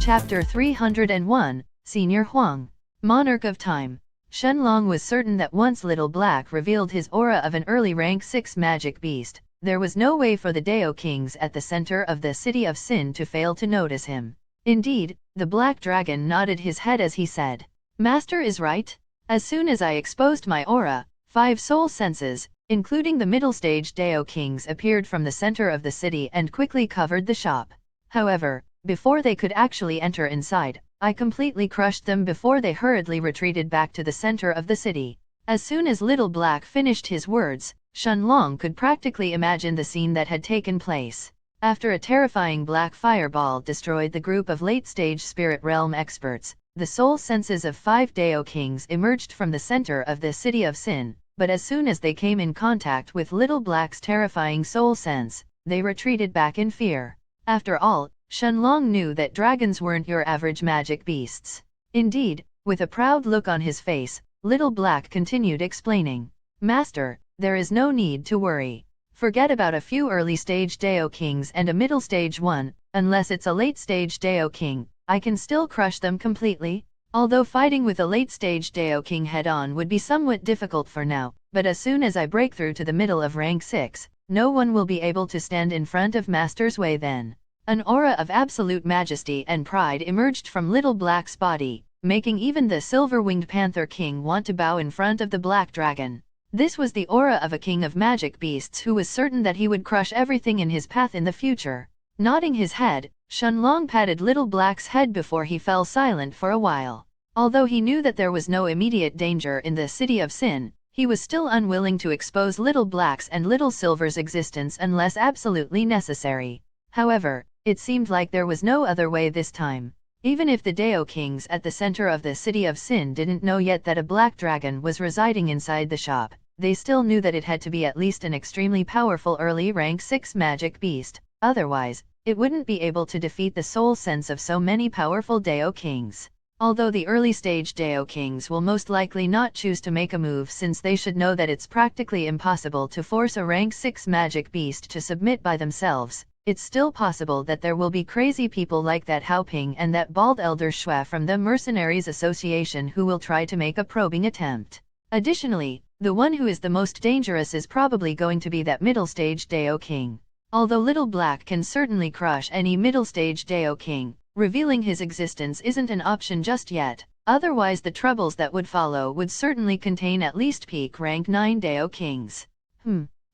Chapter 301, Senior Huang. Monarch of Time. Shenlong was certain that once Little Black revealed his aura of an early rank 6 magic beast, there was no way for the Dao Kings at the center of the City of Sin to fail to notice him. Indeed, the Black Dragon nodded his head as he said, "Master is right. As soon as I exposed my aura, 5 soul senses, including the middle stage Dao Kings, appeared from the center of the city and quickly covered the shop. However, before they could actually enter inside, I completely crushed them before they hurriedly retreated back to the center of the city." As soon as Little Black finished his words, Shenlong could practically imagine the scene that had taken place. After a terrifying black fireball destroyed the group of late-stage spirit realm experts, the soul senses of 5 Dao Kings emerged from the center of the City of Sin, but as soon as they came in contact with Little Black's terrifying soul sense, they retreated back in fear. After all, Shenlong knew that dragons weren't your average magic beasts. Indeed, with a proud look on his face, Little Black continued explaining, "Master, there is no need to worry. Forget about a few early-stage Dao Kings and a middle-stage one, unless it's a late-stage Dao King, I can still crush them completely. Although fighting with a late-stage Dao King head-on would be somewhat difficult for now, but as soon as I break through to the middle of rank 6, no one will be able to stand in front of Master's way then." An aura of absolute majesty and pride emerged from Little Black's body, making even the silver-winged Panther King want to bow in front of the Black Dragon. This was the aura of a king of magic beasts who was certain that he would crush everything in his path in the future. Nodding his head, Shenlong patted Little Black's head before he fell silent for a while. Although he knew that there was no immediate danger in the City of Sin, he was still unwilling to expose Little Black's and Little Silver's existence unless absolutely necessary. However, it seemed like there was no other way this time. Even if the Dao Kings at the center of the City of Sin didn't know yet that a black dragon was residing inside the shop, they still knew that it had to be at least an extremely powerful early rank 6 magic beast, otherwise, it wouldn't be able to defeat the soul sense of so many powerful Dao Kings. Although the early stage Dao Kings will most likely not choose to make a move since they should know that it's practically impossible to force a rank 6 magic beast to submit by themselves, it's still possible that there will be crazy people like that Hao Ping and that bald elder Shua from the Mercenaries Association who will try to make a probing attempt. Additionally, the one who is the most dangerous is probably going to be that middle stage Dao King. Although Little Black can certainly crush any middle stage Dao King, revealing his existence isn't an option just yet, otherwise the troubles that would follow would certainly contain at least peak rank 9 Dao Kings.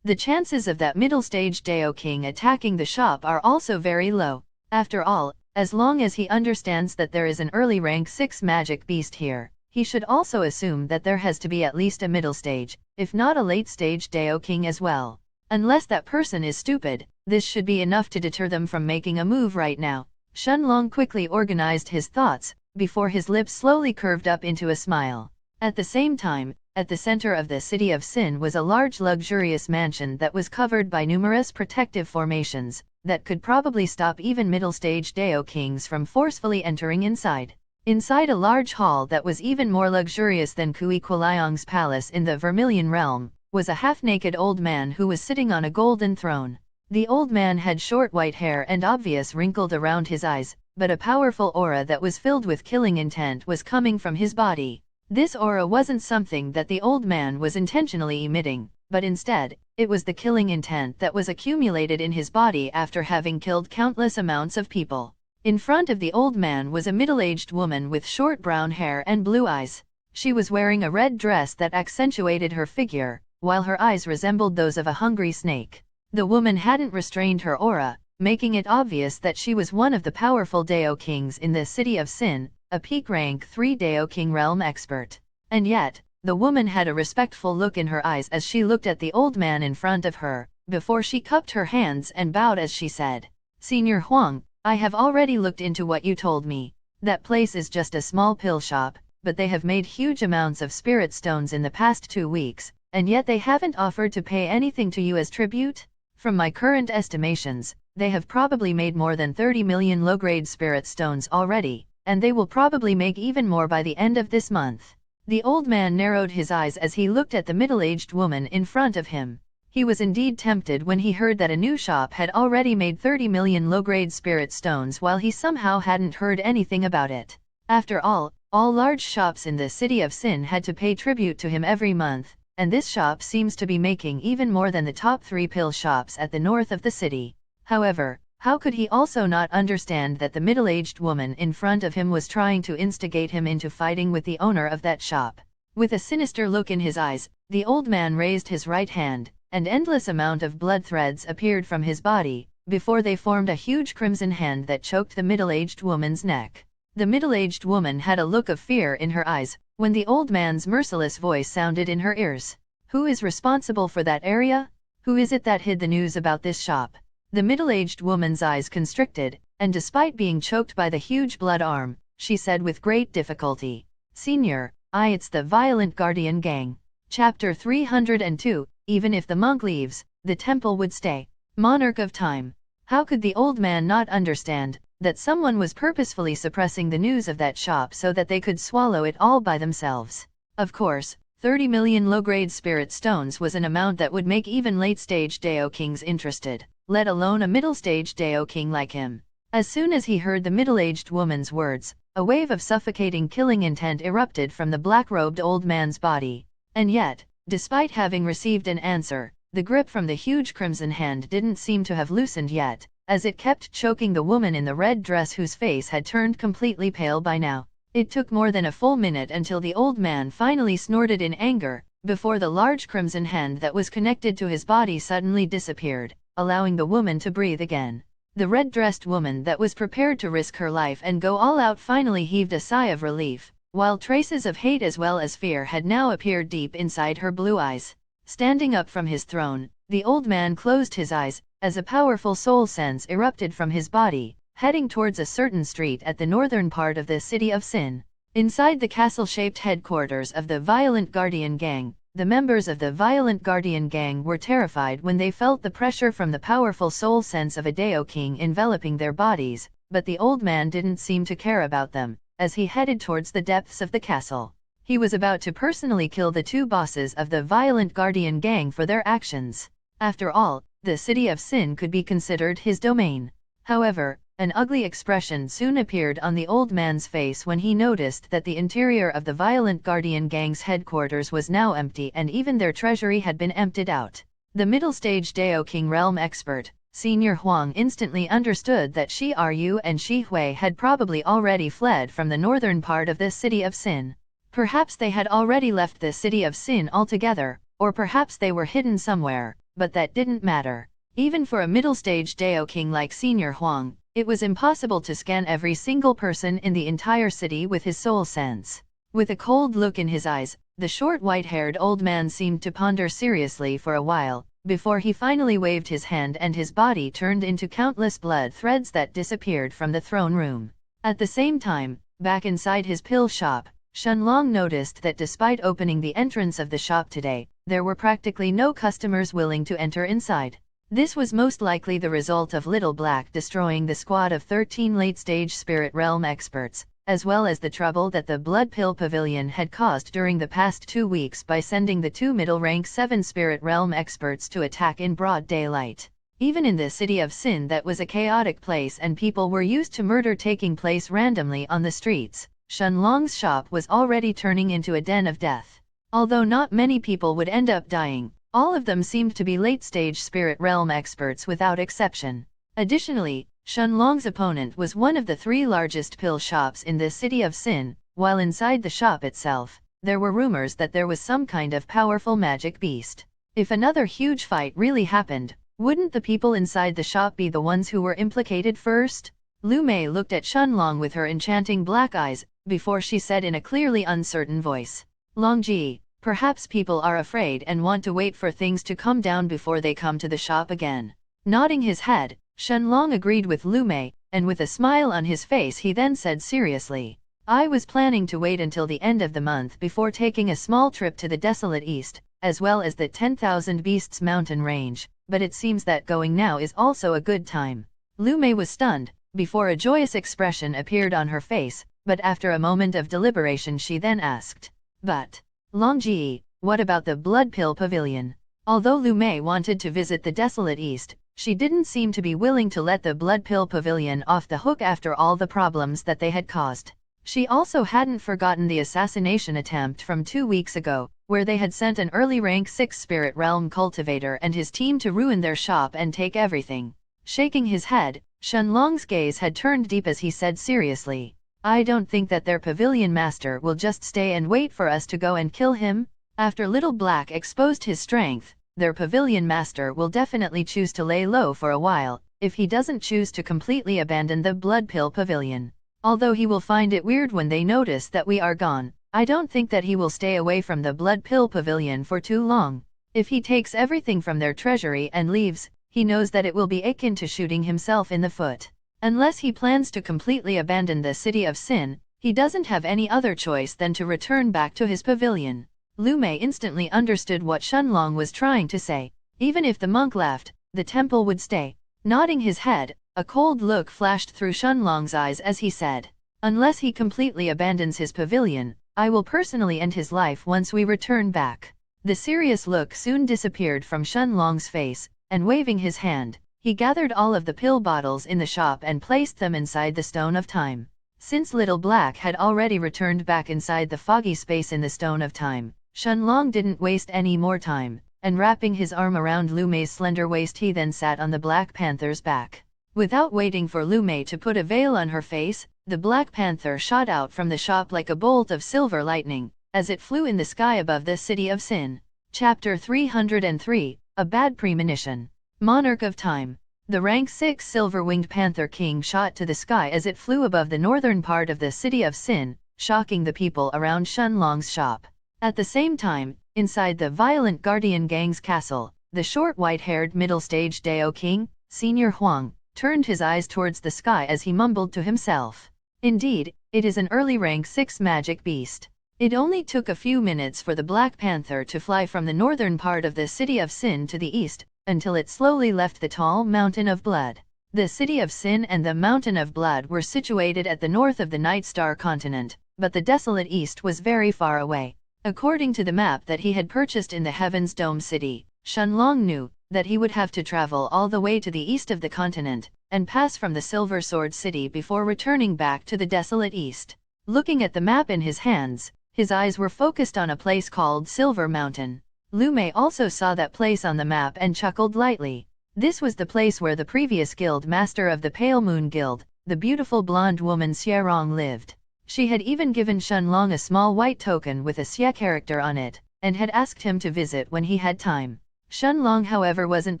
The chances of that middle stage Dao King attacking the shop are also very low. After all, as long as he understands that there is an early rank 6 magic beast here, he should also assume that there has to be at least a middle stage, if not a late stage Dao King as well. Unless that person is stupid, this should be enough to deter them from making a move right now. Shenlong quickly organized his thoughts, before his lips slowly curved up into a smile. At the same time, at the center of the City of Sin was a large luxurious mansion that was covered by numerous protective formations, that could probably stop even middle-stage Dao Kings from forcefully entering inside. Inside a large hall that was even more luxurious than Kui Kuliang's palace in the Vermilion Realm, was a half-naked old man who was sitting on a golden throne. The old man had short white hair and obvious wrinkles around his eyes, but a powerful aura that was filled with killing intent was coming from his body. This aura wasn't something that the old man was intentionally emitting, but instead, it was the killing intent that was accumulated in his body after having killed countless amounts of people. In front of the old man was a middle-aged woman with short brown hair and blue eyes. She was wearing a red dress that accentuated her figure, while her eyes resembled those of a hungry snake. The woman hadn't restrained her aura, making it obvious that she was one of the powerful Dao Kings in the City of Sin, a peak rank 3 Dao King realm expert. And yet, the woman had a respectful look in her eyes as she looked at the old man in front of her, before she cupped her hands and bowed as she said, "Senior Huang, I have already looked into what you told me. That place is just a small pill shop, but they have made huge amounts of spirit stones in the past 2 weeks, and yet they haven't offered to pay anything to you as tribute? From my current estimations, they have probably made more than 30 million low-grade spirit stones already, and they will probably make even more by the end of this month." The old man narrowed his eyes as he looked at the middle-aged woman in front of him. He was indeed tempted when he heard that a new shop had already made 30 million low-grade spirit stones while he somehow hadn't heard anything about it. After all large shops in the city of Sin had to pay tribute to him every month, and this shop seems to be making even more than the top 3 pill shops at the north of the city. However, how could he also not understand that the middle-aged woman in front of him was trying to instigate him into fighting with the owner of that shop? With a sinister look in his eyes, the old man raised his right hand, and endless amount of blood threads appeared from his body, before they formed a huge crimson hand that choked the middle-aged woman's neck. The middle-aged woman had a look of fear in her eyes, when the old man's merciless voice sounded in her ears. Who is responsible for that area? Who is it that hid the news about this shop? The middle-aged woman's eyes constricted, and despite being choked by the huge blood arm, she said with great difficulty, "Senior, it's the Violent Guardian Gang." Chapter 302, Even if the monk leaves, the temple would stay. Monarch of Time. How could the old man not understand that someone was purposefully suppressing the news of that shop so that they could swallow it all by themselves? Of course, 30 million low-grade spirit stones was an amount that would make even late-stage Dao Kings interested, let alone a middle-stage Dao King like him. As soon as he heard the middle-aged woman's words, a wave of suffocating killing intent erupted from the black-robed old man's body. And yet, despite having received an answer, the grip from the huge crimson hand didn't seem to have loosened yet, as it kept choking the woman in the red dress whose face had turned completely pale by now. It took more than a full minute until the old man finally snorted in anger, before the large crimson hand that was connected to his body suddenly disappeared, allowing the woman to breathe again. The red-dressed woman that was prepared to risk her life and go all out finally heaved a sigh of relief, while traces of hate as well as fear had now appeared deep inside her blue eyes. Standing up from his throne, the old man closed his eyes, as a powerful soul sense erupted from his body, heading towards a certain street at the northern part of the city of Sin. Inside the castle-shaped headquarters of the Violent Guardian Gang, the members of the Violent Guardian Gang were terrified when they felt the pressure from the powerful soul sense of a Dao King enveloping their bodies, but the old man didn't seem to care about them. As he headed towards the depths of the castle, he was about to personally kill the 2 bosses of the Violent Guardian Gang for their actions. After all, the city of Sin could be considered his domain. However, an ugly expression soon appeared on the old man's face when he noticed that the interior of the Violent Guardian Gang's headquarters was now empty and even their treasury had been emptied out. The middle-stage Dao King realm expert, Senior Huang, instantly understood that Shi Ru and Shi Hui had probably already fled from the northern part of the city of Sin. Perhaps they had already left the city of Sin altogether, or perhaps they were hidden somewhere, but that didn't matter. Even for a middle-stage Dao King like Senior Huang, it was impossible to scan every single person in the entire city with his soul sense. With a cold look in his eyes, the short white-haired old man seemed to ponder seriously for a while, before he finally waved his hand and his body turned into countless blood threads that disappeared from the throne room. At the same time, back inside his pill shop, Shenlong noticed that despite opening the entrance of the shop today, there were practically no customers willing to enter inside. This was most likely the result of Little Black destroying the squad of 13 late-stage spirit realm experts, as well as the trouble that the Blood Pill Pavilion had caused during the past 2 weeks by sending the 2 middle-rank 7 spirit realm experts to attack in broad daylight. Even in the city of Sin that was a chaotic place and people were used to murder taking place randomly on the streets, Shenlong's shop was already turning into a den of death. Although not many people would end up dying, all of them seemed to be late-stage spirit realm experts without exception. Additionally, Shenlong's opponent was one of the 3 largest pill shops in the city of Sin, while inside the shop itself, there were rumors that there was some kind of powerful magic beast. If another huge fight really happened, wouldn't the people inside the shop be the ones who were implicated first? Lu Mei looked at Shenlong with her enchanting black eyes, before she said in a clearly uncertain voice, "Longji, perhaps people are afraid and want to wait for things to calm down before they come to the shop again." Nodding his head, Shenlong agreed with Lu Mei, and with a smile on his face he then said seriously, "I was planning to wait until the end of the month before taking a small trip to the desolate east, as well as the 10,000 Beasts mountain range, but it seems that going now is also a good time." Lu Mei was stunned, before a joyous expression appeared on her face, but after a moment of deliberation she then asked, "But, Longji, what about the Blood Pill Pavilion?" Although Lu Mei wanted to visit the desolate east, she didn't seem to be willing to let the Blood Pill Pavilion off the hook after all the problems that they had caused. She also hadn't forgotten the assassination attempt from 2 weeks ago, where they had sent an early rank 6 Spirit Realm cultivator and his team to ruin their shop and take everything. Shaking his head, Shenlong's gaze had turned deep as he said seriously, "I don't think that their pavilion master will just stay and wait for us to go and kill him." After Little Black exposed his strength, their pavilion master will definitely choose to lay low for a while, if he doesn't choose to completely abandon the Blood Pill Pavilion. Although he will find it weird when they notice that we are gone, I don't think that he will stay away from the Blood Pill Pavilion for too long. If he takes everything from their treasury and leaves, he knows that it will be akin to shooting himself in the foot. Unless he plans to completely abandon the City of Sin, he doesn't have any other choice than to return back to his pavilion. Lu Mei instantly understood what Shenlong was trying to say. Even if the monk left, the temple would stay. Nodding his head, a cold look flashed through Shenlong's eyes as he said, "Unless he completely abandons his pavilion, I will personally end his life once we return back." The serious look soon disappeared from Shenlong's face, and waving his hand, he gathered all of the pill bottles in the shop and placed them inside the Stone of Time. Since Little Black had already returned back inside the foggy space in the Stone of Time, Shenlong didn't waste any more time, and wrapping his arm around Lu Mei's slender waist he then sat on the Black Panther's back. Without waiting for Lu Mei to put a veil on her face, the Black Panther shot out from the shop like a bolt of silver lightning, as it flew in the sky above the City of Sin. Chapter 303, A Bad Premonition. Monarch of Time. The rank 6 silver-winged Panther King shot to the sky as it flew above the northern part of the City of Sin, shocking the people around Shenlong's shop. At the same time, inside the violent Guardian Gang's castle, the short white-haired middle-stage Dao King, Senior Huang, turned his eyes towards the sky as he mumbled to himself. Indeed, it is an early rank 6 magic beast. It only took a few minutes for the Black Panther to fly from the northern part of the City of Sin to the east, until it slowly left the tall Mountain of Blood. The City of Sin and the Mountain of Blood were situated at the north of the Night Star continent, but the desolate east was very far away. According to the map that he had purchased in the Heaven's Dome City, Shenlong knew that he would have to travel all the way to the east of the continent, and pass from the Silver Sword City before returning back to the desolate east. Looking at the map in his hands, his eyes were focused on a place called Silver Mountain. Lu Mei also saw that place on the map and chuckled lightly. This was the place where the previous guild master of the Pale Moon Guild, the beautiful blonde woman Xierong, lived. She had even given Shenlong a small white token with a Xie character on it, and had asked him to visit when he had time. Shenlong however wasn't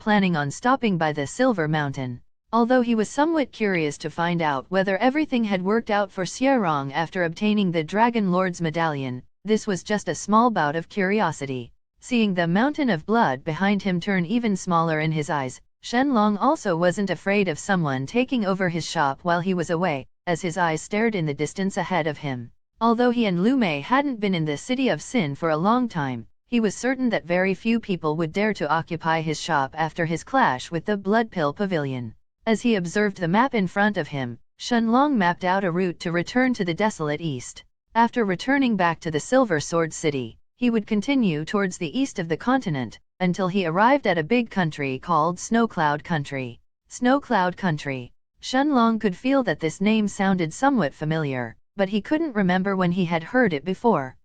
planning on stopping by the Silver Mountain. Although he was somewhat curious to find out whether everything had worked out for Xierong after obtaining the Dragon Lord's medallion, this was just a small bout of curiosity. Seeing the Mountain of Blood behind him turn even smaller in his eyes, Shenlong also wasn't afraid of someone taking over his shop while he was away, as his eyes stared in the distance ahead of him. Although he and Lu Mei hadn't been in the City of Sin for a long time, he was certain that very few people would dare to occupy his shop after his clash with the Blood Pill Pavilion. As he observed the map in front of him, Shenlong mapped out a route to return to the desolate east. After returning back to the Silver Sword City, he would continue towards the east of the continent, until he arrived at a big country called Snowcloud Country. Snowcloud Country. Shenlong could feel that this name sounded somewhat familiar, but he couldn't remember when he had heard it before.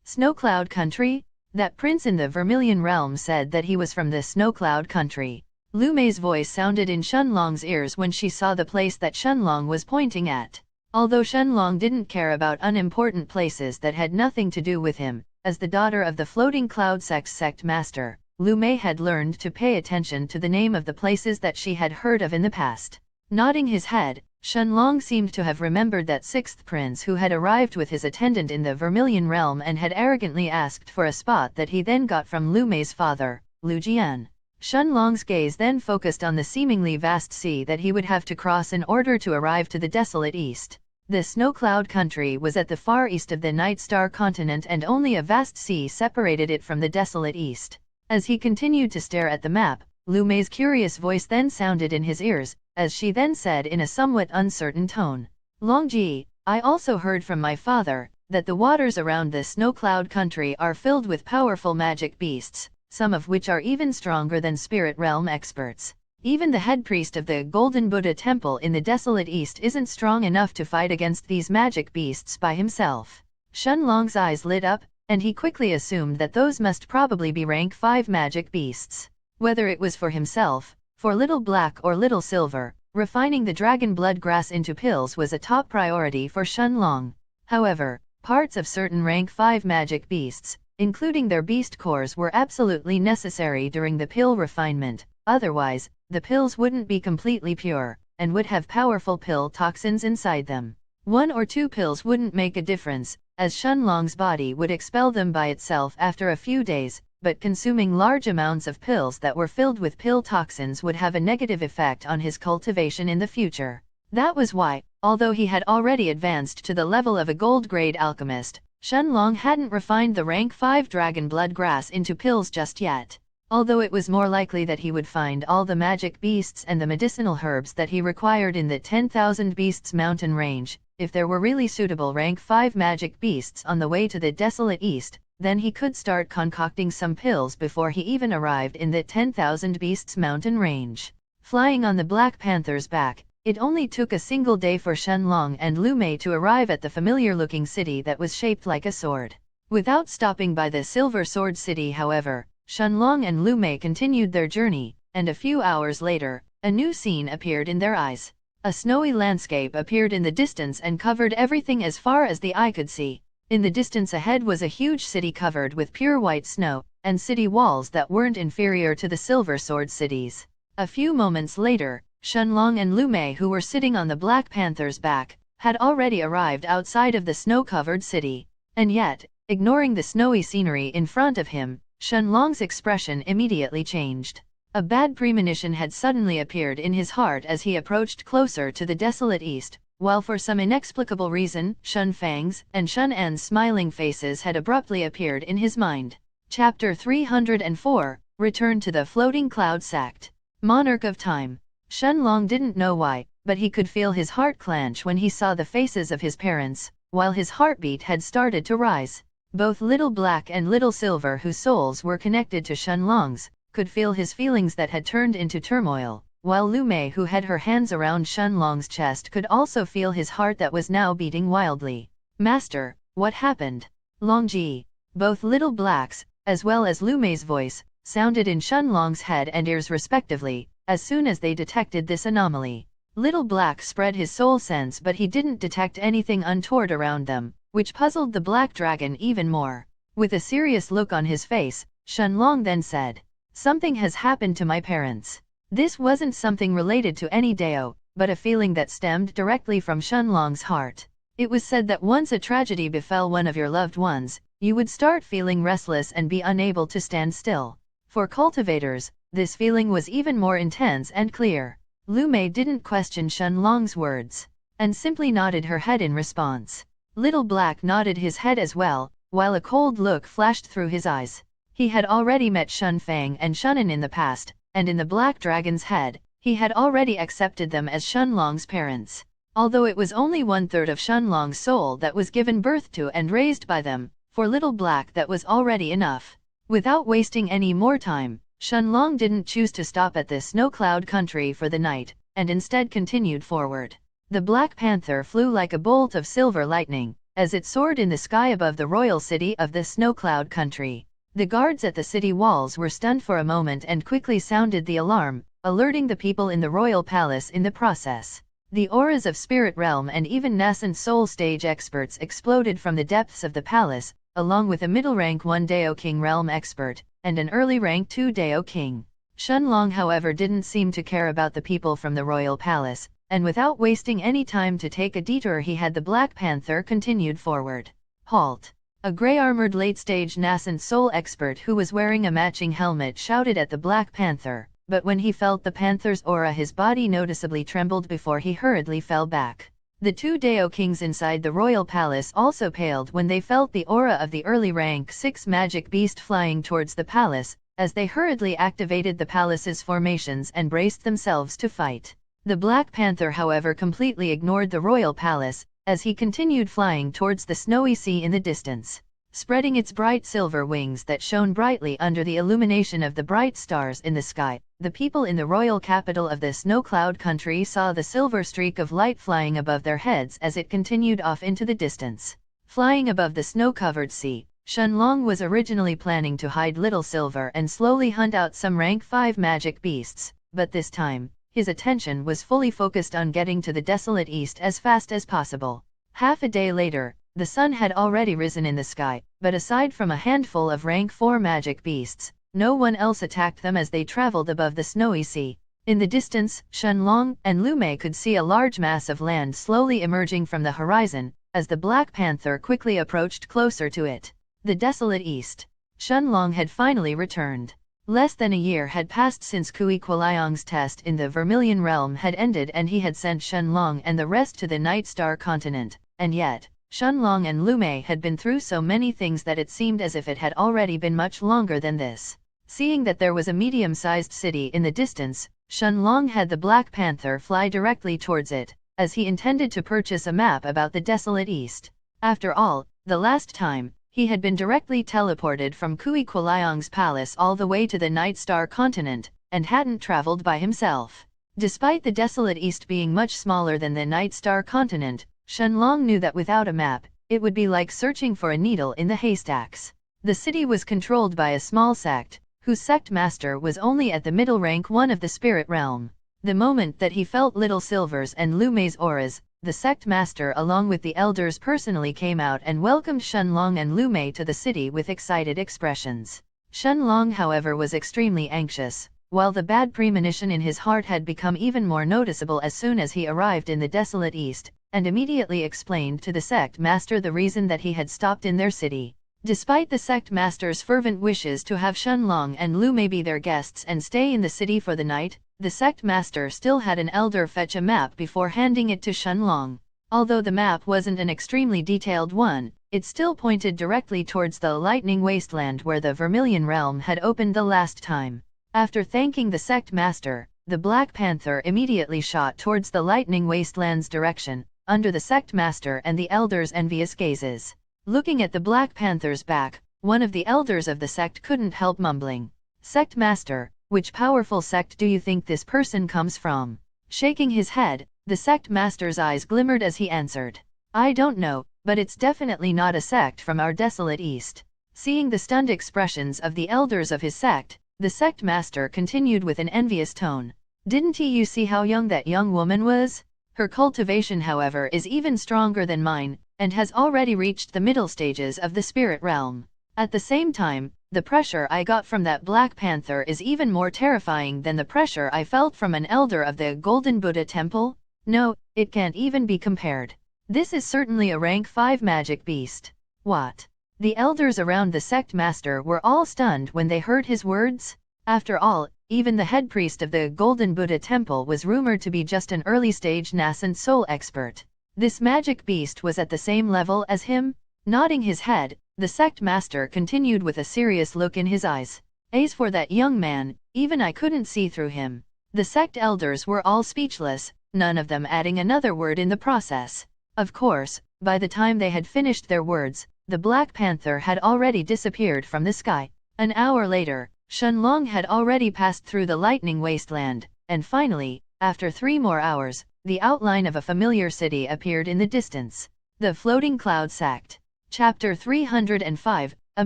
Snowcloud Country? That prince in the Vermilion Realm said that he was from the Snowcloud Country. Lu Mei's voice sounded in Shenlong's ears when she saw the place that Shenlong was pointing at. Although Shenlong didn't care about unimportant places that had nothing to do with him, as the daughter of the Floating Cloud sect master, Lu Mei had learned to pay attention to the name of the places that she had heard of in the past. Nodding his head, Shenlong seemed to have remembered that sixth prince who had arrived with his attendant in the Vermilion Realm and had arrogantly asked for a spot that he then got from Lu Mei's father, Lu Jian. Shenlong's gaze then focused on the seemingly vast sea that he would have to cross in order to arrive to the desolate east. The Snowcloud Country was at the far east of the Night Star continent and only a vast sea separated it from the desolate east. As he continued to stare at the map, Lu Mei's curious voice then sounded in his ears, as she then said in a somewhat uncertain tone, "Longji, I also heard from my father, that the waters around the Snowcloud Country are filled with powerful magic beasts, some of which are even stronger than spirit realm experts. Even the head priest of the Golden Buddha Temple in the desolate east isn't strong enough to fight against these magic beasts by himself. Shenlong's eyes lit up, and he quickly assumed that those must probably be rank 5 magic beasts. Whether it was for himself, for Little Black or Little Silver, refining the dragon blood grass into pills was a top priority for Shenlong. However, parts of certain rank 5 magic beasts, including their beast cores, were absolutely necessary during the pill refinement, otherwise, the pills wouldn't be completely pure, and would have powerful pill toxins inside them. 1 or 2 pills wouldn't make a difference, as Shenlong's body would expel them by itself after a few days, but consuming large amounts of pills that were filled with pill toxins would have a negative effect on his cultivation in the future. That was why, although he had already advanced to the level of a gold-grade alchemist, Shenlong hadn't refined the rank 5 dragon blood grass into pills just yet. Although it was more likely that he would find all the magic beasts and the medicinal herbs that he required in the 10,000 Beasts mountain range, if there were really suitable rank 5 magic beasts on the way to the desolate east, then he could start concocting some pills before he even arrived in the 10,000 Beasts mountain range. Flying on the Black Panther's back, it only took a single day for Shenlong and Lu Mei to arrive at the familiar-looking city that was shaped like a sword. Without stopping by the Silver Sword City, however, Shenlong and Lu Mei continued their journey, and a few hours later, a new scene appeared in their eyes. A snowy landscape appeared in the distance and covered everything as far as the eye could see. In the distance ahead was a huge city covered with pure white snow, and city walls that weren't inferior to the Silver Sword cities. A few moments later, Shenlong and Lu Mei, who were sitting on the Black Panther's back, had already arrived outside of the snow-covered city. And yet, ignoring the snowy scenery in front of him, Shenlong's expression immediately changed. A bad premonition had suddenly appeared in his heart as he approached closer to the desolate east, while for some inexplicable reason, Shun Fang's and Shun En's smiling faces had abruptly appeared in his mind. Chapter 304, Return to the Floating Cloud Sect. Monarch of Time. Shenlong didn't know why, but he could feel his heart clench when he saw the faces of his parents, while his heartbeat had started to rise. Both Little Black and Little Silver, whose souls were connected to Shenlong's, could feel his feelings that had turned into turmoil, while Lu Mei, who had her hands around Shenlong's chest, could also feel his heart that was now beating wildly. Master, what happened? Longji. Both Little Black's, as well as Lu Mei's voice, sounded in Shenlong's head and ears respectively, as soon as they detected this anomaly. Little Black spread his soul sense, but he didn't detect anything untoward around them, which puzzled the Black Dragon even more. With a serious look on his face, Shenlong then said, "Something has happened to my parents." This wasn't something related to any Dao, but a feeling that stemmed directly from Shenlong's heart. It was said that once a tragedy befell one of your loved ones, you would start feeling restless and be unable to stand still. For cultivators, this feeling was even more intense and clear. Lu Mei didn't question Shenlong's words, and simply nodded her head in response. Little Black nodded his head as well, while a cold look flashed through his eyes. He had already met Shun Fang and Shunan in the past, and in the Black Dragon's head, he had already accepted them as Shenlong's parents. Although it was only 1/3 of Shenlong's soul that was given birth to and raised by them, for Little Black that was already enough. Without wasting any more time, Shenlong didn't choose to stop at the Snow Cloud country for the night, and instead continued forward. The Black Panther flew like a bolt of silver lightning, as it soared in the sky above the royal city of the Snow Cloud country. The guards at the city walls were stunned for a moment and quickly sounded the alarm, alerting the people in the royal palace in the process. The auras of Spirit Realm and even nascent soul stage experts exploded from the depths of the palace, along with a middle rank 1 Dao King Realm expert, and an early rank 2 Dao King. Shenlong, however, didn't seem to care about the people from the royal palace, and without wasting any time to take a detour, he had the Black Panther continued forward. Halt! A grey-armored late-stage nascent soul expert who was wearing a matching helmet shouted at the Black Panther, but when he felt the panther's aura, his body noticeably trembled before he hurriedly fell back. The 2 Dao Kings inside the royal palace also paled when they felt the aura of the early rank 6 magic beast flying towards the palace, as they hurriedly activated the palace's formations and braced themselves to fight. The Black Panther, however, completely ignored the royal palace, as he continued flying towards the snowy sea in the distance. spreading its bright silver wings that shone brightly under the illumination of the bright stars in the sky. The people in the royal capital of the snow cloud country saw the silver streak of light flying above their heads as it continued off into the distance. Flying above the snow-covered sea, Shenlong was originally planning to hide Little Silver and slowly hunt out some rank 5 magic beasts, but this time, his attention was fully focused on getting to the desolate east as fast as possible. Half a day later, the sun had already risen in the sky, but aside from a handful of rank 4 magic beasts, no one else attacked them as they traveled above the snowy sea. In the distance, Shenlong and Lu Mei could see a large mass of land slowly emerging from the horizon, as the Black Panther quickly approached closer to it. The desolate east. Shenlong had finally returned. Less than a year had passed since Kui Kuliang's test in the Vermilion Realm had ended and he had sent Shenlong and the rest to the Night Star continent, and yet, Shenlong and Lu Mei had been through so many things that it seemed as if it had already been much longer than this. Seeing that there was a medium-sized city in the distance, Shenlong had the Black Panther fly directly towards it, as he intended to purchase a map about the desolate east. After all, the last time, he had been directly teleported from Kui Kuliang's palace all the way to the Night Star continent, and hadn't traveled by himself. Despite the desolate east being much smaller than the Night Star continent, Shenlong knew that without a map, it would be like searching for a needle in the haystacks. The city was controlled by a small sect, whose sect master was only at the middle rank 1 of the spirit realm. The moment that he felt Little Silver's and Lu Mei's auras, the sect master along with the elders personally came out and welcomed Shenlong and Lu Mei to the city with excited expressions. Shenlong, however, was extremely anxious, while the bad premonition in his heart had become even more noticeable as soon as he arrived in the desolate east, and immediately explained to the sect master the reason that he had stopped in their city. Despite the sect master's fervent wishes to have Shenlong and Lu Mei be their guests and stay in the city for the night, the sect master still had an elder fetch a map before handing it to Shenlong. Although the map wasn't an extremely detailed one, it still pointed directly towards the lightning wasteland where the Vermilion Realm had opened the last time. After thanking the sect master, the Black Panther immediately shot towards the lightning wasteland's direction, under the sect master and the elders' envious gazes. Looking at the Black Panther's back, one of the elders of the sect couldn't help mumbling, "Sect master, which powerful sect do you think this person comes from?" Shaking his head, the sect master's eyes glimmered as he answered, "I don't know, but it's definitely not a sect from our desolate east." Seeing the stunned expressions of the elders of his sect, the sect master continued with an envious tone, "Didn't you see how young that young woman was? Her cultivation, however, is even stronger than mine, and has already reached the middle stages of the spirit realm. At the same time, the pressure I got from that Black Panther is even more terrifying than the pressure I felt from an elder of the Golden Buddha Temple. No, it can't even be compared. This is certainly a rank 5 magic beast." What? The elders around the sect master were all stunned when they heard his words. After all, even the head priest of the Golden Buddha Temple was rumored to be just an early-stage nascent soul expert. This magic beast was at the same level as him? Nodding his head, the sect master continued with a serious look in his eyes. "As for that young man, even I couldn't see through him." The sect elders were all speechless, none of them adding another word in the process. Of course, by the time they had finished their words, the Black Panther had already disappeared from the sky. An hour later, Shenlong had already passed through the lightning wasteland, and finally, after 3 more hours, the outline of a familiar city appeared in the distance. The Floating Cloud Sect. Chapter 305, A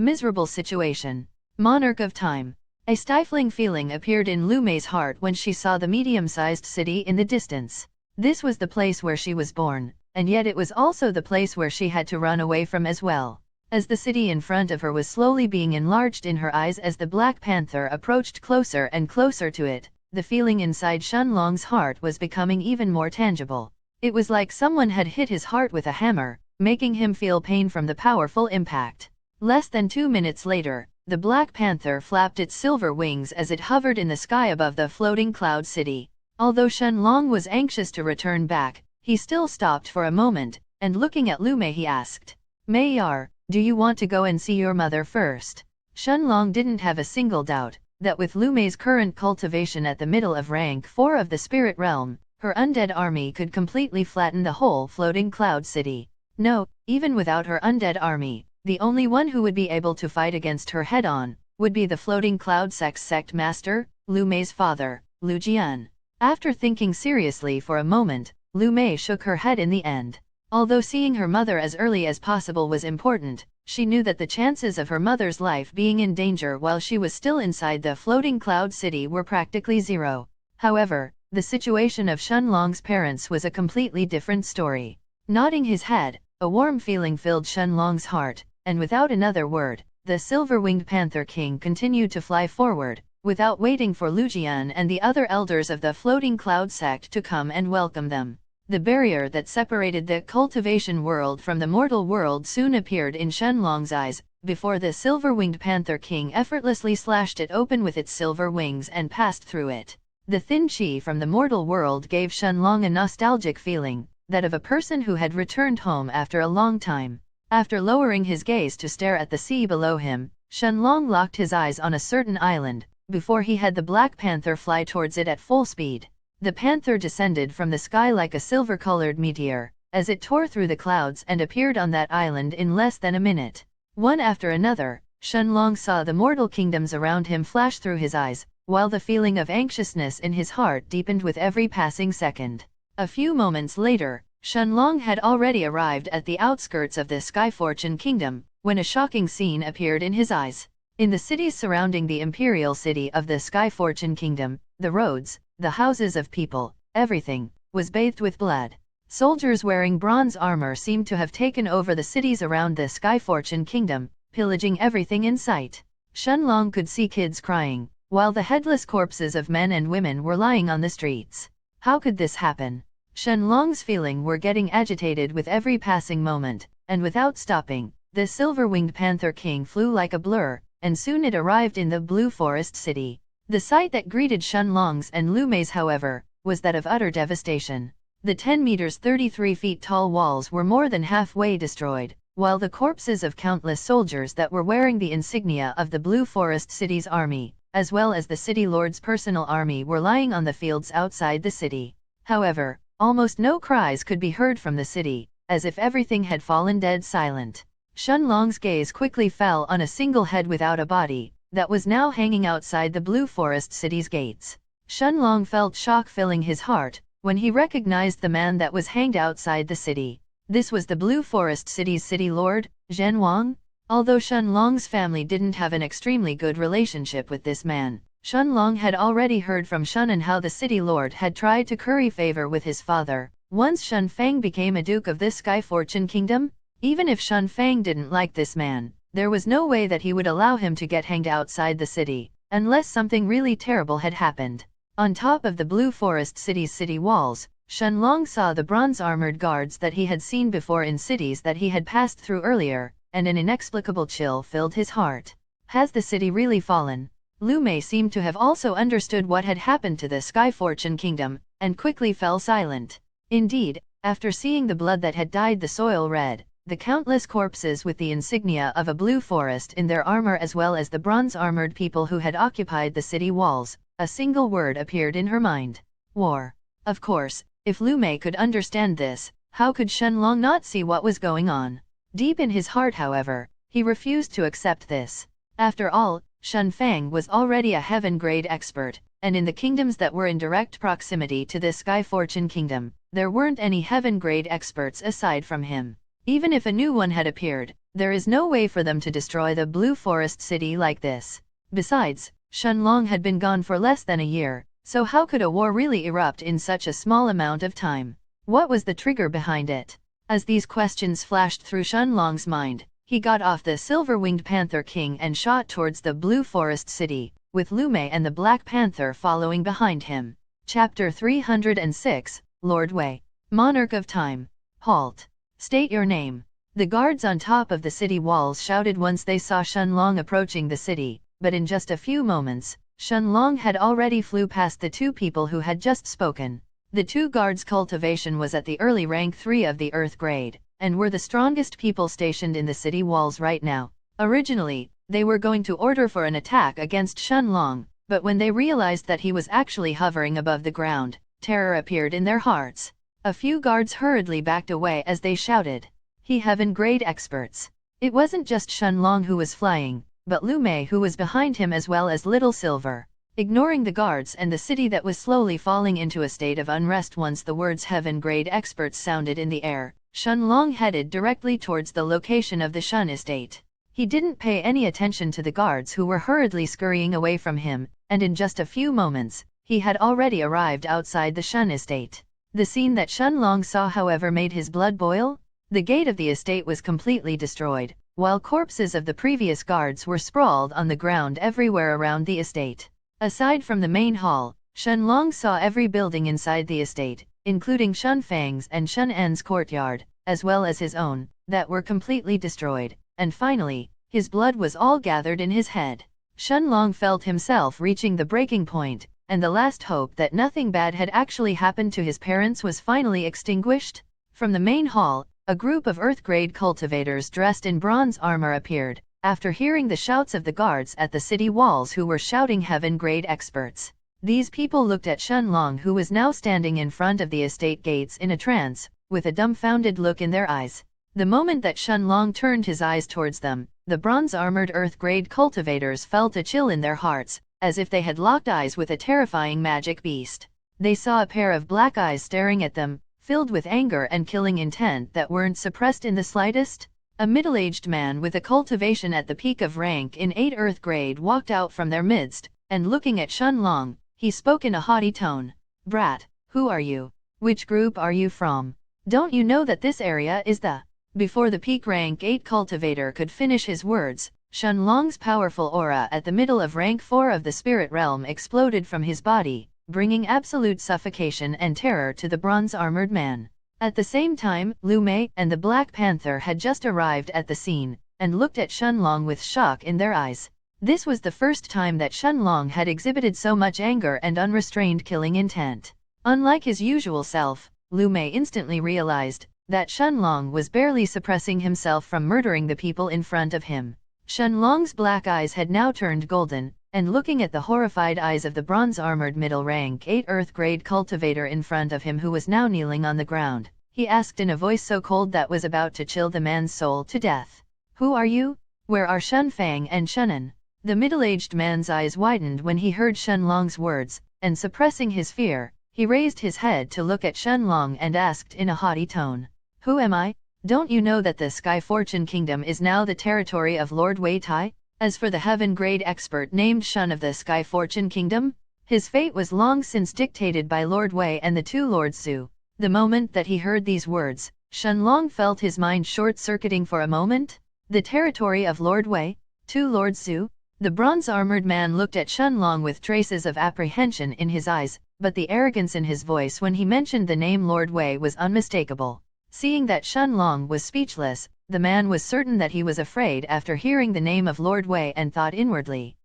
Miserable Situation. Monarch of Time. A stifling feeling appeared in Lu Mei's heart when she saw the medium-sized city in the distance. This was the place where she was born, and yet it was also the place where she had to run away from as well. As the city in front of her was slowly being enlarged in her eyes as the Black Panther approached closer and closer to it, the feeling inside Shenlong's heart was becoming even more tangible. It was like someone had hit his heart with a hammer, making him feel pain from the powerful impact. Less than 2 minutes later, the Black Panther flapped its silver wings as it hovered in the sky above the floating cloud city. Although Shenlong was anxious to return back, he still stopped for a moment, and looking at Lu Mei he asked, "Mayor, do you want to go and see your mother first?" Shenlong didn't have a single doubt that with Lu Mei's current cultivation at the middle of rank 4 of the spirit realm, her undead army could completely flatten the whole floating cloud city. No, even without her undead army, the only one who would be able to fight against her head-on would be the floating cloud sect master, Lu Mei's father, Lu Jian. After thinking seriously for a moment, Lu Mei shook her head in the end. Although seeing her mother as early as possible was important, she knew that the chances of her mother's life being in danger while she was still inside the floating cloud city were practically zero. However, the situation of Shenlong's parents was a completely different story. Nodding his head, a warm feeling filled Shenlong's heart, and without another word, the silver-winged Panther King continued to fly forward, without waiting for Lu Jian and the other elders of the floating cloud sect to come and welcome them. The barrier that separated the cultivation world from the mortal world soon appeared in Shenlong's eyes, before the silver-winged Panther King effortlessly slashed it open with its silver wings and passed through it. The thin qi from the mortal world gave Shenlong a nostalgic feeling, that of a person who had returned home after a long time. After lowering his gaze to stare at the sea below him, Shenlong locked his eyes on a certain island, before he had the Black Panther fly towards it at full speed. The panther descended from the sky like a silver-colored meteor, as it tore through the clouds and appeared on that island in less than a minute. One after another, Shenlong saw the mortal kingdoms around him flash through his eyes, while the feeling of anxiousness in his heart deepened with every passing second. A few moments later, Shenlong had already arrived at the outskirts of the Skyfortune Kingdom, when a shocking scene appeared in his eyes. In the cities surrounding the imperial city of the Skyfortune Kingdom, the roads, the houses of people, everything, was bathed with blood. Soldiers wearing bronze armor seemed to have taken over the cities around the Skyfortune Kingdom, pillaging everything in sight. Shenlong could see kids crying, while the headless corpses of men and women were lying on the streets. How could this happen? Shenlong's feelings were getting agitated with every passing moment, and without stopping, the silver-winged Panther King flew like a blur, and soon it arrived in the Blue Forest City. The sight that greeted Shenlong's and Lu Mei's, however, was that of utter devastation. The 10 meters 33 feet tall walls were more than halfway destroyed, while the corpses of countless soldiers that were wearing the insignia of the Blue Forest City's army, as well as the city lord's personal army, were lying on the fields outside the city. However, almost no cries could be heard from the city, as if everything had fallen dead silent. Shenlong's gaze quickly fell on a single head without a body, that was now hanging outside the Blue Forest City's gates. Shenlong felt shock filling his heart, when he recognized the man that was hanged outside the city. This was the Blue Forest City's city lord, Zhen Wang. Although Shenlong's family didn't have an extremely good relationship with this man, Shenlong had already heard from Shen how the city lord had tried to curry favor with his father. Once Shen Fang became a duke of this Skyfortune Kingdom, even if Shen Fang didn't like this man, there was no way that he would allow him to get hanged outside the city, unless something really terrible had happened. On top of the Blue Forest City's city walls, Shenlong saw the bronze-armored guards that he had seen before in cities that he had passed through earlier, and an inexplicable chill filled his heart. Has the city really fallen? Lu Mei seemed to have also understood what had happened to the Skyfortune Kingdom, and quickly fell silent. Indeed, after seeing the blood that had dyed the soil red, the countless corpses with the insignia of a blue forest in their armor, as well as the bronze-armored people who had occupied the city walls, a single word appeared in her mind: war. Of course, if Lu Mei could understand this, how could Shenlong not see what was going on? Deep in his heart, however, he refused to accept this. After all, Shen Fang was already a heaven-grade expert, and in the kingdoms that were in direct proximity to the Skyfortune Kingdom, there weren't any heaven-grade experts aside from him. Even if a new one had appeared, there is no way for them to destroy the Blue Forest City like this. Besides, Shenlong had been gone for less than a year, so how could a war really erupt in such a small amount of time? What was the trigger behind it? As these questions flashed through Shenlong's mind, he got off the silver-winged Panther King and shot towards the Blue Forest City, with Lu Mei and the Black Panther following behind him. Chapter 306, Lord Wei. Monarch of Time. Halt. State your name. The guards on top of the city walls shouted once they saw Shenlong approaching the city, but in just a few moments, Shenlong had already flew past the two people who had just spoken. The two guards' cultivation was at the early rank 3 of the Earth grade, and were the strongest people stationed in the city walls right now. Originally, they were going to order for an attack against Shenlong, but when they realized that he was actually hovering above the ground, terror appeared in their hearts. A few guards hurriedly backed away as they shouted, "He heaven-grade experts. It wasn't just Shenlong who was flying, but Lu Mei who was behind him as well as Little Silver. Ignoring the guards and the city that was slowly falling into a state of unrest once the words heaven-grade experts sounded in the air, Shenlong headed directly towards the location of the Shun estate. He didn't pay any attention to the guards who were hurriedly scurrying away from him, and in just a few moments, he had already arrived outside the Shun estate. The scene that Shenlong saw however made his blood boil. The gate of the estate was completely destroyed, while corpses of the previous guards were sprawled on the ground everywhere around the estate. Aside from the main hall, Shenlong saw every building inside the estate, including Shun Fang's and Shun En's courtyard, as well as his own, that were completely destroyed, and finally, his blood was all gathered in his head. Shenlong felt himself reaching the breaking point, and the last hope that nothing bad had actually happened to his parents was finally extinguished. From the main hall, a group of Earth-grade cultivators dressed in bronze armor appeared, after hearing the shouts of the guards at the city walls who were shouting heaven-grade experts. These people looked at Shenlong who was now standing in front of the estate gates in a trance, with a dumbfounded look in their eyes. The moment that Shenlong turned his eyes towards them, the bronze-armored Earth-grade cultivators felt a chill in their hearts, as if they had locked eyes with a terrifying magic beast. They saw a pair of black eyes staring at them, filled with anger and killing intent that weren't suppressed in the slightest. A middle-aged man with a cultivation at the peak of rank in 8 Earth grade walked out from their midst, and looking at Shenlong, he spoke in a haughty tone. "Brat, who are you? Which group are you from? Don't you know that this area is the..." Before the peak rank 8 cultivator could finish his words, Shenlong's powerful aura at the middle of rank 4 of the spirit realm exploded from his body, bringing absolute suffocation and terror to the bronze-armored man. At the same time, Lu Mei and the Black Panther had just arrived at the scene, and looked at Shenlong with shock in their eyes. This was the first time that Shenlong had exhibited so much anger and unrestrained killing intent. Unlike his usual self, Lu Mei instantly realized that Shenlong was barely suppressing himself from murdering the people in front of him. Shenlong's black eyes had now turned golden, and looking at the horrified eyes of the bronze-armored middle-rank 8 Earth-grade cultivator in front of him who was now kneeling on the ground, he asked in a voice so cold that was about to chill the man's soul to death. "Who are you? Where are Shun Fang and Shunen?" The middle-aged man's eyes widened when he heard Shenlong's words, and suppressing his fear, he raised his head to look at Shenlong and asked in a haughty tone, "Who am I? Don't you know that the Sky Fortune Kingdom is now the territory of Lord Wei Tai? As for the heaven-grade expert named Shun of the Sky Fortune Kingdom, his fate was long since dictated by Lord Wei and the 2 Lords Su." The moment that he heard these words, Shenlong felt his mind short-circuiting for a moment. The territory of Lord Wei? 2 Lords Su? The bronze-armored man looked at Shenlong with traces of apprehension in his eyes, but the arrogance in his voice when he mentioned the name Lord Wei was unmistakable. Seeing that Shenlong was speechless, the man was certain that he was afraid after hearing the name of Lord Wei and thought inwardly,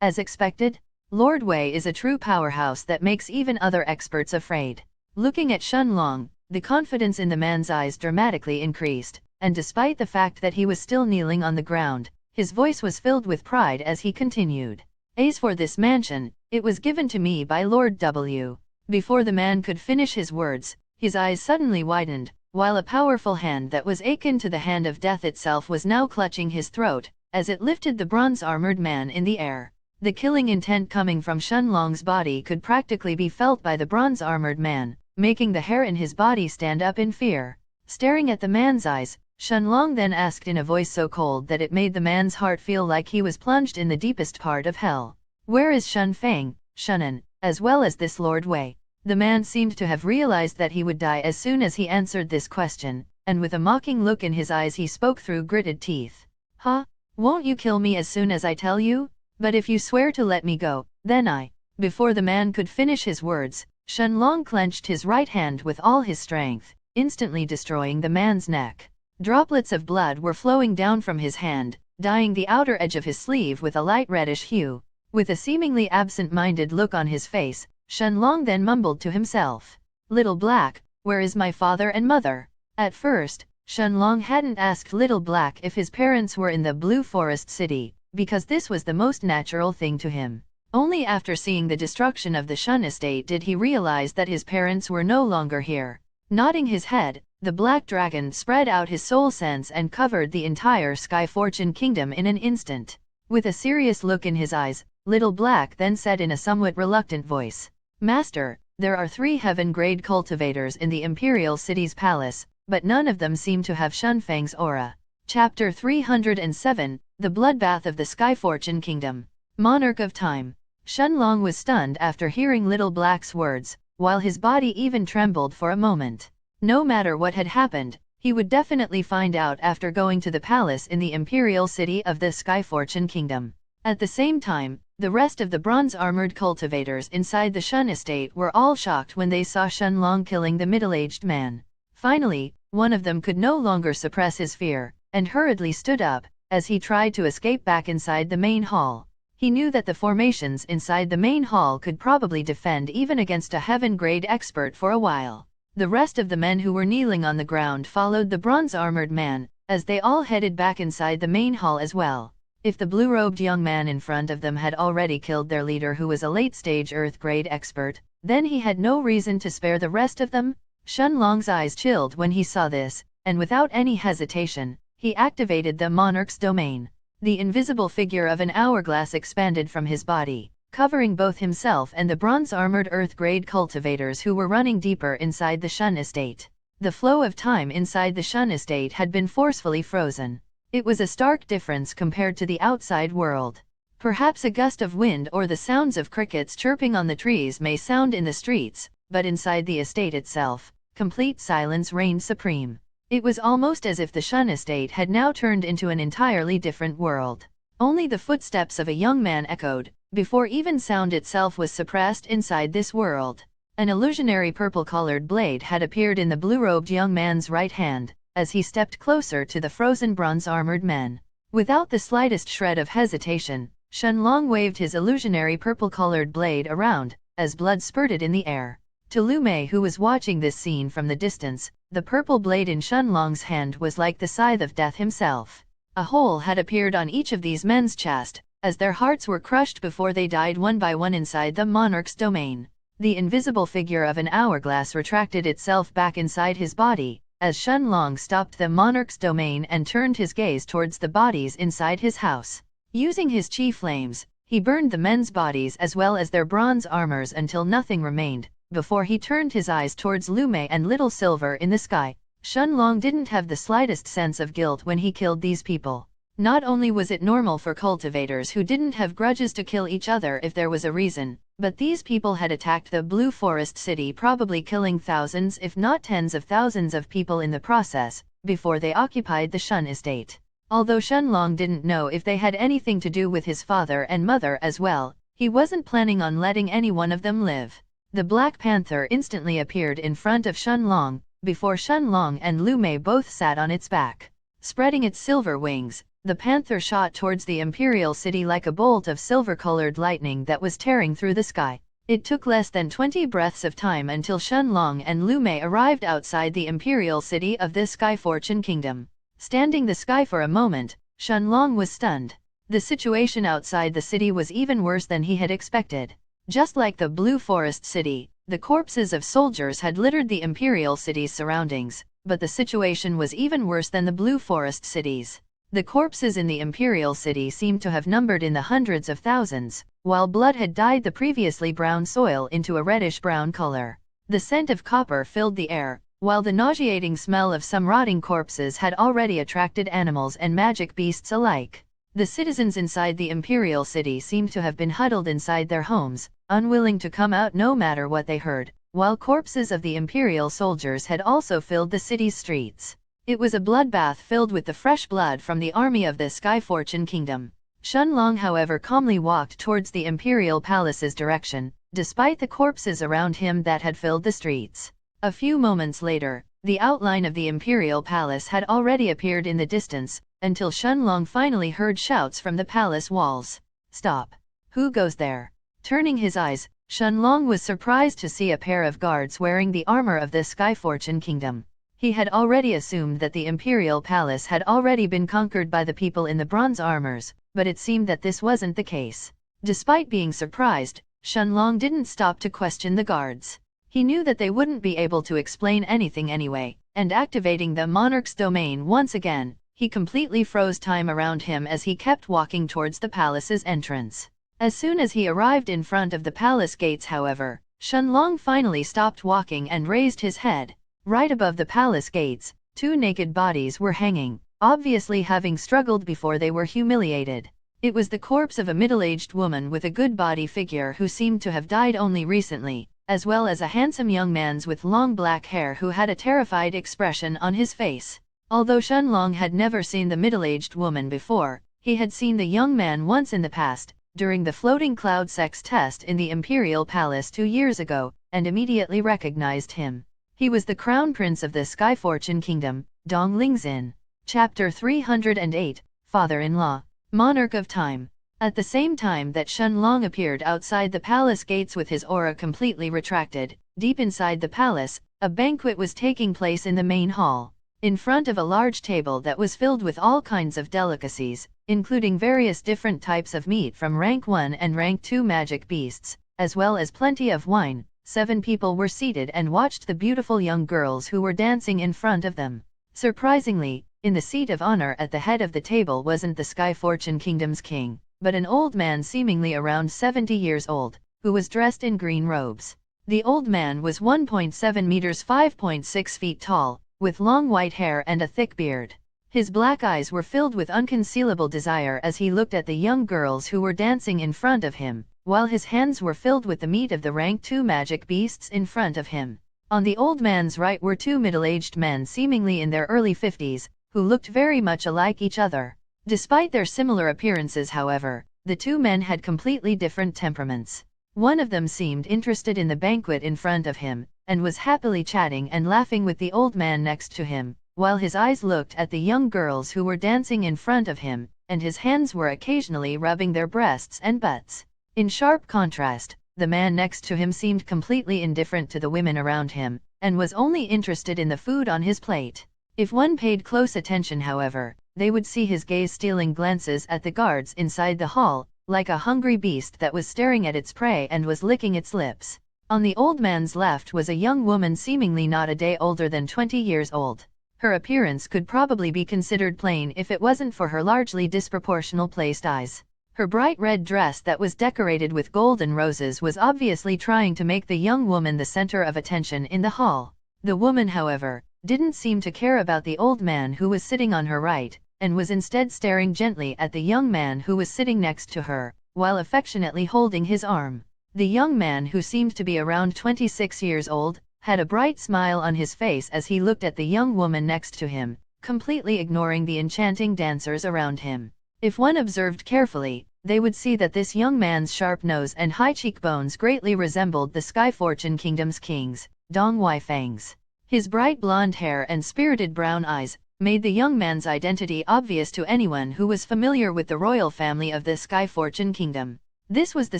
as expected, Lord Wei is a true powerhouse that makes even other experts afraid. Looking at Shenlong, the confidence in the man's eyes dramatically increased, and despite the fact that he was still kneeling on the ground, his voice was filled with pride as he continued. "As for this mansion, it was given to me by Lord W." Before the man could finish his words, his eyes suddenly widened, while a powerful hand that was akin to the hand of death itself was now clutching his throat, as it lifted the bronze-armored man in the air. The killing intent coming from Shenlong's body could practically be felt by the bronze-armored man, making the hair in his body stand up in fear. Staring at the man's eyes, Shenlong then asked in a voice so cold that it made the man's heart feel like he was plunged in the deepest part of hell. "Where is Shun Fang, Shunen, as well as this Lord Wei?" The man seemed to have realized that he would die as soon as he answered this question, and with a mocking look in his eyes he spoke through gritted teeth. "Huh? Won't you kill me as soon as I tell you? But if you swear to let me go, then I..." Before the man could finish his words, Shenlong clenched his right hand with all his strength, instantly destroying the man's neck. Droplets of blood were flowing down from his hand, dyeing the outer edge of his sleeve with a light reddish hue. With a seemingly absent-minded look on his face, Shenlong then mumbled to himself, "Little Black, where is my father and mother?" At first, Shenlong hadn't asked Little Black if his parents were in the Blue Forest City, because this was the most natural thing to him. Only after seeing the destruction of the Shun estate did he realize that his parents were no longer here. Nodding his head, the black dragon spread out his soul sense and covered the entire Sky Fortune Kingdom in an instant. With a serious look in his eyes, Little Black then said in a somewhat reluctant voice, "Master, there are 3 heaven-grade cultivators in the Imperial City's palace, but none of them seem to have Shunfang's aura." Chapter 307, The Bloodbath of the Sky Fortune Kingdom. Monarch of Time. Shenlong was stunned after hearing Little Black's words, while his body even trembled for a moment. No matter what had happened, he would definitely find out after going to the palace in the Imperial City of the Sky Fortune Kingdom. At the same time, the rest of the bronze-armored cultivators inside the Shun estate were all shocked when they saw Shenlong killing the middle-aged man. Finally, one of them could no longer suppress his fear, and hurriedly stood up, as he tried to escape back inside the main hall. He knew that the formations inside the main hall could probably defend even against a heaven-grade expert for a while. The rest of the men who were kneeling on the ground followed the bronze-armored man, as they all headed back inside the main hall as well. If the blue-robed young man in front of them had already killed their leader who was a late-stage Earth-grade expert, then he had no reason to spare the rest of them. Shenlong's eyes chilled when he saw this, and without any hesitation, he activated the Monarch's domain. The invisible figure of an hourglass expanded from his body, covering both himself and the bronze-armored Earth-grade cultivators who were running deeper inside the Shun estate. The flow of time inside the Shun estate had been forcefully frozen. It was a stark difference compared to the outside world. Perhaps a gust of wind or the sounds of crickets chirping on the trees may sound in the streets, but inside the estate itself, complete silence reigned supreme. It was almost as if the Shun estate had now turned into an entirely different world. Only the footsteps of a young man echoed, before even sound itself was suppressed inside this world. An illusionary purple-colored blade had appeared in the blue-robed young man's right hand, as he stepped closer to the frozen bronze-armored men. Without the slightest shred of hesitation, Shenlong waved his illusionary purple-colored blade around, as blood spurted in the air. To Lu Mei, who was watching this scene from the distance, the purple blade in Shenlong's hand was like the scythe of death himself. A hole had appeared on each of these men's chest, as their hearts were crushed before they died one by one inside the monarch's domain. The invisible figure of an hourglass retracted itself back inside his body, as Shenlong stopped the monarch's domain and turned his gaze towards the bodies inside his house. Using his chi flames, he burned the men's bodies as well as their bronze armors until nothing remained, before he turned his eyes towards Lu Mei and Little Silver in the sky. Shenlong didn't have the slightest sense of guilt when he killed these people. Not only was it normal for cultivators who didn't have grudges to kill each other if there was a reason, but these people had attacked the Blue Forest City, probably killing thousands if not tens of thousands of people in the process, before they occupied the Shun estate. Although Shenlong didn't know if they had anything to do with his father and mother as well, he wasn't planning on letting any one of them live. The Black Panther instantly appeared in front of Shenlong, before Shenlong and Lu Mei both sat on its back. Spreading its silver wings, the panther shot towards the Imperial City like a bolt of silver-colored lightning that was tearing through the sky. It took less than 20 breaths of time until Shenlong and Lu Mei arrived outside the Imperial City of the Sky Fortune Kingdom. Standing the sky for a moment, Shenlong was stunned. The situation outside the city was even worse than he had expected. Just like the Blue Forest City, the corpses of soldiers had littered the Imperial City's surroundings, but the situation was even worse than the Blue Forest Cities. The corpses in the Imperial City seemed to have numbered in the hundreds of thousands, while blood had dyed the previously brown soil into a reddish-brown color. The scent of copper filled the air, while the nauseating smell of some rotting corpses had already attracted animals and magic beasts alike. The citizens inside the Imperial City seemed to have been huddled inside their homes, unwilling to come out no matter what they heard, while corpses of the Imperial soldiers had also filled the city's streets. It was a bloodbath filled with the fresh blood from the army of the Sky Fortune Kingdom. Shenlong, however, calmly walked towards the Imperial Palace's direction, despite the corpses around him that had filled the streets. A few moments later, the outline of the Imperial Palace had already appeared in the distance, until Shenlong finally heard shouts from the palace walls. "Stop! Who goes there?" Turning his eyes, Shenlong was surprised to see a pair of guards wearing the armor of the Sky Fortune Kingdom. He had already assumed that the Imperial Palace had already been conquered by the people in the bronze armors, but it seemed that this wasn't the case. Despite being surprised, Shenlong didn't stop to question the guards. He knew that they wouldn't be able to explain anything anyway, and activating the monarch's domain once again, he completely froze time around him as he kept walking towards the palace's entrance. As soon as he arrived in front of the palace gates, however, Shenlong finally stopped walking and raised his head. Right above the palace gates, two naked bodies were hanging, obviously having struggled before they were humiliated. It was the corpse of a middle-aged woman with a good body figure who seemed to have died only recently, as well as a handsome young man with long black hair who had a terrified expression on his face. Although Shenlong had never seen the middle-aged woman before, he had seen the young man once in the past, during the floating cloud sex test in the Imperial Palace 2 years ago, and immediately recognized him. He was the Crown Prince of the Sky Fortune Kingdom, Dong Lingzin. Chapter 308, Father-in-Law, Monarch of Time. At the same time that Shenlong appeared outside the palace gates with his aura completely retracted, deep inside the palace, a banquet was taking place in the main hall. In front of a large table that was filled with all kinds of delicacies, including various different types of meat from rank 1 and rank 2 magic beasts, as well as plenty of wine, 7 people were seated and watched the beautiful young girls who were dancing in front of them. Surprisingly, in the seat of honor at the head of the table wasn't the Sky Fortune Kingdom's king, but an old man seemingly around 70 years old, who was dressed in green robes. The old man was 1.7 meters 5.6 feet tall, with long white hair and a thick beard. His black eyes were filled with unconcealable desire as he looked at the young girls who were dancing in front of him, while his hands were filled with the meat of the rank 2 magic beasts in front of him. On the old man's right were 2 middle-aged men seemingly in their early 50s, who looked very much alike each other. Despite their similar appearances, however, the 2 men had completely different temperaments. One of them seemed interested in the banquet in front of him, and was happily chatting and laughing with the old man next to him, while his eyes looked at the young girls who were dancing in front of him, and his hands were occasionally rubbing their breasts and butts. In sharp contrast, the man next to him seemed completely indifferent to the women around him, and was only interested in the food on his plate. If one paid close attention, however, they would see his gaze stealing glances at the guards inside the hall, like a hungry beast that was staring at its prey and was licking its lips. On the old man's left was a young woman seemingly not a day older than 20 years old. Her appearance could probably be considered plain if it wasn't for her largely disproportional placed eyes. Her bright red dress that was decorated with gold and roses was obviously trying to make the young woman the center of attention in the hall. The woman, however, didn't seem to care about the old man who was sitting on her right, and was instead staring gently at the young man who was sitting next to her, while affectionately holding his arm. The young man, who seemed to be around 26 years old, had a bright smile on his face as he looked at the young woman next to him, completely ignoring the enchanting dancers around him. If one observed carefully, they would see that this young man's sharp nose and high cheekbones greatly resembled the Sky Fortune Kingdom's king's, Dong Weifang's. His bright blonde hair and spirited brown eyes made the young man's identity obvious to anyone who was familiar with the royal family of the Sky Fortune Kingdom. This was the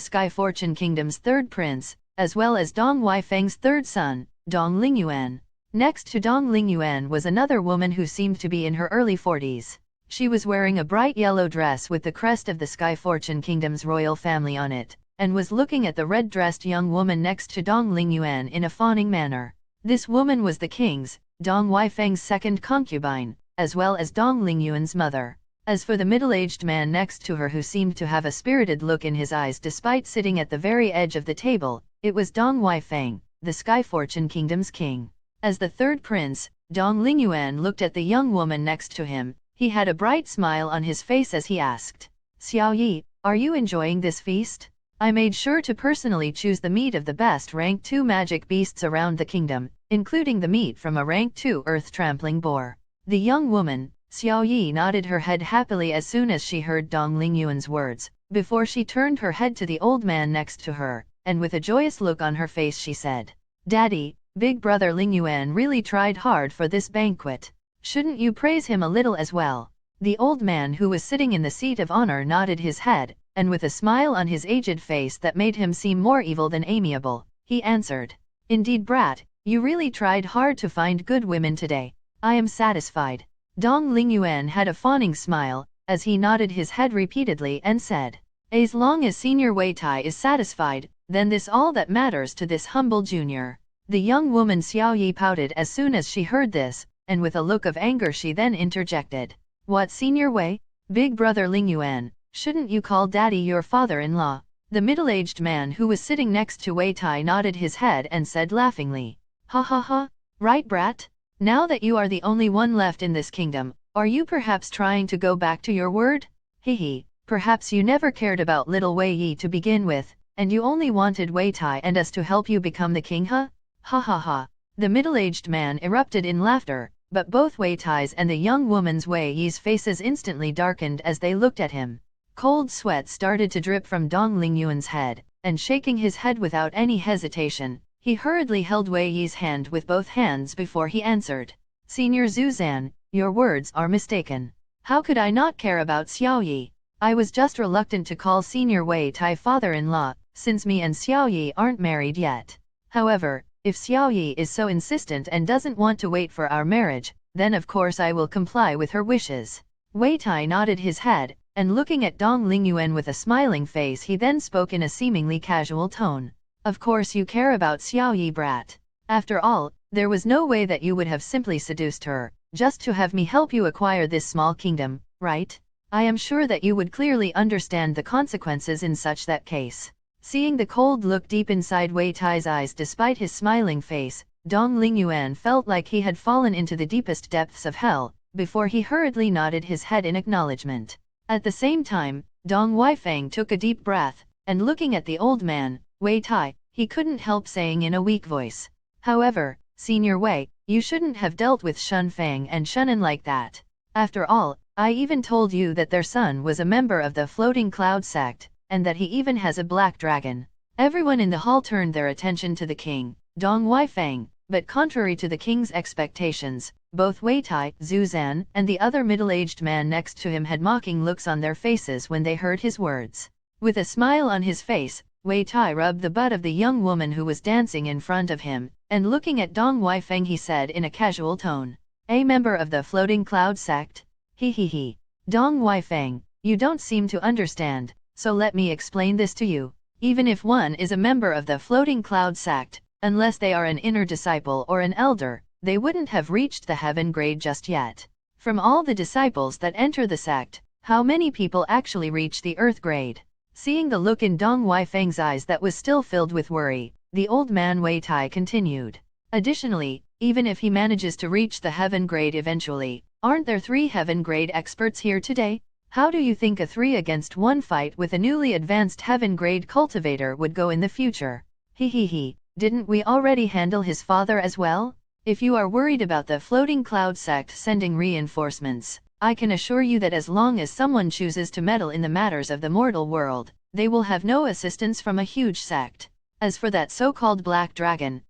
Sky Fortune Kingdom's 3rd prince, as well as Dong Weifang's 3rd son, Dong Lingyuan. Next to Dong Lingyuan was another woman who seemed to be in her early 40s. She was wearing a bright yellow dress with the crest of the Sky Fortune Kingdom's royal family on it, and was looking at the red-dressed young woman next to Dong Lingyuan in a fawning manner. This woman was the king's, Dong Weifang's 2nd concubine, as well as Dong Lingyuan's mother. As for the middle-aged man next to her, who seemed to have a spirited look in his eyes despite sitting at the very edge of the table, it was Dong Weifang, the Sky Fortune Kingdom's king. As the 3rd prince, Dong Lingyuan looked at the young woman next to him. He had a bright smile on his face as he asked, "Xiao Yi, are you enjoying this feast? I made sure to personally choose the meat of the best rank 2 magic beasts around the kingdom, including the meat from a rank 2 earth-trampling boar." The young woman, Xiao Yi, nodded her head happily as soon as she heard Dong Lingyuan's words, before she turned her head to the old man next to her, and with a joyous look on her face she said, "Daddy, big brother Lingyuan really tried hard for this banquet. Shouldn't you praise him a little as well?" The old man, who was sitting in the seat of honor, nodded his head, and with a smile on his aged face that made him seem more evil than amiable, he answered, "Indeed, brat, you really tried hard to find good women today. I am satisfied." Dong Lingyuan had a fawning smile, as he nodded his head repeatedly and said, "As long as Senior Wei Tai is satisfied, then this all that matters to this humble junior." The young woman Xiao Yi pouted as soon as she heard this, and with a look of anger she then interjected. What, Senior Wei? Big brother Ling Yuan, shouldn't you call daddy your father-in-law? The middle-aged man who was sitting next to Wei Tai nodded his head and said laughingly. Ha ha ha, right brat? Now that you are the only one left in this kingdom, are you perhaps trying to go back to your word? Hehe, perhaps you never cared about little Wei Yi to begin with, and you only wanted Wei Tai and us to help you become the king, huh? Ha ha ha. The middle-aged man erupted in laughter, but both Wei Tai's and the young woman's Wei Yi's faces instantly darkened as they looked at him. Cold sweat started to drip from Dong Lingyuan's head, and shaking his head without any hesitation, he hurriedly held Wei Yi's hand with both hands before he answered. Senior Zhu Zan, your words are mistaken. How could I not care about Xiao Yi? I was just reluctant to call Senior Wei Tai father-in-law, since me and Xiao Yi aren't married yet. However, if Xiao Yi is so insistent and doesn't want to wait for our marriage, then of course I will comply with her wishes. Wei Tai nodded his head, and looking at Dong Lingyuan with a smiling face he then spoke in a seemingly casual tone. Of course you care about Xiao Yi, brat. After all, there was no way that you would have simply seduced her, just to have me help you acquire this small kingdom, right? I am sure that you would clearly understand the consequences in such that case. Seeing the cold look deep inside Wei Tai's eyes despite his smiling face, Dong Lingyuan felt like he had fallen into the deepest depths of hell, before he hurriedly nodded his head in acknowledgement. At the same time, Dong Weifang took a deep breath, and looking at the old man, Wei Tai, he couldn't help saying in a weak voice. However, Senior Wei, you shouldn't have dealt with Shun Fang and Shunan like that. After all, I even told you that their son was a member of the Floating Cloud sect, and that he even has a black dragon. Everyone in the hall turned their attention to the king, Dong Weifang, but contrary to the king's expectations, both Wei Tai, Zhu Zan, and the other middle-aged man next to him had mocking looks on their faces when they heard his words. With a smile on his face, Wei Tai rubbed the butt of the young woman who was dancing in front of him, and looking at Dong Weifang he said in a casual tone, "A member of the Floating Cloud sect? He. Dong Weifang, you don't seem to understand, so let me explain this to you. Even if one is a member of the Floating Cloud sect, unless they are an inner disciple or an elder, they wouldn't have reached the heaven grade just yet. From all the disciples that enter the sect, how many people actually reach the earth grade?" Seeing the look in Dong Weifang's eyes that was still filled with worry, the old man Wei Tai continued. Additionally, even if he manages to reach the heaven grade eventually, aren't there 3 heaven grade experts here today? How do you think a 3 against 1 fight with a newly advanced heaven grade cultivator would go in the future? He. Didn't we already handle his father as well? If you are worried about the Floating Cloud sect sending reinforcements, I can assure you that as long as someone chooses to meddle in the matters of the mortal world, they will have no assistance from a huge sect. As for that so-called black dragon,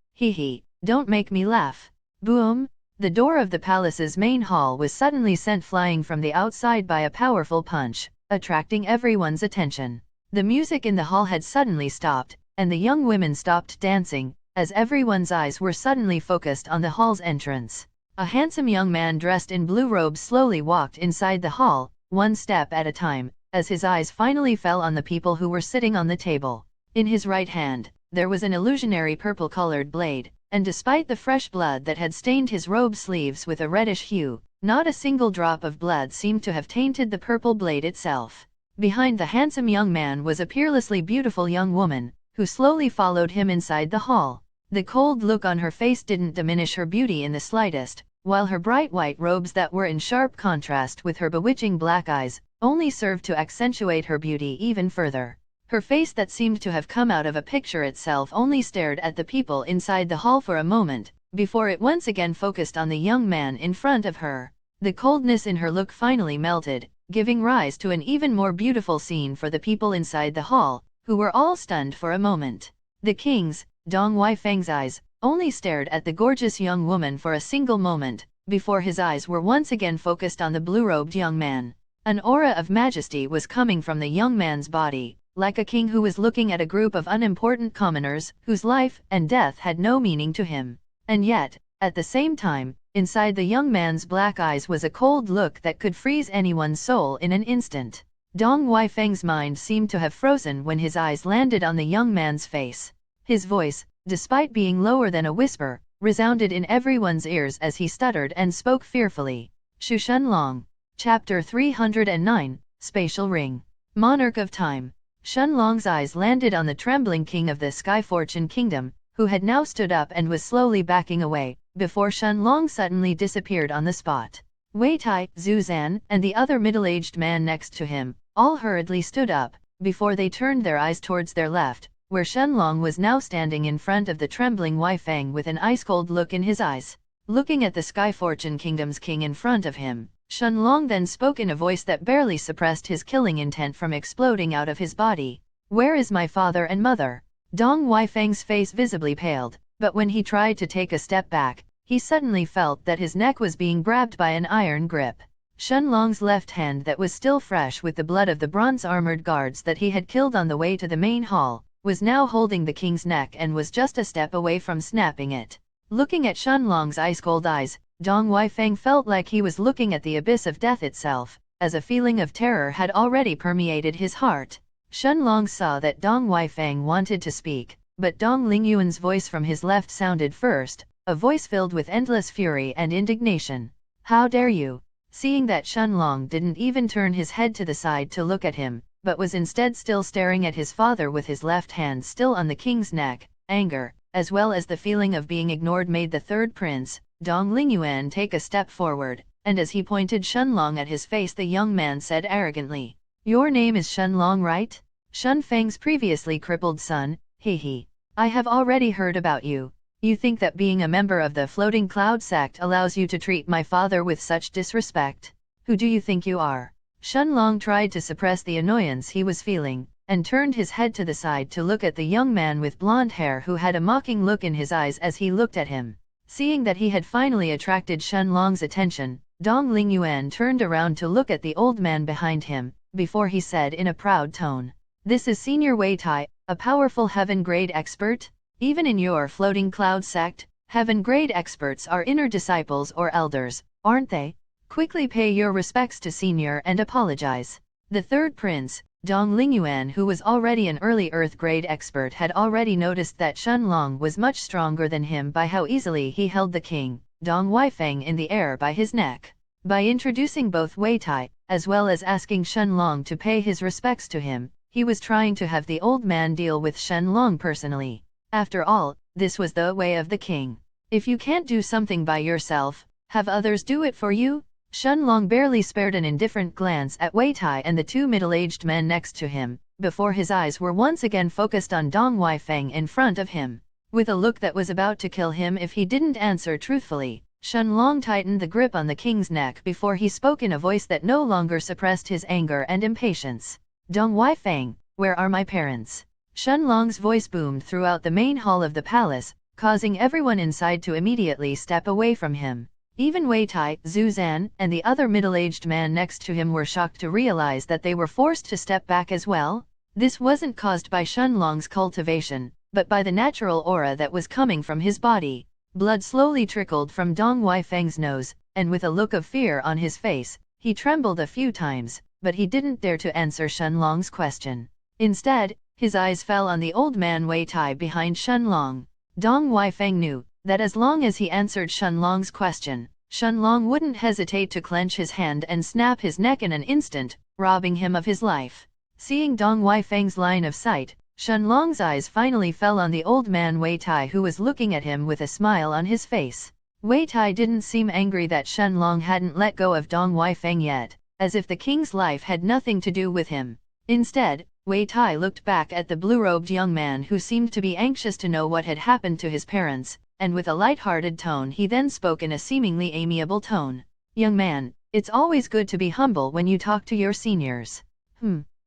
don't make me laugh. Boom! The door of the palace's main hall was suddenly sent flying from the outside by a powerful punch, attracting everyone's attention. The music in the hall had suddenly stopped, and the young women stopped dancing, as everyone's eyes were suddenly focused on the hall's entrance. A handsome young man dressed in blue robes slowly walked inside the hall, one step at a time, as his eyes finally fell on the people who were sitting on the table. In his right hand, there was an illusionary purple-colored blade, and despite the fresh blood that had stained his robe sleeves with a reddish hue, not a single drop of blood seemed to have tainted the purple blade itself. Behind the handsome young man was a peerlessly beautiful young woman, who slowly followed him inside the hall. The cold look on her face didn't diminish her beauty in the slightest, while her bright white robes that were in sharp contrast with her bewitching black eyes, only served to accentuate her beauty even further. Her face that seemed to have come out of a picture itself only stared at the people inside the hall for a moment, before it once again focused on the young man in front of her. The coldness in her look finally melted, giving rise to an even more beautiful scene for the people inside the hall, who were all stunned for a moment. The king's, Dong Weifang's eyes, only stared at the gorgeous young woman for a single moment, before his eyes were once again focused on the blue-robed young man. An aura of majesty was coming from the young man's body, like a king who was looking at a group of unimportant commoners, whose life and death had no meaning to him. And yet, at the same time, inside the young man's black eyes was a cold look that could freeze anyone's soul in an instant. Dong Weifang's mind seemed to have frozen when his eyes landed on the young man's face. His voice, despite being lower than a whisper, resounded in everyone's ears as he stuttered and spoke fearfully. Shu Shenlong. Chapter 309, Spatial Ring. Monarch of Time. Shenlong's eyes landed on the trembling king of the Sky Fortune Kingdom, who had now stood up and was slowly backing away, before Shenlong suddenly disappeared on the spot. Wei Tai, Zhu Zan, and the other middle-aged man next to him, all hurriedly stood up, before they turned their eyes towards their left, where Shenlong was now standing in front of the trembling Wei Fang with an ice-cold look in his eyes. Looking at the Sky Fortune Kingdom's king in front of him, Shenlong then spoke in a voice that barely suppressed his killing intent from exploding out of his body. "Where is my father and mother?" Dong Wei Fang's face visibly paled, but when he tried to take a step back, he suddenly felt that his neck was being grabbed by an iron grip. Shenlong's left hand that was still fresh with the blood of the bronze-armored guards that he had killed on the way to the main hall, was now holding the king's neck and was just a step away from snapping it. Looking at Shenlong's ice-cold eyes, Dong Wei Fang felt like he was looking at the abyss of death itself, as a feeling of terror had already permeated his heart. Shenlong saw that Dong Wei Fang wanted to speak, but Dong Lingyuan's voice from his left sounded first, a voice filled with endless fury and indignation. "How dare you?" Seeing that Shenlong didn't even turn his head to the side to look at him, but was instead still staring at his father with his left hand still on the king's neck, anger, as well as the feeling of being ignored made the third prince, Dong Lingyuan, take a step forward, and as he pointed Shenlong at his face, the young man said arrogantly, "Your name is Shenlong, right? Shen Feng's previously crippled son, he. I have already heard about you. You think that being a member of the Floating Cloud sect allows you to treat my father with such disrespect? Who do you think you are?" Shenlong tried to suppress the annoyance he was feeling, and turned his head to the side to look at the young man with blonde hair who had a mocking look in his eyes as he looked at him. Seeing that he had finally attracted Shenlong's attention, Dong Lingyuan turned around to look at the old man behind him, before he said in a proud tone, "This is Senior Wei Tai, a powerful heaven-grade expert? Even in your Floating Cloud sect, heaven-grade experts are inner disciples or elders, aren't they? Quickly pay your respects to Senior and apologize." The third prince, Dong Lingyuan, who was already an early Earth-grade expert, had already noticed that Shenlong was much stronger than him by how easily he held the king, Dong Wei Fang, in the air by his neck. By introducing both Wei Tai, as well as asking Shenlong to pay his respects to him, he was trying to have the old man deal with Shenlong personally. After all, this was the way of the king. If you can't do something by yourself, have others do it for you? Shenlong barely spared an indifferent glance at Wei Tai and the two middle-aged men next to him, before his eyes were once again focused on Dong Wei Fang in front of him. With a look that was about to kill him if he didn't answer truthfully, Shenlong tightened the grip on the king's neck before he spoke in a voice that no longer suppressed his anger and impatience. "Dong Wei Fang, where are my parents?" Shenlong's voice boomed throughout the main hall of the palace, causing everyone inside to immediately step away from him. Even Wei Tai, Zhu Zan, and the other middle-aged man next to him were shocked to realize that they were forced to step back as well. This wasn't caused by Shenlong's cultivation, but by the natural aura that was coming from his body. Blood slowly trickled from Dong Wei Fang's nose, and with a look of fear on his face, he trembled a few times, but he didn't dare to answer Shenlong's question. Instead, his eyes fell on the old man Wei Tai behind Shenlong. Dong Wei Fang knew that as long as he answered Shenlong's question, Shenlong wouldn't hesitate to clench his hand and snap his neck in an instant, robbing him of his life. Seeing Dong Wei Fang's line of sight, Shenlong's eyes finally fell on the old man Wei Tai, who was looking at him with a smile on his face. Wei Tai didn't seem angry that Shenlong hadn't let go of Dong Wei Fang yet, as if the king's life had nothing to do with him. Instead, Wei Tai looked back at the blue-robed young man who seemed to be anxious to know what had happened to his parents, and with a light-hearted tone he then spoke in a seemingly amiable tone. "Young man, it's always good to be humble when you talk to your seniors.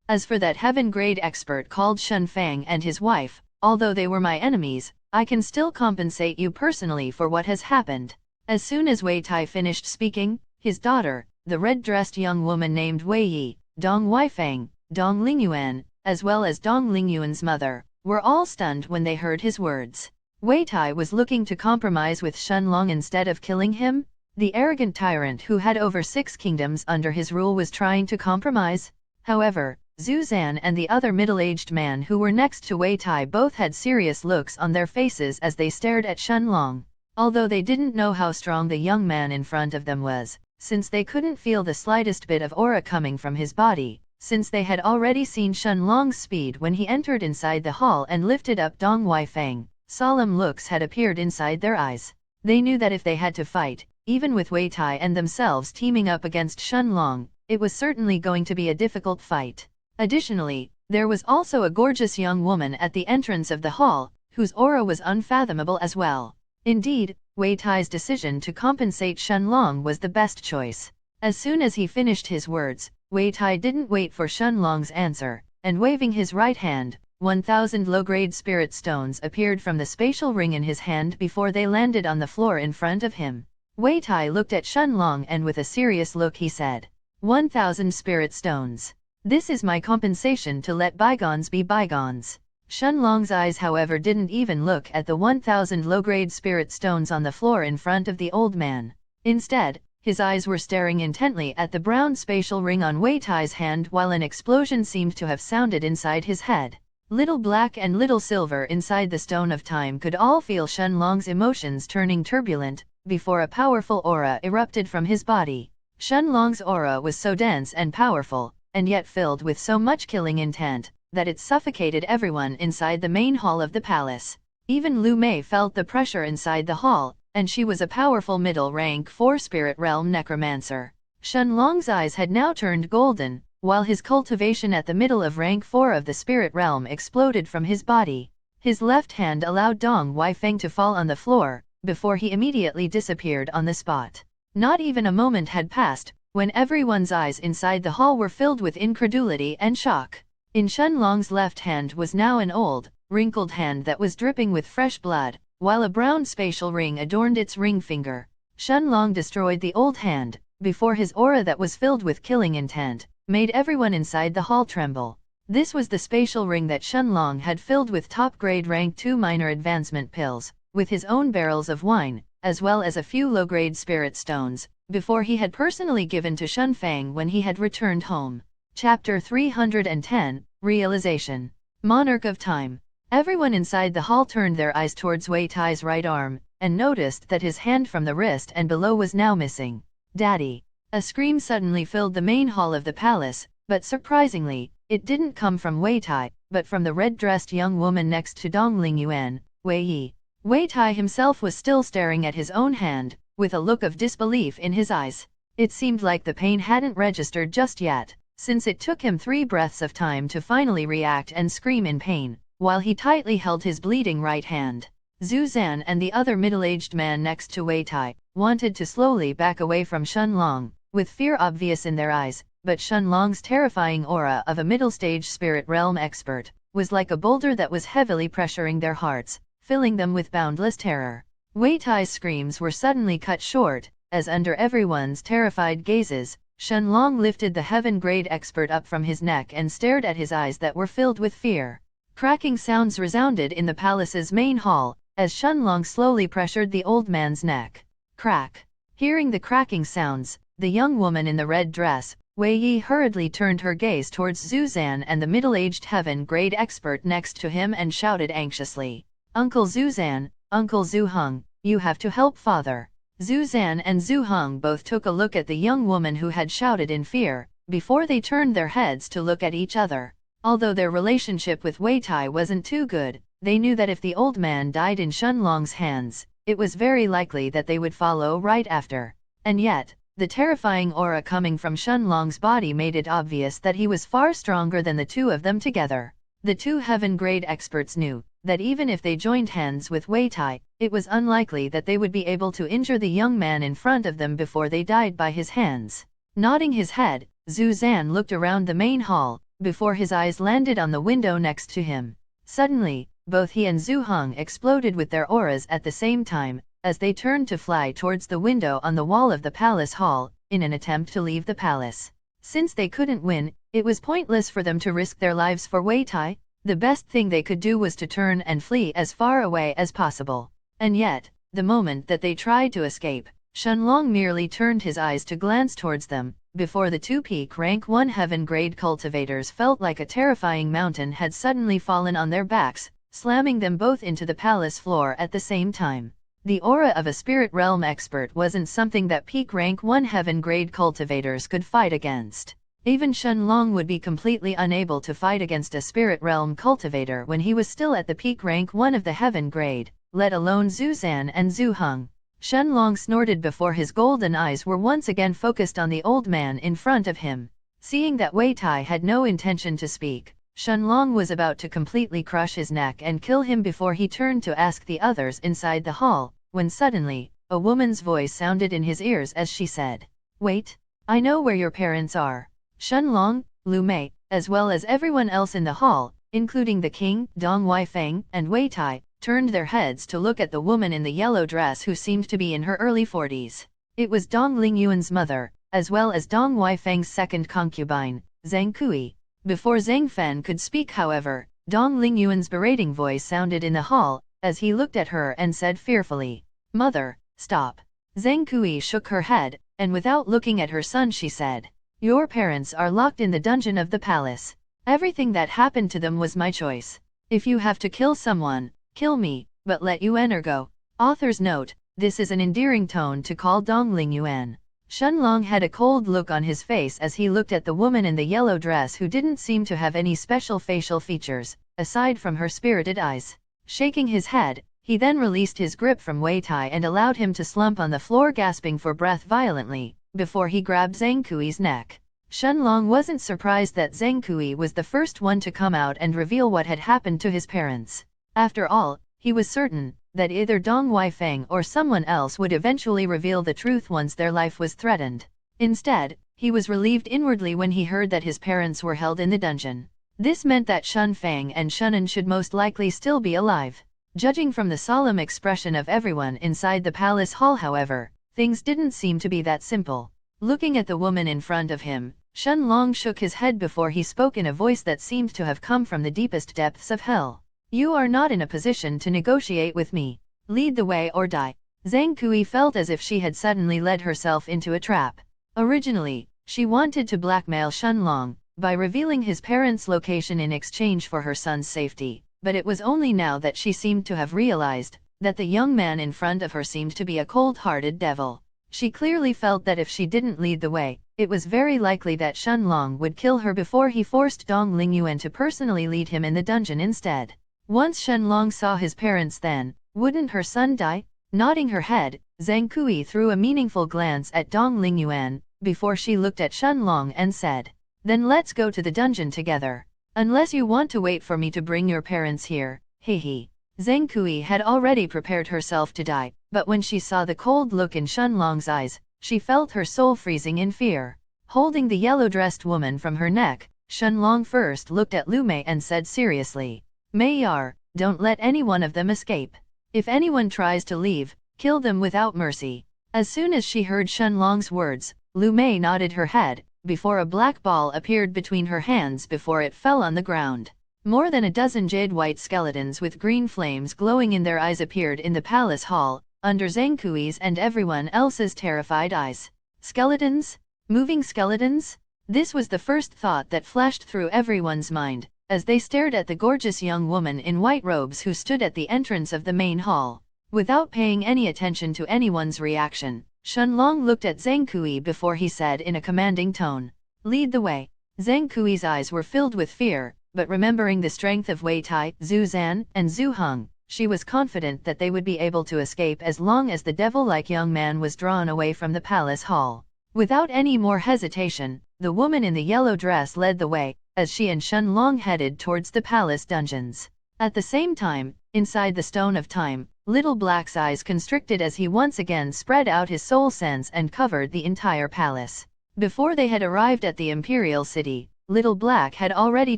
As for that heaven-grade expert called Shen Fang and his wife, although they were my enemies, I can still compensate you personally for what has happened." As soon as Wei Tai finished speaking, his daughter, the red-dressed young woman named Wei Yi, Dong Wei Fang, Dong Lingyuan, as well as Dong Lingyuan's mother, were all stunned when they heard his words. Wei Tai was looking to compromise with Shenlong instead of killing him? The arrogant tyrant who had over 6 kingdoms under his rule was trying to compromise? However, Zhu Zan and the other middle-aged man who were next to Wei Tai both had serious looks on their faces as they stared at Shenlong. Although they didn't know how strong the young man in front of them was, since they couldn't feel the slightest bit of aura coming from his body, since they had already seen Shenlong's speed when he entered inside the hall and lifted up Dong Weifang, solemn looks had appeared inside their eyes. They knew that if they had to fight, even with Wei Tai and themselves teaming up against Shenlong, it was certainly going to be a difficult fight. Additionally, there was also a gorgeous young woman at the entrance of the hall, whose aura was unfathomable as well. Indeed, Wei Tai's decision to compensate Shenlong was the best choice. As soon as he finished his words, Wei Tai didn't wait for Shenlong's answer, and waving his right hand, 1,000 low-grade spirit stones appeared from the spatial ring in his hand before they landed on the floor in front of him. Wei Tai looked at Shenlong and with a serious look he said, 1,000 spirit stones. This is my compensation to let bygones be bygones. Shenlong's eyes however didn't even look at the 1,000 low-grade spirit stones on the floor in front of the old man. Instead, his eyes were staring intently at the brown spatial ring on Wei Tai's hand while an explosion seemed to have sounded inside his head. Little Black and Little Silver inside the Stone of Time could all feel Shenlong's emotions turning turbulent, before a powerful aura erupted from his body. Shenlong's aura was so dense and powerful, and yet filled with so much killing intent, that it suffocated everyone inside the main hall of the palace. Even Lu Mei felt the pressure inside the hall, and she was a powerful middle-rank 4 spirit realm necromancer. Shenlong's eyes had now turned golden, while his cultivation at the middle of rank 4 of the spirit realm exploded from his body. His left hand allowed Dong Weifeng to fall on the floor, before he immediately disappeared on the spot. Not even a moment had passed, when everyone's eyes inside the hall were filled with incredulity and shock. In Shenlong's left hand was now an old, wrinkled hand that was dripping with fresh blood, while a brown spatial ring adorned its ring finger. Shenlong destroyed the old hand, before his aura that was filled with killing intent, made everyone inside the hall tremble. This was the spatial ring that Shenlong had filled with top-grade rank 2 minor advancement pills, with his own barrels of wine, as well as a few low-grade spirit stones, before he had personally given to Shunfang when he had returned home. Chapter 310, Realization. Monarch of Time. Everyone inside the hall turned their eyes towards Wei Tai's right arm, and noticed that his hand from the wrist and below was now missing. Daddy! A scream suddenly filled the main hall of the palace, but surprisingly, it didn't come from Wei Tai, but from the red-dressed young woman next to Dong Lingyuan, Wei Yi. Wei Tai himself was still staring at his own hand, with a look of disbelief in his eyes. It seemed like the pain hadn't registered just yet, since it took him 3 breaths of time to finally react and scream in pain, while he tightly held his bleeding right hand. Zhu Zan and the other middle-aged man next to Wei Tai wanted to slowly back away from Shenlong, with fear obvious in their eyes, but Shenlong's terrifying aura of a middle-stage spirit realm expert was like a boulder that was heavily pressuring their hearts, filling them with boundless terror. Wei Tai's screams were suddenly cut short, as under everyone's terrified gazes, Shenlong lifted the heaven-grade expert up from his neck and stared at his eyes that were filled with fear. Cracking sounds resounded in the palace's main hall, as Shenlong slowly pressured the old man's neck. Crack! Hearing the cracking sounds, the young woman in the red dress, Wei Yi hurriedly turned her gaze towards Zhu Zan and the middle-aged heaven-grade expert next to him and shouted anxiously, "Uncle Zhu Zan, Uncle Zhu Heng, you have to help father." Zhu Zan and Zhu Heng both took a look at the young woman who had shouted in fear, before they turned their heads to look at each other. Although their relationship with Wei Tai wasn't too good, they knew that if the old man died in Shenlong's hands, it was very likely that they would follow right after. And yet, the terrifying aura coming from Shenlong's body made it obvious that he was far stronger than the two of them together. The two heaven-grade experts knew that even if they joined hands with Wei Tai, it was unlikely that they would be able to injure the young man in front of them before they died by his hands. Nodding his head, Zhu Zan looked around the main hall, before his eyes landed on the window next to him. Suddenly, both he and Zhu Heng exploded with their auras at the same time, as they turned to fly towards the window on the wall of the palace hall, in an attempt to leave the palace. Since they couldn't win, it was pointless for them to risk their lives for Wei Tai. The best thing they could do was to turn and flee as far away as possible. And yet, the moment that they tried to escape, Shenlong merely turned his eyes to glance towards them, before the two peak rank 1 heaven-grade cultivators felt like a terrifying mountain had suddenly fallen on their backs, slamming them both into the palace floor at the same time. The aura of a spirit realm expert wasn't something that peak rank 1 heaven-grade cultivators could fight against. Even Shenlong would be completely unable to fight against a spirit realm cultivator when he was still at the peak rank 1 of the heaven grade, let alone Zhu Zan and Zhu Heng. Shenlong snorted before his golden eyes were once again focused on the old man in front of him. Seeing that Wei Tai had no intention to speak, Shenlong was about to completely crush his neck and kill him before he turned to ask the others inside the hall, when suddenly, a woman's voice sounded in his ears as she said, "Wait, I know where your parents are." Shenlong, Lu Mei, as well as everyone else in the hall, including the king, Dong Weifeng, and Wei Tai, turned their heads to look at the woman in the yellow dress who seemed to be in her early 40s. It was Dong Lingyuan's mother, as well as Dong Weifeng's second concubine, Zhang Kui. Before Zhang Fen could speak however, Dong Lingyuan's berating voice sounded in the hall, as he looked at her and said fearfully, "Mother, stop." Zhang Kui shook her head, and without looking at her son she said, "Your parents are locked in the dungeon of the palace. Everything that happened to them was my choice. If you have to kill someone, kill me, but let Yuan go." Author's note, this is an endearing tone to call Dong Lingyuan. Shenlong had a cold look on his face as he looked at the woman in the yellow dress who didn't seem to have any special facial features, aside from her spirited eyes. Shaking his head, he then released his grip from Wei Tai and allowed him to slump on the floor gasping for breath violently, before he grabbed Zhang Kui's neck. Shenlong wasn't surprised that Zhang Kui was the first one to come out and reveal what had happened to his parents. After all, he was certain that either Dong Weifeng or someone else would eventually reveal the truth once their life was threatened. Instead, he was relieved inwardly when he heard that his parents were held in the dungeon. This meant that Shun Fang and Shunan should most likely still be alive. Judging from the solemn expression of everyone inside the palace hall however, things didn't seem to be that simple. Looking at the woman in front of him, Shenlong shook his head before he spoke in a voice that seemed to have come from the deepest depths of hell. "You are not in a position to negotiate with me. Lead the way or die." Zhang Kui felt as if she had suddenly led herself into a trap. Originally, she wanted to blackmail Shenlong by revealing his parents' location in exchange for her son's safety, but it was only now that she seemed to have realized that the young man in front of her seemed to be a cold-hearted devil. She clearly felt that if she didn't lead the way, it was very likely that Shenlong would kill her before he forced Dong Lingyuan to personally lead him in the dungeon instead. Once Shenlong saw his parents then, wouldn't her son die? Nodding her head, Zhang Kui threw a meaningful glance at Dong Lingyuan, before she looked at Shenlong and said, "Then let's go to the dungeon together. Unless you want to wait for me to bring your parents here, hehe." Zhang Kui had already prepared herself to die, but when she saw the cold look in Shenlong's eyes, she felt her soul freezing in fear. Holding the yellow-dressed woman from her neck, Shenlong first looked at Lu Mei and said seriously, "Mei Yar, don't let any one of them escape. If anyone tries to leave, kill them without mercy." As soon as she heard Shenlong's words, Lu Mei nodded her head, before a black ball appeared between her hands before it fell on the ground. More than a dozen jade-white skeletons with green flames glowing in their eyes appeared in the palace hall, under Zhang Kui's and everyone else's terrified eyes. Skeletons? Moving skeletons? This was the first thought that flashed through everyone's mind, as they stared at the gorgeous young woman in white robes who stood at the entrance of the main hall. Without paying any attention to anyone's reaction, Shenlong looked at Zhang Kui before he said in a commanding tone, "Lead the way." Zhang Kui's eyes were filled with fear, but remembering the strength of Wei Tai, Zhu Zan, and Zhu Heng, she was confident that they would be able to escape as long as the devil-like young man was drawn away from the palace hall. Without any more hesitation, the woman in the yellow dress led the way, as she and Shenlong headed towards the palace dungeons. At the same time, inside the Stone of Time, Little Black's eyes constricted as he once again spread out his soul sense and covered the entire palace. Before they had arrived at the Imperial City, Little Black had already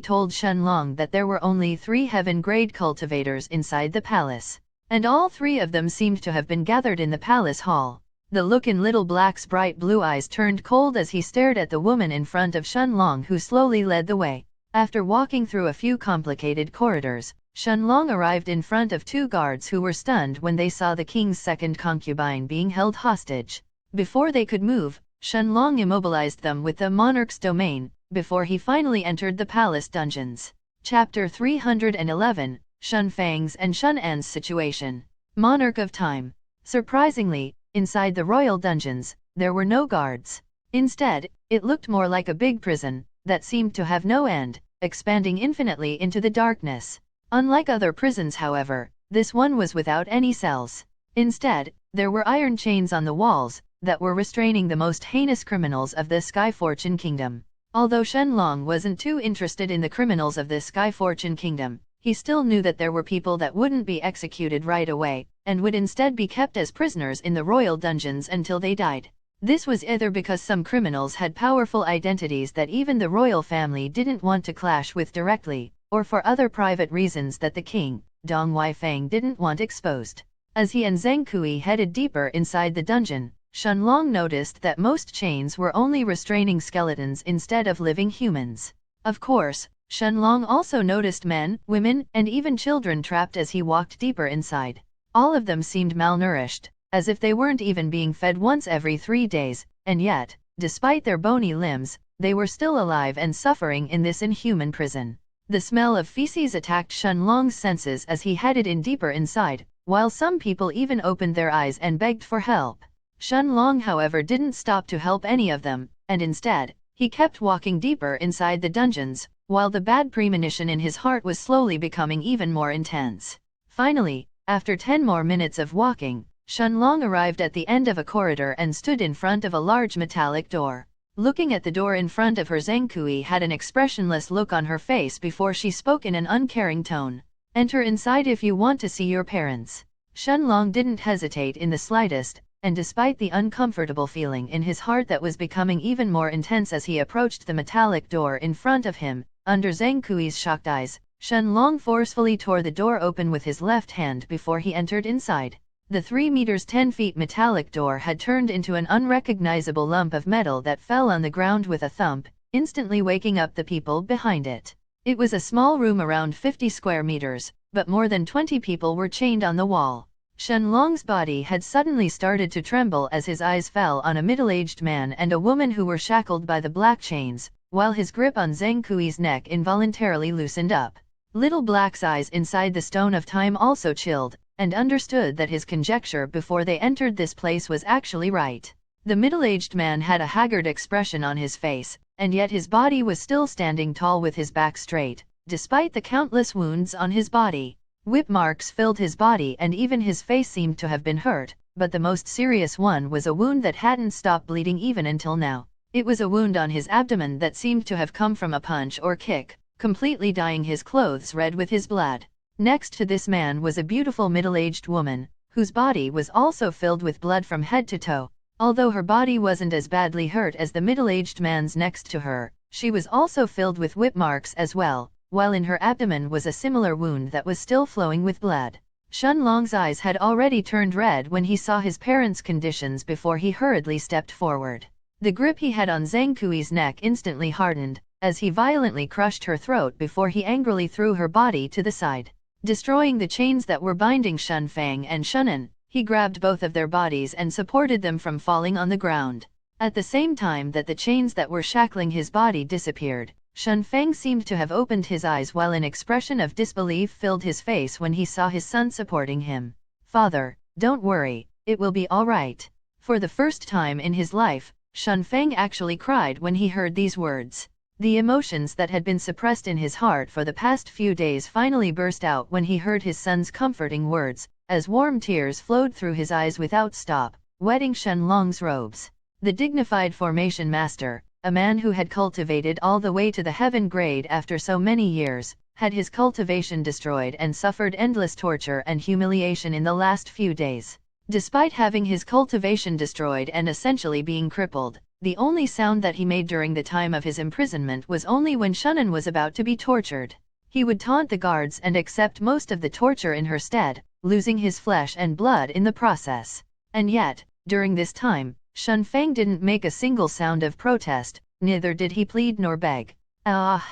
told Shenlong that there were only 3 heaven-grade cultivators inside the palace, and all 3 of them seemed to have been gathered in the palace hall. The look in Little Black's bright blue eyes turned cold as he stared at the woman in front of Shenlong who slowly led the way. After walking through a few complicated corridors, Shenlong arrived in front of 2 guards who were stunned when they saw the king's second concubine being held hostage. Before they could move, Shenlong immobilized them with the monarch's domain, before he finally entered the palace dungeons. Chapter 311, Shun Fang's and Shun An's Situation. Monarch of Time. Surprisingly, inside the royal dungeons, there were no guards. Instead, it looked more like a big prison that seemed to have no end, expanding infinitely into the darkness. Unlike other prisons, however, this one was without any cells. Instead, there were iron chains on the walls that were restraining the most heinous criminals of the Sky Fortune Kingdom. Although Shenlong wasn't too interested in the criminals of the Sky Fortune Kingdom, he still knew that there were people that wouldn't be executed right away, and would instead be kept as prisoners in the royal dungeons until they died. This was either because some criminals had powerful identities that even the royal family didn't want to clash with directly, or for other private reasons that the king, Dong Weifang, didn't want exposed. As he and Zheng Kui headed deeper inside the dungeon, Shenlong noticed that most chains were only restraining skeletons instead of living humans. Of course, Shenlong also noticed men, women, and even children trapped as he walked deeper inside. All of them seemed malnourished, as if they weren't even being fed once every 3 days, and yet, despite their bony limbs, they were still alive and suffering in this inhuman prison. The smell of feces attacked Shenlong's senses as he headed in deeper inside, while some people even opened their eyes and begged for help. Shenlong, however, didn't stop to help any of them, and instead, he kept walking deeper inside the dungeons, while the bad premonition in his heart was slowly becoming even more intense. Finally, after 10 more minutes of walking, Shenlong arrived at the end of a corridor and stood in front of a large metallic door. Looking at the door in front of her, Zheng Kui had an expressionless look on her face before she spoke in an uncaring tone. "Enter inside if you want to see your parents." Shenlong didn't hesitate in the slightest, and despite the uncomfortable feeling in his heart that was becoming even more intense as he approached the metallic door in front of him, under Zheng Kui's shocked eyes, Shenlong forcefully tore the door open with his left hand before he entered inside. The 3 meters 10 feet metallic door had turned into an unrecognizable lump of metal that fell on the ground with a thump, instantly waking up the people behind it. It was a small room around 50 square meters, but more than 20 people were chained on the wall. Shenlong's body had suddenly started to tremble as his eyes fell on a middle-aged man and a woman who were shackled by the black chains, while his grip on Zheng Kui's neck involuntarily loosened up. Little Black's eyes inside the Stone of Time also chilled, and understood that his conjecture before they entered this place was actually right. The middle-aged man had a haggard expression on his face, and yet his body was still standing tall with his back straight, despite the countless wounds on his body. Whip marks filled his body and even his face seemed to have been hurt, but the most serious one was a wound that hadn't stopped bleeding even until now. It was a wound on his abdomen that seemed to have come from a punch or kick, completely dyeing his clothes red with his blood. Next to this man was a beautiful middle-aged woman, whose body was also filled with blood from head to toe. Although her body wasn't as badly hurt as the middle-aged man's next to her, she was also filled with whip marks as well, while in her abdomen was a similar wound that was still flowing with blood. Shenlong's eyes had already turned red when he saw his parents' conditions before he hurriedly stepped forward. The grip he had on Zheng Kui's neck instantly hardened, as he violently crushed her throat before he angrily threw her body to the side. Destroying the chains that were binding Shun Fang and Shunan, he grabbed both of their bodies and supported them from falling on the ground. At the same time that the chains that were shackling his body disappeared, Shun Fang seemed to have opened his eyes while an expression of disbelief filled his face when he saw his son supporting him. "Father, don't worry, it will be all right." For the first time in his life, Shun Fang actually cried when he heard these words. The emotions that had been suppressed in his heart for the past few days finally burst out when he heard his son's comforting words, as warm tears flowed through his eyes without stop, wetting Shenlong's robes. The dignified formation master, a man who had cultivated all the way to the heaven grade after so many years, had his cultivation destroyed and suffered endless torture and humiliation in the last few days. Despite having his cultivation destroyed and essentially being crippled, the only sound that he made during the time of his imprisonment was only when Shunan was about to be tortured. He would taunt the guards and accept most of the torture in her stead, losing his flesh and blood in the process. And yet, during this time, Shun Fang didn't make a single sound of protest, neither did he plead nor beg. Ah!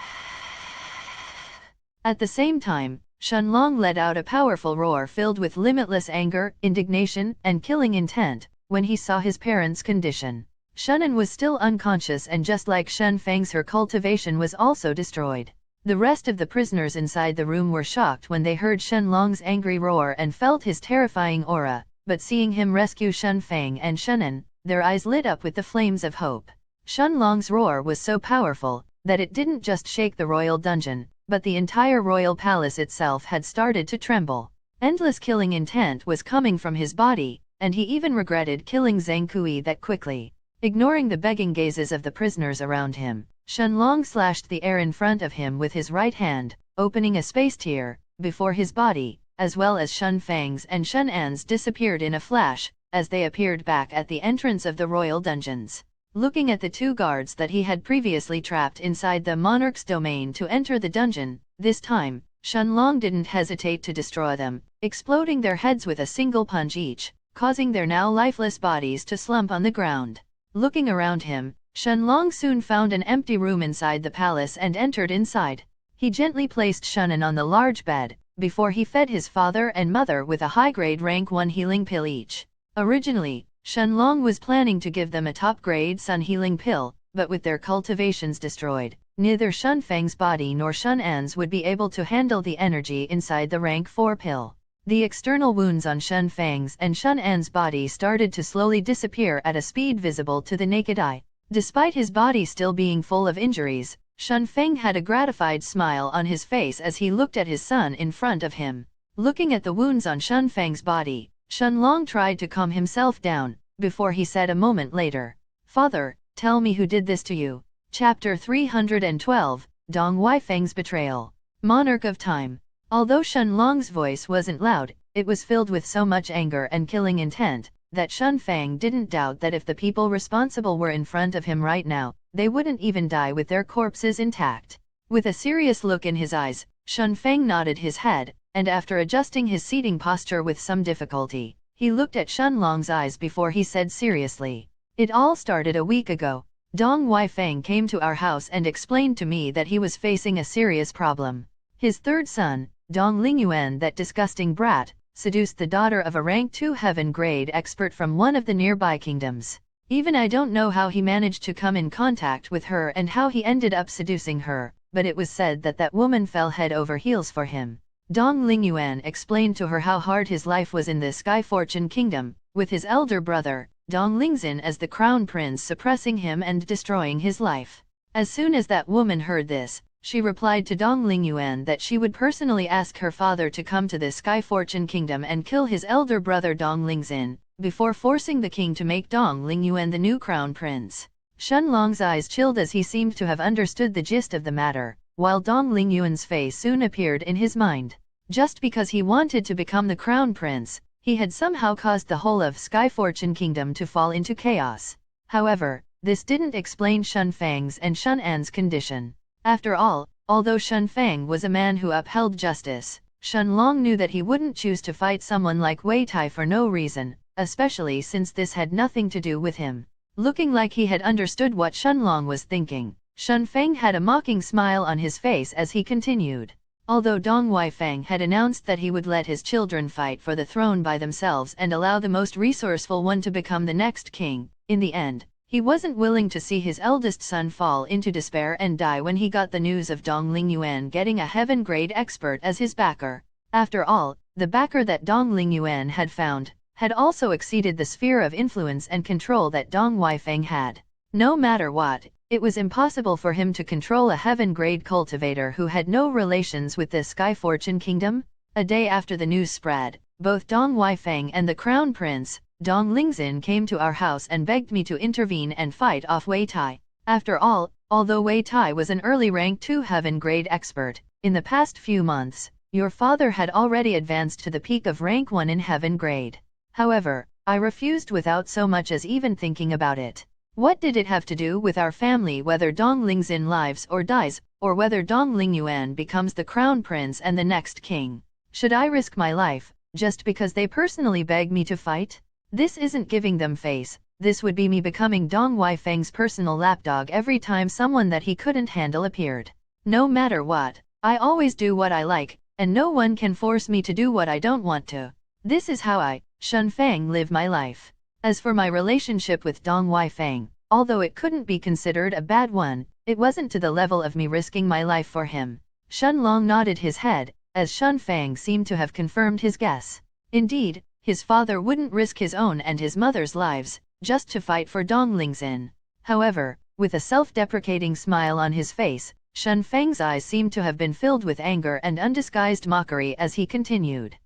At the same time, Shenlong let out a powerful roar filled with limitless anger, indignation, and killing intent, when he saw his parents' condition. Shunan was still unconscious, and just like Shen Feng's, her cultivation was also destroyed. The rest of the prisoners inside the room were shocked when they heard Shen Long's angry roar and felt his terrifying aura, but seeing him rescue Shen Feng and Shunan, their eyes lit up with the flames of hope. Shen Long's roar was so powerful that it didn't just shake the royal dungeon, but the entire royal palace itself had started to tremble. Endless killing intent was coming from his body, and he even regretted killing Zhang Kui that quickly. Ignoring the begging gazes of the prisoners around him, Shen Long slashed the air in front of him with his right hand, opening a space tier before his body, as well as Shen Feng's and Shen An's disappeared in a flash, as they appeared back at the entrance of the royal dungeons. Looking at the two guards that he had previously trapped inside the monarch's domain to enter the dungeon, this time, Shen Long didn't hesitate to destroy them, exploding their heads with a single punch each, causing their now lifeless bodies to slump on the ground. Looking around him, Shen Long soon found an empty room inside the palace and entered inside. He gently placed Shunan on the large bed, before he fed his father and mother with a high-grade rank 1 healing pill each. Originally, Shen Long was planning to give them a top-grade sun healing pill, but with their cultivations destroyed, neither Shen Feng's body nor Shen An's would be able to handle the energy inside the rank 4 pill. The external wounds on Shen Feng's and Shen An's body started to slowly disappear at a speed visible to the naked eye. Despite his body still being full of injuries, Shen Feng had a gratified smile on his face as he looked at his son in front of him. Looking at the wounds on Shen Feng's body, Shen Long tried to calm himself down, before he said a moment later, "Father, tell me who did this to you." Chapter 312, Dong Weifeng's Betrayal. Monarch of Time. Although Shen Long's voice wasn't loud, it was filled with so much anger and killing intent, that Shen Feng didn't doubt that if the people responsible were in front of him right now, they wouldn't even die with their corpses intact. With a serious look in his eyes, Shen Feng nodded his head, and after adjusting his seating posture with some difficulty, he looked at Shen Long's eyes before he said seriously, "It all started a week ago. Dong Weifeng came to our house and explained to me that he was facing a serious problem. His third son, Dong Lingyuan, that disgusting brat, seduced the daughter of a rank 2 heaven grade expert from one of the nearby kingdoms. Even I don't know how he managed to come in contact with her and how he ended up seducing her, but it was said that that woman fell head over heels for him." Dong Lingyuan explained to her how hard his life was in the Sky Fortune Kingdom, with his elder brother, Dong Lingzin, as the crown prince suppressing him and destroying his life. As soon as that woman heard this, she replied to Dong Lingyuan that she would personally ask her father to come to the Sky Fortune Kingdom and kill his elder brother Dong Lingzin, before forcing the king to make Dong Lingyuan the new crown prince. Shen Long's eyes chilled as he seemed to have understood the gist of the matter, while Dong Lingyuan's face soon appeared in his mind. Just because he wanted to become the crown prince, he had somehow caused the whole of Sky Fortune Kingdom to fall into chaos. However, this didn't explain Shen Feng's and Shen An's condition. After all, although Shen Feng was a man who upheld justice, Shen Long knew that he wouldn't choose to fight someone like Wei Tai for no reason, especially since this had nothing to do with him. Looking like he had understood what Shen Long was thinking, Shen Feng had a mocking smile on his face as he continued. Although Dong Weifeng had announced that he would let his children fight for the throne by themselves and allow the most resourceful one to become the next king, in the end, he wasn't willing to see his eldest son fall into despair and die when he got the news of Dong Lingyuan getting a heaven-grade expert as his backer. After all, the backer that Dong Lingyuan had found had also exceeded the sphere of influence and control that Dong Weifeng had. No matter what, it was impossible for him to control a heaven-grade cultivator who had no relations with the Sky Fortune Kingdom. A day after the news spread, both Dong Weifeng and the Crown Prince, Dong Lingzin, came to our house and begged me to intervene and fight off Wei Tai. After all, although Wei Tai was an early rank 2 heaven-grade expert, in the past few months, your father had already advanced to the peak of rank 1 in heaven grade. However, I refused without so much as even thinking about it. What did it have to do with our family whether Dong Lingzin lives or dies, or whether Dong Lingyuan becomes the crown prince and the next king? Should I risk my life, just because they personally beg me to fight? This isn't giving them face, this would be me becoming Dong Weifeng's personal lapdog every time someone that he couldn't handle appeared. No matter what, I always do what I like, and no one can force me to do what I don't want to. This is how I, Shen Feng, live my life. As for my relationship with Dong Weifeng, although it couldn't be considered a bad one, it wasn't to the level of me risking my life for him. Shenlong nodded his head, as Shun Fang seemed to have confirmed his guess. Indeed, his father wouldn't risk his own and his mother's lives, just to fight for Dong Lingzhen. However, with a self-deprecating smile on his face, Shun Fang's eyes seemed to have been filled with anger and undisguised mockery as he continued.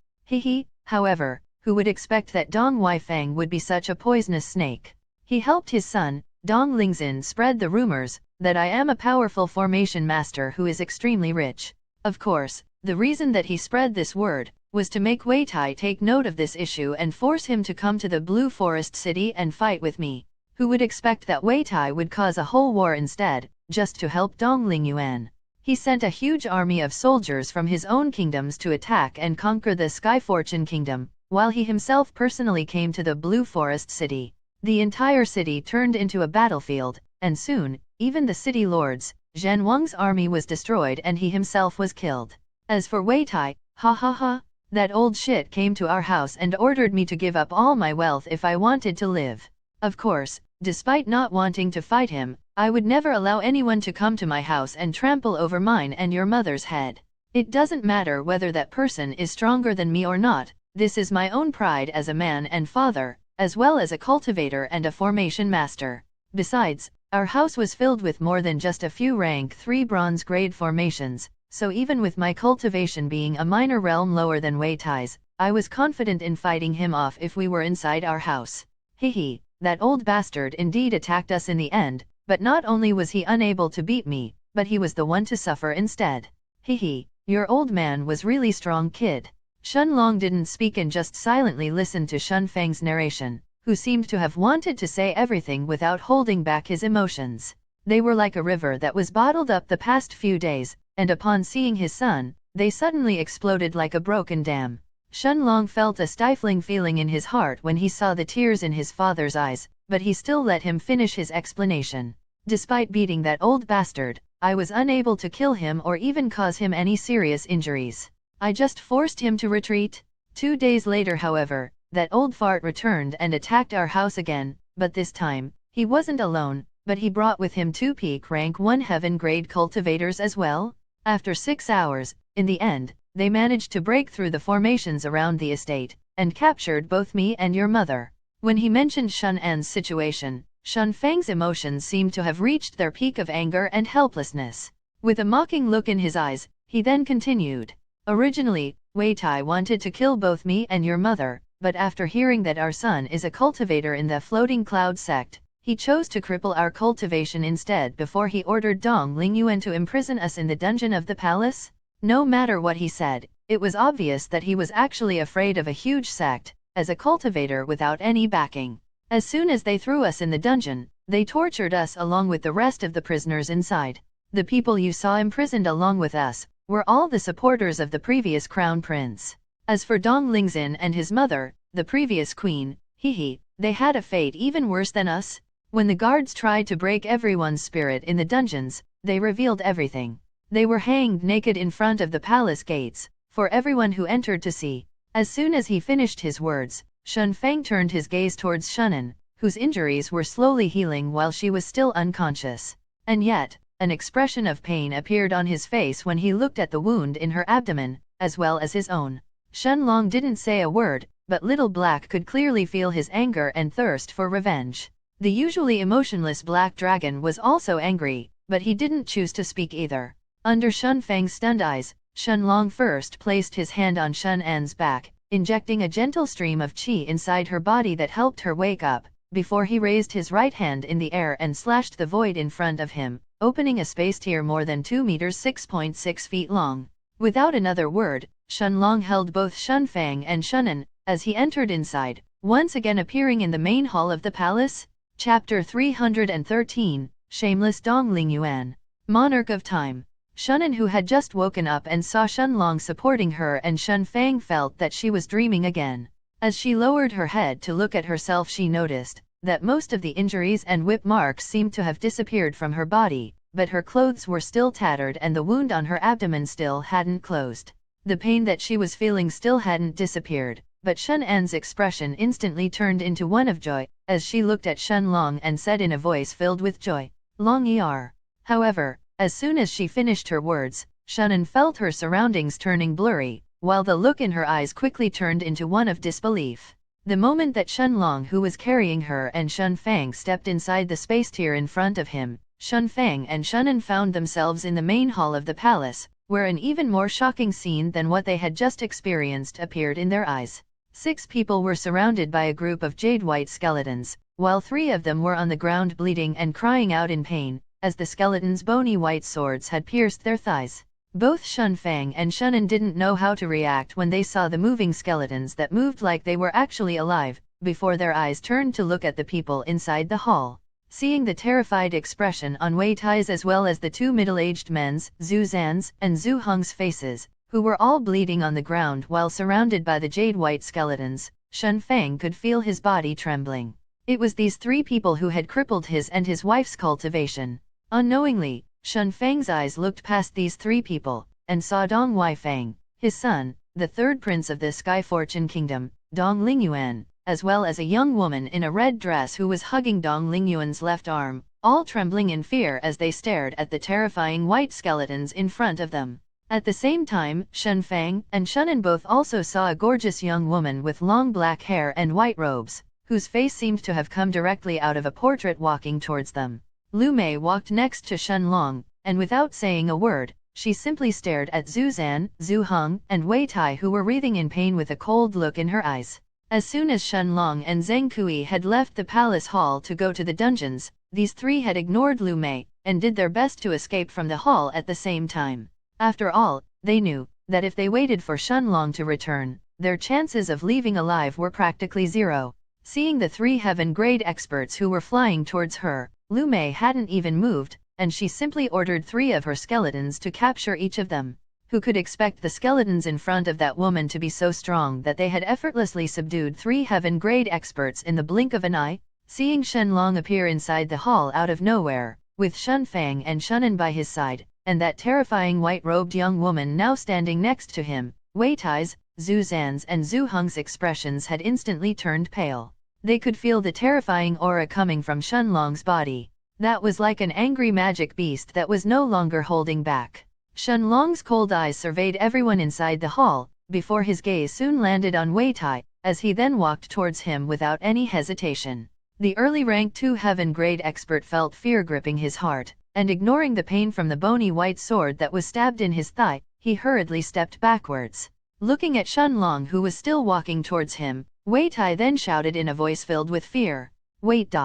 However, who would expect that Dong Weifang would be such a poisonous snake? He helped his son, Dong Lingzhen, spread the rumors that I am a powerful formation master who is extremely rich. Of course, the reason that he spread this word was to make Wei Tai take note of this issue and force him to come to the Blue Forest City and fight with me. Who would expect that Wei Tai would cause a whole war instead, just to help Dong Lingyuan? He sent a huge army of soldiers from his own kingdoms to attack and conquer the Sky Fortune Kingdom, while he himself personally came to the Blue Forest City. The entire city turned into a battlefield, and soon, even the city lords, Zhen Wang's army was destroyed and he himself was killed. As for Wei Tai, that old shit came to our house and ordered me to give up all my wealth if I wanted to live. Of course, despite not wanting to fight him, I would never allow anyone to come to my house and trample over mine and your mother's head. It doesn't matter whether that person is stronger than me or not, this is my own pride as a man and father, as well as a cultivator and a formation master. Besides, our house was filled with more than just a few rank 3 bronze grade formations, so even with my cultivation being a minor realm lower than Wei Tai's, I was confident in fighting him off if we were inside our house. That old bastard indeed attacked us in the end, but not only was he unable to beat me, but he was the one to suffer instead. Your old man was really strong, kid. Shun Long didn't speak and just silently listened to Shun Fang's narration, who seemed to have wanted to say everything without holding back his emotions. They were like a river that was bottled up the past few days, and upon seeing his son, they suddenly exploded like a broken dam. Shun Long felt a stifling feeling in his heart when he saw the tears in his father's eyes, but he still let him finish his explanation. Despite beating that old bastard, I was unable to kill him or even cause him any serious injuries. I just forced him to retreat. 2 days later, however, that old fart returned and attacked our house again, but this time, he wasn't alone, but he brought with him 2 peak rank 1 heaven grade cultivators as well. After 6 hours, in the end, they managed to break through the formations around the estate, and captured both me and your mother. When he mentioned Shun An's situation, Shun Fang's emotions seemed to have reached their peak of anger and helplessness. With a mocking look in his eyes, he then continued. Originally, Wei Tai wanted to kill both me and your mother, but after hearing that our son is a cultivator in the Floating Cloud sect, he chose to cripple our cultivation instead before he ordered Dong Lingyuan to imprison us in the dungeon of the palace. No matter what he said, it was obvious that he was actually afraid of a huge sect, as a cultivator without any backing. As soon as they threw us in the dungeon, they tortured us along with the rest of the prisoners inside. The people you saw imprisoned along with us were all the supporters of the previous crown prince. As for Dong Lingzhen and his mother, the previous queen, they had a fate even worse than us. When the guards tried to break everyone's spirit in the dungeons, they revealed everything. They were hanged naked in front of the palace gates, for everyone who entered to see. As soon as he finished his words, Shun Fang turned his gaze towards Shunan, whose injuries were slowly healing while she was still unconscious. And yet, an expression of pain appeared on his face when he looked at the wound in her abdomen, as well as his own. Shun Long didn't say a word, but Little Black could clearly feel his anger and thirst for revenge. The usually emotionless Black Dragon was also angry, but he didn't choose to speak either. Under Shun Fang's stunned eyes, Shun Long first placed his hand on Shun An's back, injecting a gentle stream of qi inside her body that helped her wake up, before he raised his right hand in the air and slashed the void in front of him, opening a space tier more than 2 meters 6.6 feet long. Without another word, Shun Long held both Shun Fang and Shunan, as he entered inside, once again appearing in the main hall of the palace. Chapter 313, Shameless Dong Lingyuan. Monarch of Time. Shunan, who had just woken up and saw Shun Long supporting her and Shun Fang, felt that she was dreaming again. As she lowered her head to look at herself, she noticed that most of the injuries and whip marks seemed to have disappeared from her body, but her clothes were still tattered and the wound on her abdomen still hadn't closed. The pain that she was feeling still hadn't disappeared, but Shen An's expression instantly turned into one of joy, as she looked at Shen Long and said in a voice filled with joy, "Long er." However, as soon as she finished her words, Shen An felt her surroundings turning blurry, while the look in her eyes quickly turned into one of disbelief. The moment that Shen Long, who was carrying her, and Shen Fang stepped inside the space tier in front of him, Shen Fang and Shen An found themselves in the main hall of the palace, where an even more shocking scene than what they had just experienced appeared in their eyes. 6 people were surrounded by a group of jade-white skeletons, while 3 of them were on the ground bleeding and crying out in pain, as the skeletons' bony white swords had pierced their thighs. Both Shen Fang and Shen An didn't know how to react when they saw the moving skeletons that moved like they were actually alive, before their eyes turned to look at the people inside the hall. Seeing the terrified expression on Wei Tai's as well as the 2 middle-aged men's, Zhu Zan's and Zhu Heng's faces, who were all bleeding on the ground while surrounded by the jade-white skeletons, Shen Fang could feel his body trembling. It was these 3 people who had crippled his and his wife's cultivation. Unknowingly, Shen Fang's eyes looked past these 3 people, and saw Dong Weifang, his son, the 3rd prince of the Sky Fortune Kingdom, Dong Lingyuan, as well as a young woman in a red dress who was hugging Dong Lingyuan's left arm, all trembling in fear as they stared at the terrifying white skeletons in front of them. At the same time, Shen Fang and Shen An both also saw a gorgeous young woman with long black hair and white robes, whose face seemed to have come directly out of a portrait walking towards them. Lu Mei walked next to Shen Long, and without saying a word, she simply stared at Zhu Zan, Zhu Heng, and Wei Tai, who were writhing in pain with a cold look in her eyes. As soon as Shen Long and Zheng Kui had left the palace hall to go to the dungeons, these 3 had ignored Lu Mei, and did their best to escape from the hall at the same time. After all, they knew that if they waited for Shen Long to return, their chances of leaving alive were practically 0. Seeing the 3 heaven-grade experts who were flying towards her, Lu Mei hadn't even moved, and she simply ordered 3 of her skeletons to capture each of them. Who could expect the skeletons in front of that woman to be so strong that they had effortlessly subdued 3 heaven-grade experts in the blink of an eye? Seeing Shen Long appear inside the hall out of nowhere, with Shen Fang and Shen An by his side, and that terrifying white-robed young woman now standing next to him, Wei Tai's, Zhu Zan's and Zhu Heng's expressions had instantly turned pale. They could feel the terrifying aura coming from Shen Long's body. That was like an angry magic beast that was no longer holding back. Shen Long's cold eyes surveyed everyone inside the hall, before his gaze soon landed on Wei Tai, as he then walked towards him without any hesitation. The early rank 2 heaven-grade expert felt fear gripping his heart, and ignoring the pain from the bony white sword that was stabbed in his thigh, he hurriedly stepped backwards. Looking at Shen Long, who was still walking towards him, Wei Tai then shouted in a voice filled with fear, "Wait.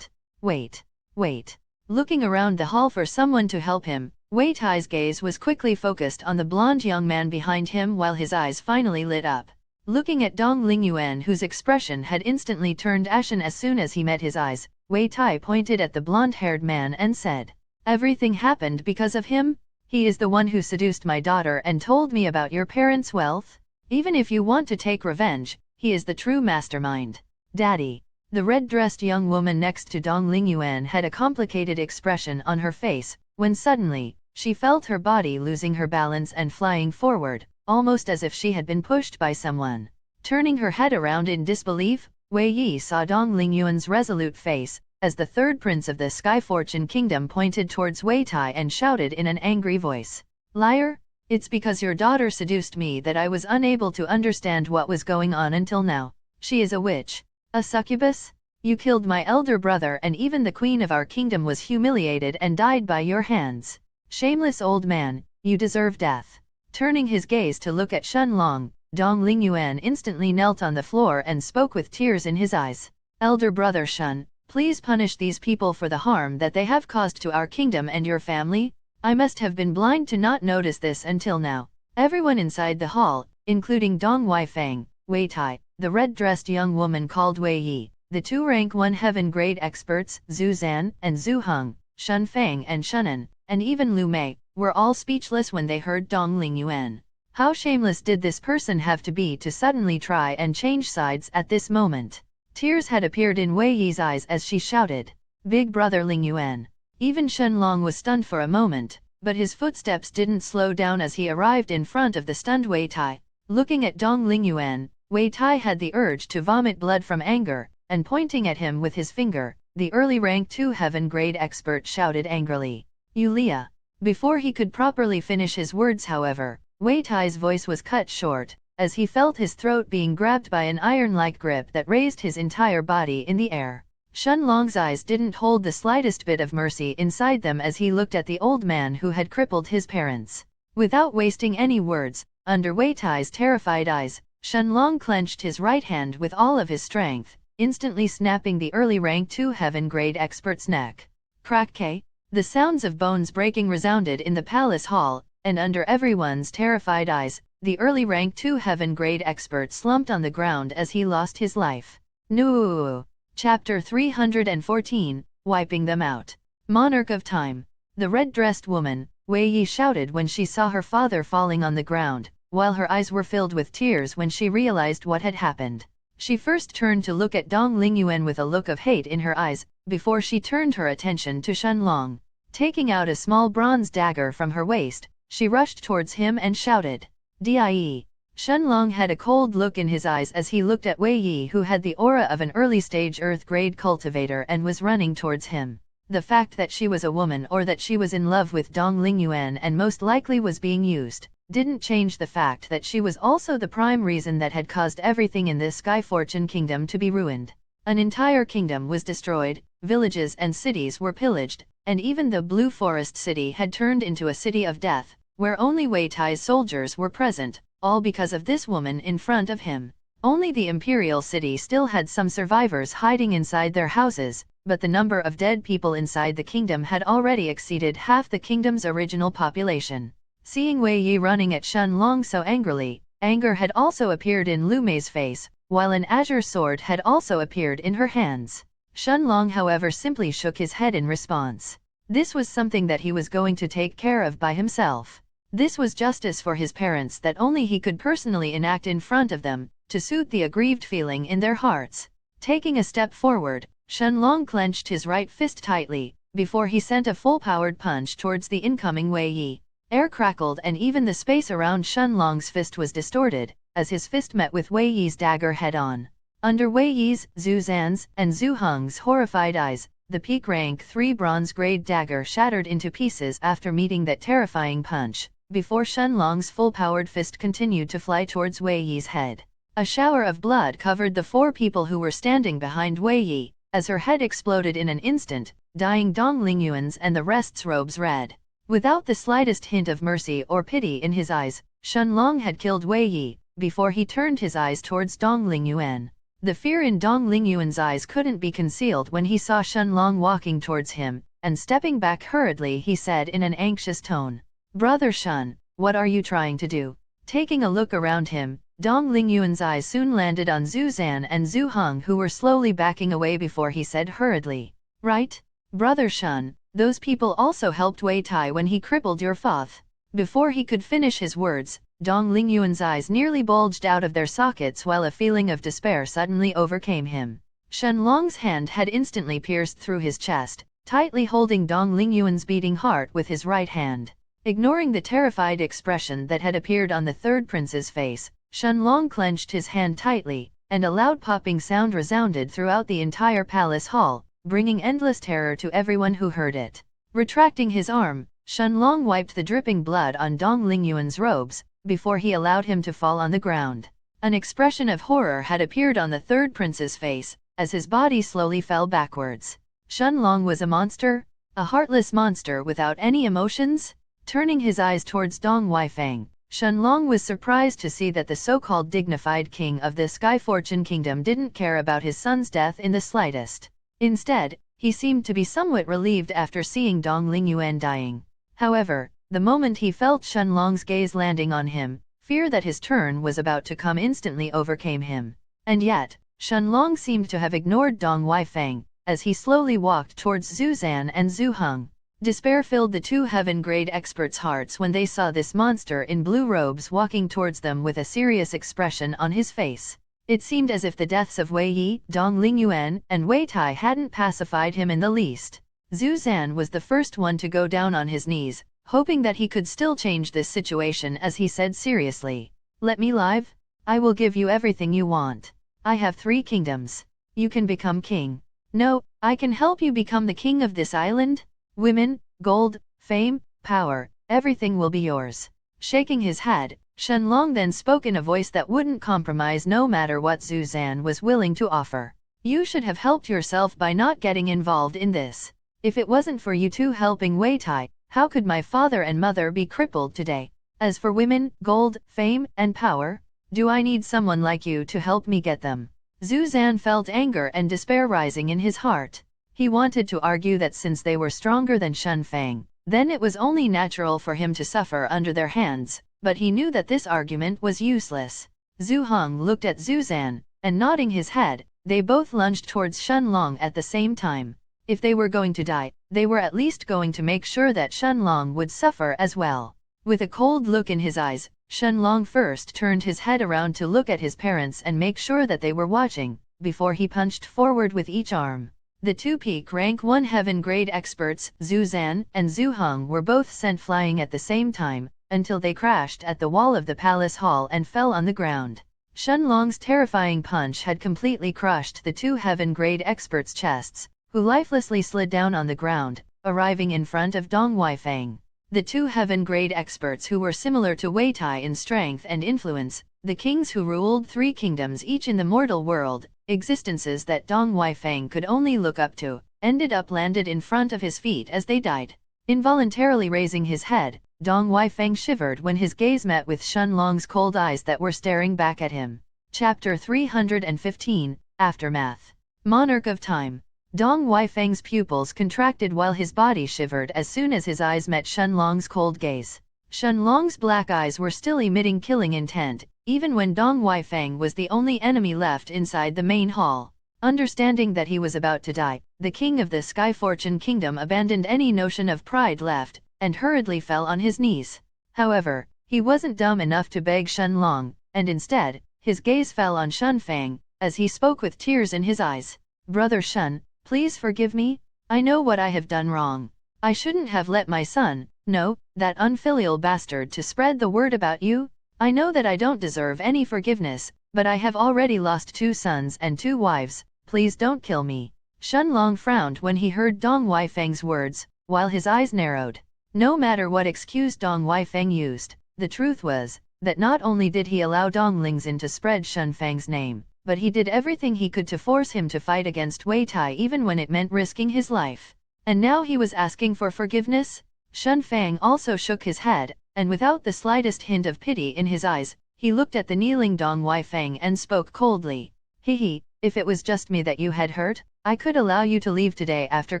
Wait." Looking around the hall for someone to help him, Wei Tai's gaze was quickly focused on the blonde young man behind him while his eyes finally lit up. Looking at Dong Lingyuan, whose expression had instantly turned ashen as soon as he met his eyes, Wei Tai pointed at the blonde-haired man and said, "Everything happened because of him? He is the one who seduced my daughter and told me about your parents' wealth? Even if you want to take revenge, he is the true mastermind. Daddy." The red-dressed young woman next to Dong Lingyuan had a complicated expression on her face, when suddenly, she felt her body losing her balance and flying forward, almost as if she had been pushed by someone. Turning her head around in disbelief, Wei Yi saw Dong Lingyuan's resolute face, as the 3rd prince of the Sky Fortune Kingdom pointed towards Wei Tai and shouted in an angry voice, "Liar! It's because your daughter seduced me that I was unable to understand what was going on until now. She is a witch. A succubus? You killed my elder brother, and even the queen of our kingdom was humiliated and died by your hands. Shameless old man, you deserve death." Turning his gaze to look at Shen Long, Dong Lingyuan instantly knelt on the floor and spoke with tears in his eyes. "Elder brother Shen, please punish these people for the harm that they have caused to our kingdom and your family. I must have been blind to not notice this until now." Everyone inside the hall, including Dong Weifang, Wei Tai, the red-dressed young woman called Wei Yi, the 2 rank 1 heaven-grade experts, Zhu Zan and Zhu Heng, Shen Fang and Shen An, and even Lu Mei, were all speechless when they heard Dong Lingyuan. How shameless did this person have to be to suddenly try and change sides at this moment? Tears had appeared in Wei Yi's eyes as she shouted, "Big brother Lingyuan." Even Shen Long was stunned for a moment, but his footsteps didn't slow down as he arrived in front of the stunned Wei Tai. Looking at Dong Lingyuan, Wei Tai had the urge to vomit blood from anger, and pointing at him with his finger, the early rank 2 heaven grade expert shouted angrily, "Yulia!" Before he could properly finish his words however, Wei Tai's voice was cut short, as he felt his throat being grabbed by an iron-like grip that raised his entire body in the air. Shenlong's eyes didn't hold the slightest bit of mercy inside them as he looked at the old man who had crippled his parents. Without wasting any words, under Wei Tai's terrified eyes, Shenlong clenched his right hand with all of his strength, instantly snapping the early rank 2 heaven grade expert's neck. Crack-K! The sounds of bones breaking resounded in the palace hall, and under everyone's terrified eyes, the early rank 2 heaven grade expert slumped on the ground as he lost his life. No. Chapter 314, Wiping Them Out. Monarch of Time. The red-dressed woman, Wei Yi shouted when she saw her father falling on the ground, while her eyes were filled with tears when she realized what had happened. She first turned to look at Dong Lingyuan with a look of hate in her eyes, before she turned her attention to Shenlong. Taking out a small bronze dagger from her waist, she rushed towards him and shouted, "Die!" Shenlong had a cold look in his eyes as he looked at Wei Yi, who had the aura of an early-stage earth-grade cultivator and was running towards him. The fact that she was a woman or that she was in love with Dong Lingyuan and most likely was being used, didn't change the fact that she was also the prime reason that had caused everything in this Sky Fortune kingdom to be ruined. An entire kingdom was destroyed, villages and cities were pillaged, and even the Blue Forest city had turned into a city of death, where only Wei Tai's soldiers were present, all because of this woman in front of him. Only the Imperial City still had some survivors hiding inside their houses, but the number of dead people inside the kingdom had already exceeded half the kingdom's original population. Seeing Wei Yi running at Shenlong so angrily, anger had also appeared in Lu Mei's face, while an azure sword had also appeared in her hands. Shenlong however simply shook his head in response. This was something that he was going to take care of by himself. This was justice for his parents that only he could personally enact in front of them, to soothe the aggrieved feeling in their hearts. Taking a step forward, Shenlong clenched his right fist tightly, before he sent a full-powered punch towards the incoming Wei Yi. Air crackled and even the space around Shenlong's fist was distorted, as his fist met with Wei Yi's dagger head-on. Under Wei Yi's, Zhu Zan's, and Zhu Heng's horrified eyes, the peak rank 3 bronze-grade dagger shattered into pieces after meeting that terrifying punch, before Shenlong's full-powered fist continued to fly towards Wei Yi's head. A shower of blood covered the 4 people who were standing behind Wei Yi, as her head exploded in an instant, dyeing Dong Lingyuan's and the rest's robes red. Without the slightest hint of mercy or pity in his eyes, Shenlong had killed Wei Yi, before he turned his eyes towards Dong Lingyuan. The fear in Dong Lingyuan's eyes couldn't be concealed when he saw Shenlong walking towards him, and stepping back hurriedly he said in an anxious tone, "Brother Shen, what are you trying to do?" Taking a look around him, Dong Lingyuan's eyes soon landed on Zhu Zan and Zhu Heng, who were slowly backing away before he said hurriedly, "Right? Brother Shen, those people also helped Wei Tai when he crippled your father." Before he could finish his words, Dong Lingyuan's eyes nearly bulged out of their sockets while a feeling of despair suddenly overcame him. Shenlong's hand had instantly pierced through his chest, tightly holding Dong Lingyuan's beating heart with his right hand. Ignoring the terrified expression that had appeared on the third prince's face, Shenlong clenched his hand tightly, and a loud popping sound resounded throughout the entire palace hall, bringing endless terror to everyone who heard it. Retracting his arm, Shenlong wiped the dripping blood on Dong Lingyuan's robes, before he allowed him to fall on the ground. An expression of horror had appeared on the third prince's face, as his body slowly fell backwards. Shenlong was a monster? A heartless monster without any emotions? Turning his eyes towards Dong Weifang, Shenlong was surprised to see that the so-called dignified king of the Sky Fortune Kingdom didn't care about his son's death in the slightest. Instead, he seemed to be somewhat relieved after seeing Dong Lingyuan dying. However, the moment he felt Shenlong's gaze landing on him, fear that his turn was about to come instantly overcame him. And yet, Shenlong seemed to have ignored Dong Weifang, as he slowly walked towards Zhu Zan and Zhu Heng. Despair filled the 2 heaven-grade experts' hearts when they saw this monster in blue robes walking towards them with a serious expression on his face. It seemed as if the deaths of Wei Yi, Dong Lingyuan, and Wei Tai hadn't pacified him in the least. Zhu Zan was the first one to go down on his knees, hoping that he could still change this situation as he said seriously, "Let me live? I will give you everything you want. I have 3 kingdoms. You can become king. No, I can help you become the king of this island. Women, gold, fame, power, everything will be yours. Shaking his head, Shenlong then spoke in a voice that wouldn't compromise no matter what Zhu Zan was willing to offer. You should have helped yourself by not getting involved in this. If it wasn't for you two helping Wei Tai, how could my father and mother be crippled today? As for women, gold, fame, and power, do I need someone like you to help me get them? Zhu Zan felt anger and despair rising in his heart. He wanted to argue that since they were stronger than Shen Fang, then it was only natural for him to suffer under their hands, but he knew that this argument was useless. Zhu Hong looked at Zhu Zan, and nodding his head, they both lunged towards Shenlong at the same time. If they were going to die, they were at least going to make sure that Shenlong would suffer as well. With a cold look in his eyes, Shenlong first turned his head around to look at his parents and make sure that they were watching, before he punched forward with each arm. The 2 peak rank 1 heaven grade experts, Zhu Zan and Zhu Hong, were both sent flying at the same time, until they crashed at the wall of the palace hall and fell on the ground. Shenlong's terrifying punch had completely crushed the 2 heaven grade experts' chests, who lifelessly slid down on the ground, arriving in front of Dong Weifang. The 2 heaven grade experts who were similar to Wei Tai in strength and influence, the kings who ruled 3 kingdoms each in the mortal world, existences that Dong Weifang could only look up to, ended up landed in front of his feet as they died. Involuntarily raising his head, Dong Weifang shivered when his gaze met with Shenlong's cold eyes that were staring back at him. Chapter 315, Aftermath. Monarch of Time. Dong Weifang's pupils contracted while his body shivered as soon as his eyes met Shenlong's cold gaze. Shenlong's black eyes were still emitting killing intent, even when Dong Weifang was the only enemy left inside the main hall. Understanding that he was about to die, the king of the Sky Fortune Kingdom abandoned any notion of pride left, and hurriedly fell on his knees. However, he wasn't dumb enough to beg Shenlong, and instead, his gaze fell on Shen Fang, as he spoke with tears in his eyes. Brother Shen, please forgive me. I know what I have done wrong. I shouldn't have let my son, no, that unfilial bastard, to spread the word about you. I know that I don't deserve any forgiveness, but I have already lost 2 sons and 2 wives. Please don't kill me. Shenlong frowned when he heard Dong Weifang's words, while his eyes narrowed. No matter what excuse Dong Weifang used, the truth was that not only did he allow Dong Lingzhen to spread Shen Fang's name, but he did everything he could to force him to fight against Wei Tai even when it meant risking his life. And now he was asking for forgiveness? Shen Fang also shook his head, and without the slightest hint of pity in his eyes, he looked at the kneeling Dong Weifang and spoke coldly. Hehe, if it was just me that you had hurt, I could allow you to leave today after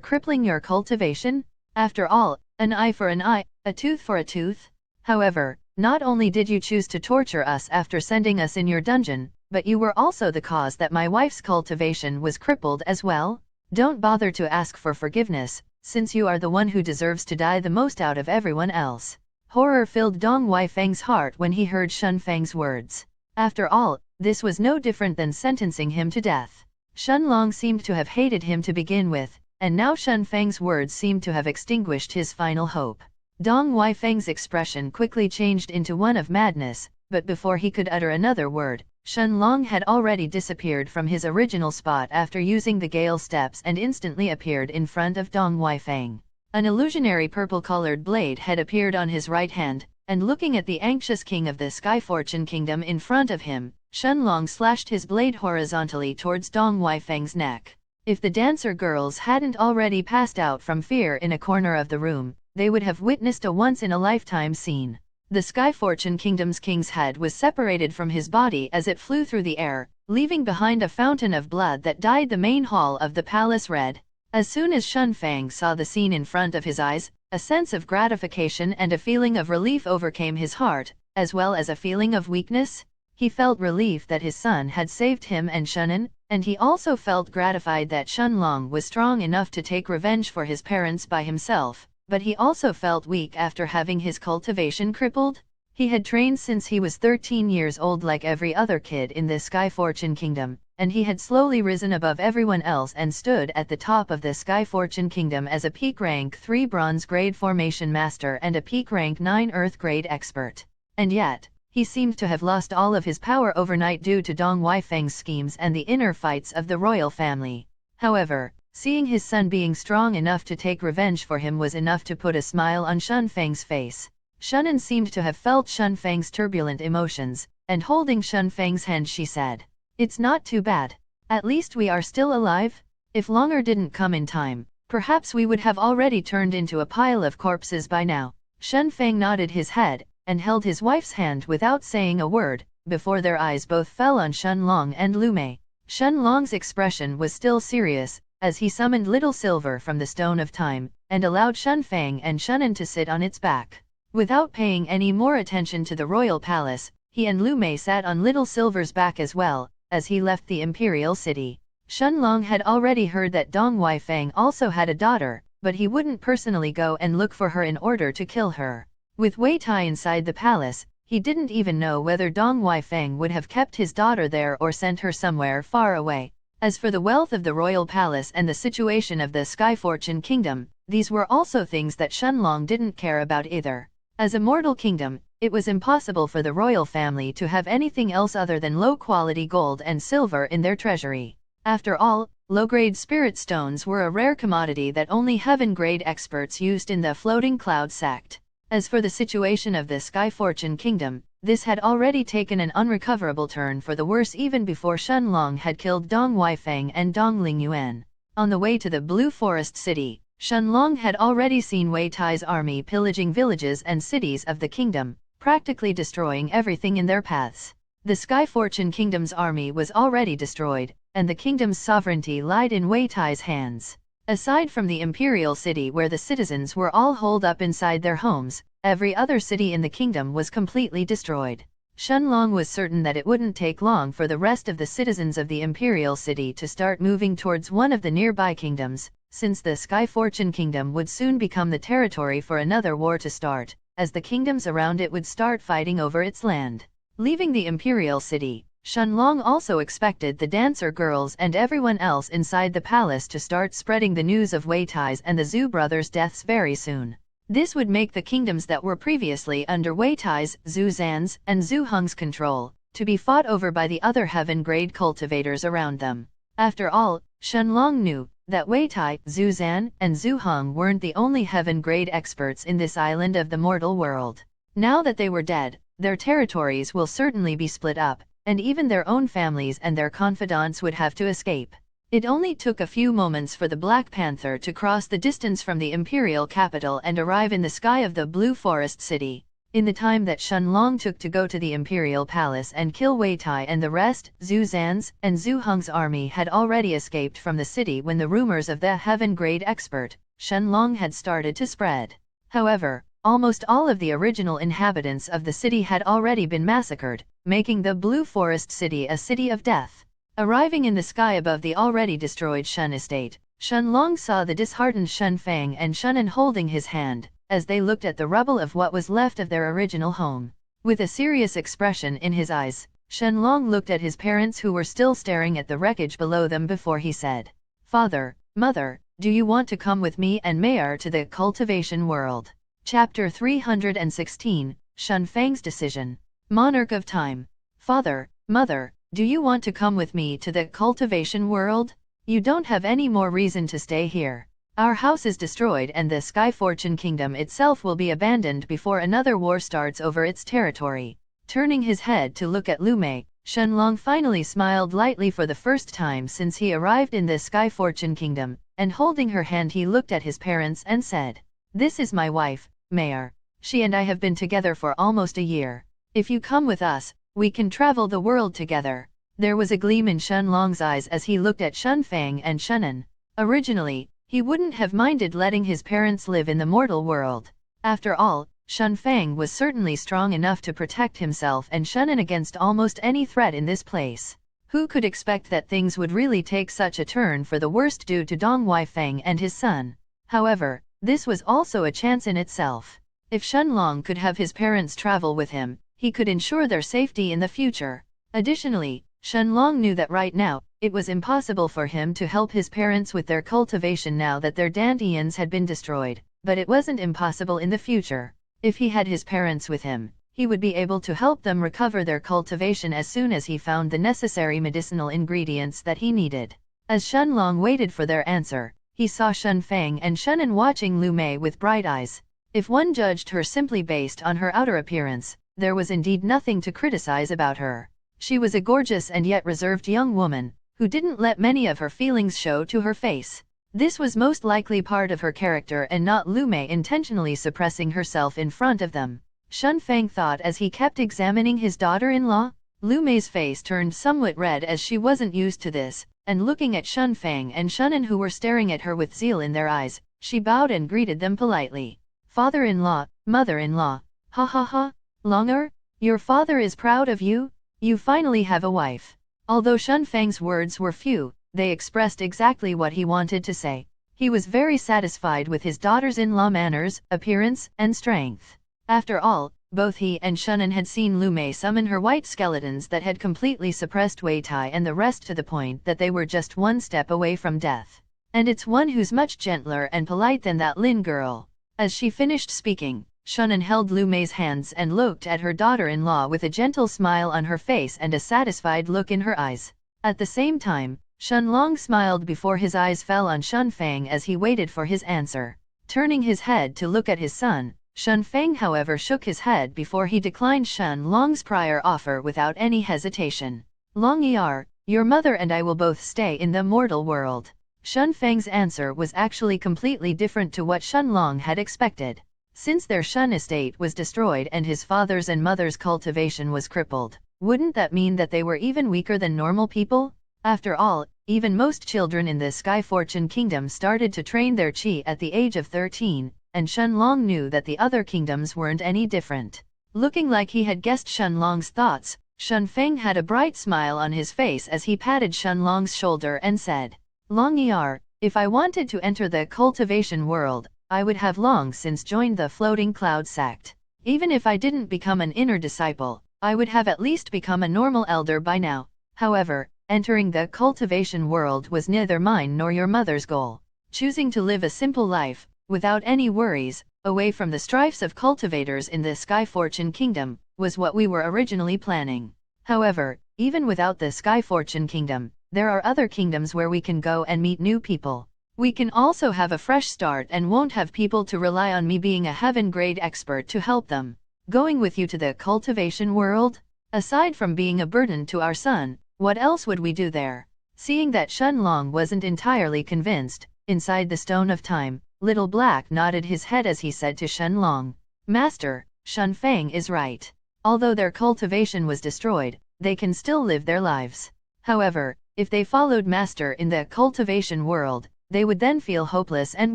crippling your cultivation. After all, an eye for an eye, a tooth for a tooth. However, not only did you choose to torture us after sending us in your dungeon, but you were also the cause that my wife's cultivation was crippled as well. Don't bother to ask for forgiveness, since you are the one who deserves to die the most out of everyone else. Horror filled Dong Weifang's heart when he heard Shen Fang's words. After all, this was no different than sentencing him to death. Shenlong seemed to have hated him to begin with, and now Shen Fang's words seemed to have extinguished his final hope. Dong Weifang's expression quickly changed into one of madness, but before he could utter another word, Shenlong had already disappeared from his original spot after using the Gale Steps and instantly appeared in front of Dong Weifang. An illusionary purple-colored blade had appeared on his right hand, and looking at the anxious king of the Sky Fortune Kingdom in front of him, Shenlong slashed his blade horizontally towards Dong Weifang's neck. If the dancer girls hadn't already passed out from fear in a corner of the room, they would have witnessed a once-in-a-lifetime scene. The Sky Fortune Kingdom's king's head was separated from his body as it flew through the air, leaving behind a fountain of blood that dyed the main hall of the palace red. As soon as Shen Fang saw the scene in front of his eyes, a sense of gratification and a feeling of relief overcame his heart, as well as a feeling of weakness. He felt relief that his son had saved him and Shunan, and he also felt gratified that Shenlong was strong enough to take revenge for his parents by himself, but he also felt weak after having his cultivation crippled. He had trained since he was 13 years old like every other kid in the Sky Fortune Kingdom, and he had slowly risen above everyone else and stood at the top of the Sky Fortune Kingdom as a peak rank 3 bronze grade formation master and a peak rank 9 earth grade expert. And yet, He seemed to have lost all of his power overnight due to Dong Weifeng's schemes and the inner fights of the royal family. However, seeing his son being strong enough to take revenge for him was enough to put a smile on Shun Feng's face. Shunan seemed to have felt Shun Feng's turbulent emotions, and holding Shun Feng's hand she said, "It's not too bad. At least we are still alive? If Longer didn't come in time, perhaps we would have already turned into a pile of corpses by now." Shun Feng nodded his head, and held his wife's hand without saying a word, before their eyes both fell on Shun Long and Lu Mei. Shun Long's expression was still serious, as he summoned Little Silver from the Stone of Time, and allowed Shun Feng and Shunan to sit on its back. Without paying any more attention to the royal palace, he and Lu Mei sat on Little Silver's back as well, as he left the imperial city. Shun Long had already heard that Dong Weifeng also had a daughter, but he wouldn't personally go and look for her in order to kill her. With Wei Tai inside the palace, he didn't even know whether Dong Weifeng would have kept his daughter there or sent her somewhere far away. As for the wealth of the royal palace and the situation of the Sky Fortune Kingdom, these were also things that Shun Long didn't care about either. As a mortal kingdom, it was impossible for the royal family to have anything else other than low-quality gold and silver in their treasury. After all, low-grade spirit stones were a rare commodity that only heaven-grade experts used in the Floating Cloud sect. As for the situation of the Sky Fortune Kingdom, this had already taken an unrecoverable turn for the worse even before Shun Long had killed Dong Weifeng and Dong Lingyuan. On the way to the Blue Forest City, Shun Long had already seen Wei Tai's army pillaging villages and cities of the kingdom, practically destroying everything in their paths. The Sky Fortune Kingdom's army was already destroyed, and the kingdom's sovereignty lied in Wei Tai's hands. Aside from the imperial city where the citizens were all holed up inside their homes, every other city in the kingdom was completely destroyed. Shun Long was certain that it wouldn't take long for the rest of the citizens of the imperial city to start moving towards one of the nearby kingdoms, since the Sky Fortune Kingdom would soon become the territory for another war to start, as the kingdoms around it would start fighting over its land. Leaving the imperial city, Shun Long also expected the dancer girls and everyone else inside the palace to start spreading the news of Wei Tai's and the Zhu brothers' deaths very soon. This would make the kingdoms that were previously under Wei Tai's, Zhu Zan's, and Zhu Heng's control, to be fought over by the other heaven-grade cultivators around them. After all, Shun Long knew that Wei Tai, Zhu Zan, and Zhu Heng weren't the only heaven-grade experts in this island of the mortal world. Now that they were dead, their territories will certainly be split up, and even their own families and their confidants would have to escape. It only took a few moments for the Black Panther to cross the distance from the imperial capital and arrive in the sky of the Blue Forest City. In the time that Shun Long took to go to the imperial palace and kill Wei Tai and the rest, Zhu Zan's and Zhu Heng's army had already escaped from the city when the rumors of the heaven-grade expert, Shun Long, had started to spread. However, almost all of the original inhabitants of the city had already been massacred, making the Blue Forest City a city of death. Arriving in the sky above the already destroyed Shun estate, Shun Long saw the disheartened Shun Feng and Shunan holding his hand, as they looked at the rubble of what was left of their original home. With a serious expression in his eyes, Shun Long looked at his parents who were still staring at the wreckage below them before he said, "Father, Mother, do you want to come with me and Mayer to the cultivation world?" Chapter 316, Shun Feng's Decision. Monarch of Time. Father, Mother, do you want to come with me to the cultivation world? You don't have any more reason to stay here. Our house is destroyed and the Sky Fortune Kingdom itself will be abandoned before another war starts over its territory. Turning his head to look at Lu Mei, Shun Long finally smiled lightly for the first time since he arrived in the Sky Fortune Kingdom, and holding her hand he looked at his parents and said, "This is my wife, Mayer. She and I have been together for almost a year. If you come with us, we can travel the world together." There was a gleam in Shun Long's eyes as he looked at Shun Feng and Shunan. Originally, he wouldn't have minded letting his parents live in the mortal world. After all, Shun Feng was certainly strong enough to protect himself and Shunan against almost any threat in this place. Who could expect that things would really take such a turn for the worst due to Dong Weifeng and his son? However, this was also a chance in itself. If Shun Long could have his parents travel with him, he could ensure their safety in the future. Additionally, Shun Long knew that right now, it was impossible for him to help his parents with their cultivation now that their dantians had been destroyed, but it wasn't impossible in the future. If he had his parents with him, he would be able to help them recover their cultivation as soon as he found the necessary medicinal ingredients that he needed. As Shenlong waited for their answer, he saw Shen Feng and Shennan watching Lu Mei with bright eyes. If one judged her simply based on her outer appearance, there was indeed nothing to criticize about her. She was a gorgeous and yet reserved young woman, who didn't let many of her feelings show to her face. This was most likely part of her character and not Lu Mei intentionally suppressing herself in front of them. Shen Feng thought as he kept examining his daughter-in-law. Lu Mei's face turned somewhat red as she wasn't used to this, and looking at Shen Feng and Shennan who were staring at her with zeal in their eyes, she bowed and greeted them politely. Father-in-law, mother-in-law, ha ha ha, Longer, your father is proud of you, you finally have a wife. Although Shen Feng's words were few, they expressed exactly what he wanted to say. He was very satisfied with his daughters-in-law manners, appearance, and strength. After all, both he and Shennan had seen Lu Mei summon her white skeletons that had completely suppressed Wei Tai and the rest to the point that they were just one step away from death. And it's one who's much gentler and polite than that Lin girl. As she finished speaking, Shennan held Lu Mei's hands and looked at her daughter-in-law with a gentle smile on her face and a satisfied look in her eyes. At the same time, Shenlong smiled before his eyes fell on Shen Feng as he waited for his answer. Turning his head to look at his son, Shen Feng however shook his head before he declined Shenlong's prior offer without any hesitation. Long Er, your mother and I will both stay in the mortal world. Shen Feng's answer was actually completely different to what Shenlong had expected. Since their Shen estate was destroyed and his father's and mother's cultivation was crippled, wouldn't that mean that they were even weaker than normal people? After all, even most children in the Sky Fortune Kingdom started to train their qi at the age of 13, and Shenlong knew that the other kingdoms weren't any different. Looking like he had guessed Shenlong's thoughts, Shen Feng had a bright smile on his face as he patted Shenlong's shoulder and said, Long Er, if I wanted to enter the cultivation world, I would have long since joined the Floating Cloud sect. Even if I didn't become an inner disciple, I would have at least become a normal elder by now. However, entering the cultivation world was neither mine nor your mother's goal. Choosing to live a simple life, without any worries, away from the strifes of cultivators in the Sky Fortune Kingdom, was what we were originally planning. However, even without the Sky Fortune Kingdom, there are other kingdoms where we can go and meet new people. We can also have a fresh start and won't have people to rely on me being a heaven-grade expert to help them. Going with you to the cultivation world? Aside from being a burden to our son, what else would we do there? Seeing that Shenlong wasn't entirely convinced, inside the Stone of Time, Little Black nodded his head as he said to Shenlong, Master, Shen Feng is right. Although their cultivation was destroyed, they can still live their lives. However, if they followed Master in the cultivation world, they would then feel hopeless and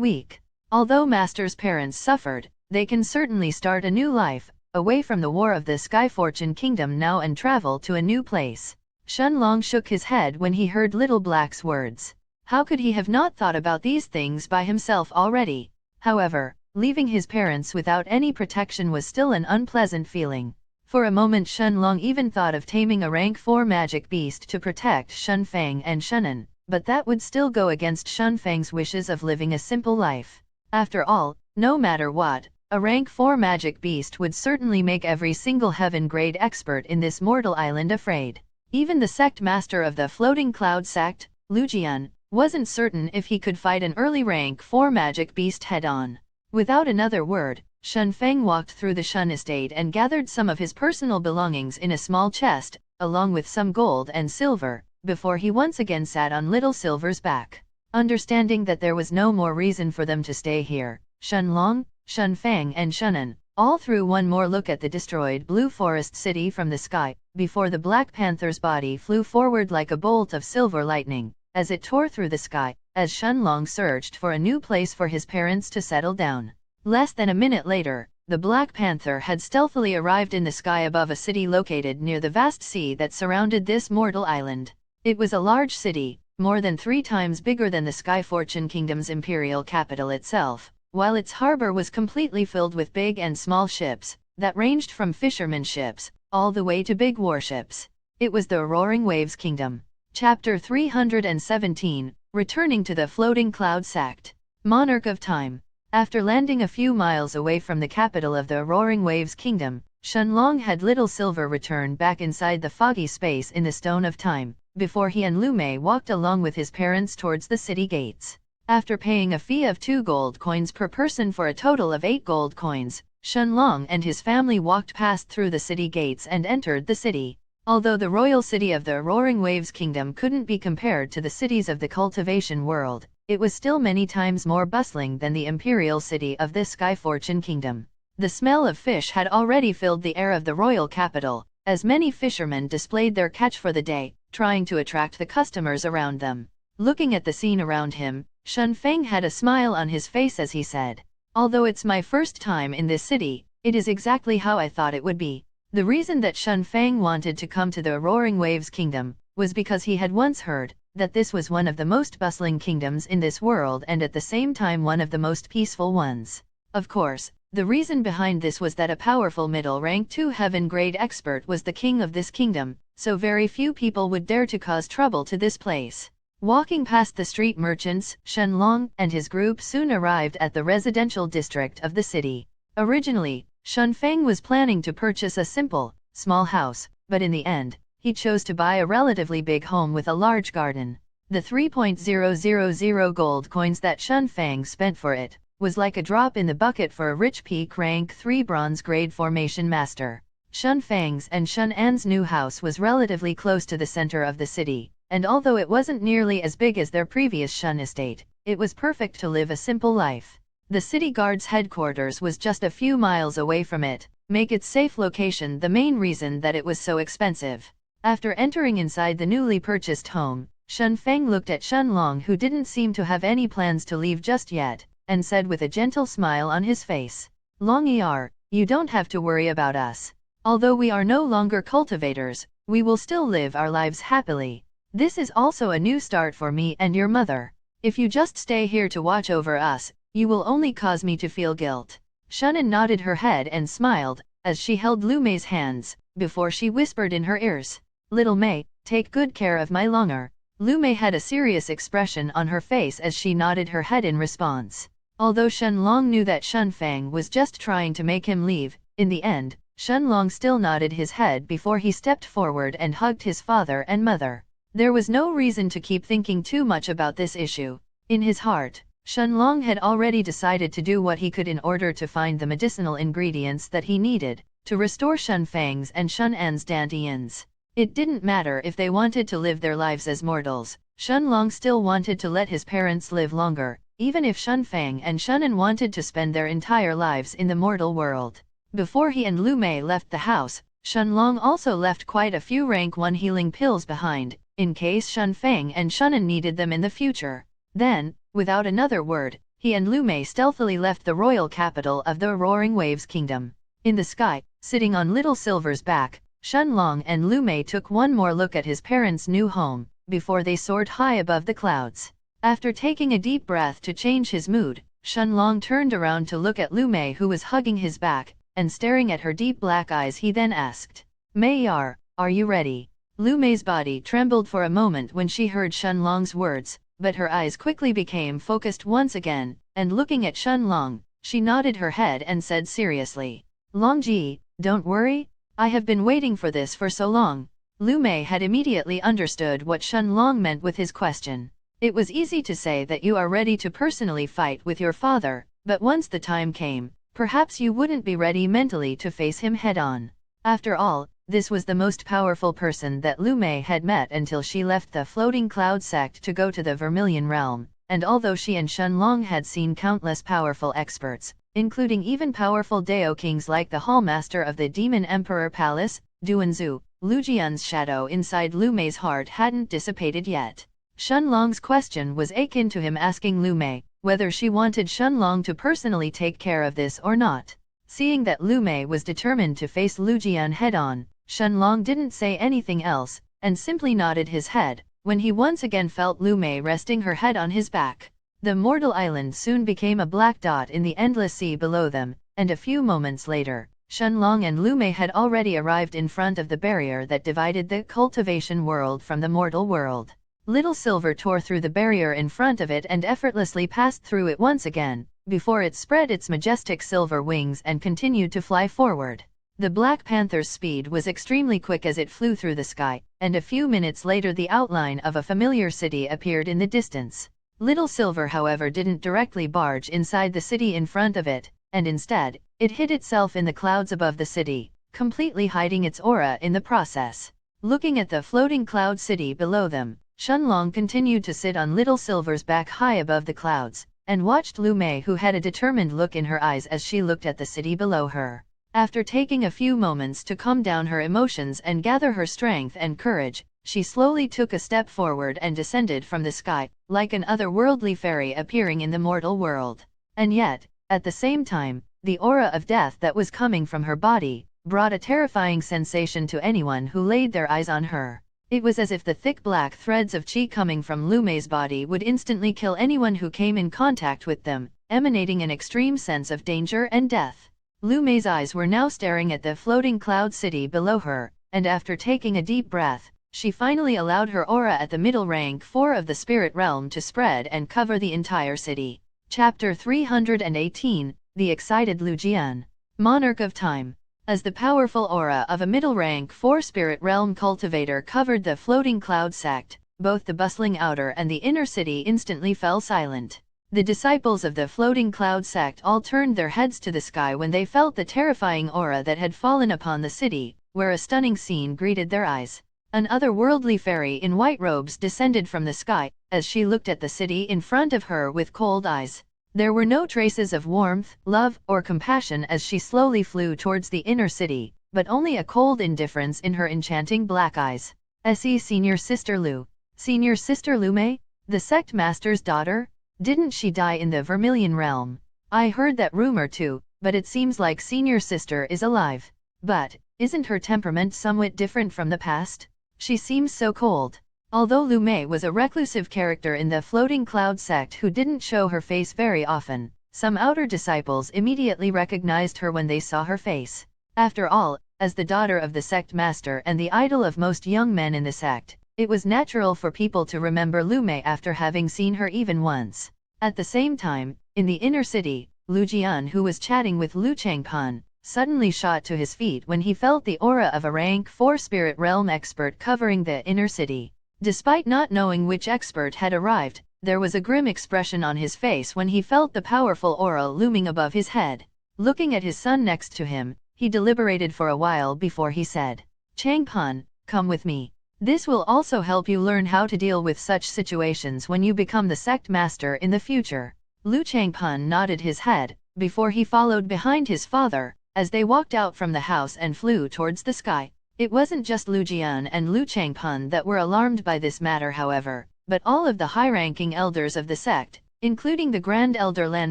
weak. Although Master's parents suffered, they can certainly start a new life, away from the war of the Sky Fortune Kingdom now and travel to a new place. Shenlong shook his head when he heard Little Black's words. How could he have not thought about these things by himself already? However, leaving his parents without any protection was still an unpleasant feeling. For a moment Shenlong even thought of taming a rank 4 magic beast to protect Shen Feng and Shennan, but that would still go against Shen Feng's wishes of living a simple life. After all, no matter what, a rank 4 magic beast would certainly make every single heaven-grade expert in this mortal island afraid. Even the sect master of the Floating Cloud sect, Lu Jian, wasn't certain if he could fight an early rank 4 magic beast head-on. Without another word, Shen Feng walked through the Shen estate and gathered some of his personal belongings in a small chest, along with some gold and silver, before he once again sat on Little Silver's back. Understanding that there was no more reason for them to stay here, Shenlong, Shen Feng and Shennan all threw one more look at the destroyed Blue Forest City from the sky, before the Black Panther's body flew forward like a bolt of silver lightning, as it tore through the sky, as Shenlong searched for a new place for his parents to settle down. Less than a minute later, the Black Panther had stealthily arrived in the sky above a city located near the vast sea that surrounded this mortal island. It was a large city, more than 3 times bigger than the Sky Fortune Kingdom's imperial capital itself, while its harbor was completely filled with big and small ships, that ranged from fishermen ships, all the way to big warships. It was the Roaring Waves Kingdom. Chapter 317, Returning to the Floating Cloud Sect. Monarch of Time. After landing a few miles away from the capital of the Roaring Waves Kingdom, Shenlong had Little Silver return back inside the foggy space in the Stone of Time, before he and Lu Mei walked along with his parents towards the city gates. After paying a fee of 2 gold coins per person for a total of 8 gold coins, Shenlong and his family walked past through the city gates and entered the city. Although the royal city of the Roaring Waves Kingdom couldn't be compared to the cities of the cultivation world, it was still many times more bustling than the imperial city of the Sky Fortune Kingdom. The smell of fish had already filled the air of the royal capital, as many fishermen displayed their catch for the day, trying to attract the customers around them. Looking at the scene around him, Shen Feng had a smile on his face as he said, "Although it's my first time in this city, it is exactly how I thought it would be." The reason that Shen Feng wanted to come to the Roaring Waves Kingdom was because he had once heard that this was one of the most bustling kingdoms in this world and at the same time one of the most peaceful ones. Of course, the reason behind this was that a powerful middle-rank 2 heaven-grade expert was the king of this kingdom, so very few people would dare to cause trouble to this place. Walking past the street merchants, Shenlong and his group soon arrived at the residential district of the city. Originally, Shen Feng was planning to purchase a simple, small house, but in the end, he chose to buy a relatively big home with a large garden. The 3,000 gold coins that Shen Feng spent for it was like a drop in the bucket for a rich peak rank 3 bronze grade formation master. Shen Feng's and Shen An's new house was relatively close to the center of the city, and although it wasn't nearly as big as their previous Shen estate, it was perfect to live a simple life. The city guard's headquarters was just a few miles away from it, make its safe location the main reason that it was so expensive. After entering inside the newly purchased home, Shen Feng looked at Shenlong, who didn't seem to have any plans to leave just yet, and said with a gentle smile on his face, "Long Er, you don't have to worry about us. Although we are no longer cultivators, we will still live our lives happily. This is also a new start for me and your mother. If you just stay here to watch over us, you will only cause me to feel guilt." Shunan nodded her head and smiled, as she held Lu Mei's hands, before she whispered in her ears, "Little Mei, take good care of my Longer." Lu Mei had a serious expression on her face as she nodded her head in response. Although Shenlong knew that Shen Feng was just trying to make him leave, in the end, Shenlong still nodded his head before he stepped forward and hugged his father and mother. There was no reason to keep thinking too much about this issue. In his heart, Shenlong had already decided to do what he could in order to find the medicinal ingredients that he needed to restore Shen Feng's and Shen An's dantians. It didn't matter if they wanted to live their lives as mortals, Shenlong still wanted to let his parents live longer, even if Shen Feng and Shunan wanted to spend their entire lives in the mortal world. Before he and Lu Mei left the house, Shenlong also left quite a few rank 1 healing pills behind, in case Shen Feng and Shunan needed them in the future. Then, without another word, he and Lu Mei stealthily left the royal capital of the Roaring Waves Kingdom. In the sky, sitting on Little Silver's back, Shenlong and Lu Mei took one more look at his parents' new home, before they soared high above the clouds. After taking a deep breath to change his mood, Shenlong turned around to look at Lu Mei, who was hugging his back, and staring at her deep black eyes. He then asked, "Mei are you ready?" Lu Mei's body trembled for a moment when she heard Shenlong's words, but her eyes quickly became focused once again, and looking at Shenlong, she nodded her head and said seriously, "Longji, don't worry, I have been waiting for this for so long." Lu Mei had immediately understood what Shenlong meant with his question. It was easy to say that you are ready to personally fight with your father, but once the time came, perhaps you wouldn't be ready mentally to face him head-on. After all, this was the most powerful person that Lu Mei had met until she left the Floating Cloud sect to go to the Vermilion Realm, and although she and Shenlong had seen countless powerful experts, including even powerful Dao kings like the Hallmaster of the Demon Emperor Palace, Duanzhu, Lujian's shadow inside Lu Mei's heart hadn't dissipated yet. Shenlong's question was akin to him asking Lu Mei whether she wanted Shenlong to personally take care of this or not. Seeing that Lu Mei was determined to face Lujian head-on, Shenlong didn't say anything else, and simply nodded his head, when he once again felt Lu Mei resting her head on his back. The mortal island soon became a black dot in the endless sea below them, and a few moments later, Shenlong and Lu Mei had already arrived in front of the barrier that divided the cultivation world from the mortal world. Little Silver tore through the barrier in front of it and effortlessly passed through it once again, before it spread its majestic silver wings and continued to fly forward. The Black Panther's speed was extremely quick as it flew through the sky, and a few minutes later the outline of a familiar city appeared in the distance. Little Silver, however, didn't directly barge inside the city in front of it, and instead, it hid itself in the clouds above the city, completely hiding its aura in the process. Looking at the floating cloud city below them, Shenlong continued to sit on Little Silver's back high above the clouds, and watched Lu Mei, who had a determined look in her eyes as she looked at the city below her. After taking a few moments to calm down her emotions and gather her strength and courage, she slowly took a step forward and descended from the sky, like an otherworldly fairy appearing in the mortal world. And yet, at the same time, the aura of death that was coming from her body brought a terrifying sensation to anyone who laid their eyes on her. It was as if the thick black threads of qi coming from Lu Mei's body would instantly kill anyone who came in contact with them, emanating an extreme sense of danger and death. Lu Mei's eyes were now staring at the floating cloud city below her, and after taking a deep breath, she finally allowed her aura at the middle rank 4 of the spirit realm to spread and cover the entire city. Chapter 318, The Excited Lu Jian. Monarch of Time. As the powerful aura of a middle rank 4 spirit realm cultivator covered the floating cloud sect, both the bustling outer and the inner city instantly fell silent. The disciples of the floating cloud sect all turned their heads to the sky when they felt the terrifying aura that had fallen upon the city, where a stunning scene greeted their eyes. An otherworldly fairy in white robes descended from the sky, as she looked at the city in front of her with cold eyes. There were no traces of warmth, love, or compassion as she slowly flew towards the inner city, but only a cold indifference in her enchanting black eyes. "Se Senior Sister Lu. Senior Sister Lu Mei? The sect master's daughter? Didn't she die in the Vermilion realm? I heard that rumor too, but it seems like Senior Sister is alive. But, isn't her temperament somewhat different from the past? She seems so cold." Although Lu Mei was a reclusive character in the floating cloud sect who didn't show her face very often, some outer disciples immediately recognized her when they saw her face. After all, as the daughter of the sect master and the idol of most young men in the sect, it was natural for people to remember Lu Mei after having seen her even once. At the same time, in the inner city, Lu Jian, who was chatting with Lu Changpan, suddenly shot to his feet when he felt the aura of a rank 4 spirit realm expert covering the inner city. Despite not knowing which expert had arrived, there was a grim expression on his face when he felt the powerful aura looming above his head. Looking at his son next to him, he deliberated for a while before he said, "Changpan, come with me. This will also help you learn how to deal with such situations when you become the sect master in the future." Lu Changpan nodded his head, before he followed behind his father, as they walked out from the house and flew towards the sky. It wasn't just Lu Jian and Lu Changpan that were alarmed by this matter, however, but all of the high-ranking elders of the sect, including the Grand Elder Lan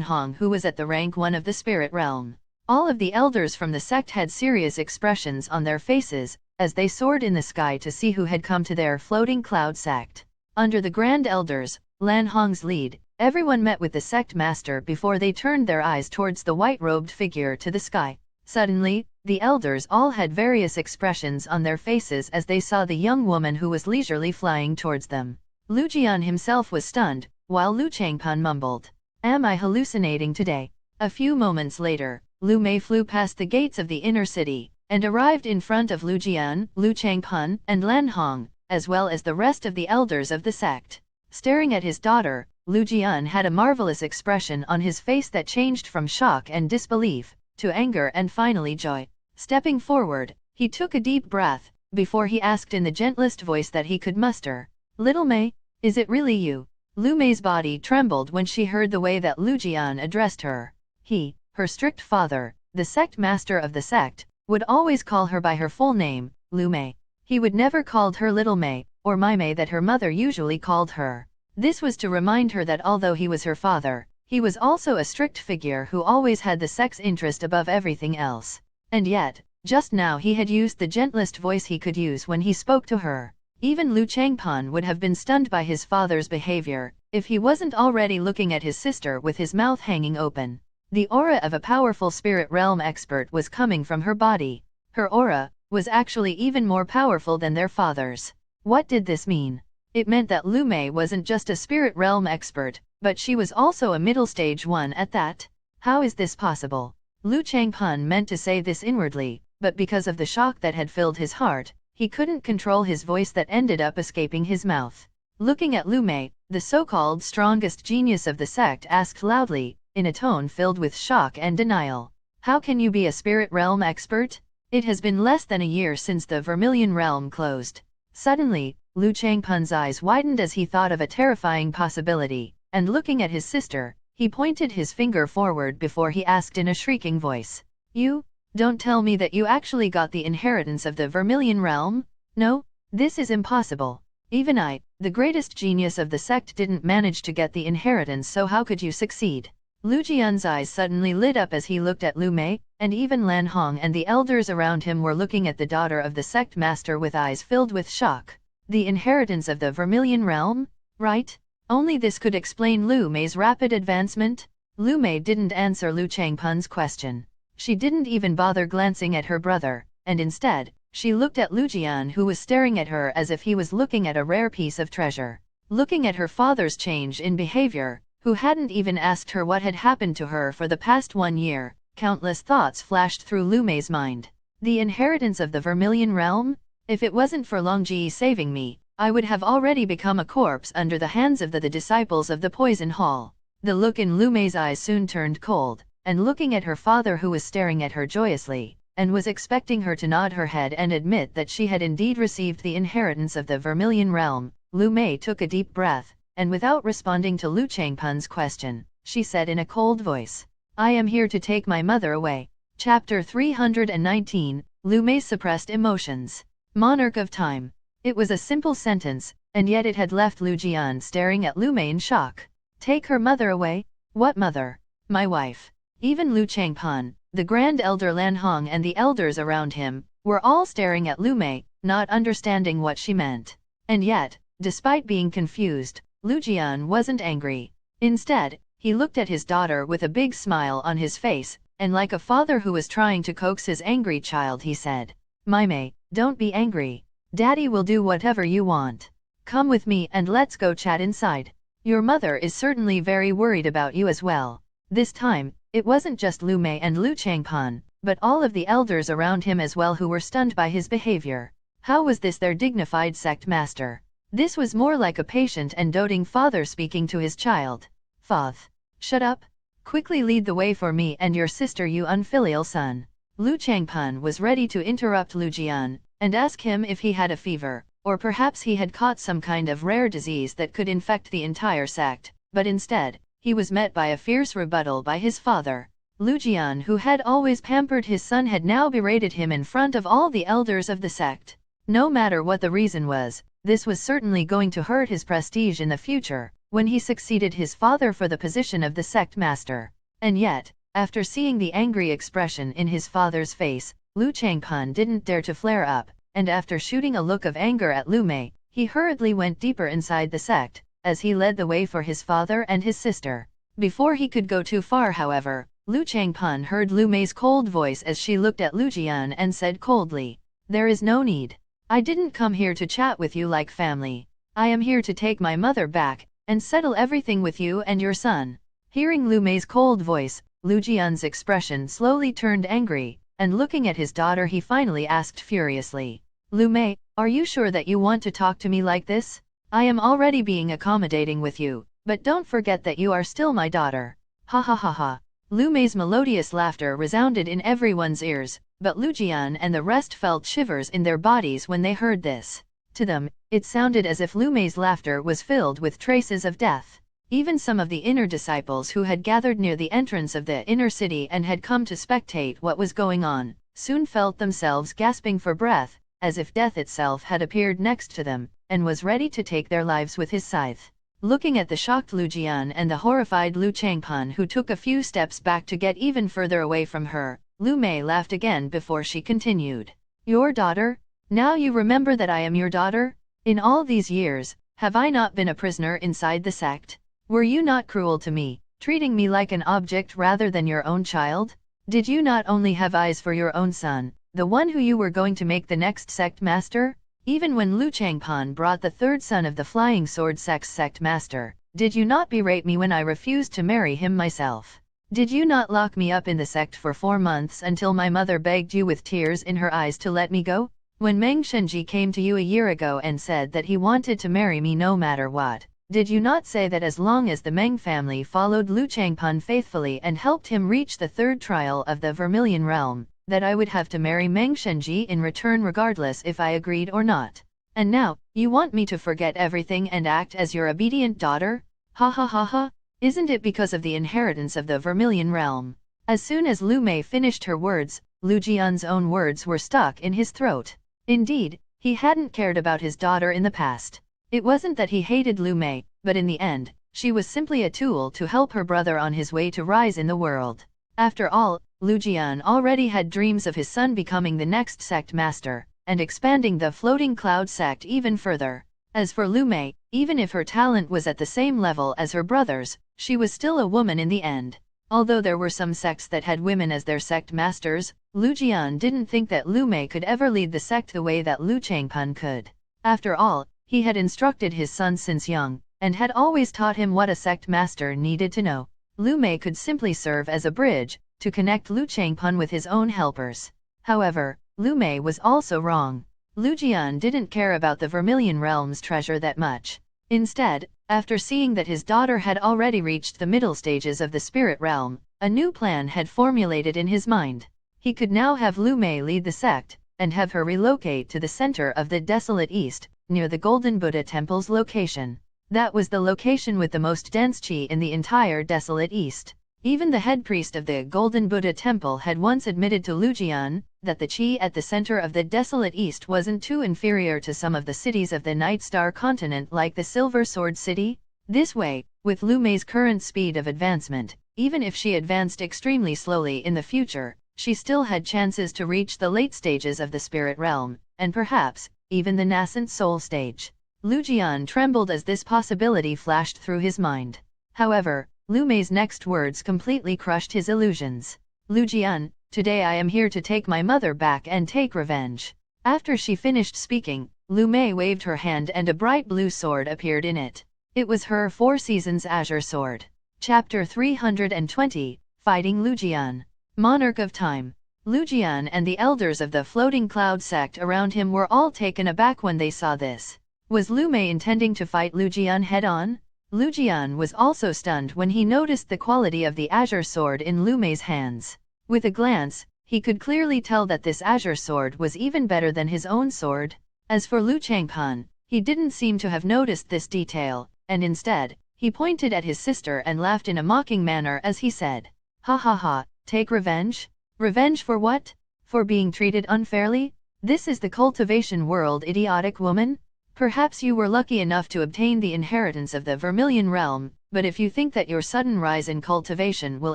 Hong, who was at the rank 1 of the spirit realm. All of the elders from the sect had serious expressions on their faces, as they soared in the sky to see who had come to their floating cloud sect. Under the Grand Elders, Lan Hong's lead, everyone met with the sect master before they turned their eyes towards the white-robed figure to the sky. Suddenly, the elders all had various expressions on their faces as they saw the young woman who was leisurely flying towards them. Lu Jian himself was stunned, while Lu Changpan mumbled, "Am I hallucinating today?" A few moments later, Lu Mei flew past the gates of the inner city, and arrived in front of Lu Jian, Lu Changpan, and Lan Hong, as well as the rest of the elders of the sect. Staring at his daughter, Lu Jian had a marvelous expression on his face that changed from shock and disbelief to anger and finally joy. Stepping forward, he took a deep breath, before he asked in the gentlest voice that he could muster, "Little Mei, is it really you?" Lu Mei's body trembled when she heard the way that Lu Jian addressed her. He, her strict father, the sect master of the sect, would always call her by her full name, Lu Mei. He would never called her Little Mei, or Mai Mei that her mother usually called her. This was to remind her that although he was her father, he was also a strict figure who always had the sect's interest above everything else. And yet, just now he had used the gentlest voice he could use when he spoke to her. Even Lu Changpan would have been stunned by his father's behavior, if he wasn't already looking at his sister with his mouth hanging open. The aura of a powerful spirit realm expert was coming from her body. Her aura was actually even more powerful than their father's. What did this mean? It meant that Lu Mei wasn't just a spirit realm expert, but she was also a middle stage one at that. How is this possible? Lu Changpan meant to say this inwardly, but because of the shock that had filled his heart, he couldn't control his voice that ended up escaping his mouth. Looking at Lu Mei, the so-called strongest genius of the sect asked loudly, in a tone filled with shock and denial. How can you be a spirit realm expert? It has been less than a year since the Vermilion realm closed. Suddenly, Lu Changpun's eyes widened as he thought of a terrifying possibility, and looking at his sister, he pointed his finger forward before he asked in a shrieking voice. You? Don't tell me that you actually got the inheritance of the Vermilion realm? No, this is impossible. Even I, the greatest genius of the sect, didn't manage to get the inheritance, so how could you succeed? Lu Jian's eyes suddenly lit up as he looked at Lu Mei, and even Lan Hong and the elders around him were looking at the daughter of the sect master with eyes filled with shock. The inheritance of the Vermilion realm? Right? Only this could explain Lu Mei's rapid advancement? Lu Mei didn't answer Lu Changpun's question. She didn't even bother glancing at her brother, and instead, she looked at Lu Jian, who was staring at her as if he was looking at a rare piece of treasure. Looking at her father's change in behavior, who hadn't even asked her what had happened to her for the past 1 year, countless thoughts flashed through Lu Mei's mind. The inheritance of the Vermilion realm? If it wasn't for Longji saving me, I would have already become a corpse under the hands of the disciples of the Poison Hall. The look in Lu Mei's eyes soon turned cold, and looking at her father, who was staring at her joyously, and was expecting her to nod her head and admit that she had indeed received the inheritance of the Vermilion realm, Lu Mei took a deep breath, and without responding to Lu Changpun's question, she said in a cold voice, I am here to take my mother away. Chapter 319, Lu Mei's suppressed emotions. Monarch of Time. It was a simple sentence, and yet it had left Lu Jian staring at Lu Mei in shock. Take her mother away? What mother? My wife. Even Lu Changpun, the Grand Elder Lan Hong and the elders around him, were all staring at Lu Mei, not understanding what she meant. And yet, despite being confused, Lu Jian wasn't angry. Instead, he looked at his daughter with a big smile on his face, and like a father who was trying to coax his angry child, he said, My Mei, don't be angry. Daddy will do whatever you want. Come with me and let's go chat inside. Your mother is certainly very worried about you as well. This time, it wasn't just Lu Mei and Lu Changpun, but all of the elders around him as well, who were stunned by his behavior. How was this their dignified sect master? This was more like a patient and doting father speaking to his child. Foth. Shut up. Quickly lead the way for me and your sister, you unfilial son. Lu Changpun was ready to interrupt Lu Jian, and ask him if he had a fever, or perhaps he had caught some kind of rare disease that could infect the entire sect, but instead, he was met by a fierce rebuttal by his father. Lu Jian, who had always pampered his son, had now berated him in front of all the elders of the sect. No matter what the reason was, this was certainly going to hurt his prestige in the future, when he succeeded his father for the position of the sect master. And yet, after seeing the angry expression in his father's face, Lu Changpun didn't dare to flare up, and after shooting a look of anger at Lu Mei, he hurriedly went deeper inside the sect, as he led the way for his father and his sister. Before he could go too far, however, Lu Changpun heard Lu Mei's cold voice as she looked at Lu Jian and said coldly, There is no need. I didn't come here to chat with you like family. I am here to take my mother back, and settle everything with you and your son. Hearing Lu Mei's cold voice, Lu Jian's expression slowly turned angry, and looking at his daughter, he finally asked furiously, Lu Mei, are you sure that you want to talk to me like this? I am already being accommodating with you, but don't forget that you are still my daughter. Ha ha ha ha. Lu Mei's melodious laughter resounded in everyone's ears, but Lu Jian and the rest felt shivers in their bodies when they heard this. To them, it sounded as if Lu Mei's laughter was filled with traces of death. Even some of the inner disciples who had gathered near the entrance of the inner city and had come to spectate what was going on, soon felt themselves gasping for breath, as if death itself had appeared next to them, and was ready to take their lives with his scythe. Looking at the shocked Lu Jian and the horrified Lu Changpun, who took a few steps back to get even further away from her, Lu Mei laughed again before she continued. Your daughter? Now you remember that I am your daughter? In all these years, have I not been a prisoner inside the sect? Were you not cruel to me, treating me like an object rather than your own child? Did you not only have eyes for your own son, the one who you were going to make the next sect master? Even when Lu Changpun brought the third son of the Flying Sword Sect's sect master, did you not berate me when I refused to marry him myself? Did you not lock me up in the sect for 4 months until my mother begged you with tears in her eyes to let me go? When Meng Shenji came to you a year ago and said that he wanted to marry me no matter what, did you not say that as long as the Meng family followed Lu Changpun faithfully and helped him reach the third trial of the Vermilion Realm, that I would have to marry Meng Shenji in return regardless if I agreed or not? And now, you want me to forget everything and act as your obedient daughter? Ha ha ha ha! Isn't it because of the inheritance of the Vermilion Realm? As soon as Lu Mei finished her words, Lu Jian's own words were stuck in his throat. Indeed, he hadn't cared about his daughter in the past. It wasn't that he hated Lu Mei, but in the end, she was simply a tool to help her brother on his way to rise in the world. After all, Lu Jian already had dreams of his son becoming the next sect master, and expanding the floating cloud sect even further. As for Lu Mei, even if her talent was at the same level as her brother's, she was still a woman in the end. Although there were some sects that had women as their sect masters, Lu Jian didn't think that Lu Mei could ever lead the sect the way that Lu Changpun could. After all, he had instructed his son since young, and had always taught him what a sect master needed to know. Lu Mei could simply serve as a bridge to connect Lu Changpun with his own helpers. However, Lu Mei was also wrong. Lu Jian didn't care about the Vermilion Realm's treasure that much. Instead, after seeing that his daughter had already reached the middle stages of the spirit realm, a new plan had formulated in his mind. He could now have Lu Mei lead the sect, and have her relocate to the center of the desolate east, near the Golden Buddha Temple's location. That was the location with the most dense qi in the entire desolate east. Even the head priest of the Golden Buddha Temple had once admitted to Lu Jian that the qi at the center of the desolate east wasn't too inferior to some of the cities of the Night Star continent like the Silver Sword City. This way, with Lu Mei's current speed of advancement, even if she advanced extremely slowly in the future, she still had chances to reach the late stages of the spirit realm, and perhaps, even the nascent soul stage. Lu Jian trembled as this possibility flashed through his mind. However, Lu Mei's next words completely crushed his illusions. Lu Jian, today I am here to take my mother back and take revenge. After she finished speaking, Lu Mei waved her hand and a bright blue sword appeared in it. It was her Four Seasons Azure Sword. Chapter 320, Fighting Lu Jian. Monarch of Time. Lu Jian and the elders of the floating cloud sect around him were all taken aback when they saw this. Was Lu Mei intending to fight Lu Jian head-on? Lu Jian was also stunned when he noticed the quality of the azure sword in Lu Mei's hands. With a glance, he could clearly tell that this azure sword was even better than his own sword. As for Lu Changpun, he didn't seem to have noticed this detail, and instead, he pointed at his sister and laughed in a mocking manner as he said, "Ha ha ha, take revenge? Revenge for what? For being treated unfairly? This is the cultivation world, idiotic woman? Perhaps you were lucky enough to obtain the inheritance of the Vermilion Realm, but if you think that your sudden rise in cultivation will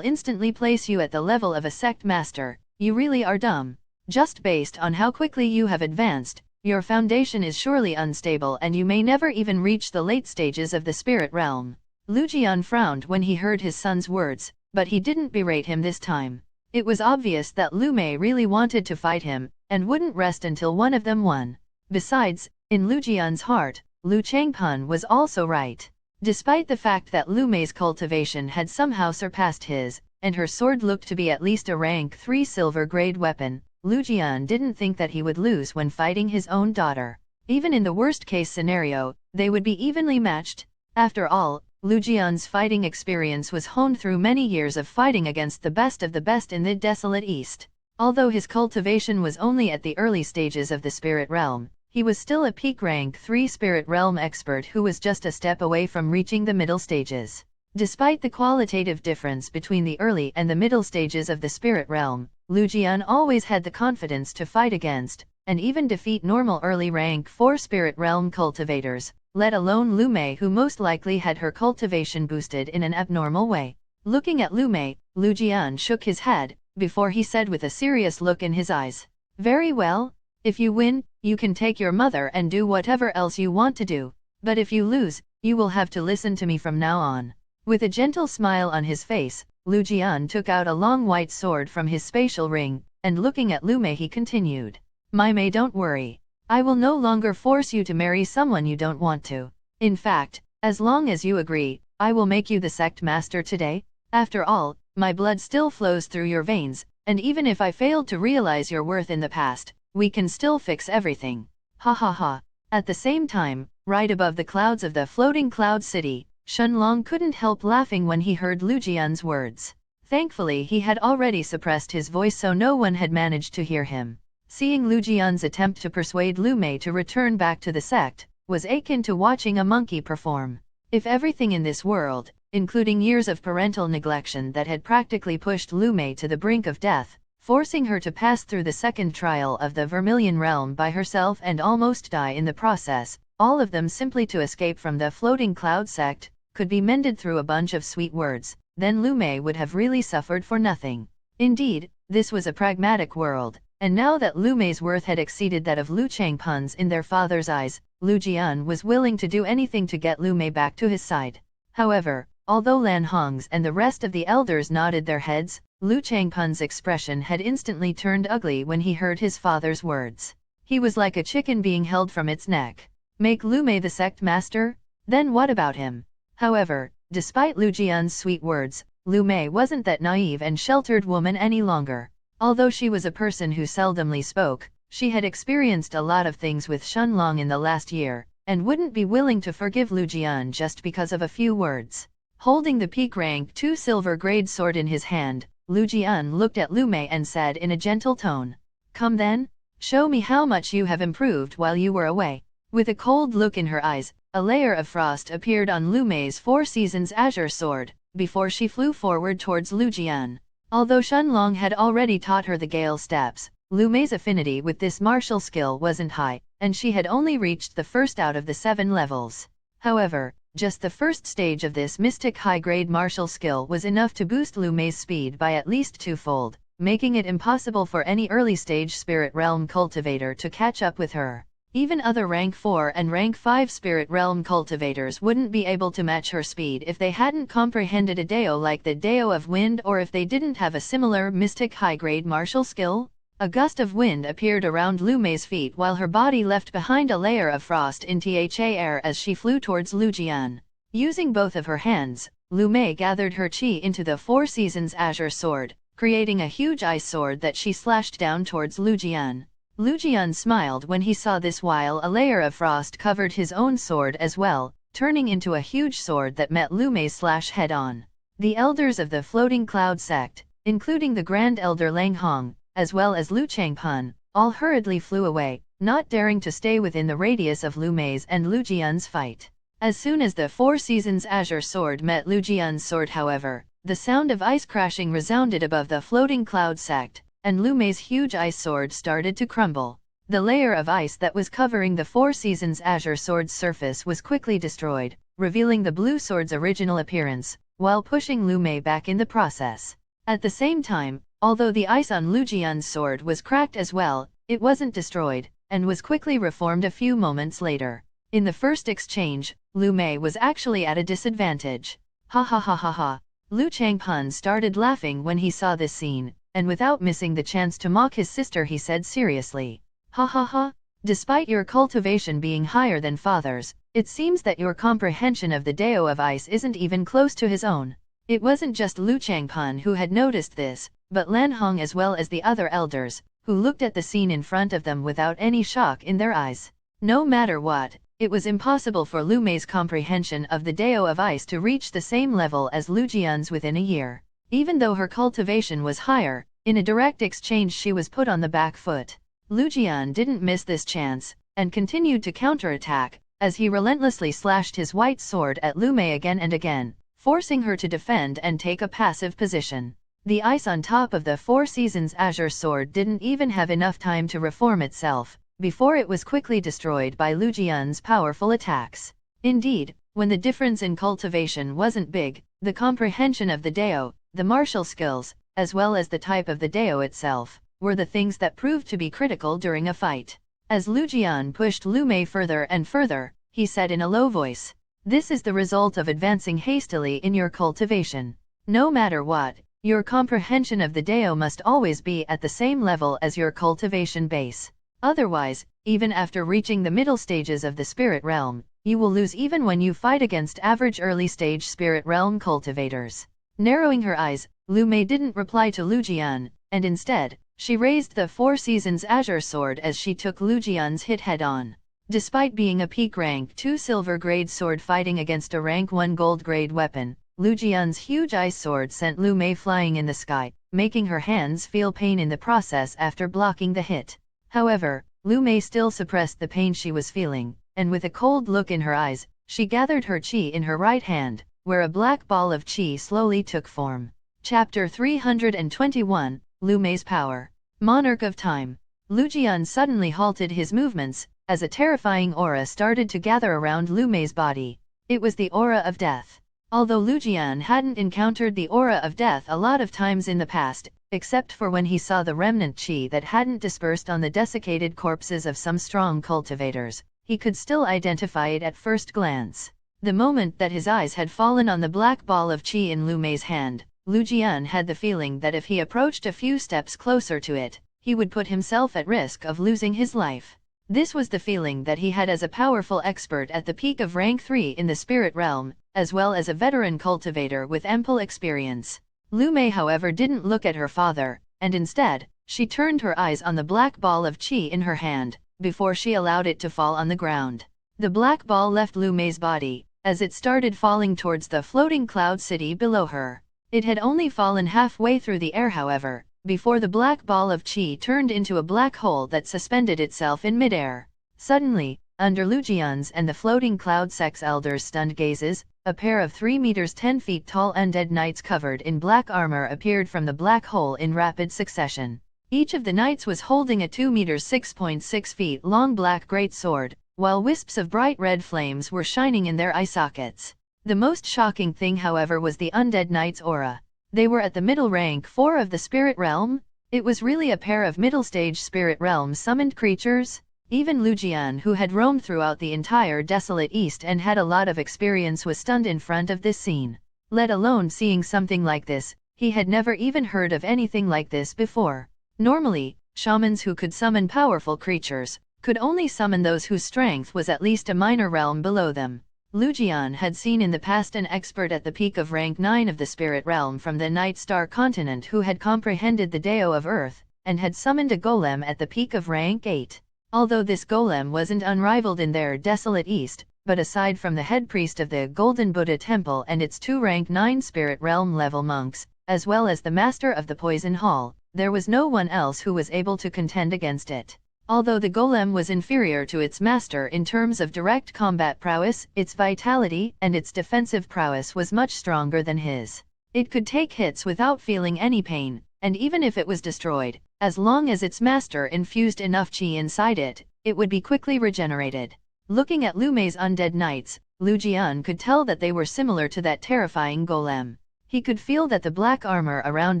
instantly place you at the level of a sect master, you really are dumb. Just based on how quickly you have advanced, your foundation is surely unstable and you may never even reach the late stages of the spirit realm." Lu Jian frowned when he heard his son's words, but he didn't berate him this time. It was obvious that Lu Mei really wanted to fight him, and wouldn't rest until one of them won. Besides, in Lu Jian's heart, Lu Changpun was also right. Despite the fact that Lu Mei's cultivation had somehow surpassed his, and her sword looked to be at least a rank 3 silver-grade weapon, Lu Jian didn't think that he would lose when fighting his own daughter. Even in the worst-case scenario, they would be evenly matched. After all, Lu Jian's fighting experience was honed through many years of fighting against the best of the best in the desolate East. Although his cultivation was only at the early stages of the spirit realm, he was still a peak rank 3 spirit realm expert who was just a step away from reaching the middle stages. Despite the qualitative difference between the early and the middle stages of the spirit realm, Lu Jian always had the confidence to fight against, and even defeat normal early rank 4 spirit realm cultivators, let alone Lu Mei, who most likely had her cultivation boosted in an abnormal way. Looking at Lu Mei, Lu Jian shook his head, before he said with a serious look in his eyes, "Very well. If you win, you can take your mother and do whatever else you want to do. But if you lose, you will have to listen to me from now on." With a gentle smile on his face, Lu Jian took out a long white sword from his spatial ring, and looking at Lu Mei he continued, "My Mei, don't worry. I will no longer force you to marry someone you don't want to. In fact, as long as you agree, I will make you the sect master today. After all, my blood still flows through your veins, and even if I failed to realize your worth in the past, we can still fix everything. Ha ha ha. At the same time, right above the clouds of the floating cloud city, Shenlong couldn't help laughing when he heard Lu Jian's words. Thankfully he had already suppressed his voice so no one had managed to hear him. Seeing Lu Jian's attempt to persuade Lu Mei to return back to the sect, was akin to watching a monkey perform. If everything in this world, including years of parental neglection that had practically pushed Lu Mei to the brink of death, forcing her to pass through the second trial of the Vermilion Realm by herself and almost die in the process, all of them simply to escape from the floating cloud sect, could be mended through a bunch of sweet words, then Lu Mei would have really suffered for nothing. Indeed, this was a pragmatic world, and now that Lu Mei's worth had exceeded that of Lu Changpun's in their father's eyes, Lu Jian was willing to do anything to get Lu Mei back to his side. However, although Lan Hong's and the rest of the elders nodded their heads, Lu Changpun's expression had instantly turned ugly when he heard his father's words. He was like a chicken being held from its neck. Make Lu Mei the sect master? Then what about him? However, despite Lu Jian's sweet words, Lu Mei wasn't that naive and sheltered woman any longer. Although she was a person who seldomly spoke, she had experienced a lot of things with Shenlong in the last year, and wouldn't be willing to forgive Lu Jian just because of a few words. Holding the peak rank 2 silver grade sword in his hand, Lu Jian looked at Lu Mei and said in a gentle tone, "Come then, show me how much you have improved while you were away." With a cold look in her eyes, a layer of frost appeared on Lu Mei's 4 Seasons azure sword, before she flew forward towards Lu Jian. Although Shenlong had already taught her the Gale steps, Lu Mei's affinity with this martial skill wasn't high, and she had only reached the first out of the 7 levels. However, just the first stage of this mystic high-grade martial skill was enough to boost Lu Mei's speed by at least 2-fold, making it impossible for any early-stage Spirit Realm cultivator to catch up with her. Even other rank 4 and rank 5 Spirit Realm cultivators wouldn't be able to match her speed if they hadn't comprehended a Dao like the Dao of Wind or if they didn't have a similar mystic high-grade martial skill. A gust of wind appeared around Lu Mei's feet while her body left behind a layer of frost in the air as she flew towards Lu Jian. Using both of her hands, Lu Mei gathered her chi into the 4 Seasons azure sword, creating a huge ice sword that she slashed down towards Lu Jian. Lu Jian smiled when he saw this while a layer of frost covered his own sword as well, turning into a huge sword that met Lu Mei's slash head-on. The elders of the floating cloud sect, including the Grand Elder Lang Hong, as well as Lu Changpun, all hurriedly flew away, not daring to stay within the radius of Lu Mei's and Lu Jian's fight. As soon as the 4 Seasons azure sword met Lu Jian's sword, however, the sound of ice crashing resounded above the floating cloud sect, and Lu Mei's huge ice sword started to crumble. The layer of ice that was covering the 4 Seasons azure sword's surface was quickly destroyed, revealing the blue sword's original appearance, while pushing Lu Mei back in the process. At the same time, although the ice on Lu Jian's sword was cracked as well, it wasn't destroyed, and was quickly reformed a few moments later. In the first exchange, Lu Mei was actually at a disadvantage. Ha ha ha ha ha. Lu Changpun started laughing when he saw this scene, and without missing the chance to mock his sister he said seriously, "Ha ha ha, despite your cultivation being higher than father's, it seems that your comprehension of the Dao of Ice isn't even close to his own." It wasn't just Lu Changpun who had noticed this, but Lan Hong as well as the other elders, who looked at the scene in front of them without any shock in their eyes. No matter what, it was impossible for Lu Mei's comprehension of the Dao of Ice to reach the same level as Lu Jian's within a year. Even though her cultivation was higher, in a direct exchange she was put on the back foot. Lu Jian didn't miss this chance, and continued to counterattack, as he relentlessly slashed his white sword at Lu Mei again and again, forcing her to defend and take a passive position. The ice on top of the 4 Seasons azure sword didn't even have enough time to reform itself, before it was quickly destroyed by Lu Jian's powerful attacks. Indeed, when the difference in cultivation wasn't big, the comprehension of the Dao, the martial skills, as well as the type of the Dao itself, were the things that proved to be critical during a fight. As Lu Jian pushed Lu Mei further and further, he said in a low voice, "This is the result of advancing hastily in your cultivation. No matter what, your comprehension of the Dao must always be at the same level as your cultivation base. Otherwise, even after reaching the middle stages of the Spirit Realm, you will lose even when you fight against average early-stage Spirit Realm cultivators." Narrowing her eyes, Lu Mei didn't reply to Lu Jian, and instead, she raised the Four Seasons Azure Sword as she took Lu Jian's hit head-on. Despite being a peak rank 2 silver grade sword fighting against a rank 1 gold grade weapon, Lu Jian's huge ice sword sent Lu Mei flying in the sky, making her hands feel pain in the process after blocking the hit. However, Lu Mei still suppressed the pain she was feeling, and with a cold look in her eyes, she gathered her qi in her right hand, where a black ball of qi slowly took form. Chapter 321, Lu Mei's Power. Monarch of Time. Lu Jian suddenly halted his movements, as a terrifying aura started to gather around Lu Mei's body. It was the aura of death. Although Lu Jian hadn't encountered the aura of death a lot of times in the past, except for when he saw the remnant qi that hadn't dispersed on the desiccated corpses of some strong cultivators, he could still identify it at first glance. The moment that his eyes had fallen on the black ball of qi in Lu Mei's hand, Lu Jian had the feeling that if he approached a few steps closer to it, he would put himself at risk of losing his life. This was the feeling that he had as a powerful expert at the peak of rank 3 in the spirit realm, as well as a veteran cultivator with ample experience. Lu Mei however didn't look at her father, and instead, she turned her eyes on the black ball of qi in her hand, before she allowed it to fall on the ground. The black ball left Lu Mei's body, as it started falling towards the floating cloud city below her. It had only fallen halfway through the air however, before the black ball of qi turned into a black hole that suspended itself in midair. Suddenly, under Lu Jian's and the floating cloud sect's elders' stunned gazes, a pair of 3 meters 10 feet tall undead knights covered in black armor appeared from the black hole in rapid succession. Each of the knights was holding a 2 meters 6.6 feet long black great sword, while wisps of bright red flames were shining in their eye sockets. The most shocking thing however was the undead knight's aura. They were at the middle rank 4 of the spirit realm? It was really a pair of middle-stage spirit realm summoned creatures? Even Lu Jian, who had roamed throughout the entire desolate east and had a lot of experience, was stunned in front of this scene. Let alone seeing something like this, he had never even heard of anything like this before. Normally, shamans who could summon powerful creatures, could only summon those whose strength was at least a minor realm below them. Lu Jian had seen in the past an expert at the peak of rank 9 of the spirit realm from the Night Star continent who had comprehended the Dao of Earth, and had summoned a golem at the peak of rank 8. Although this golem wasn't unrivaled in their desolate east, but aside from the head priest of the Golden Buddha Temple and its 2 rank 9 spirit realm level monks, as well as the master of the Poison Hall, there was no one else who was able to contend against it. Although the golem was inferior to its master in terms of direct combat prowess, its vitality and its defensive prowess was much stronger than his. It could take hits without feeling any pain, and even if it was destroyed, as long as its master infused enough qi inside it, it would be quickly regenerated. Looking at Lu Mei's undead knights, Lu Jian could tell that they were similar to that terrifying golem. He could feel that the black armor around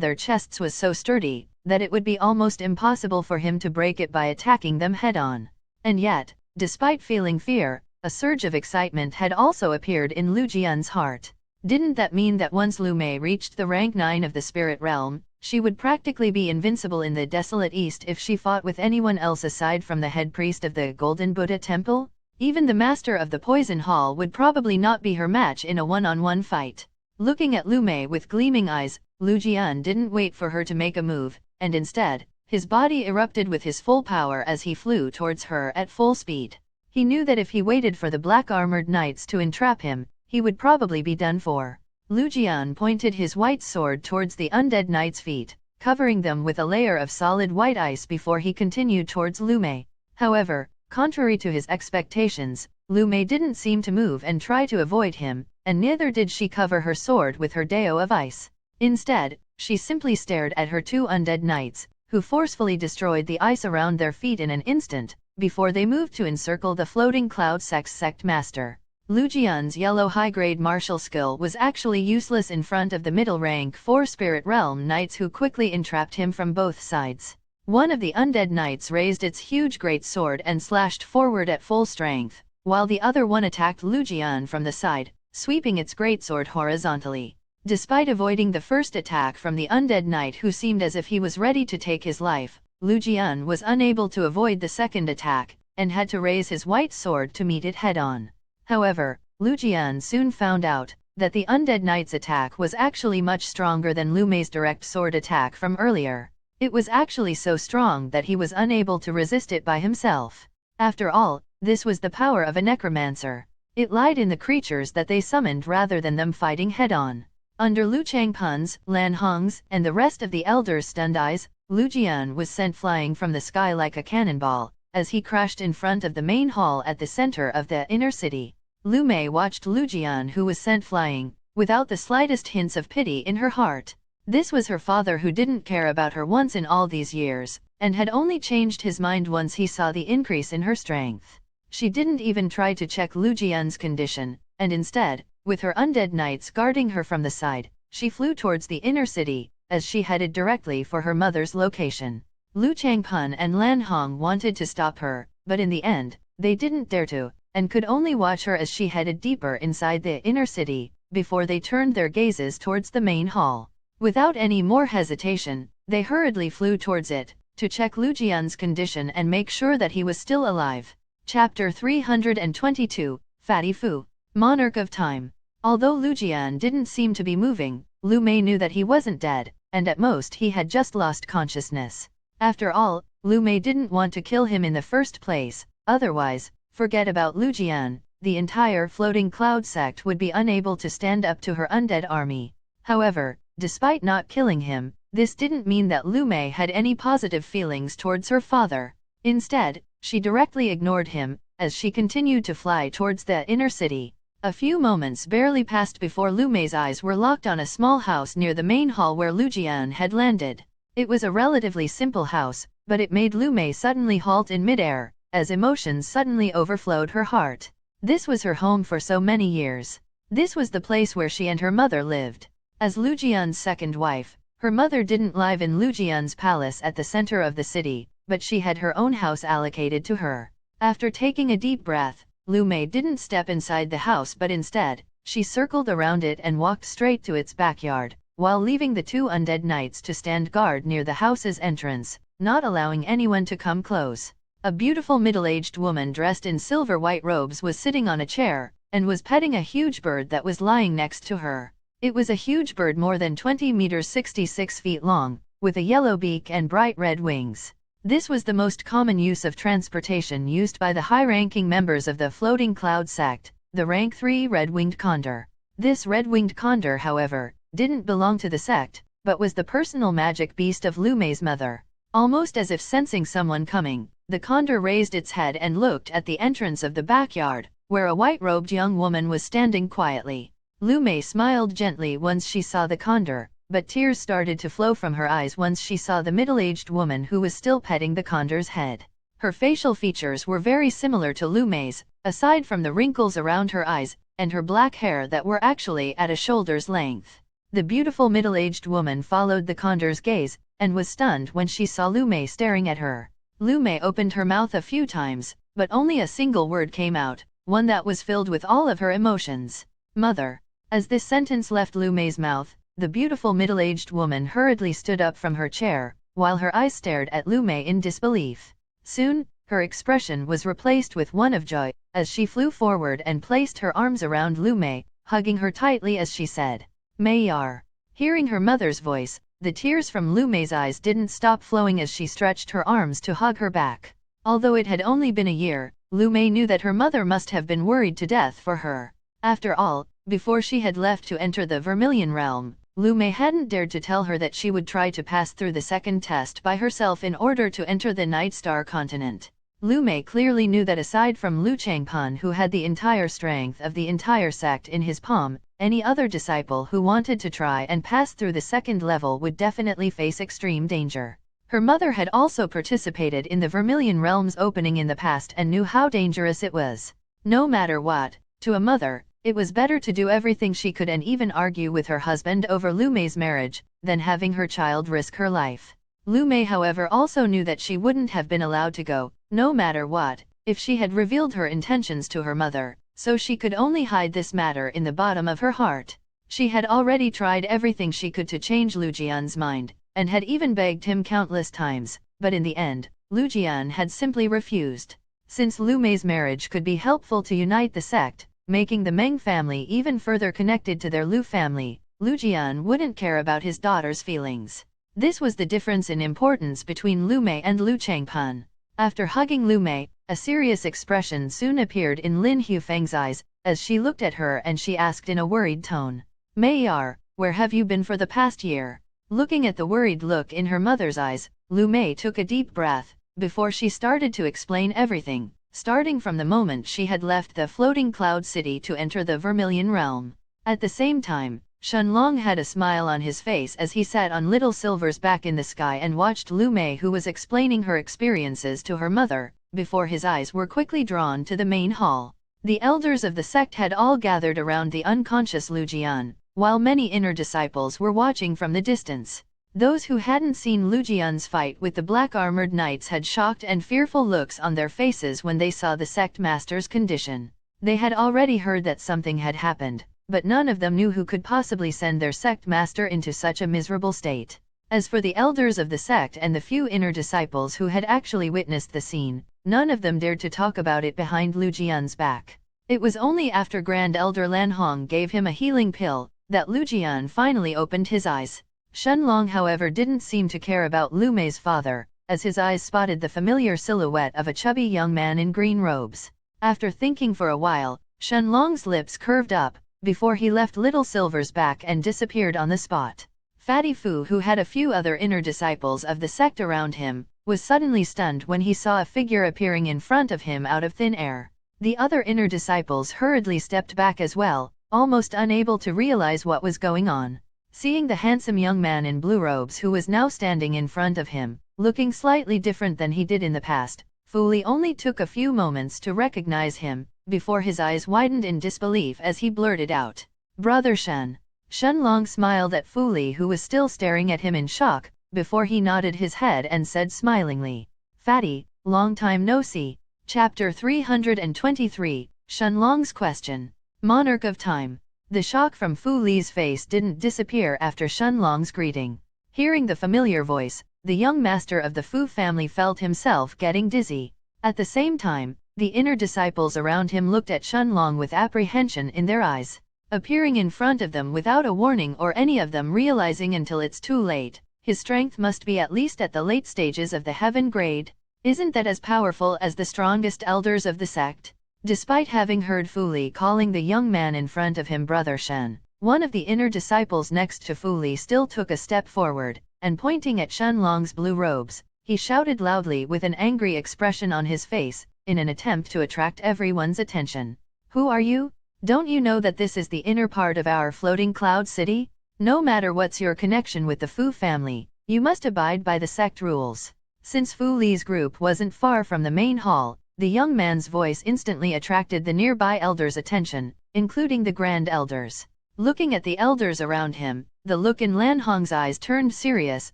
their chests was so sturdy, that it would be almost impossible for him to break it by attacking them head-on. And yet, despite feeling fear, a surge of excitement had also appeared in Lu Jian's heart. Didn't that mean that once Lu Mei reached the rank 9 of the spirit realm, she would practically be invincible in the desolate east if she fought with anyone else aside from the head priest of the Golden Buddha Temple? Even the master of the Poison Hall would probably not be her match in a one-on-one fight. Looking at Lu Mei with gleaming eyes, Lu Jian didn't wait for her to make a move, and instead, his body erupted with his full power as he flew towards her at full speed. He knew that if he waited for the black-armored knights to entrap him, he would probably be done for. Lu Jian pointed his white sword towards the undead knight's feet, covering them with a layer of solid white ice before he continued towards Lu Mei. However, contrary to his expectations, Lu Mei didn't seem to move and try to avoid him, and neither did she cover her sword with her Dao of Ice. Instead, she simply stared at her 2 undead knights, who forcefully destroyed the ice around their feet in an instant, before they moved to encircle the floating cloud sect's sect master. Lu Jian's yellow high-grade martial skill was actually useless in front of the middle rank 4 spirit realm knights who quickly entrapped him from both sides. One of the undead knights raised its huge great sword and slashed forward at full strength, while the other one attacked Lu Jian from the side, sweeping its greatsword horizontally. Despite avoiding the first attack from the undead knight who seemed as if he was ready to take his life, Lu Jian was unable to avoid the second attack, and had to raise his white sword to meet it head-on. However, Lu Jian soon found out that the Undead Knight's attack was actually much stronger than Lu Mei's direct sword attack from earlier. It was actually so strong that he was unable to resist it by himself. After all, this was the power of a necromancer. It lied in the creatures that they summoned rather than them fighting head-on. Under Lu Changpun's, Lan Hong's, and the rest of the elders' stunned eyes, Lu Jian was sent flying from the sky like a cannonball, as he crashed in front of the main hall at the center of the inner city. Lu Mei watched Lu Jian, who was sent flying, without the slightest hints of pity in her heart. This was her father, who didn't care about her once in all these years, and had only changed his mind once he saw the increase in her strength. She didn't even try to check Lu Jian's condition, and instead, with her undead knights guarding her from the side, she flew towards the inner city, as she headed directly for her mother's location. Lu Changpun and Lan Hong wanted to stop her, but in the end, they didn't dare to, and could only watch her as she headed deeper inside the inner city, before they turned their gazes towards the main hall. Without any more hesitation, they hurriedly flew towards it, to check Lu Jian's condition and make sure that he was still alive. Chapter 322, Fatty Fu, Monarch of Time. Although Lu Jian didn't seem to be moving, Lu Mei knew that he wasn't dead, and at most he had just lost consciousness. After all, Lu Mei didn't want to kill him in the first place, otherwise, forget about Lu Jian, the entire floating cloud sect would be unable to stand up to her undead army. However, despite not killing him, this didn't mean that Lu Mei had any positive feelings towards her father. Instead, she directly ignored him, as she continued to fly towards the inner city. A few moments barely passed before Lu Mei's eyes were locked on a small house near the main hall where Lu Jian had landed. It was a relatively simple house, but it made Lu Mei suddenly halt in midair, as emotions suddenly overflowed her heart. This was her home for so many years. This was the place where she and her mother lived. As Lu Jian's second wife, her mother didn't live in Lu Jian's palace at the center of the city, but she had her own house allocated to her. After taking a deep breath, Lu Mei didn't step inside the house, but instead, she circled around it and walked straight to its backyard, while leaving the two undead knights to stand guard near the house's entrance, not allowing anyone to come close. A beautiful middle-aged woman dressed in silver-white robes was sitting on a chair, and was petting a huge bird that was lying next to her. It was a huge bird more than 20 meters 66 feet long, with a yellow beak and bright red wings. This was the most common use of transportation used by the high-ranking members of the Floating Cloud sect, the rank 3 red-winged condor. This red-winged condor, however, didn't belong to the sect, but was the personal magic beast of Lu Mei's mother. Almost as if sensing someone coming, the condor raised its head and looked at the entrance of the backyard, where a white-robed young woman was standing quietly. Lu Mei smiled gently once she saw the condor, but tears started to flow from her eyes once she saw the middle-aged woman who was still petting the condor's head. Her facial features were very similar to Lu Mei's, aside from the wrinkles around her eyes, and her black hair that were actually at a shoulder's length. The beautiful middle-aged woman followed the condor's gaze, and was stunned when she saw Lu Mei staring at her. Lu Mei opened her mouth a few times, but only a single word came out, one that was filled with all of her emotions. Mother. As this sentence left Lu Mei's mouth, the beautiful middle-aged woman hurriedly stood up from her chair, while her eyes stared at Lu Mei in disbelief. Soon, her expression was replaced with one of joy, as she flew forward and placed her arms around Lu Mei, hugging her tightly as she said, "Meiyar." Hearing her mother's voice, the tears from Lu Mei's eyes didn't stop flowing as she stretched her arms to hug her back. Although it had only been a year, Lu Mei knew that her mother must have been worried to death for her. After all, before she had left to enter the Vermilion Realm, Lu Mei hadn't dared to tell her that she would try to pass through the second test by herself in order to enter the Night Star continent. Lu Mei clearly knew that aside from Lu Changpan, who had the entire strength of the entire sect in his palm, any other disciple who wanted to try and pass through the second level would definitely face extreme danger. Her mother had also participated in the Vermilion Realm's opening in the past and knew how dangerous it was. No matter what, to a mother, it was better to do everything she could and even argue with her husband over Lu Mei's marriage, than having her child risk her life. Lu Mei, however, also knew that she wouldn't have been allowed to go, no matter what, if she had revealed her intentions to her mother, so she could only hide this matter in the bottom of her heart. She had already tried everything she could to change Lu Jian's mind, and had even begged him countless times, but in the end, Lu Jian had simply refused. Since Lu Mei's marriage could be helpful to unite the sect, making the Meng family even further connected to their Lu family. Lu Jian wouldn't care about his daughter's feelings. This was the difference in importance between Lu Mei and Lu Changpun. After hugging Lu Mei, a serious expression soon appeared in Lin Hufeng's eyes, as she looked at her and she asked in a worried tone, "Mei Er, where have you been for the past year?" Looking at the worried look in her mother's eyes, Lu Mei took a deep breath, before she started to explain everything, starting from the moment she had left the floating cloud city to enter the Vermilion realm. At the same time, Shenlong had a smile on his face as he sat on Little Silver's back in the sky and watched Lu Mei, who was explaining her experiences to her mother, before his eyes were quickly drawn to the main hall. The elders of the sect had all gathered around the unconscious Lu Jian, while many inner disciples were watching from the distance. Those who hadn't seen Lu Jian's fight with the black-armored knights had shocked and fearful looks on their faces when they saw the sect master's condition. They had already heard that something had happened, but none of them knew who could possibly send their sect master into such a miserable state. As for the elders of the sect and the few inner disciples who had actually witnessed the scene, none of them dared to talk about it behind Lu Jian's back. It was only after Grand Elder Lan Hong gave him a healing pill that Lu Jian finally opened his eyes. Shenlong, however, didn't seem to care about Lu Mei's father, as his eyes spotted the familiar silhouette of a chubby young man in green robes. After thinking for a while, Shenlong's lips curved up, before he left Little Silver's back and disappeared on the spot. Fatty Fu, who had a few other inner disciples of the sect around him, was suddenly stunned when he saw a figure appearing in front of him out of thin air. The other inner disciples hurriedly stepped back as well, almost unable to realize what was going on. Seeing the handsome young man in blue robes who was now standing in front of him, looking slightly different than he did in the past, Fu Li only took a few moments to recognize him, before his eyes widened in disbelief as he blurted out, "Brother Shen." Shenlong smiled at Fu Li, who was still staring at him in shock, before he nodded his head and said smilingly, "Fatty, long time no see." Chapter 323, Shenlong's Question. Monarch of Time. The shock from Fu Li's face didn't disappear after Shenlong's greeting. Hearing the familiar voice, the young master of the Fu family felt himself getting dizzy. At the same time, the inner disciples around him looked at Shenlong with apprehension in their eyes. Appearing in front of them without a warning, or any of them realizing until it's too late, his strength must be at least at the late stages of the heaven grade. Isn't that as powerful as the strongest elders of the sect? Despite having heard Fu Li calling the young man in front of him Brother Shen, one of the inner disciples next to Fu Li still took a step forward, and pointing at Shenlong's blue robes, he shouted loudly with an angry expression on his face, in an attempt to attract everyone's attention. "Who are you? Don't you know that this is the inner part of our floating cloud city? No matter what's your connection with the Fu family, you must abide by the sect rules." Since Fu Li's group wasn't far from the main hall, the young man's voice instantly attracted the nearby elders' attention, including the Grand Elders. Looking at the elders around him, the look in Lan Hong's eyes turned serious,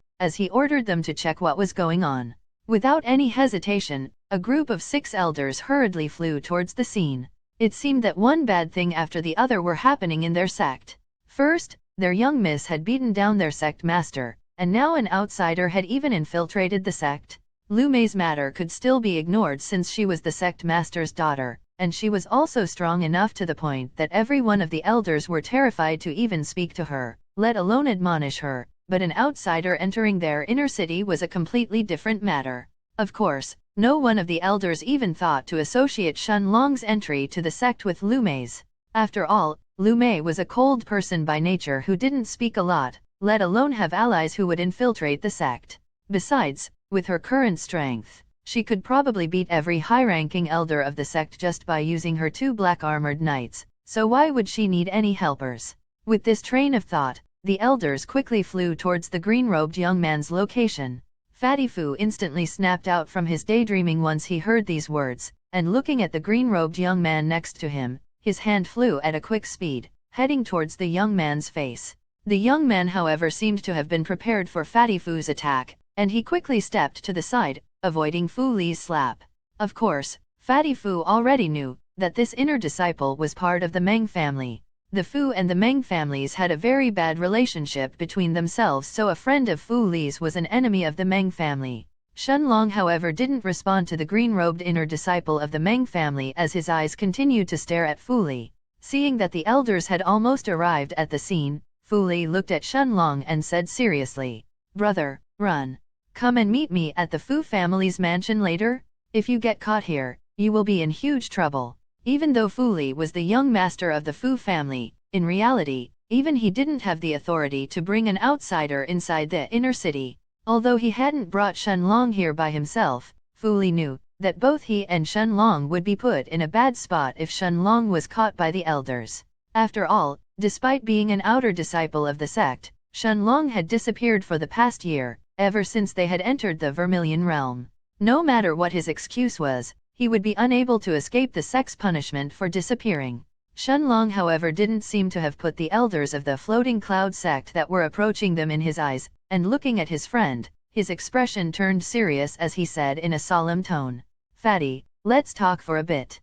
as he ordered them to check what was going on. Without any hesitation, a group of 6 elders hurriedly flew towards the scene. It seemed that one bad thing after the other were happening in their sect. First, their young miss had beaten down their sect master, and now an outsider had even infiltrated the sect. Lu Mei's matter could still be ignored since she was the sect master's daughter, and she was also strong enough to the point that every one of the elders were terrified to even speak to her, let alone admonish her, but an outsider entering their inner city was a completely different matter. Of course, no one of the elders even thought to associate Shenlong's entry to the sect with Lu Mei's. After all, Lu Mei was a cold person by nature who didn't speak a lot, let alone have allies who would infiltrate the sect. Besides, with her current strength, she could probably beat every high-ranking elder of the sect just by using her 2 black-armored knights, so why would she need any helpers? With this train of thought, the elders quickly flew towards the green-robed young man's location. Fatty Fu instantly snapped out from his daydreaming once he heard these words, and looking at the green-robed young man next to him, his hand flew at a quick speed, heading towards the young man's face. The young man, however, seemed to have been prepared for Fatty Fu's attack, and he quickly stepped to the side, avoiding Fu Li's slap. Of course, Fatty Fu already knew that this inner disciple was part of the Meng family. The Fu and the Meng families had a very bad relationship between themselves, so a friend of Fu Li's was an enemy of the Meng family. Shenlong, however, didn't respond to the green-robed inner disciple of the Meng family as his eyes continued to stare at Fu Li. Seeing that the elders had almost arrived at the scene, Fu Li looked at Shenlong and said seriously, "Brother, run. Come and meet me at the Fu family's mansion later. If you get caught here, you will be in huge trouble." Even though Fu Li was the young master of the Fu family, in reality, even he didn't have the authority to bring an outsider inside the inner city. Although he hadn't brought Shenlong here by himself, Fu Li knew that both he and Shenlong would be put in a bad spot if Shenlong was caught by the elders. After all, despite being an outer disciple of the sect, Shenlong had disappeared for the past year, ever since they had entered the Vermilion Realm. No matter what his excuse was, he would be unable to escape the sect's punishment for disappearing. Shenlong, however, didn't seem to have put the elders of the Floating Cloud sect that were approaching them in his eyes, and looking at his friend, his expression turned serious as he said in a solemn tone, "Fatty, let's talk for a bit."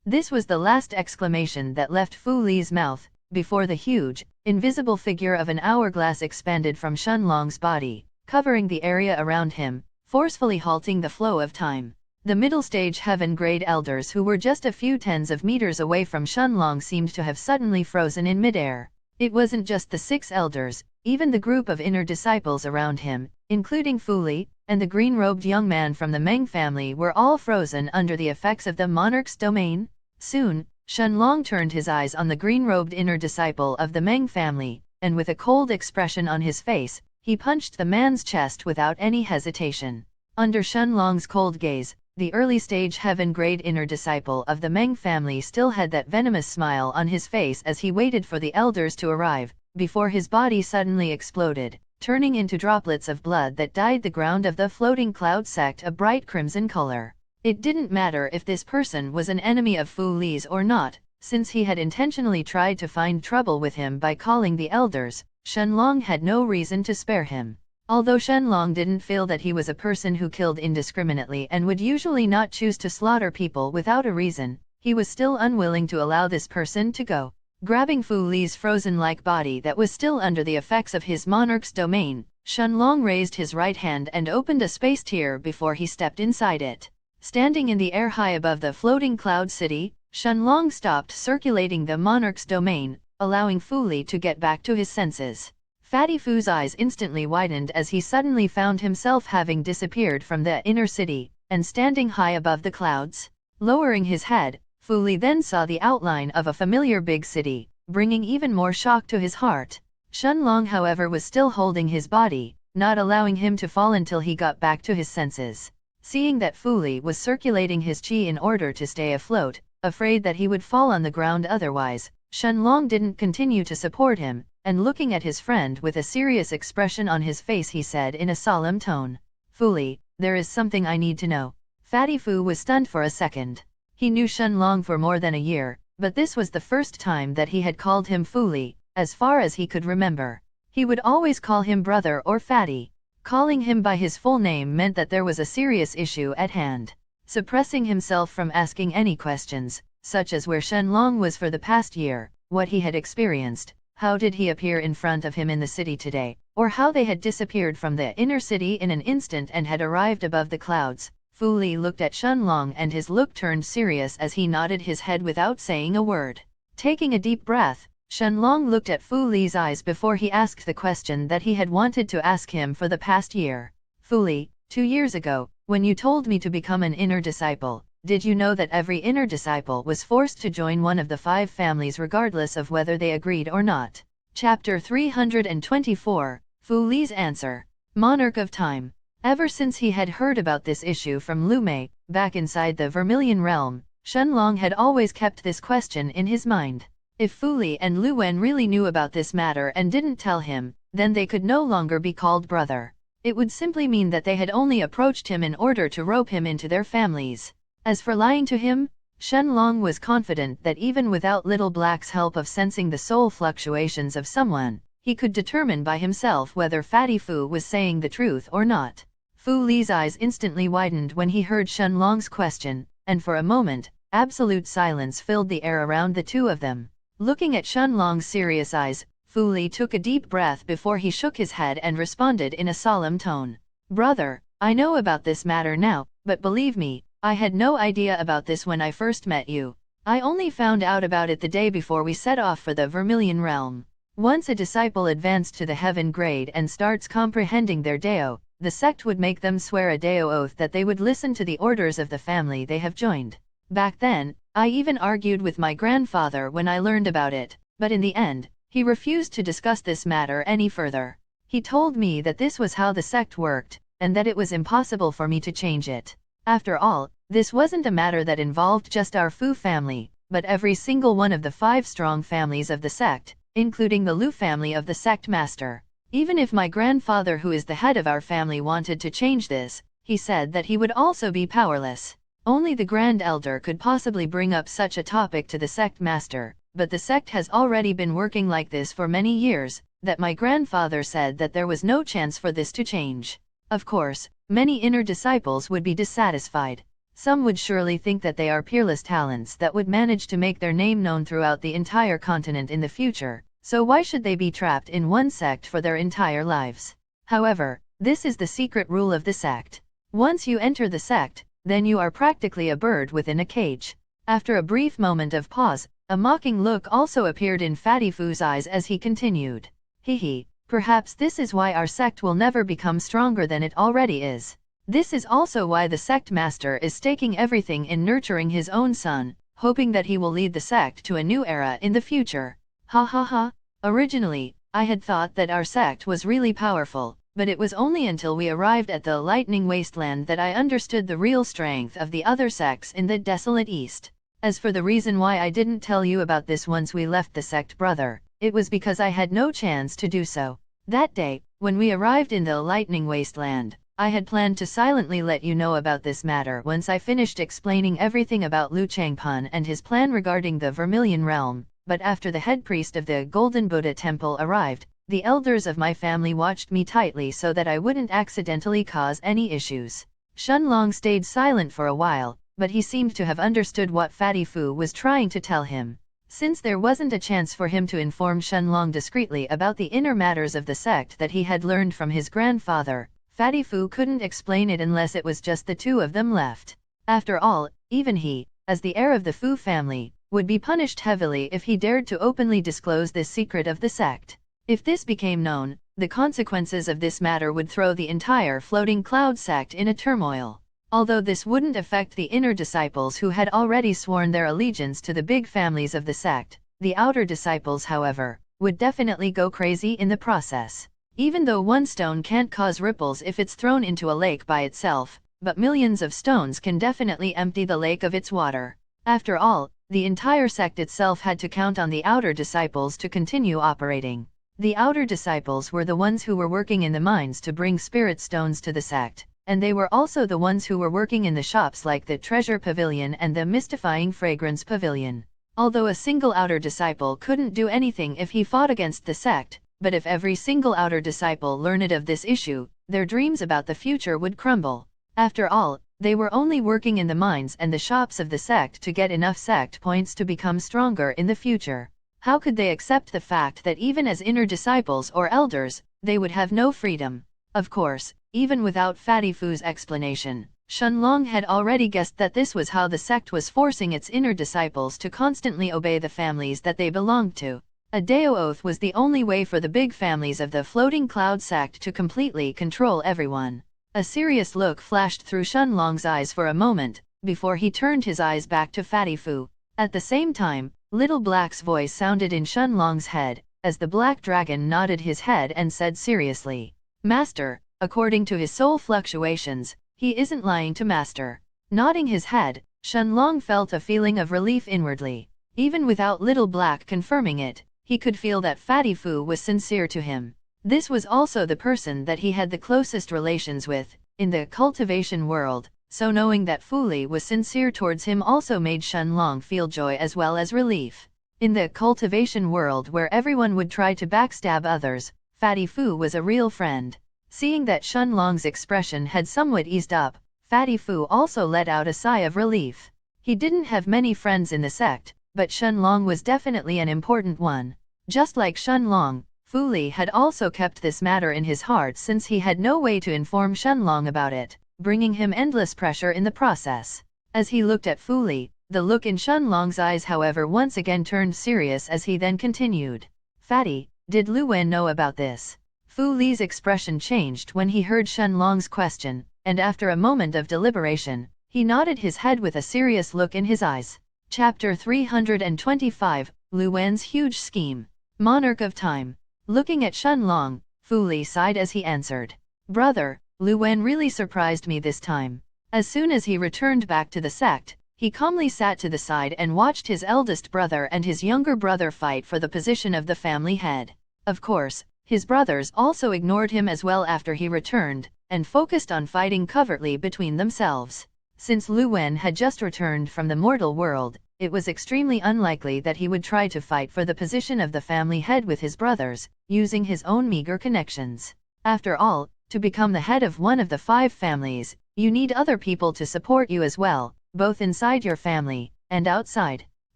This was the last exclamation that left Fu Li's mouth, before the huge, invisible figure of an hourglass expanded from Shenlong's body, covering the area around him, forcefully halting the flow of time. The middle stage heaven-grade elders who were just a few tens of meters away from Shenlong seemed to have suddenly frozen in midair. It wasn't just the 6 elders, even the group of inner disciples around him, including Fu Li, and the green-robed young man from the Meng family were all frozen under the effects of the monarch's domain. Soon, Shenlong turned his eyes on the green-robed inner disciple of the Meng family, and with a cold expression on his face, he punched the man's chest without any hesitation. Under Shenlong's cold gaze, the early-stage heaven-grade inner disciple of the Meng family still had that venomous smile on his face as he waited for the elders to arrive, before his body suddenly exploded, turning into droplets of blood that dyed the ground of the Floating Cloud sect a bright crimson color. It didn't matter if this person was an enemy of Fu Li's or not, since he had intentionally tried to find trouble with him by calling the elders. Shenlong had no reason to spare him. Although Shenlong didn't feel that he was a person who killed indiscriminately and would usually not choose to slaughter people without a reason, he was still unwilling to allow this person to go. Grabbing Fu Li's frozen-like body that was still under the effects of his monarch's domain, Shenlong raised his right hand and opened a space tier before he stepped inside it. Standing in the air high above the floating cloud city, Shenlong stopped circulating the monarch's domain, allowing Fu Li to get back to his senses. Fatty Fu's eyes instantly widened as he suddenly found himself having disappeared from the inner city, and standing high above the clouds. Lowering his head, Fu Li then saw the outline of a familiar big city, bringing even more shock to his heart. Shenlong, however, was still holding his body, not allowing him to fall until he got back to his senses. Seeing that Fu Li was circulating his qi in order to stay afloat, afraid that he would fall on the ground otherwise, Shenlong didn't continue to support him, and looking at his friend with a serious expression on his face, he said in a solemn tone, "Fu Li, there is something I need to know." Fatty Fu was stunned for a second. He knew Shenlong for more than a year, but this was the first time that he had called him Fu Li, as far as he could remember. He would always call him brother or Fatty. Calling him by his full name meant that there was a serious issue at hand. Suppressing himself from asking any questions, such as where Shenlong was for the past year, what he had experienced, how did he appear in front of him in the city today, or how they had disappeared from the inner city in an instant and had arrived above the clouds, Fu Li looked at Shenlong and his look turned serious as he nodded his head without saying a word. Taking a deep breath, Shenlong looked at Fu Li's eyes before he asked the question that he had wanted to ask him for the past year. "Fu Li, 2 years ago, when you told me to become an inner disciple, did you know that every inner disciple was forced to join one of the 5 families regardless of whether they agreed or not?" Chapter 324, Fu Li's Answer. Monarch of Time. Ever since he had heard about this issue from Lu Mei, back inside the Vermilion Realm, Shenlong had always kept this question in his mind. If Fu Li and Lu Wen really knew about this matter and didn't tell him, then they could no longer be called brother. It would simply mean that they had only approached him in order to rope him into their families. As for lying to him, Shenlong was confident that even without Little Black's help of sensing the soul fluctuations of someone, he could determine by himself whether Fatty Fu was saying the truth or not. Fu Li's eyes instantly widened when he heard Shenlong's question, and for a moment, absolute silence filled the air around the two of them. Looking at Shenlong's serious eyes, Fu Li took a deep breath before he shook his head and responded in a solemn tone. "Brother, I know about this matter now, but believe me, I had no idea about this when I first met you. I only found out about it the day before we set off for the Vermilion Realm. Once a disciple advanced to the heaven grade and starts comprehending their Deo, the sect would make them swear a Deo oath that they would listen to the orders of the family they have joined. Back then, I even argued with my grandfather when I learned about it, but in the end, he refused to discuss this matter any further. He told me that this was how the sect worked, and that it was impossible for me to change it. After all, this wasn't a matter that involved just our Fu family, but every single one of the 5 strong families of the sect, including the Lu family of the sect master. Even if my grandfather, who is the head of our family, wanted to change this, he said that he would also be powerless. Only the Grand Elder could possibly bring up such a topic to the sect master, but the sect has already been working like this for many years, that my grandfather said that there was no chance for this to change. Of course, many inner disciples would be dissatisfied. Some would surely think that they are peerless talents that would manage to make their name known throughout the entire continent in the future, so why should they be trapped in one sect for their entire lives? However, this is the secret rule of the sect. Once you enter the sect, then you are practically a bird within a cage. After a brief moment of pause, a mocking look also appeared in Fatty Fu's eyes as he continued. Hehe, perhaps this is why our sect will never become stronger than it already is. This is also why the sect master is staking everything in nurturing his own son, hoping that he will lead the sect to a new era in the future. Ha ha ha. Originally, I had thought that our sect was really powerful, but it was only until we arrived at the Lightning Wasteland that I understood the real strength of the other sects in the desolate East. As for the reason why I didn't tell you about this once we left the sect, brother, it was because I had no chance to do so. That day, when we arrived in the Lightning Wasteland, I had planned to silently let you know about this matter once I finished explaining everything about Lu Changpun and his plan regarding the Vermilion Realm, but after the head priest of the Golden Buddha Temple arrived, the elders of my family watched me tightly so that I wouldn't accidentally cause any issues. Shenlong stayed silent for a while, but he seemed to have understood what Fatty Fu was trying to tell him. Since there wasn't a chance for him to inform Shenlong discreetly about the inner matters of the sect that he had learned from his grandfather, Fatty Fu couldn't explain it unless it was just the two of them left. After all, even he, as the heir of the Fu family, would be punished heavily if he dared to openly disclose this secret of the sect. If this became known, the consequences of this matter would throw the entire Floating Cloud sect in a turmoil. Although this wouldn't affect the inner disciples who had already sworn their allegiance to the big families of the sect, the outer disciples, however, would definitely go crazy in the process. Even though one stone can't cause ripples if it's thrown into a lake by itself, but millions of stones can definitely empty the lake of its water. After all, the entire sect itself had to count on the outer disciples to continue operating. The outer disciples were the ones who were working in the mines to bring spirit stones to the sect, and they were also the ones who were working in the shops like the Treasure Pavilion and the Mystifying Fragrance Pavilion. Although a single outer disciple couldn't do anything if he fought against the sect, but if every single outer disciple learned of this issue, their dreams about the future would crumble. After all, they were only working in the mines and the shops of the sect to get enough sect points to become stronger in the future. How could they accept the fact that even as inner disciples or elders, they would have no freedom? Of course, even without Fatty Fu's explanation, Shenlong had already guessed that this was how the sect was forcing its inner disciples to constantly obey the families that they belonged to. A Deo oath was the only way for the big families of the Floating Cloud sect to completely control everyone. A serious look flashed through Shenlong's eyes for a moment, before he turned his eyes back to Fatty Fu. At the same time, Little Black's voice sounded in Shenlong's head, as the Black Dragon nodded his head and said seriously, "Master, according to his soul fluctuations, he isn't lying to Master." Nodding his head, Shenlong felt a feeling of relief inwardly. Even without Little Black confirming it, he could feel that Fatty Fu was sincere to him. This was also the person that he had the closest relations with, in the cultivation world, so knowing that Fu Li was sincere towards him also made Shenlong feel joy as well as relief. In the cultivation world where everyone would try to backstab others, Fatty Fu was a real friend. Seeing that Shenlong's expression had somewhat eased up, Fatty Fu also let out a sigh of relief. He didn't have many friends in the sect, but Shenlong was definitely an important one. Just like Shenlong, Fu Li had also kept this matter in his heart since he had no way to inform Shenlong about it, bringing him endless pressure in the process. As he looked at Fu Li, The look in Shenlong's eyes however once again turned serious as he then continued. Fatty, did Lu Wen know about this? Fu Li's expression changed when he heard Shenlong's question, and after a moment of deliberation, he nodded his head with a serious look in his eyes. Chapter 325, Lu Wen's Huge Scheme. Monarch of Time. Looking at Shenlong, Fu Li sighed as he answered. Brother, Lu Wen really surprised me this time. As soon as he returned back to the sect, he calmly sat to the side and watched his eldest brother and his younger brother fight for the position of the family head. Of course, his brothers also ignored him as well after he returned, and focused on fighting covertly between themselves. Since Lu Wen had just returned from the mortal world, it was extremely unlikely that he would try to fight for the position of the family head with his brothers, using his own meager connections. After all, to become the head of one of the 5 families, you need other people to support you as well, both inside your family and outside.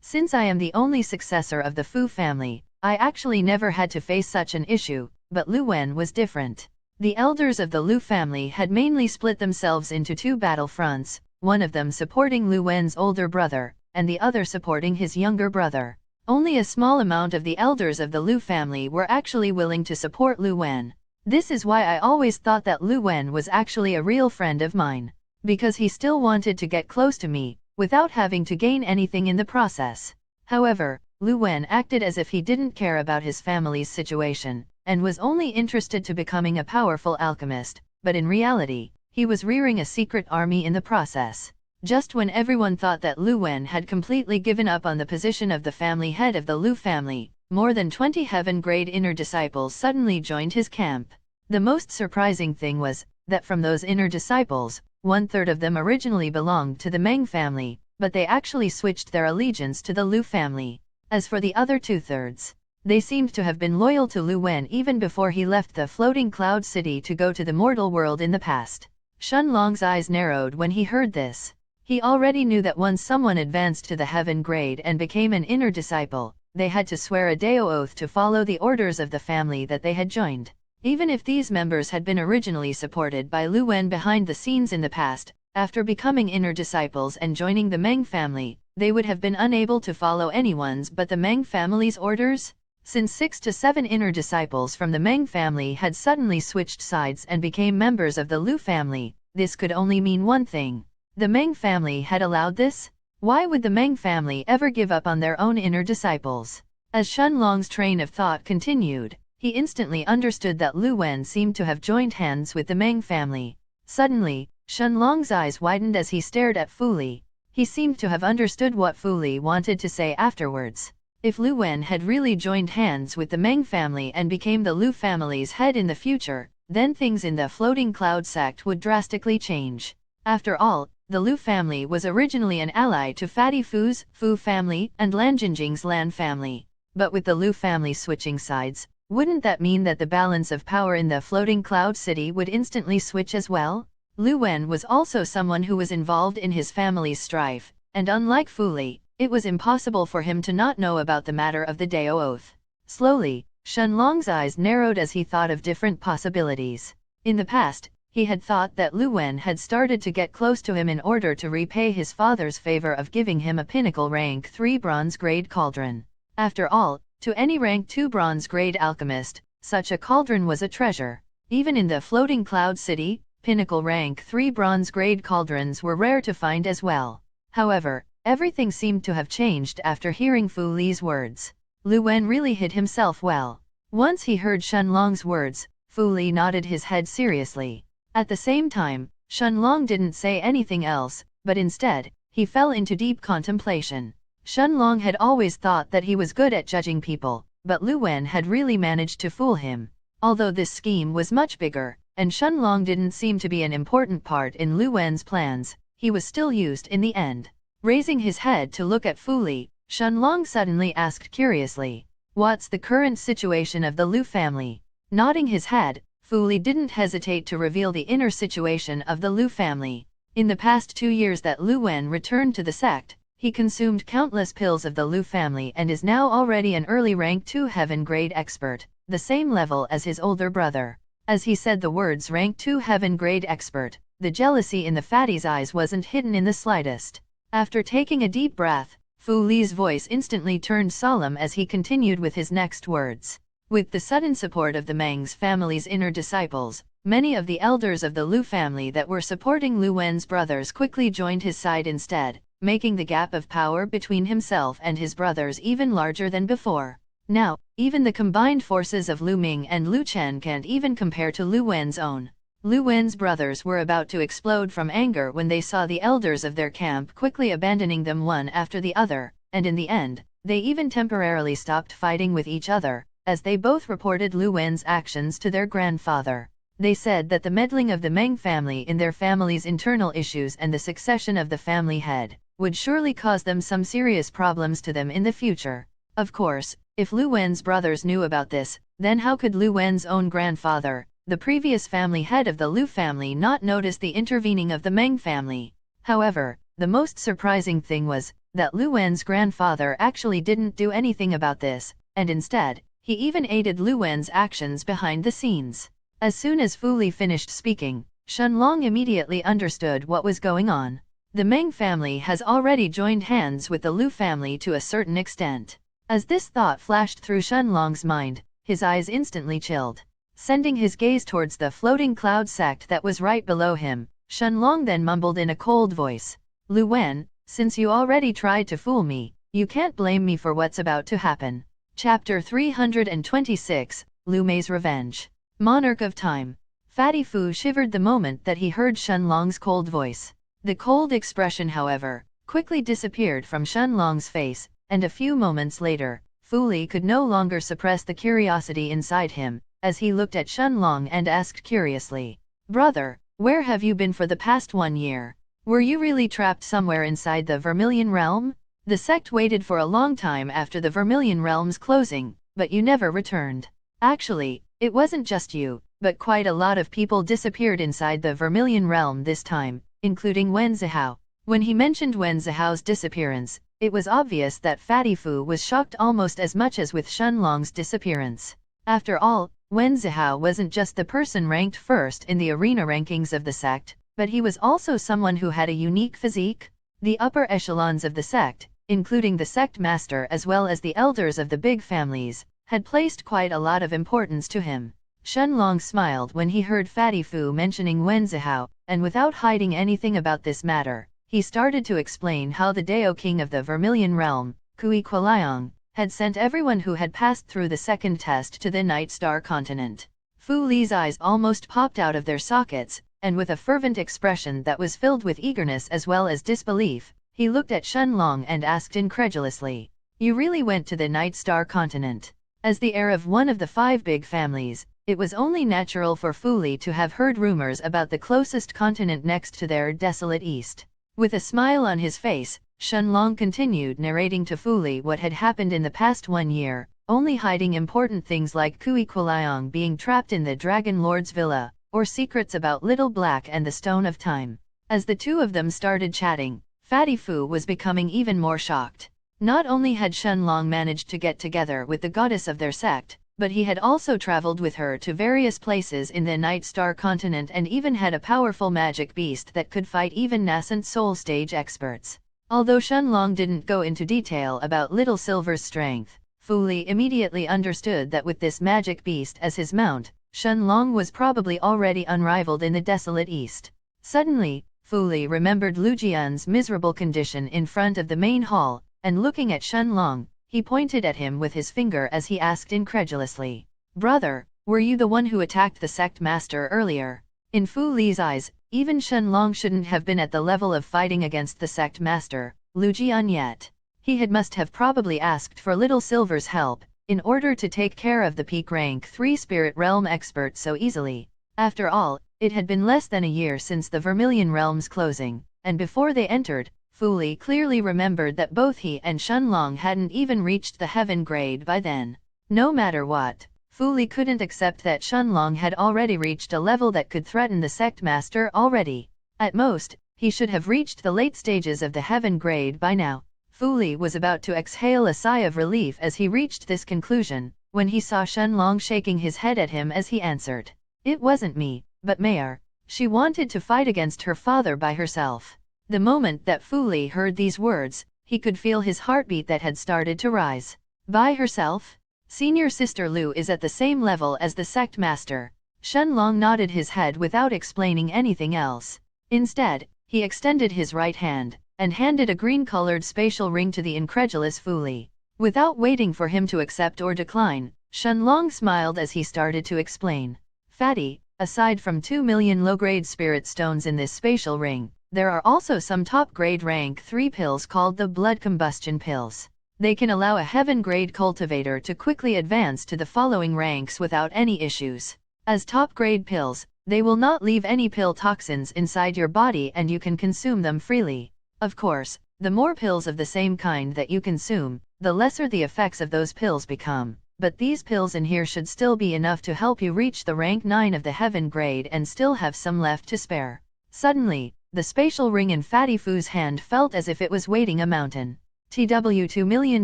Since I am the only successor of the Fu family, I actually never had to face such an issue, but Lu Wen was different. The elders of the Lu family had mainly split themselves into 2 battle fronts, one of them supporting Lu Wen's older brother, and the other supporting his younger brother. Only a small amount of the elders of the Lu family were actually willing to support Lu Wen. This is why I always thought that Lu Wen was actually a real friend of mine, because he still wanted to get close to me, without having to gain anything in the process. However, Lu Wen acted as if he didn't care about his family's situation, and was only interested to becoming a powerful alchemist, but in reality, he was rearing a secret army in the process. Just when everyone thought that Lu Wen had completely given up on the position of the family head of the Lu family, more than 20 heaven-grade inner disciples suddenly joined his camp. The most surprising thing was that from those inner disciples, 1/3 of them originally belonged to the Meng family, but they actually switched their allegiance to the Lu family. As for the other 2/3, they seemed to have been loyal to Lu Wen even before he left the floating cloud city to go to the mortal world in the past. Shenlong's eyes narrowed when he heard this. He already knew that once someone advanced to the heaven grade and became an inner disciple, they had to swear a Dao oath to follow the orders of the family that they had joined. Even if these members had been originally supported by Lu Wen behind the scenes in the past, after becoming inner disciples and joining the Meng family, they would have been unable to follow anyone's but the Meng family's orders. Since 6 to 7 inner disciples from the Meng family had suddenly switched sides and became members of the Lu family, this could only mean one thing. The Meng family had allowed this? Why would the Meng family ever give up on their own inner disciples? As Shenlong's train of thought continued, he instantly understood that Lu Wen seemed to have joined hands with the Meng family. Suddenly, Shenlong's eyes widened as he stared at Fu Li. He seemed to have understood what Fu Li wanted to say afterwards. If Lu Wen had really joined hands with the Meng family and became the Lu family's head in the future, then things in the floating cloud sect would drastically change. After all, the Lu family was originally an ally to Fatty Fu's Fu family and Lan Jingjing's Lan family. But with the Lu family switching sides, wouldn't that mean that the balance of power in the floating cloud city would instantly switch as well? Lu Wen was also someone who was involved in his family's strife, and unlike Fu Li, it was impossible for him to not know about the matter of the Dao oath. Slowly, Shenlong's eyes narrowed as he thought of different possibilities. In the past, he had thought that Lu Wen had started to get close to him in order to repay his father's favor of giving him a pinnacle rank 3 bronze grade cauldron. After all, to any rank 2 bronze grade alchemist, such a cauldron was a treasure. Even in the floating cloud city, pinnacle rank 3 bronze grade cauldrons were rare to find as well. However, everything seemed to have changed after hearing Fu Li's words. Lu Wen really hid himself well. Once he heard Shenlong's words, Fu Li nodded his head seriously. At the same time, Shenlong didn't say anything else, but instead, he fell into deep contemplation. Shenlong had always thought that he was good at judging people, but Lu Wen had really managed to fool him. Although this scheme was much bigger, and Shenlong didn't seem to be an important part in Lu Wen's plans, he was still used in the end. Raising his head to look at Fu Li, Shenlong suddenly asked curiously, "What's the current situation of the Lu family?" Nodding his head, Fu Li didn't hesitate to reveal the inner situation of the Lu family. In the past 2 years that Lu Wen returned to the sect, he consumed countless pills of the Lu family and is now already an early rank 2 heaven grade expert, the same level as his older brother. As he said the words rank 2 heaven grade expert, the jealousy in the fatty's eyes wasn't hidden in the slightest. After taking a deep breath, Fu Li's voice instantly turned solemn as he continued with his next words. With the sudden support of the Meng's family's inner disciples, many of the elders of the Lu family that were supporting Lu Wen's brothers quickly joined his side instead, making the gap of power between himself and his brothers even larger than before. Now, even the combined forces of Lu Ming and Lu Chen can't even compare to Lu Wen's own. Lu Wen's brothers were about to explode from anger when they saw the elders of their camp quickly abandoning them one after the other, and in the end, they even temporarily stopped fighting with each other, as they both reported Lu Wen's actions to their grandfather. They said that the meddling of the Meng family in their family's internal issues and the succession of the family head would surely cause them some serious problems to them in the future. Of course, if Lu Wen's brothers knew about this, then how could Lu Wen's own grandfather, the previous family head of the Lu family, not notice the intervening of the Meng family? However, the most surprising thing was that Lu Wen's grandfather actually didn't do anything about this, and instead, he even aided Lu Wen's actions behind the scenes. As soon as Fu Li finished speaking, Shenlong immediately understood what was going on. The Meng family has already joined hands with the Lu family to a certain extent. As this thought flashed through Shenlong's mind, his eyes instantly chilled. Sending his gaze towards the floating cloud sect that was right below him, Shenlong then mumbled in a cold voice, "Lu Wen, since you already tried to fool me, you can't blame me for what's about to happen." Chapter 326, Lu Mei's Revenge. Monarch of Time. Fatty Fu shivered the moment that he heard Shenlong's cold voice. The cold expression, however, quickly disappeared from Shenlong's face, and a few moments later, Fu Li could no longer suppress the curiosity inside him, as he looked at Shenlong and asked curiously, "Brother, where have you been for the past 1 year? Were you really trapped somewhere inside the Vermilion Realm? The sect waited for a long time after the Vermilion Realm's closing, but you never returned." Actually, it wasn't just you, but quite a lot of people disappeared inside the Vermilion Realm this time, including Wen Zihao. When he mentioned Wen Zihao's disappearance, it was obvious that Fatty Fu was shocked almost as much as with Shenlong's disappearance. After all, Wen Zihao wasn't just the person ranked first in the arena rankings of the sect, but he was also someone who had a unique physique. The upper echelons of the sect, including the sect master as well as the elders of the big families, had placed quite a lot of importance to him. Shenlong smiled when he heard Fatty Fu mentioning Wen Zihao, and without hiding anything about this matter, he started to explain how the Dao King of the Vermilion Realm, Kui Kuliang, had sent everyone who had passed through the second test to the Night Star continent. Fu Li's eyes almost popped out of their sockets, and with a fervent expression that was filled with eagerness as well as disbelief, he looked at Shenlong and asked incredulously, "You really went to the Night Star continent?" As the heir of one of the 5 big families, it was only natural for Fu Li to have heard rumors about the closest continent next to their desolate east. With a smile on his face, Shenlong continued narrating to Fu Li what had happened in the past 1 year, only hiding important things like Kui Kuliang being trapped in the Dragon Lord's villa, or secrets about Little Black and the Stone of Time. As the two of them started chatting, Fatty Fu was becoming even more shocked. Not only had Shenlong managed to get together with the goddess of their sect, but he had also traveled with her to various places in the Night Star continent and even had a powerful magic beast that could fight even nascent soul stage experts. Although Shenlong didn't go into detail about Little Silver's strength, Fu Li immediately understood that with this magic beast as his mount, Shenlong was probably already unrivaled in the desolate east. Suddenly, Fu Li remembered Lu Jian's miserable condition in front of the main hall, and looking at Shenlong, he pointed at him with his finger as he asked incredulously, "Brother, were you the one who attacked the sect master earlier?" In Fu Li's eyes, even Shenlong shouldn't have been at the level of fighting against the sect master, Lu Jian yet. He must have probably asked for Little Silver's help, in order to take care of the peak rank 3 spirit realm expert so easily. After all, it had been less than a year since the Vermilion Realm's closing, and before they entered, Fu Li clearly remembered that both he and Shenlong hadn't even reached the heaven grade by then. No matter what, Fu Li couldn't accept that Shenlong had already reached a level that could threaten the sect master already. At most, he should have reached the late stages of the heaven grade by now. Fu Li was about to exhale a sigh of relief as he reached this conclusion, when he saw Shenlong shaking his head at him as he answered, "It wasn't me, but Mayor. She wanted to fight against her father by herself." The moment that Fu Li heard these words, he could feel his heartbeat that had started to rise. By herself? Senior sister Lu is at the same level as the sect master. Shenlong nodded his head without explaining anything else. Instead, he extended his right hand, and handed a green-colored spatial ring to the incredulous Fu Li. Without waiting for him to accept or decline, Shenlong smiled as he started to explain. Fatty, aside from 2 million low-grade spirit stones in this spatial ring, there are also some top-grade rank 3 pills called the blood combustion pills. They can allow a heaven-grade cultivator to quickly advance to the following ranks without any issues. As top-grade pills, they will not leave any pill toxins inside your body and you can consume them freely. Of course, the more pills of the same kind that you consume, the lesser the effects of those pills become. But these pills in here should still be enough to help you reach the rank 9 of the heaven grade and still have some left to spare. Suddenly, the spatial ring in Fatty Fu's hand felt as if it was weighting a mountain. 2 million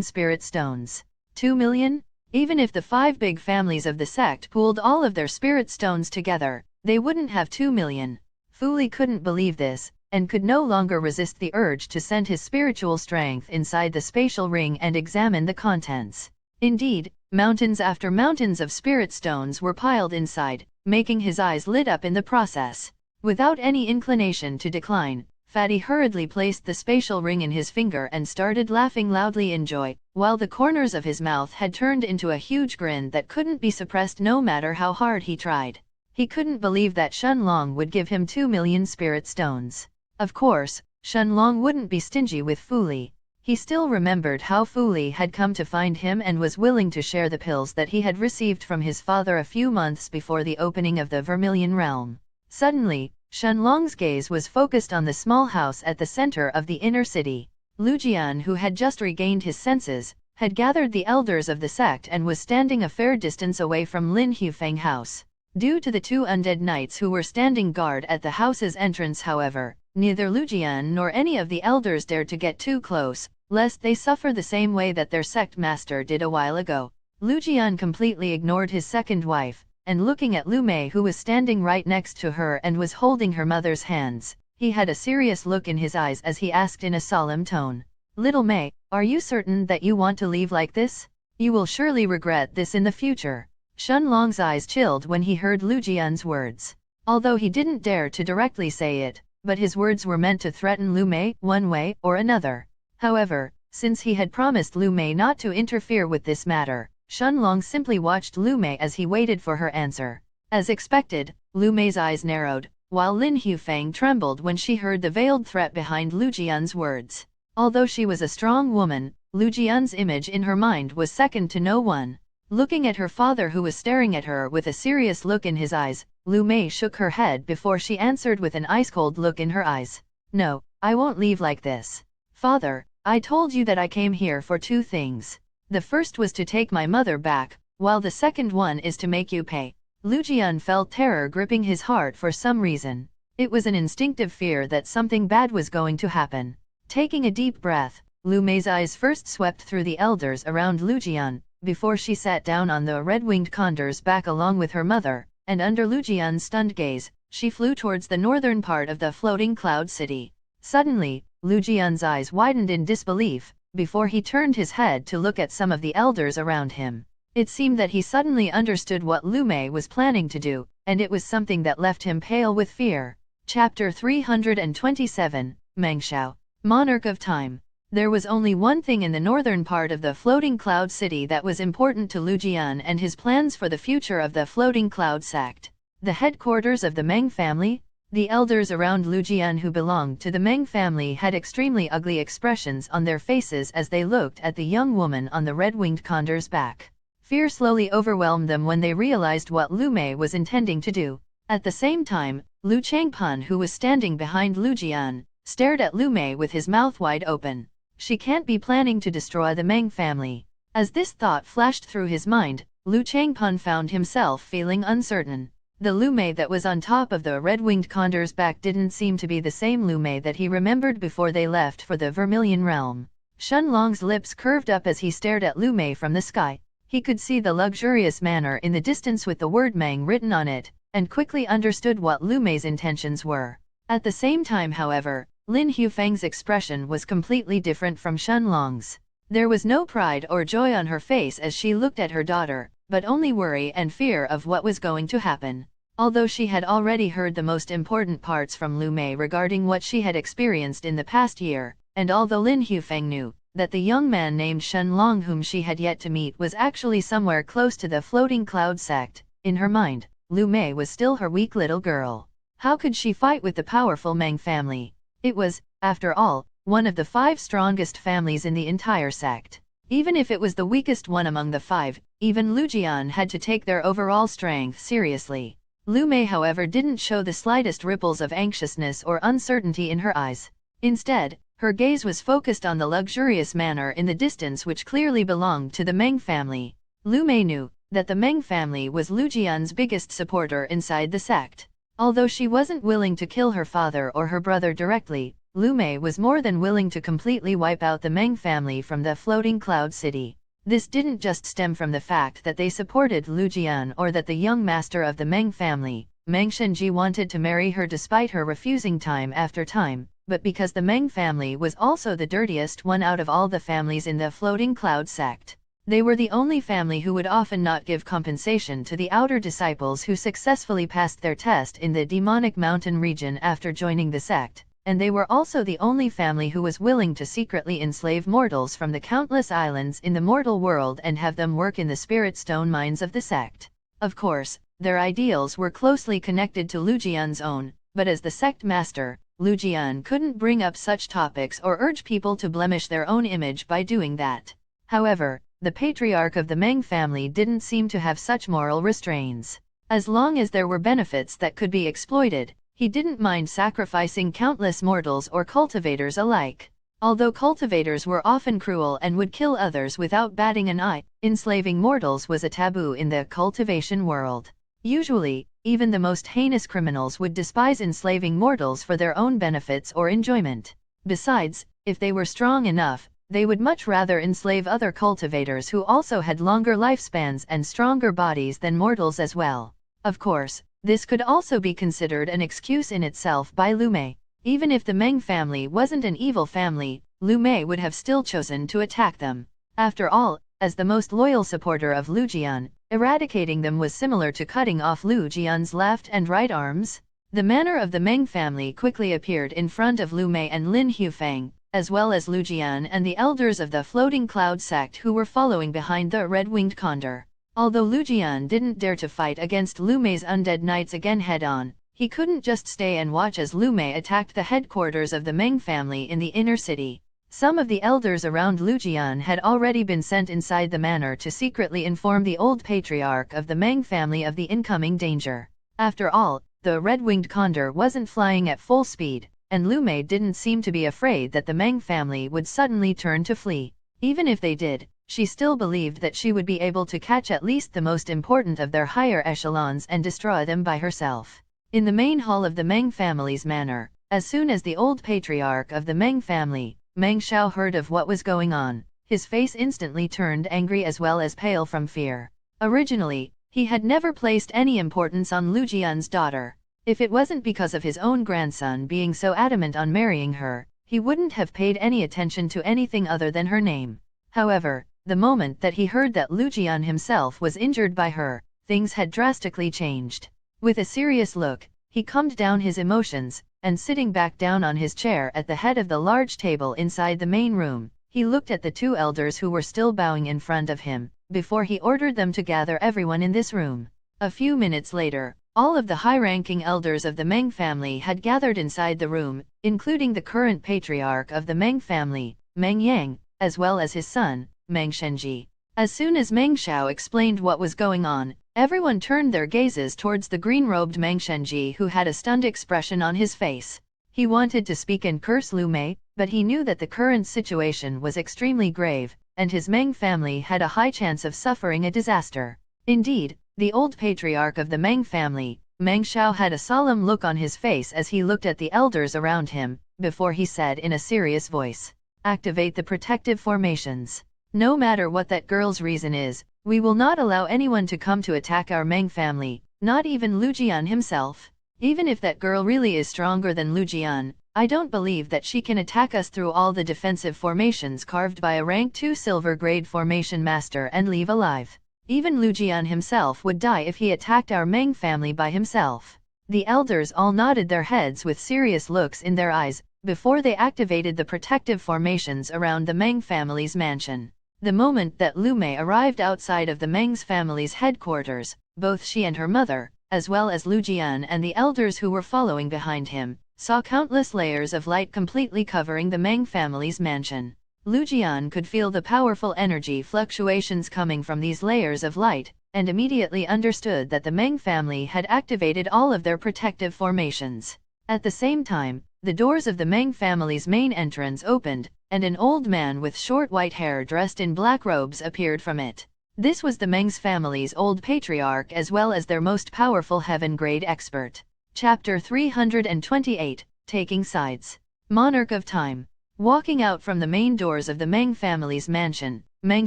spirit stones. 2 million? Even if the 5 big families of the sect pooled all of their spirit stones together, they wouldn't have 2 million. Fu Li couldn't believe this, and could no longer resist the urge to send his spiritual strength inside the spatial ring and examine the contents. Indeed, mountains after mountains of spirit stones were piled inside, making his eyes lit up in the process. Without any inclination to decline, Fatty hurriedly placed the spatial ring in his finger and started laughing loudly in joy, while the corners of his mouth had turned into a huge grin that couldn't be suppressed no matter how hard he tried. He couldn't believe that Shenlong would give him 2 million spirit stones. Of course, Shenlong wouldn't be stingy with Fu Li. He still remembered how Fu Li had come to find him and was willing to share the pills that he had received from his father a few months before the opening of the Vermilion Realm. Suddenly, Shenlong's gaze was focused on the small house at the center of the inner city. Lu Jian, who had just regained his senses, had gathered the elders of the sect and was standing a fair distance away from Lin Hufeng house. Due to the 2 undead knights who were standing guard at the house's entrance, however, neither Lu Jian nor any of the elders dared to get too close, lest they suffer the same way that their sect master did a while ago. Lu Jian completely ignored his second wife, and looking at Lu Mei, who was standing right next to her and was holding her mother's hands, he had a serious look in his eyes as he asked in a solemn tone, "Little Mei, are you certain that you want to leave like this? You will surely regret this in the future." Shenlong's eyes chilled when he heard Lu Jian's words. Although he didn't dare to directly say it, but his words were meant to threaten Lu Mei one way or another. However, since he had promised Lu Mei not to interfere with this matter, Shenlong simply watched Lu Mei as he waited for her answer. As expected, Lu Mei's eyes narrowed, while Lin Hufeng trembled when she heard the veiled threat behind Lu Jian's words. Although she was a strong woman, Lu Jian's image in her mind was second to no one. Looking at her father, who was staring at her with a serious look in his eyes, Lu Mei shook her head before she answered with an ice-cold look in her eyes. "No, I won't leave like this. Father, I told you that I came here for 2 things. The first was to take my mother back, while the second one is to make you pay." Lu Jian felt terror gripping his heart for some reason. It was an instinctive fear that something bad was going to happen. Taking a deep breath, Lu Mei's eyes first swept through the elders around Lu Jian, before she sat down on the red-winged condor's back along with her mother, and under Lu Jian's stunned gaze, she flew towards the northern part of the floating cloud city. Suddenly, Lu Jian's eyes widened in disbelief, before he turned his head to look at some of the elders around him. It seemed that he suddenly understood what Lu Mei was planning to do, and it was something that left him pale with fear. Chapter 327, Mengshao, Monarch of Time. There was only one thing in the northern part of the floating cloud city that was important to Lu Jian and his plans for the future of the floating cloud sect. The headquarters of the Meng family. The elders around Lu Jian who belonged to the Meng family had extremely ugly expressions on their faces as they looked at the young woman on the red-winged condor's back. Fear slowly overwhelmed them when they realized what Lu Mei was intending to do. At the same time, Lu Changpan, who was standing behind Lu Jian, stared at Lu Mei with his mouth wide open. She can't be planning to destroy the Meng family. As this thought flashed through his mind, Lu Changpan found himself feeling uncertain. The Lu Mei that was on top of the red-winged condor's back didn't seem to be the same Lu Mei that he remembered before they left for the Vermilion Realm. Shenlong's lips curved up as he stared at Lu Mei from the sky. He could see the luxurious manor in the distance with the word Meng written on it, and quickly understood what Lu Mei's intentions were. At the same time, however, Lin Hufeng's expression was completely different from Shenlong's. There was no pride or joy on her face as she looked at her daughter, but only worry and fear of what was going to happen. Although she had already heard the most important parts from Lu Mei regarding what she had experienced in the past year, and although Lin Hufeng knew that the young man named Shenlong whom she had yet to meet was actually somewhere close to the floating cloud sect, in her mind, Lu Mei was still her weak little girl. How could she fight with the powerful Meng family? It was, after all, one of the 5 strongest families in the entire sect. Even if it was the weakest one among the 5, even Lu Jian had to take their overall strength seriously. Lu Mei however didn't show the slightest ripples of anxiousness or uncertainty in her eyes. Instead, her gaze was focused on the luxurious manor in the distance which clearly belonged to the Meng family. Lu Mei knew that the Meng family was Lu Jian's biggest supporter inside the sect. Although she wasn't willing to kill her father or her brother directly, Lu Mei was more than willing to completely wipe out the Meng family from the floating cloud city. This didn't just stem from the fact that they supported Lu Jian or that the young master of the Meng family, Meng Shenji, wanted to marry her despite her refusing time after time, but because the Meng family was also the dirtiest one out of all the families in the floating cloud sect. They were the only family who would often not give compensation to the outer disciples who successfully passed their test in the demonic mountain region after joining the sect, and they were also the only family who was willing to secretly enslave mortals from the countless islands in the mortal world and have them work in the spirit stone mines of the sect. Of course, their ideals were closely connected to Lu Jian's own, but as the sect master, Lu Jian couldn't bring up such topics or urge people to blemish their own image by doing that. However, the patriarch of the Meng family didn't seem to have such moral restraints. As long as there were benefits that could be exploited, he didn't mind sacrificing countless mortals or cultivators alike. Although cultivators were often cruel and would kill others without batting an eye, enslaving mortals was a taboo in the cultivation world. Usually, even the most heinous criminals would despise enslaving mortals for their own benefits or enjoyment. Besides, if they were strong enough, they would much rather enslave other cultivators who also had longer lifespans and stronger bodies than mortals as well. Of course, this could also be considered an excuse in itself by Lu Mei. Even if the Meng family wasn't an evil family, Lu Mei would have still chosen to attack them. After all, as the most loyal supporter of Lu Jian, eradicating them was similar to cutting off Lu Jian's left and right arms. The manor of the Meng family quickly appeared in front of Lu Mei and Lin Hufeng, as well as Lu Jian and the elders of the floating cloud sect who were following behind the red-winged condor. Although Lu Jian didn't dare to fight against Lu Mei's undead knights again head-on, he couldn't just stay and watch as Lu Mei attacked the headquarters of the Meng family in the inner city. Some of the elders around Lu Jian had already been sent inside the manor to secretly inform the old patriarch of the Meng family of the incoming danger. After all, the red-winged condor wasn't flying at full speed, and Lu Mei didn't seem to be afraid that the Meng family would suddenly turn to flee. Even if they did, she still believed that she would be able to catch at least the most important of their higher echelons and destroy them by herself. In the main hall of the Meng family's manor, as soon as the old patriarch of the Meng family, Meng Xiao, heard of what was going on, his face instantly turned angry as well as pale from fear. Originally, he had never placed any importance on Lu Jian's daughter. If it wasn't because of his own grandson being so adamant on marrying her, he wouldn't have paid any attention to anything other than her name. However, the moment that he heard that Lu Jian himself was injured by her, things had drastically changed. With a serious look, he calmed down his emotions, and sitting back down on his chair at the head of the large table inside the main room, he looked at the 2 elders who were still bowing in front of him, before he ordered them to gather everyone in this room. A few minutes later, all of the high-ranking elders of the Meng family had gathered inside the room, including the current patriarch of the Meng family, Meng Yang, as well as his son, Meng Shenji. As soon as Meng Xiao explained what was going on, everyone turned their gazes towards the green-robed Meng Shenji, who had a stunned expression on his face. He wanted to speak and curse Lu Mei, but he knew that the current situation was extremely grave, and his Meng family had a high chance of suffering a disaster. Indeed, the old patriarch of the Meng family, Meng Xiao, had a solemn look on his face as he looked at the elders around him, before he said in a serious voice, "Activate the protective formations. No matter what that girl's reason is, we will not allow anyone to come to attack our Meng family, not even Lu Jian himself. Even if that girl really is stronger than Lu Jian, I don't believe that she can attack us through all the defensive formations carved by a rank 2 silver grade formation master and leave alive. Even Lu Jian himself would die if he attacked our Meng family by himself. The elders all nodded their heads with serious looks in their eyes, before they activated the protective formations around the Meng family's mansion. The moment that Lu Mei arrived outside of the Meng's family's headquarters, both she and her mother, as well as Lu Jian and the elders who were following behind him, saw countless layers of light completely covering the Meng family's mansion. Lu Jian could feel the powerful energy fluctuations coming from these layers of light, and immediately understood that the Meng family had activated all of their protective formations. At the same time, the doors of the Meng family's main entrance opened, and an old man with short white hair dressed in black robes appeared from it. This was the Meng's family's old patriarch as well as their most powerful heaven-grade expert. Chapter 328, Taking Sides. Monarch of Time. Walking out from the main doors of the Meng family's mansion, Meng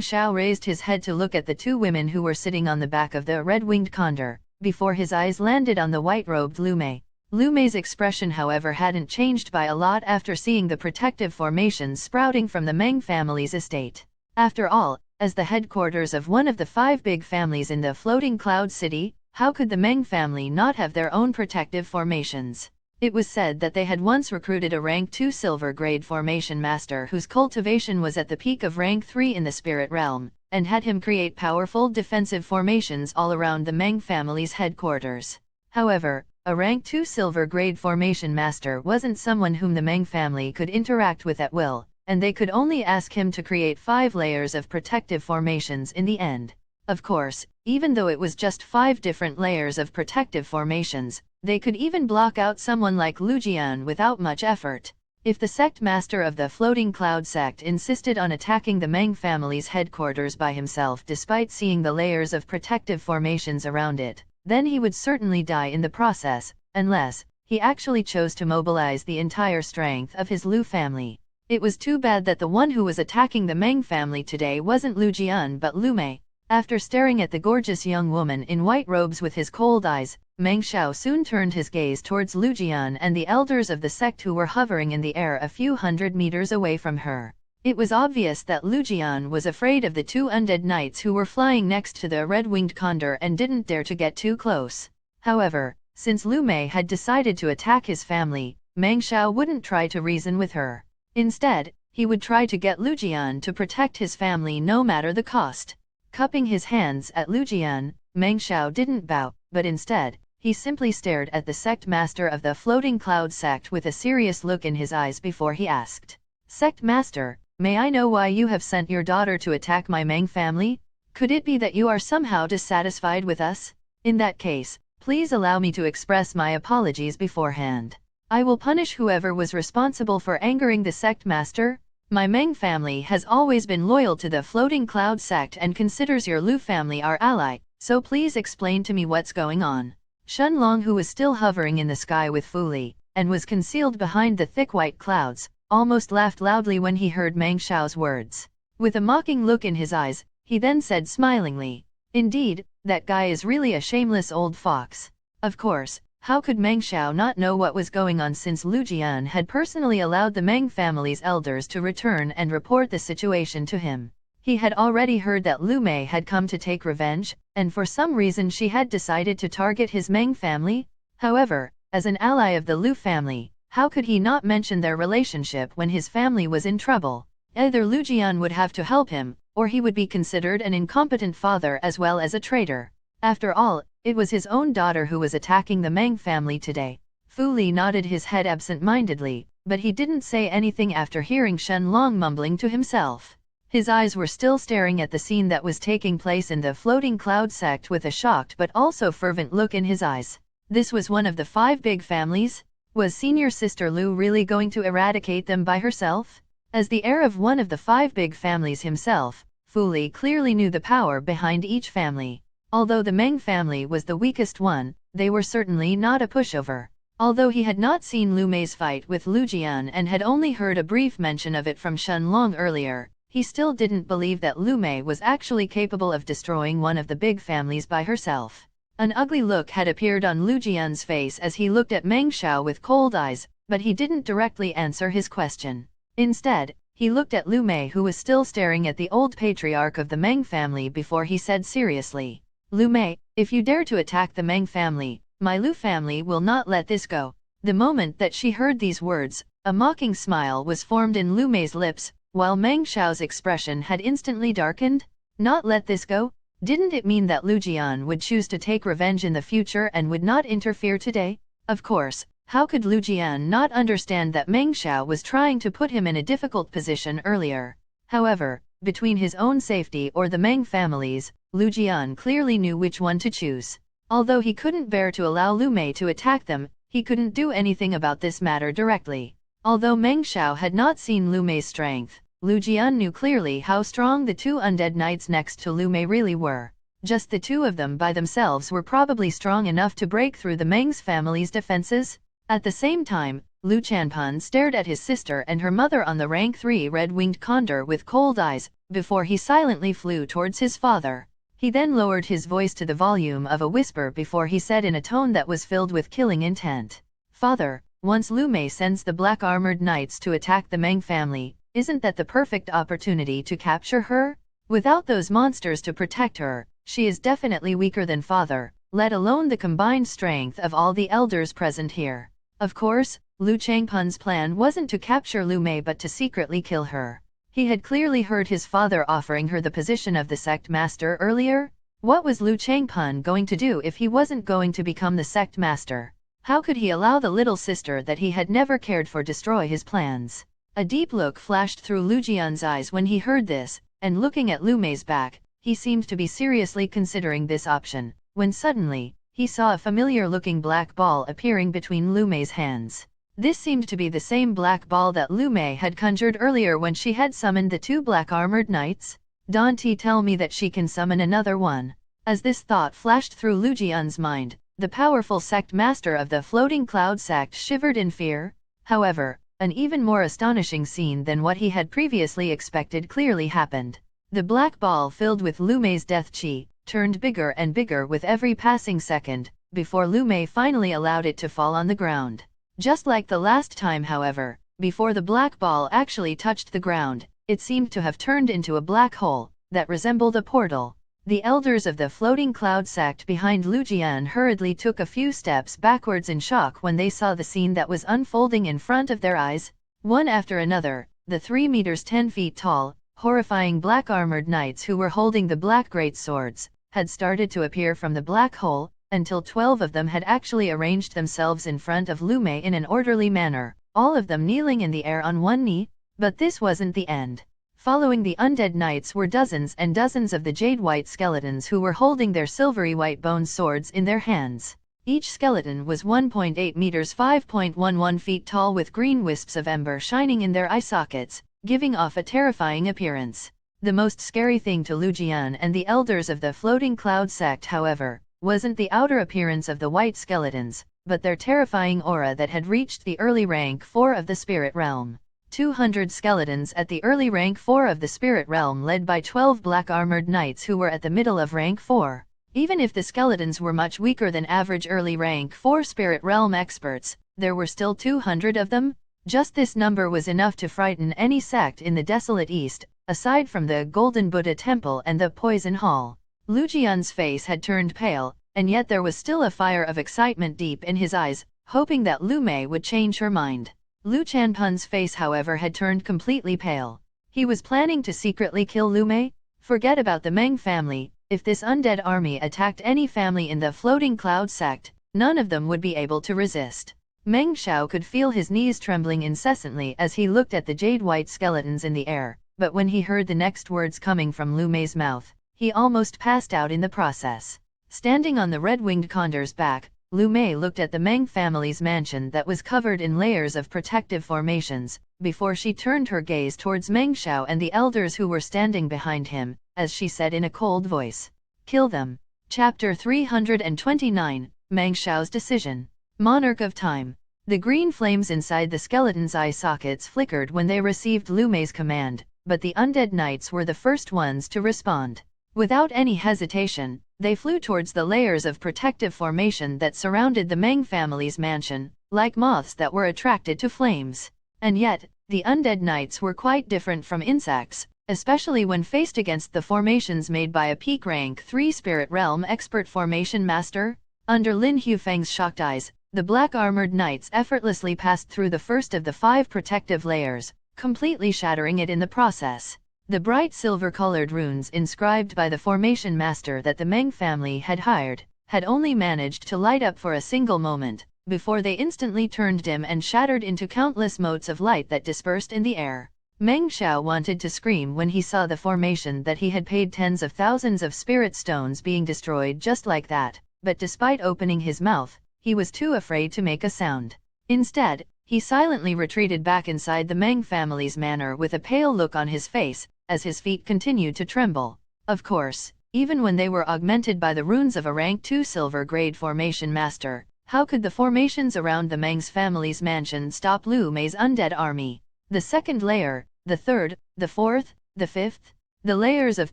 Xiao raised his head to look at the two women who were sitting on the back of the red-winged condor, before his eyes landed on the white-robed Lu Mei. Lu Mei's expression however hadn't changed by a lot after seeing the protective formations sprouting from the Meng family's estate. After all, as the headquarters of one of the 5 big families in the floating cloud city, how could the Meng family not have their own protective formations? It was said that they had once recruited a rank 2 silver grade formation master whose cultivation was at the peak of rank 3 in the spirit realm, and had him create powerful defensive formations all around the Meng family's headquarters. However, a rank 2 silver grade formation master wasn't someone whom the Meng family could interact with at will, and they could only ask him to create 5 layers of protective formations in the end. Of course, even though it was just 5 different layers of protective formations, they could even block out someone like Lu Jian without much effort. If the sect master of the Floating Cloud sect insisted on attacking the Meng family's headquarters by himself despite seeing the layers of protective formations around it, then he would certainly die in the process, unless he actually chose to mobilize the entire strength of his Lu family. It was too bad that the one who was attacking the Meng family today wasn't Lu Jian but Lu Mei. After staring at the gorgeous young woman in white robes with his cold eyes, Meng Xiao soon turned his gaze towards Lu Jian and the elders of the sect who were hovering in the air a few hundred meters away from her. It was obvious that Lu Jian was afraid of the 2 undead knights who were flying next to the red-winged condor and didn't dare to get too close. However, since Lu Mei had decided to attack his family, Meng Xiao wouldn't try to reason with her. Instead, he would try to get Lu Jian to protect his family no matter the cost. Cupping his hands at Lu Jian, Meng Xiao didn't bow, but instead, he simply stared at the sect master of the Floating Cloud sect with a serious look in his eyes before he asked, "Sect master, may I know why you have sent your daughter to attack my Meng family? Could it be that you are somehow dissatisfied with us? In that case, please allow me to express my apologies beforehand. I will punish whoever was responsible for angering the sect master. My Meng family has always been loyal to the Floating Cloud sect and considers your Lu family our ally, so please explain to me what's going on." Shen Long, who was still hovering in the sky with Fu Li, and was concealed behind the thick white clouds, almost laughed loudly when he heard Meng Xiao's words. With a mocking look in his eyes, he then said smilingly, "Indeed, that guy is really a shameless old fox." Of course, how could Meng Xiao not know what was going on since Lu Jian had personally allowed the Meng family's elders to return and report the situation to him? He had already heard that Lu Mei had come to take revenge, and for some reason she had decided to target his Meng family. However, as an ally of the Lu family, how could he not mention their relationship when his family was in trouble? Either Lu Jian would have to help him, or he would be considered an incompetent father as well as a traitor. After all, it was his own daughter who was attacking the Meng family today. Fu Li nodded his head absent-mindedly, but he didn't say anything after hearing Shen Long mumbling to himself. His eyes were still staring at the scene that was taking place in the Floating Cloud sect with a shocked but also fervent look in his eyes. This was one of the 5 big families? Was senior sister Lu really going to eradicate them by herself? As the heir of one of the 5 big families himself, Fu Li clearly knew the power behind each family. Although the Meng family was the weakest one, they were certainly not a pushover. Although he had not seen Lu Mei's fight with Lu Jian and had only heard a brief mention of it from Shen Long earlier, he still didn't believe that Lu Mei was actually capable of destroying one of the big families by herself. An ugly look had appeared on Lu Jian's face as he looked at Meng Xiao with cold eyes, but he didn't directly answer his question. Instead, he looked at Lu Mei, who was still staring at the old patriarch of the Meng family, before he said seriously, "Lu Mei, if you dare to attack the Meng family, my Lu family will not let this go." The moment that she heard these words, a mocking smile was formed in Lu Mei's lips, while Meng Xiao's expression had instantly darkened. Not let this go? Didn't it mean that Lu Jian would choose to take revenge in the future and would not interfere today? Of course, how could Lu Jian not understand that Meng Xiao was trying to put him in a difficult position earlier? However, between his own safety or the Meng family's, Lu Jian clearly knew which one to choose. Although he couldn't bear to allow Lu Mei to attack them, he couldn't do anything about this matter directly. Although Meng Xiao had not seen Lu Mei's strength, Lu Jian knew clearly how strong the two undead knights next to Lu Mei really were. Just the two of them by themselves were probably strong enough to break through the Meng's family's defenses. At the same time, Lu Chanpun stared at his sister and her mother on the rank 3 red-winged condor with cold eyes, before he silently flew towards his father. He then lowered his voice to the volume of a whisper before he said in a tone that was filled with killing intent, "Father, once Lu Mei sends the black armored knights to attack the Meng family, isn't that the perfect opportunity to capture her? Without those monsters to protect her, she is definitely weaker than father, let alone the combined strength of all the elders present here." Of course, Lu Changpun's plan wasn't to capture Lu Mei but to secretly kill her. He had clearly heard his father offering her the position of the sect master earlier. What was Lu Changpun going to do if he wasn't going to become the sect master? How could he allow the little sister that he had never cared for destroy his plans? A deep look flashed through Lu Jian's eyes when he heard this, and looking at Lu Mei's back, he seemed to be seriously considering this option, when suddenly, he saw a familiar-looking black ball appearing between Lu Mei's hands. This seemed to be the same black ball that Lu Mei had conjured earlier when she had summoned the two black-armored knights. Don't tell me that she can summon another one. As this thought flashed through Lu Jian's mind, the powerful sect master of the Floating Cloud sect shivered in fear. However, an even more astonishing scene than what he had previously expected clearly happened. The black ball filled with Lu Mei's death chi turned bigger and bigger with every passing second, before Lu Mei finally allowed it to fall on the ground. Just like the last time, however, before the black ball actually touched the ground, it seemed to have turned into a black hole that resembled a portal. The elders of the Floating Cloud sect behind Lu Jian hurriedly took a few steps backwards in shock when they saw the scene that was unfolding in front of their eyes. One after another, the 3 meters 10 feet tall, horrifying black-armored knights who were holding the black great swords, had started to appear from the black hole, until 12 of them had actually arranged themselves in front of Lu Mei in an orderly manner, all of them kneeling in the air on one knee. But this wasn't the end. Following the undead knights were dozens and dozens of the jade-white skeletons who were holding their silvery white bone swords in their hands. Each skeleton was 1.8 meters 5.11 feet tall with green wisps of ember shining in their eye sockets, giving off a terrifying appearance. The most scary thing to Lu Jian and the elders of the Floating Cloud sect, however, wasn't the outer appearance of the white skeletons, but their terrifying aura that had reached the early rank 4 of the spirit realm. 200 skeletons at the early rank 4 of the spirit realm led by 12 black-armored knights who were at the middle of rank 4. Even if the skeletons were much weaker than average early rank 4 spirit realm experts, there were still 200 of them. Just this number was enough to frighten any sect in the desolate east, aside from the Golden Buddha Temple and the Poison Hall. Lu Jian's face had turned pale, and yet there was still a fire of excitement deep in his eyes, hoping that Lu Mei would change her mind. Lu Chanpun's face, however, had turned completely pale. He was planning to secretly kill Lu Mei? Forget about the Meng family. If this undead army attacked any family in the Floating Cloud sect, none of them would be able to resist. Meng Xiao could feel his knees trembling incessantly as he looked at the jade-white skeletons in the air, but when he heard the next words coming from Lu Mei's mouth, he almost passed out in the process. Standing on the red-winged condor's back, Lu Mei looked at the Meng family's mansion that was covered in layers of protective formations, before she turned her gaze towards Meng Xiao and the elders who were standing behind him, as she said in a cold voice, "Kill them." Chapter 329, Meng Xiao's Decision. Monarch of Time. The green flames inside the skeleton's eye sockets flickered when they received Lu Mei's command, but the undead knights were the first ones to respond. Without any hesitation, they flew towards the layers of protective formation that surrounded the Meng family's mansion, like moths that were attracted to flames. And yet, the undead knights were quite different from insects, especially when faced against the formations made by a peak rank 3 Spirit Realm expert formation master. Under Lin Hufeng's shocked eyes, the black-armored knights effortlessly passed through the first of the 5 protective layers, completely shattering it in the process. The bright silver-colored runes inscribed by the formation master that the Meng family had hired, had only managed to light up for a single moment, before they instantly turned dim and shattered into countless motes of light that dispersed in the air. Meng Xiao wanted to scream when he saw the formation that he had paid tens of thousands of spirit stones being destroyed just like that, but despite opening his mouth, he was too afraid to make a sound. Instead, he silently retreated back inside the Meng family's manor with a pale look on his face, as his feet continued to tremble. Of course, even when they were augmented by the runes of a rank 2 silver grade formation master, how could the formations around the Meng's family's mansion stop Lu Mei's undead army? The second layer, the third, the fourth, the fifth, the layers of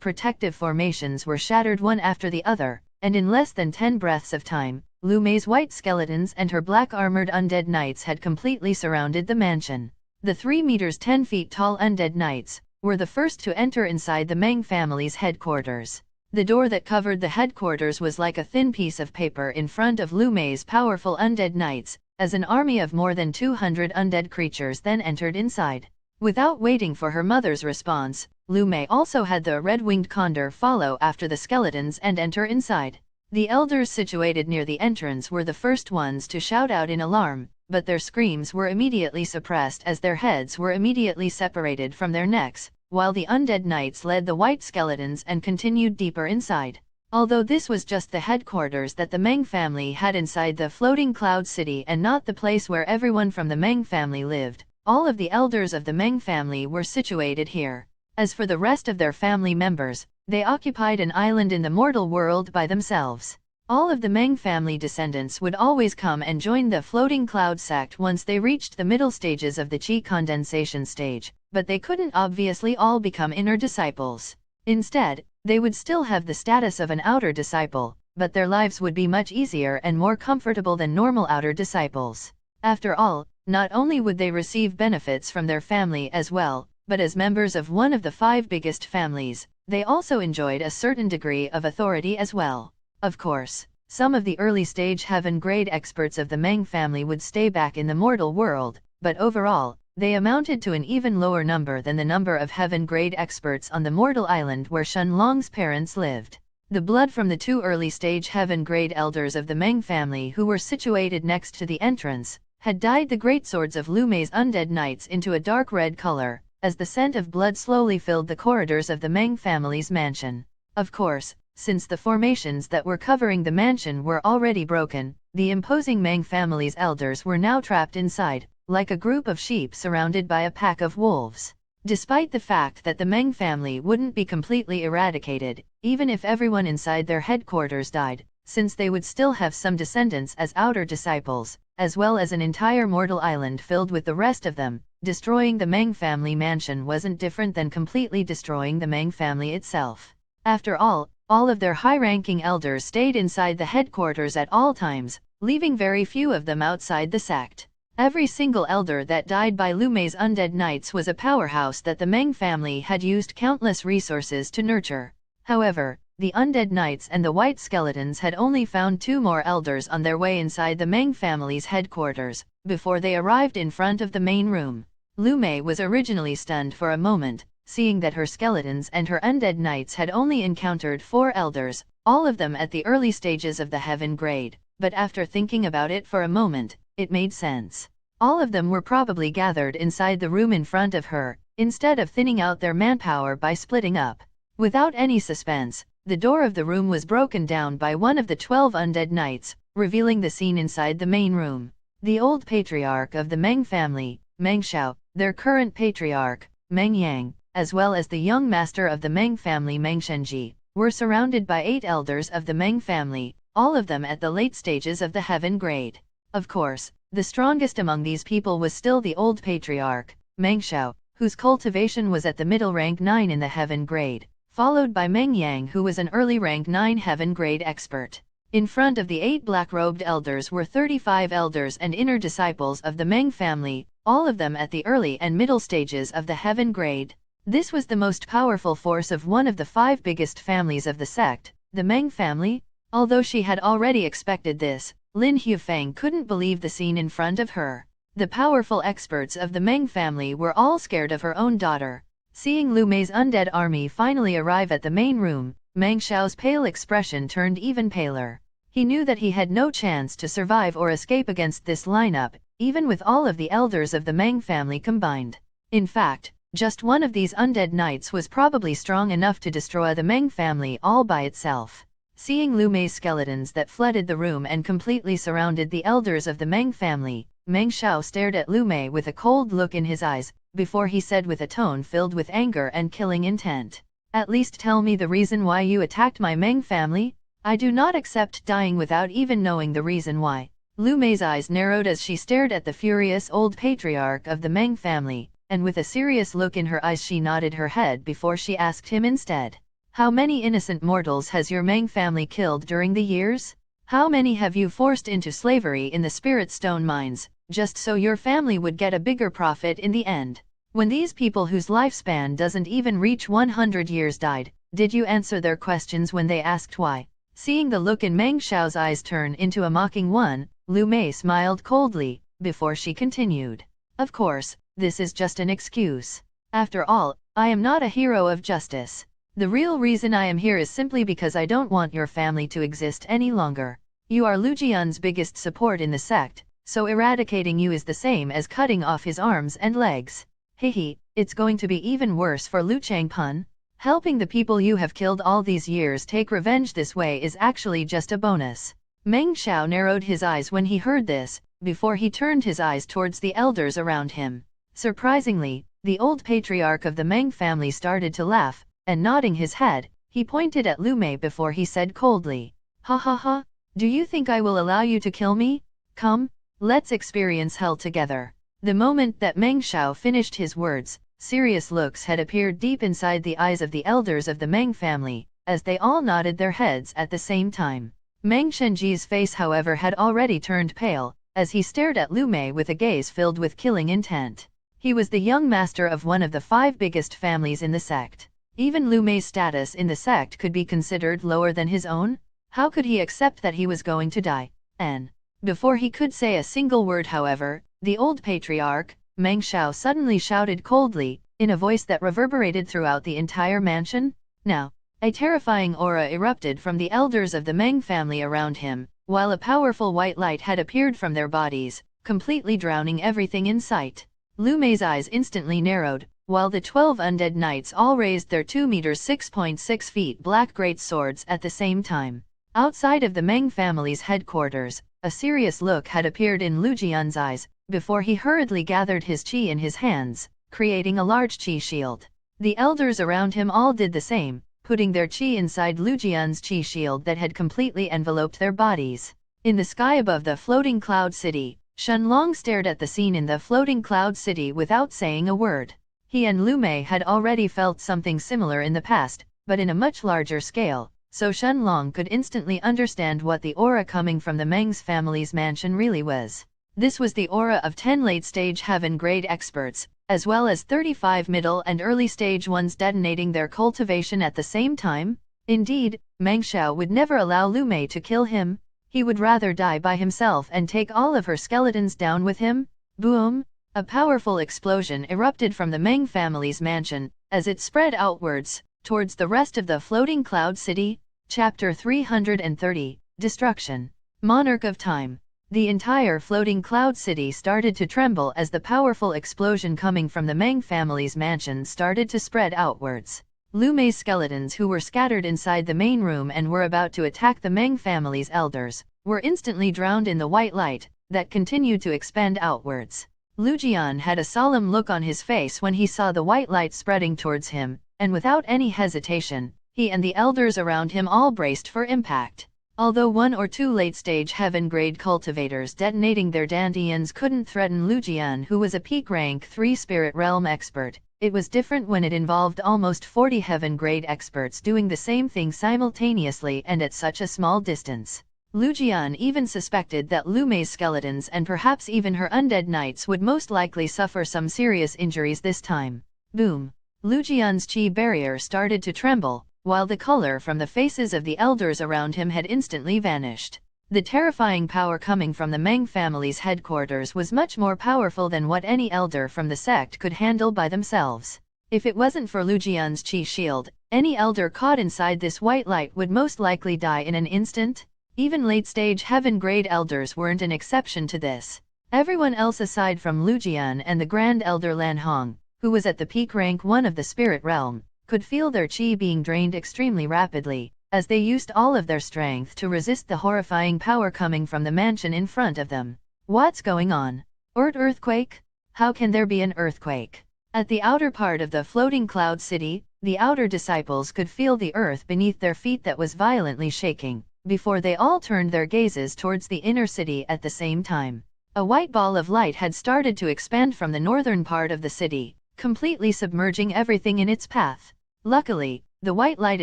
protective formations were shattered one after the other, and in less than 10 breaths of time, Lu Mei's white skeletons and her black-armored undead knights had completely surrounded the mansion. The 3 meters 10 feet tall undead knights were the first to enter inside the Meng family's headquarters. The door that covered the headquarters was like a thin piece of paper in front of Lu Mei's powerful undead knights, as an army of more than 200 undead creatures then entered inside. Without waiting for her mother's response, Lu Mei also had the red-winged condor follow after the skeletons and enter inside. The elders situated near the entrance were the first ones to shout out in alarm, but their screams were immediately suppressed as their heads were immediately separated from their necks, while the undead knights led the white skeletons and continued deeper inside. Although this was just the headquarters that the Meng family had inside the floating cloud city and not the place where everyone from the Meng family lived, all of the elders of the Meng family were situated here. As for the rest of their family members, they occupied an island in the mortal world by themselves. All of the Meng family descendants would always come and join the floating cloud sect once they reached the middle stages of the Qi condensation stage, but they couldn't obviously all become inner disciples. Instead, they would still have the status of an outer disciple, but their lives would be much easier and more comfortable than normal outer disciples. After all, not only would they receive benefits from their family as well, but as members of one of the 5 biggest families, they also enjoyed a certain degree of authority as well. Of course, some of the early-stage heaven-grade experts of the Meng family would stay back in the mortal world, but overall, they amounted to an even lower number than the number of heaven-grade experts on the mortal island where Shenlong's parents lived. The blood from the 2 early-stage heaven-grade elders of the Meng family who were situated next to the entrance, had dyed the great swords of Lu Mei's undead knights into a dark red color, as the scent of blood slowly filled the corridors of the Meng family's mansion. Of course, since the formations that were covering the mansion were already broken, the imposing Meng family's elders were now trapped inside, like a group of sheep surrounded by a pack of wolves. Despite the fact that the Meng family wouldn't be completely eradicated, even if everyone inside their headquarters died, since they would still have some descendants as outer disciples, as well as an entire mortal island filled with the rest of them. Destroying the Meng family mansion wasn't different than completely destroying the Meng family itself. After all of their high-ranking elders stayed inside the headquarters at all times, leaving very few of them outside the sect. Every single elder that died by Lu Mei's undead knights was a powerhouse that the Meng family had used countless resources to nurture. However, the undead knights and the white skeletons had only found 2 more elders on their way inside the Meng family's headquarters, before they arrived in front of the main room. Lu Mei was originally stunned for a moment, seeing that her skeletons and her undead knights had only encountered 4 elders, all of them at the early stages of the heaven grade, but after thinking about it for a moment, it made sense. All of them were probably gathered inside the room in front of her, instead of thinning out their manpower by splitting up. Without any suspense, the door of the room was broken down by one of the 12 undead knights, revealing the scene inside the main room. The old patriarch of the Meng family, Meng Xiao, their current patriarch, Meng Yang, as well as the young master of the Meng family Meng Shenji, were surrounded by 8 elders of the Meng family, all of them at the late stages of the heaven grade. Of course, the strongest among these people was still the old patriarch, Meng Xiao, whose cultivation was at the middle rank 9 in the heaven grade, followed by Meng Yang who was an early rank 9 heaven grade expert. In front of the 8 black-robed elders were 35 elders and inner disciples of the Meng family, all of them at the early and middle stages of the heaven grade. This was the most powerful force of one of the 5 biggest families of the sect, the Meng family. Although she had already expected this, Lin Hufeng couldn't believe the scene in front of her. The powerful experts of the Meng family were all scared of her own daughter. Seeing Lu Mei's undead army finally arrive at the main room, Meng Xiao's pale expression turned even paler. He knew that he had no chance to survive or escape against this lineup, even with all of the elders of the Meng family combined. In fact, just one of these undead knights was probably strong enough to destroy the Meng family all by itself. Seeing Lu Mei's skeletons that flooded the room and completely surrounded the elders of the Meng family, Meng Xiao stared at Lu Mei with a cold look in his eyes, before he said with a tone filled with anger and killing intent. At least tell me the reason why you attacked my Meng family? I do not accept dying without even knowing the reason why. Lu Mei's eyes narrowed as she stared at the furious old patriarch of the Meng family, and with a serious look in her eyes she nodded her head before she asked him instead. How many innocent mortals has your Meng family killed during the years? How many have you forced into slavery in the spirit stone mines, just so your family would get a bigger profit in the end? When these people whose lifespan doesn't even reach 100 years died, did you answer their questions when they asked why? Seeing the look in Meng Xiao's eyes turn into a mocking one, Lu Mei smiled coldly, before she continued. Of course, this is just an excuse. After all, I am not a hero of justice. The real reason I am here is simply because I don't want your family to exist any longer. You are Lu Jian's biggest support in the sect, so eradicating you is the same as cutting off his arms and legs. Hehe, it's going to be even worse for Lu Changpun. Helping the people you have killed all these years take revenge this way is actually just a bonus. Meng Xiao narrowed his eyes when he heard this, before he turned his eyes towards the elders around him. Surprisingly, the old patriarch of the Meng family started to laugh, and nodding his head, he pointed at Lu Mei before he said coldly, "Ha ha ha, do you think I will allow you to kill me? Come, let's experience hell together." The moment that Meng Xiao finished his words, serious looks had appeared deep inside the eyes of the elders of the Meng family, as they all nodded their heads at the same time. Meng Shenji's face however had already turned pale, as he stared at Lu Mei with a gaze filled with killing intent. He was the young master of one of the 5 biggest families in the sect. Even Lu Mei's status in the sect could be considered lower than his own. How could he accept that he was going to die? And before he could say a single word however, the old patriarch, Meng Xiao suddenly shouted coldly, in a voice that reverberated throughout the entire mansion. Now, a terrifying aura erupted from the elders of the Meng family around him, while a powerful white light had appeared from their bodies, completely drowning everything in sight. Lu Mei's eyes instantly narrowed, while the 12 undead knights all raised their 2 meters 6.6 feet black great swords at the same time. Outside of the Meng family's headquarters, a serious look had appeared in Lu Jian's eyes, before he hurriedly gathered his qi in his hands, creating a large qi shield. The elders around him all did the same, putting their qi inside Lu Jian's qi shield that had completely enveloped their bodies. In the sky above the floating cloud city, Shenlong stared at the scene in the floating cloud city without saying a word. He and Lu Mei had already felt something similar in the past, but in a much larger scale, so Shenlong could instantly understand what the aura coming from the Meng's family's mansion really was. This was the aura of 10 late-stage heaven-grade experts, as well as 35 middle and early-stage ones detonating their cultivation at the same time. Indeed, Meng Xiao would never allow Lu Mei to kill him. He would rather die by himself and take all of her skeletons down with him. Boom! A powerful explosion erupted from the Meng family's mansion, as it spread outwards, towards the rest of the floating cloud city. Chapter 330, Destruction. Monarch of Time. The entire floating cloud city started to tremble as the powerful explosion coming from the Meng family's mansion started to spread outwards. Lu Mei's skeletons, who were scattered inside the main room and were about to attack the Meng family's elders, were instantly drowned in the white light that continued to expand outwards. Lu Jian had a solemn look on his face when he saw the white light spreading towards him, and without any hesitation, he and the elders around him all braced for impact. Although 1 or 2 late-stage heaven-grade cultivators detonating their dantians couldn't threaten Lu Jian, who was a peak rank 3 spirit realm expert, it was different when it involved almost 40 heaven-grade experts doing the same thing simultaneously and at such a small distance. Lu Jian even suspected that Lu Mei's skeletons and perhaps even her undead knights would most likely suffer some serious injuries this time. Boom! Lu Jian's chi barrier started to tremble, while the color from the faces of the elders around him had instantly vanished. The terrifying power coming from the Meng family's headquarters was much more powerful than what any elder from the sect could handle by themselves. If it wasn't for Lu Jian's chi shield, any elder caught inside this white light would most likely die in an instant. Even late-stage heaven-grade elders weren't an exception to this. Everyone else aside from Lu Jian and the Grand Elder Lan Hong, who was at the peak rank 1 of the spirit realm, could feel their chi being drained extremely rapidly, as they used all of their strength to resist the horrifying power coming from the mansion in front of them. What's going on? Earthquake? How can there be an earthquake? At the outer part of the floating cloud city, the outer disciples could feel the earth beneath their feet that was violently shaking, before they all turned their gazes towards the inner city at the same time. A white ball of light had started to expand from the northern part of the city, completely submerging everything in its path. Luckily, the white light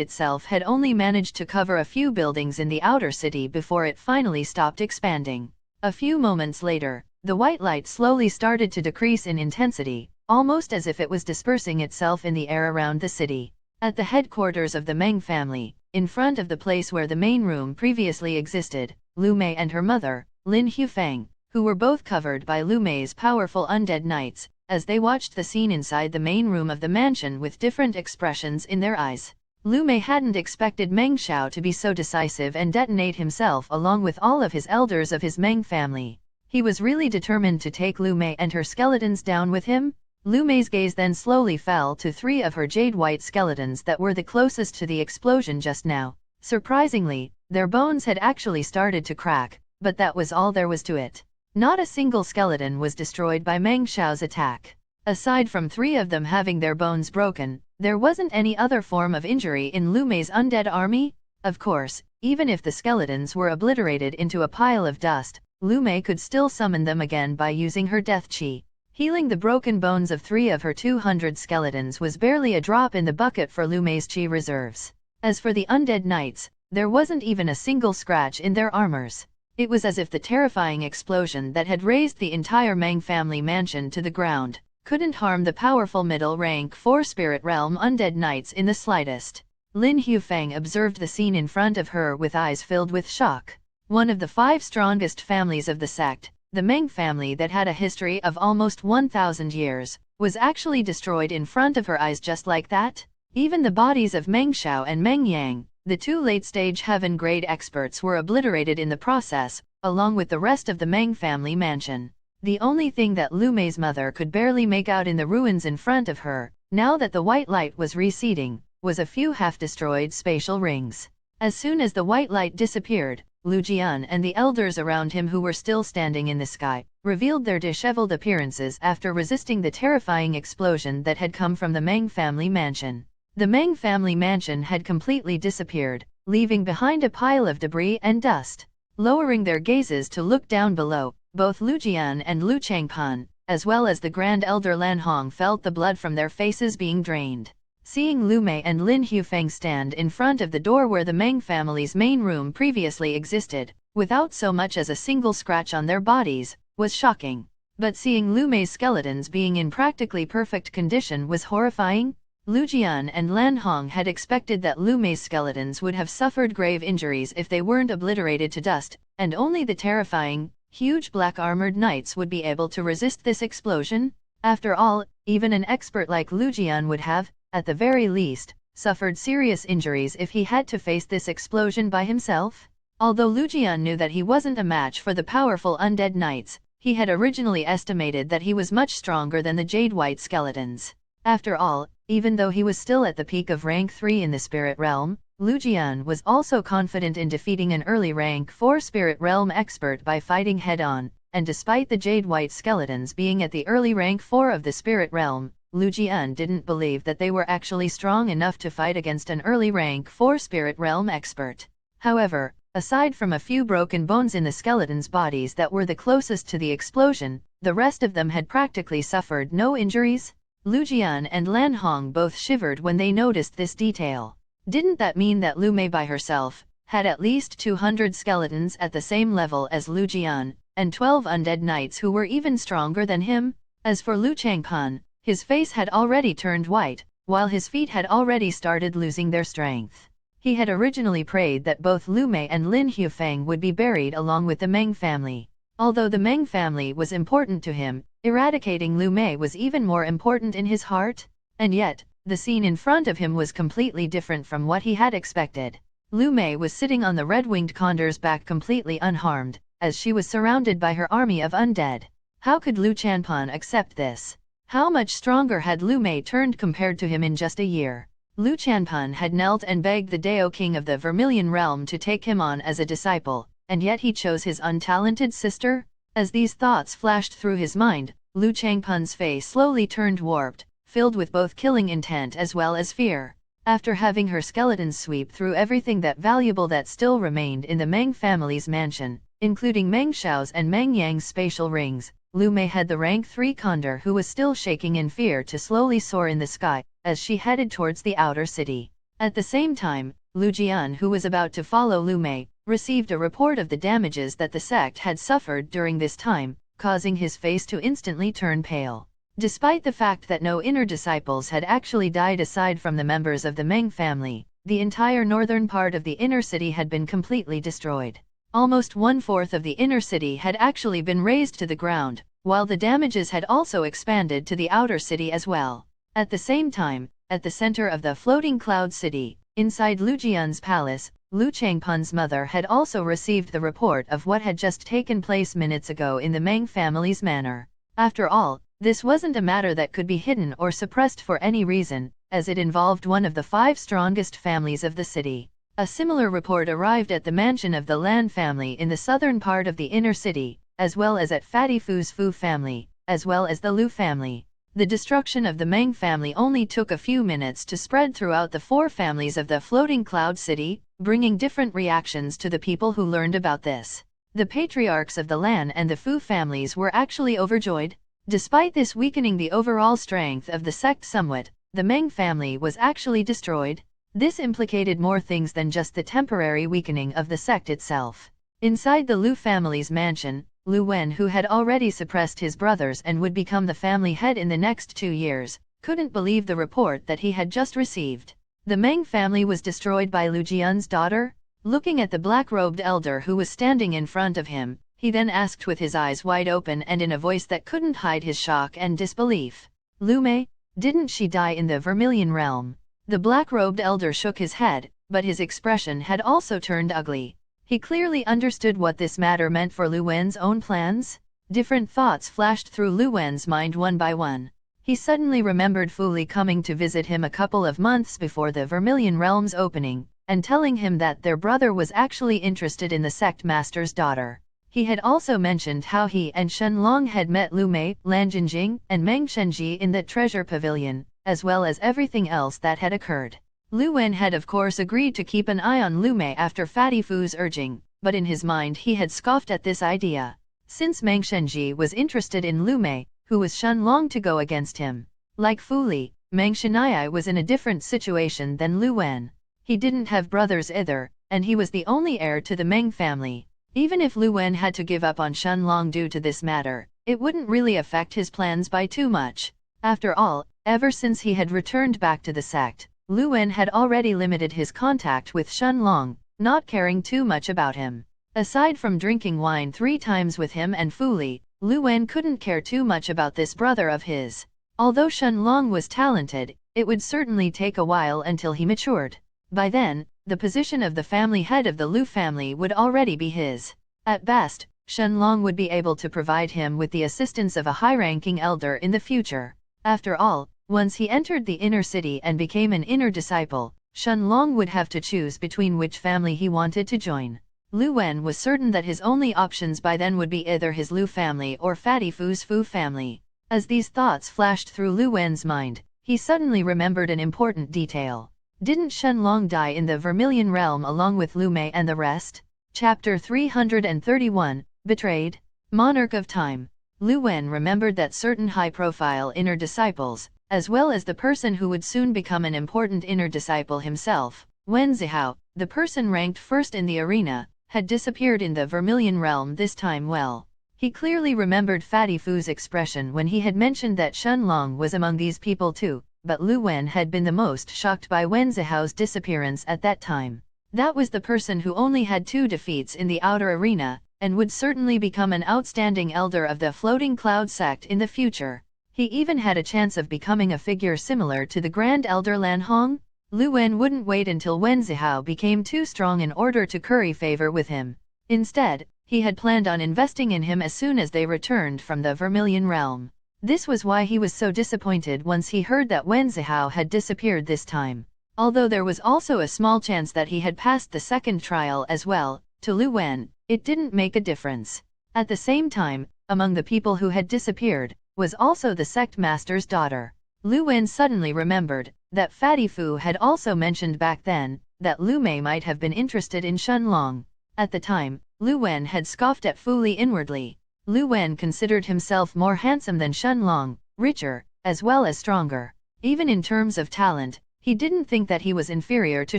itself had only managed to cover a few buildings in the outer city before it finally stopped expanding. A few moments later, the white light slowly started to decrease in intensity, almost as if it was dispersing itself in the air around the city. At the headquarters of the Meng family, in front of the place where the main room previously existed, Lu Mei and her mother, Lin Hufeng, who were both covered by Lu Mei's powerful undead knights, as they watched the scene inside the main room of the mansion with different expressions in their eyes. Lu Mei hadn't expected Meng Xiao to be so decisive and detonate himself along with all of his elders of his Meng family. He was really determined to take Lu Mei and her skeletons down with him. Lu Mei's gaze then slowly fell to 3 of her jade-white skeletons that were the closest to the explosion just now. Surprisingly, their bones had actually started to crack, but that was all there was to it. Not a single skeleton was destroyed by Meng Xiao's attack. Aside from 3 of them having their bones broken, there wasn't any other form of injury in Lu Mei's undead army. Of course, even if the skeletons were obliterated into a pile of dust, Lu Mei could still summon them again by using her death chi. Healing the broken bones of 3 of her 200 skeletons was barely a drop in the bucket for Lu Mei's chi reserves. As for the undead knights, there wasn't even a single scratch in their armors. It was as if the terrifying explosion that had razed the entire Meng family mansion to the ground couldn't harm the powerful middle-rank 4 spirit realm undead knights in the slightest. Lin Hufeng observed the scene in front of her with eyes filled with shock. One of the 5 strongest families of the sect, the Meng family that had a history of almost 1,000 years, was actually destroyed in front of her eyes just like that. Even the bodies of Meng Xiao and Meng Yang, the 2 late-stage heaven-grade experts, were obliterated in the process, along with the rest of the Meng family mansion. The only thing that Lu Mei's mother could barely make out in the ruins in front of her, now that the white light was receding, was a few half-destroyed spatial rings. As soon as the white light disappeared, Lu Jian and the elders around him who were still standing in the sky, revealed their disheveled appearances after resisting the terrifying explosion that had come from the Meng family mansion. The Meng family mansion had completely disappeared, leaving behind a pile of debris and dust. Lowering their gazes to look down below, both Lu Jian and Lu Changpan, as well as the Grand Elder Lan Hong, felt the blood from their faces being drained. Seeing Lu Mei and Lin Hufeng stand in front of the door where the Meng family's main room previously existed, without so much as a single scratch on their bodies, was shocking. But seeing Lu Mei's skeletons being in practically perfect condition was horrifying. Lu Jian and Lan Hong had expected that Lu Mei's skeletons would have suffered grave injuries if they weren't obliterated to dust, and only the terrifying, huge black-armored knights would be able to resist this explosion. After all, even an expert like Lu Jian would have, at the very least, suffered serious injuries if he had to face this explosion by himself. Although Lu Jian knew that he wasn't a match for the powerful undead knights, he had originally estimated that he was much stronger than the jade-white skeletons. After all, even though he was still at the peak of rank 3 in the spirit realm, Lu Jian was also confident in defeating an early rank 4 spirit realm expert by fighting head-on, and despite the jade-white skeletons being at the early rank 4 of the spirit realm, Lu Jian didn't believe that they were actually strong enough to fight against an early rank 4 spirit realm expert. However, aside from a few broken bones in the skeletons' bodies that were the closest to the explosion, the rest of them had practically suffered no injuries. Lu Jian and Lan Hong both shivered when they noticed this detail. Didn't that mean that Lu Mei by herself, had at least 200 skeletons at the same level as Lu Jian, and 12 undead knights who were even stronger than him. As for Lu Changpan, his face had already turned white, while his feet had already started losing their strength. He had originally prayed that both Lu Mei and Lin Hufang would be buried along with the Meng family. Although the Meng family was important to him, eradicating Lu Mei was even more important in his heart. And yet, the scene in front of him was completely different from what he had expected. Lu Mei was sitting on the red-winged condor's back completely unharmed, as she was surrounded by her army of undead. How could Lu Changpan accept this? How much stronger had Lu Mei turned compared to him in just a year? Lu Changpan had knelt and begged the Dao King of the Vermilion Realm to take him on as a disciple, and yet he chose his untalented sister? As these thoughts flashed through his mind, Lu Changpan's face slowly turned warped, filled with both killing intent as well as fear. After having her skeletons sweep through everything that valuable that still remained in the Meng family's mansion, including Meng Xiao's and Meng Yang's spatial rings, Lu Mei had the rank 3 condor who was still shaking in fear to slowly soar in the sky, as she headed towards the outer city. At the same time, Lu Jian, who was about to follow Lu Mei, received a report of the damages that the sect had suffered during this time, causing his face to instantly turn pale. Despite the fact that no inner disciples had actually died aside from the members of the Meng family, the entire northern part of the inner city had been completely destroyed. Almost 1/4 of the inner city had actually been razed to the ground, while the damages had also expanded to the outer city as well. At the same time, at the center of the floating cloud city, inside Lu Jian's palace, Lu Changpan's mother had also received the report of what had just taken place minutes ago in the Meng family's manor. After all, this wasn't a matter that could be hidden or suppressed for any reason, as it involved one of the 5 strongest families of the city. A similar report arrived at the mansion of the Lan family in the southern part of the inner city, as well as at Fatty Fu's Fu family, as well as the Lu family. The destruction of the Meng family only took a few minutes to spread throughout the 4 families of the floating cloud city, bringing different reactions to the people who learned about this. The patriarchs of the Lan and the Fu families were actually overjoyed. Despite this weakening the overall strength of the sect somewhat, the Meng family was actually destroyed. This implicated more things than just the temporary weakening of the sect itself. Inside the Lu family's mansion, Lu Wen, who had already suppressed his brothers and would become the family head in the next 2 years, couldn't believe the report that he had just received. The Meng family was destroyed by Lu Jian's daughter? Looking at the black-robed elder who was standing in front of him, he then asked with his eyes wide open and in a voice that couldn't hide his shock and disbelief. Lu Mei, didn't she die in the Vermilion Realm? The black-robed elder shook his head, but his expression had also turned ugly. He clearly understood what this matter meant for Lu Wen's own plans. Different thoughts flashed through Lu Wen's mind one by one. He suddenly remembered Fu Li coming to visit him a couple of months before the Vermilion Realm's opening, and telling him that their brother was actually interested in the sect master's daughter. He had also mentioned how he and Shen Long had met Lu Mei, Lan Jinjing, and Meng Shenji in the treasure pavilion, as well as everything else that had occurred. Lu Wen had of course agreed to keep an eye on Lu Mei after Fatty Fu's urging, but in his mind he had scoffed at this idea. Since Meng Shenji was interested in Lu Mei, who was Shen Long to go against him? Like Fu Li, Meng Shenai was in a different situation than Lu Wen. He didn't have brothers either, and he was the only heir to the Meng family. Even if Lu Wen had to give up on Shen Long due to this matter, it wouldn't really affect his plans by too much. After all, ever since he had returned back to the sect, Lu Wen had already limited his contact with Shen Long, not caring too much about him. Aside from drinking wine 3 times with him and Fu Li, Lu Wen couldn't care too much about this brother of his. Although Shen Long was talented, it would certainly take a while until he matured. By then, the position of the family head of the Lu family would already be his. At best, Shen Long would be able to provide him with the assistance of a high-ranking elder in the future. After all, once he entered the inner city and became an inner disciple, Shen Long would have to choose between which family he wanted to join. Lu Wen was certain that his only options by then would be either his Lu family or Fatty Fu's Fu family. As these thoughts flashed through Lu Wen's mind, he suddenly remembered an important detail. Didn't Shen Long die in the Vermilion Realm along with Lu Mei and the rest? Chapter 331, Betrayed. Monarch of Time. Lu Wen remembered that certain high-profile inner disciples, as well as the person who would soon become an important inner disciple himself, Wen Zihao, the person ranked first in the arena, had disappeared in the Vermilion realm this time. Well, he clearly remembered Fatty Fu's expression when he had mentioned that Shenlong was among these people too, but Lu Wen had been the most shocked by Wen Zihao's disappearance at that time. That was the person who only had 2 defeats in the outer arena, and would certainly become an outstanding elder of the Floating Cloud sect in the future. He even had a chance of becoming a figure similar to the Grand Elder Lan Hong. Lu Wen wouldn't wait until Wen Zihao became too strong in order to curry favor with him. Instead, he had planned on investing in him as soon as they returned from the Vermilion realm. This was why he was so disappointed once he heard that Wen Zihao had disappeared this time. Although there was also a small chance that he had passed the second trial as well, to Lu Wen, it didn't make a difference. At the same time, among the people who had disappeared, was also the sect master's daughter. Lu Wen suddenly remembered that Fatty Fu had also mentioned back then that Lu Mei might have been interested in Shenlong. At the time, Lu Wen had scoffed at Fu Li inwardly. Lu Wen considered himself more handsome than Shenlong, richer, as well as stronger. Even in terms of talent, he didn't think that he was inferior to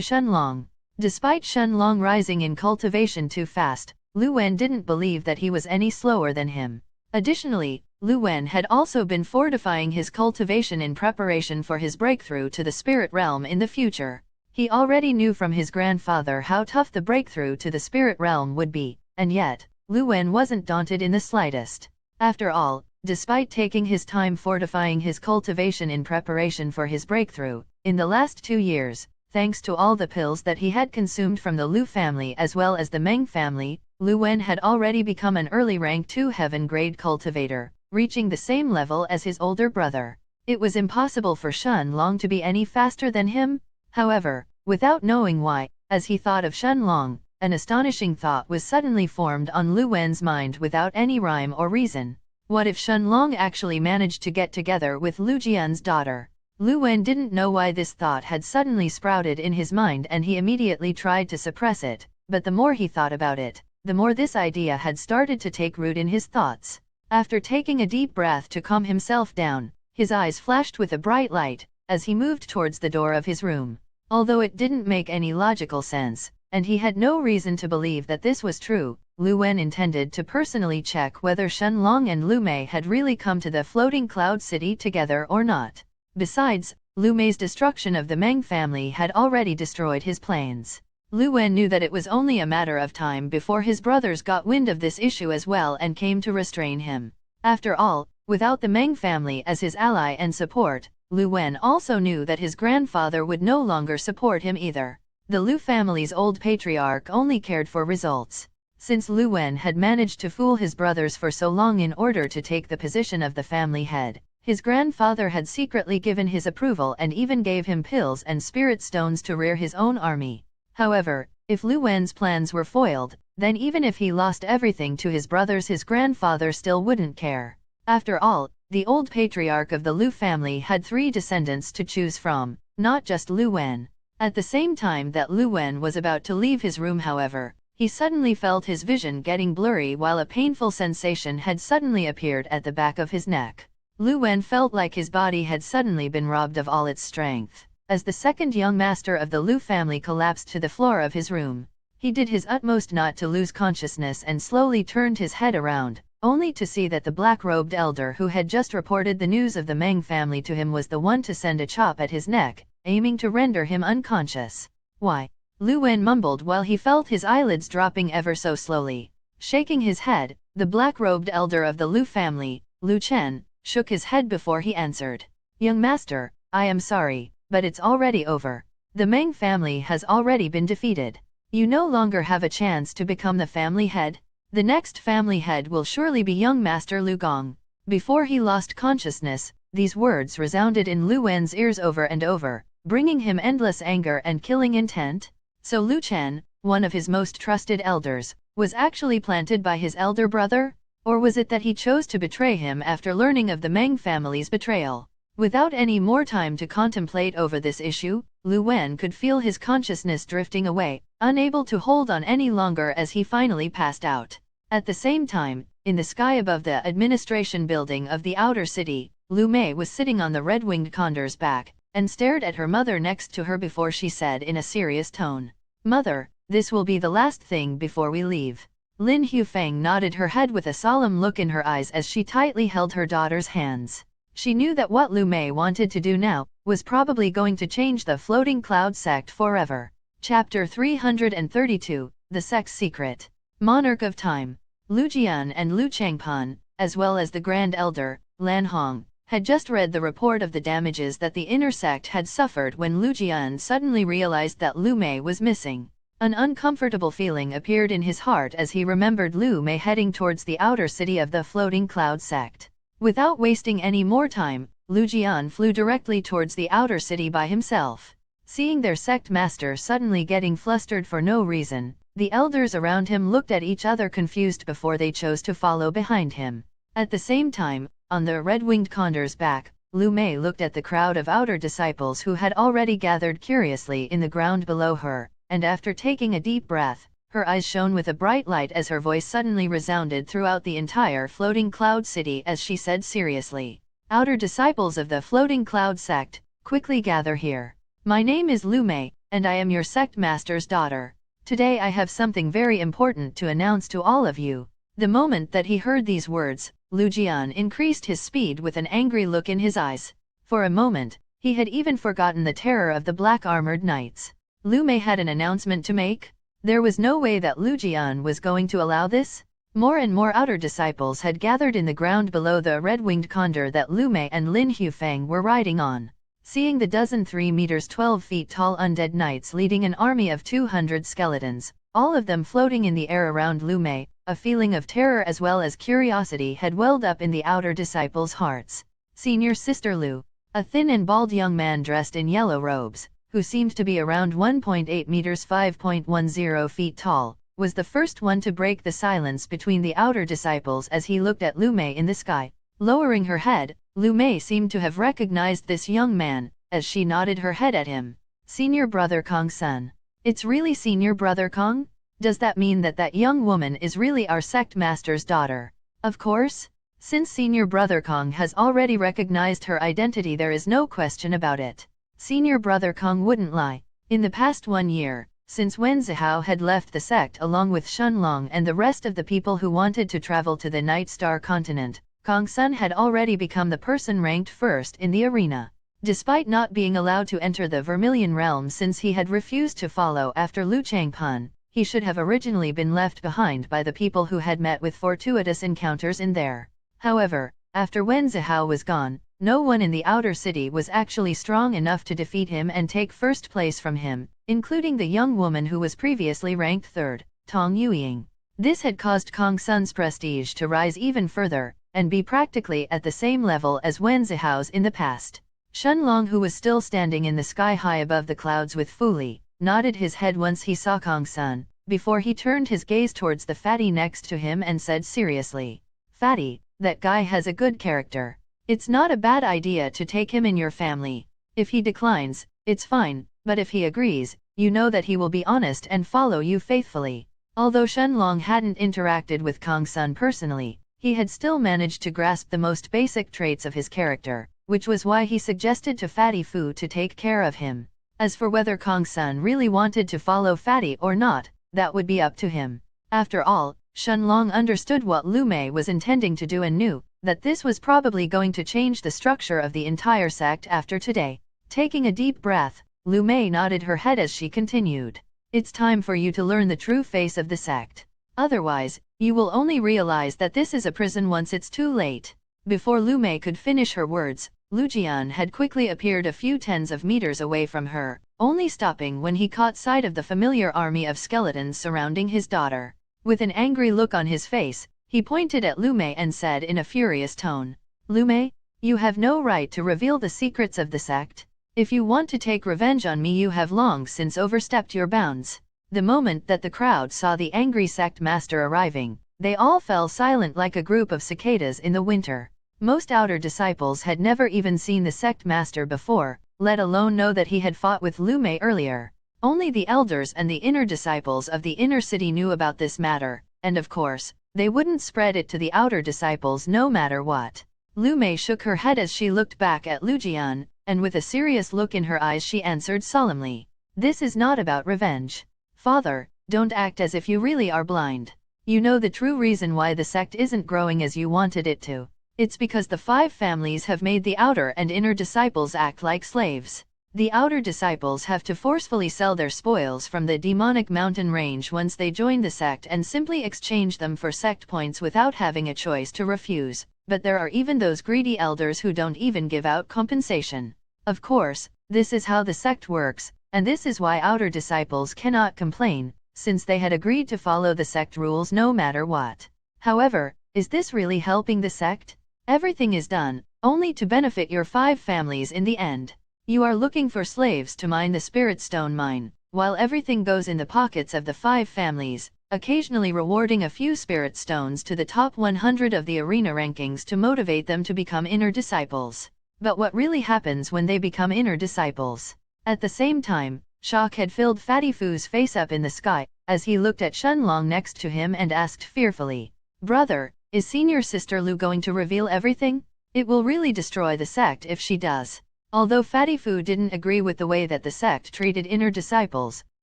Shenlong. Despite Shenlong rising in cultivation too fast, Lu Wen didn't believe that he was any slower than him. Additionally, Lu Wen had also been fortifying his cultivation in preparation for his breakthrough to the spirit realm in the future. He already knew from his grandfather how tough the breakthrough to the spirit realm would be, and yet, Lu Wen wasn't daunted in the slightest. After all, despite taking his time fortifying his cultivation in preparation for his breakthrough, in the last 2 years, thanks to all the pills that he had consumed from the Lu family as well as the Meng family, Lu Wen had already become an early rank 2 heaven-grade cultivator, reaching the same level as his older brother. It was impossible for Shenlong to be any faster than him. However, without knowing why, as he thought of Shenlong, an astonishing thought was suddenly formed on Lu Wen's mind without any rhyme or reason. What if Shenlong actually managed to get together with Lu Jian's daughter? Lu Wen didn't know why this thought had suddenly sprouted in his mind and he immediately tried to suppress it, but the more he thought about it, the more this idea had started to take root in his thoughts. After taking a deep breath to calm himself down, his eyes flashed with a bright light, as he moved towards the door of his room. Although it didn't make any logical sense, and he had no reason to believe that this was true, Lu Wen intended to personally check whether Shenlong and Lu Mei had really come to the Floating Cloud City together or not. Besides, Lu Mei's destruction of the Meng family had already destroyed his plans. Lu Wen knew that it was only a matter of time before his brothers got wind of this issue as well and came to restrain him. After all, without the Meng family as his ally and support, Lu Wen also knew that his grandfather would no longer support him either. The Lu family's old patriarch only cared for results. Since Lu Wen had managed to fool his brothers for so long in order to take the position of the family head, his grandfather had secretly given his approval and even gave him pills and spirit stones to rear his own army. However, if Lu Wen's plans were foiled, then even if he lost everything to his brothers his grandfather still wouldn't care. After all, the old patriarch of the Lu family had 3 descendants to choose from, not just Lu Wen. At the same time that Lu Wen was about to leave his room however, he suddenly felt his vision getting blurry while a painful sensation had suddenly appeared at the back of his neck. Lu Wen felt like his body had suddenly been robbed of all its strength. As the second young master of the Lu family collapsed to the floor of his room, he did his utmost not to lose consciousness and slowly turned his head around, only to see that the black-robed elder who had just reported the news of the Meng family to him was the one to send a chop at his neck, aiming to render him unconscious. Why? Lu Wen mumbled while he felt his eyelids dropping ever so slowly. Shaking his head, the black-robed elder of the Lu family, Lu Chen, shook his head before he answered. Young master, I am sorry, but it's already over. The Meng family has already been defeated. You no longer have a chance to become the family head. The next family head will surely be young master Lu Gong. Before he lost consciousness, these words resounded in Lu Wen's ears over and over, bringing him endless anger and killing intent. So Lu Chen, one of his most trusted elders, was actually planted by his elder brother? Or was it that he chose to betray him after learning of the Meng family's betrayal? Without any more time to contemplate over this issue, Lu Wen could feel his consciousness drifting away, unable to hold on any longer as he finally passed out. At the same time, in the sky above the administration building of the outer city, Lu Mei was sitting on the red-winged condor's back, and stared at her mother next to her before she said in a serious tone. Mother, this will be the last thing before we leave. Lin Hufeng nodded her head with a solemn look in her eyes as she tightly held her daughter's hands. She knew that what Lu Mei wanted to do now was probably going to change the floating cloud sect forever. Chapter 332, The Sect's Secret. Monarch of Time. Lu Jian and Lu Changpan, as well as the Grand Elder, Lan Hong, had just read the report of the damages that the inner sect had suffered when Lu Jian suddenly realized that Lu Mei was missing. An uncomfortable feeling appeared in his heart as he remembered Lu Mei heading towards the outer city of the floating cloud sect. Without wasting any more time, Lu Jian flew directly towards the outer city by himself. Seeing their sect master suddenly getting flustered for no reason, the elders around him looked at each other confused before they chose to follow behind him. At the same time, on the red-winged condor's back, Lu Mei looked at the crowd of outer disciples who had already gathered curiously in the ground below her, and after taking a deep breath, her eyes shone with a bright light as her voice suddenly resounded throughout the entire floating cloud city as she said seriously, "Outer disciples of the floating cloud sect, quickly gather here. My name is Lu Mei, and I am your sect master's daughter. Today I have something very important to announce to all of you." The moment that he heard these words, Lu Jian increased his speed with an angry look in his eyes. For a moment, he had even forgotten the terror of the black-armored knights. Lu Mei had an announcement to make? There was no way that Lu Jian was going to allow this? More and more outer disciples had gathered in the ground below the red-winged condor that Lu Mei and Lin Hufeng were riding on. Seeing the dozen 3 meters 12 feet tall undead knights leading an army of 200 skeletons, all of them floating in the air around Lu Mei, a feeling of terror as well as curiosity had welled up in the outer disciples' hearts. Senior Sister Lu, a thin and bald young man dressed in yellow robes, who seemed to be around 1.8 meters 5.10 feet tall, was the first one to break the silence between the outer disciples as he looked at Lu Mei in the sky. Lowering her head, Lu Mei seemed to have recognized this young man, as she nodded her head at him. "Senior Brother Kong-san. It's really Senior Brother Kong? Does that mean that that young woman is really our sect master's daughter?" "Of course. Since Senior Brother Kong has already recognized her identity, there is no question about it. Senior Brother Kong wouldn't lie. In the past 1 year, since Wen Zihao had left the sect along with Shenlong and the rest of the people who wanted to travel to the Night Star continent, Kong Sun had already become the person ranked first in the arena. Despite not being allowed to enter the Vermilion Realm since he had refused to follow after Lu Changpan, he should have originally been left behind by the people who had met with fortuitous encounters in there. However, after Wen Zihao was gone, no one in the outer city was actually strong enough to defeat him and take first place from him, including the young woman who was previously ranked third, Tong Yueying. This had caused Kong Sun's prestige to rise even further, and be practically at the same level as Wen Zihao's in the past. Shenlong, who was still standing in the sky high above the clouds with Fu Li, nodded his head once he saw Kong Sun, before he turned his gaze towards the fatty next to him and said seriously, "Fatty, that guy has a good character. It's not a bad idea to take him in your family. If he declines, it's fine, but if he agrees, you know that he will be honest and follow you faithfully." Although Shenlong hadn't interacted with Kong Sun personally, he had still managed to grasp the most basic traits of his character, which was why he suggested to Fatty Fu to take care of him. As for whether Kong Sun really wanted to follow Fatty or not, that would be up to him. After all, Shenlong understood what Lu Mei was intending to do and knew that this was probably going to change the structure of the entire sect after today. Taking a deep breath, Lu Mei nodded her head as she continued. "It's time for you to learn the true face of the sect. Otherwise, you will only realize that this is a prison once it's too late." Before Lu Mei could finish her words, Lu Jian had quickly appeared a few tens of meters away from her, only stopping when he caught sight of the familiar army of skeletons surrounding his daughter. With an angry look on his face, he pointed at Lu Mei and said in a furious tone, "Lu Mei, you have no right to reveal the secrets of the sect. If you want to take revenge on me, you have long since overstepped your bounds." The moment that the crowd saw the angry sect master arriving, they all fell silent like a group of cicadas in the winter. Most outer disciples had never even seen the sect master before, let alone know that he had fought with Lu Mei earlier. Only the elders and the inner disciples of the inner city knew about this matter, and of course, they wouldn't spread it to the outer disciples no matter what. Lu Mei shook her head as she looked back at Lu Jian, and with a serious look in her eyes she answered solemnly, "This is not about revenge. Father, don't act as if you really are blind. You know the true reason why the sect isn't growing as you wanted it to. It's because the 5 families have made the outer and inner disciples act like slaves. The outer disciples have to forcefully sell their spoils from the demonic mountain range once they join the sect and simply exchange them for sect points without having a choice to refuse. But there are even those greedy elders who don't even give out compensation. Of course, this is how the sect works, and this is why outer disciples cannot complain, since they had agreed to follow the sect rules no matter what. However, is this really helping the sect? Everything is done, only to benefit your 5 families in the end. You are looking for slaves to mine the spirit stone mine, while everything goes in the pockets of the 5 families, occasionally rewarding a few spirit stones to the top 100 of the arena rankings to motivate them to become inner disciples. But what really happens when they become inner disciples? At the same time, shock had filled Fatty Fu's face up in the sky, as he looked at Shenlong next to him and asked fearfully, "Brother, is senior sister Lu going to reveal everything? It will really destroy the sect if she does." Although Fatty Fu didn't agree with the way that the sect treated inner disciples,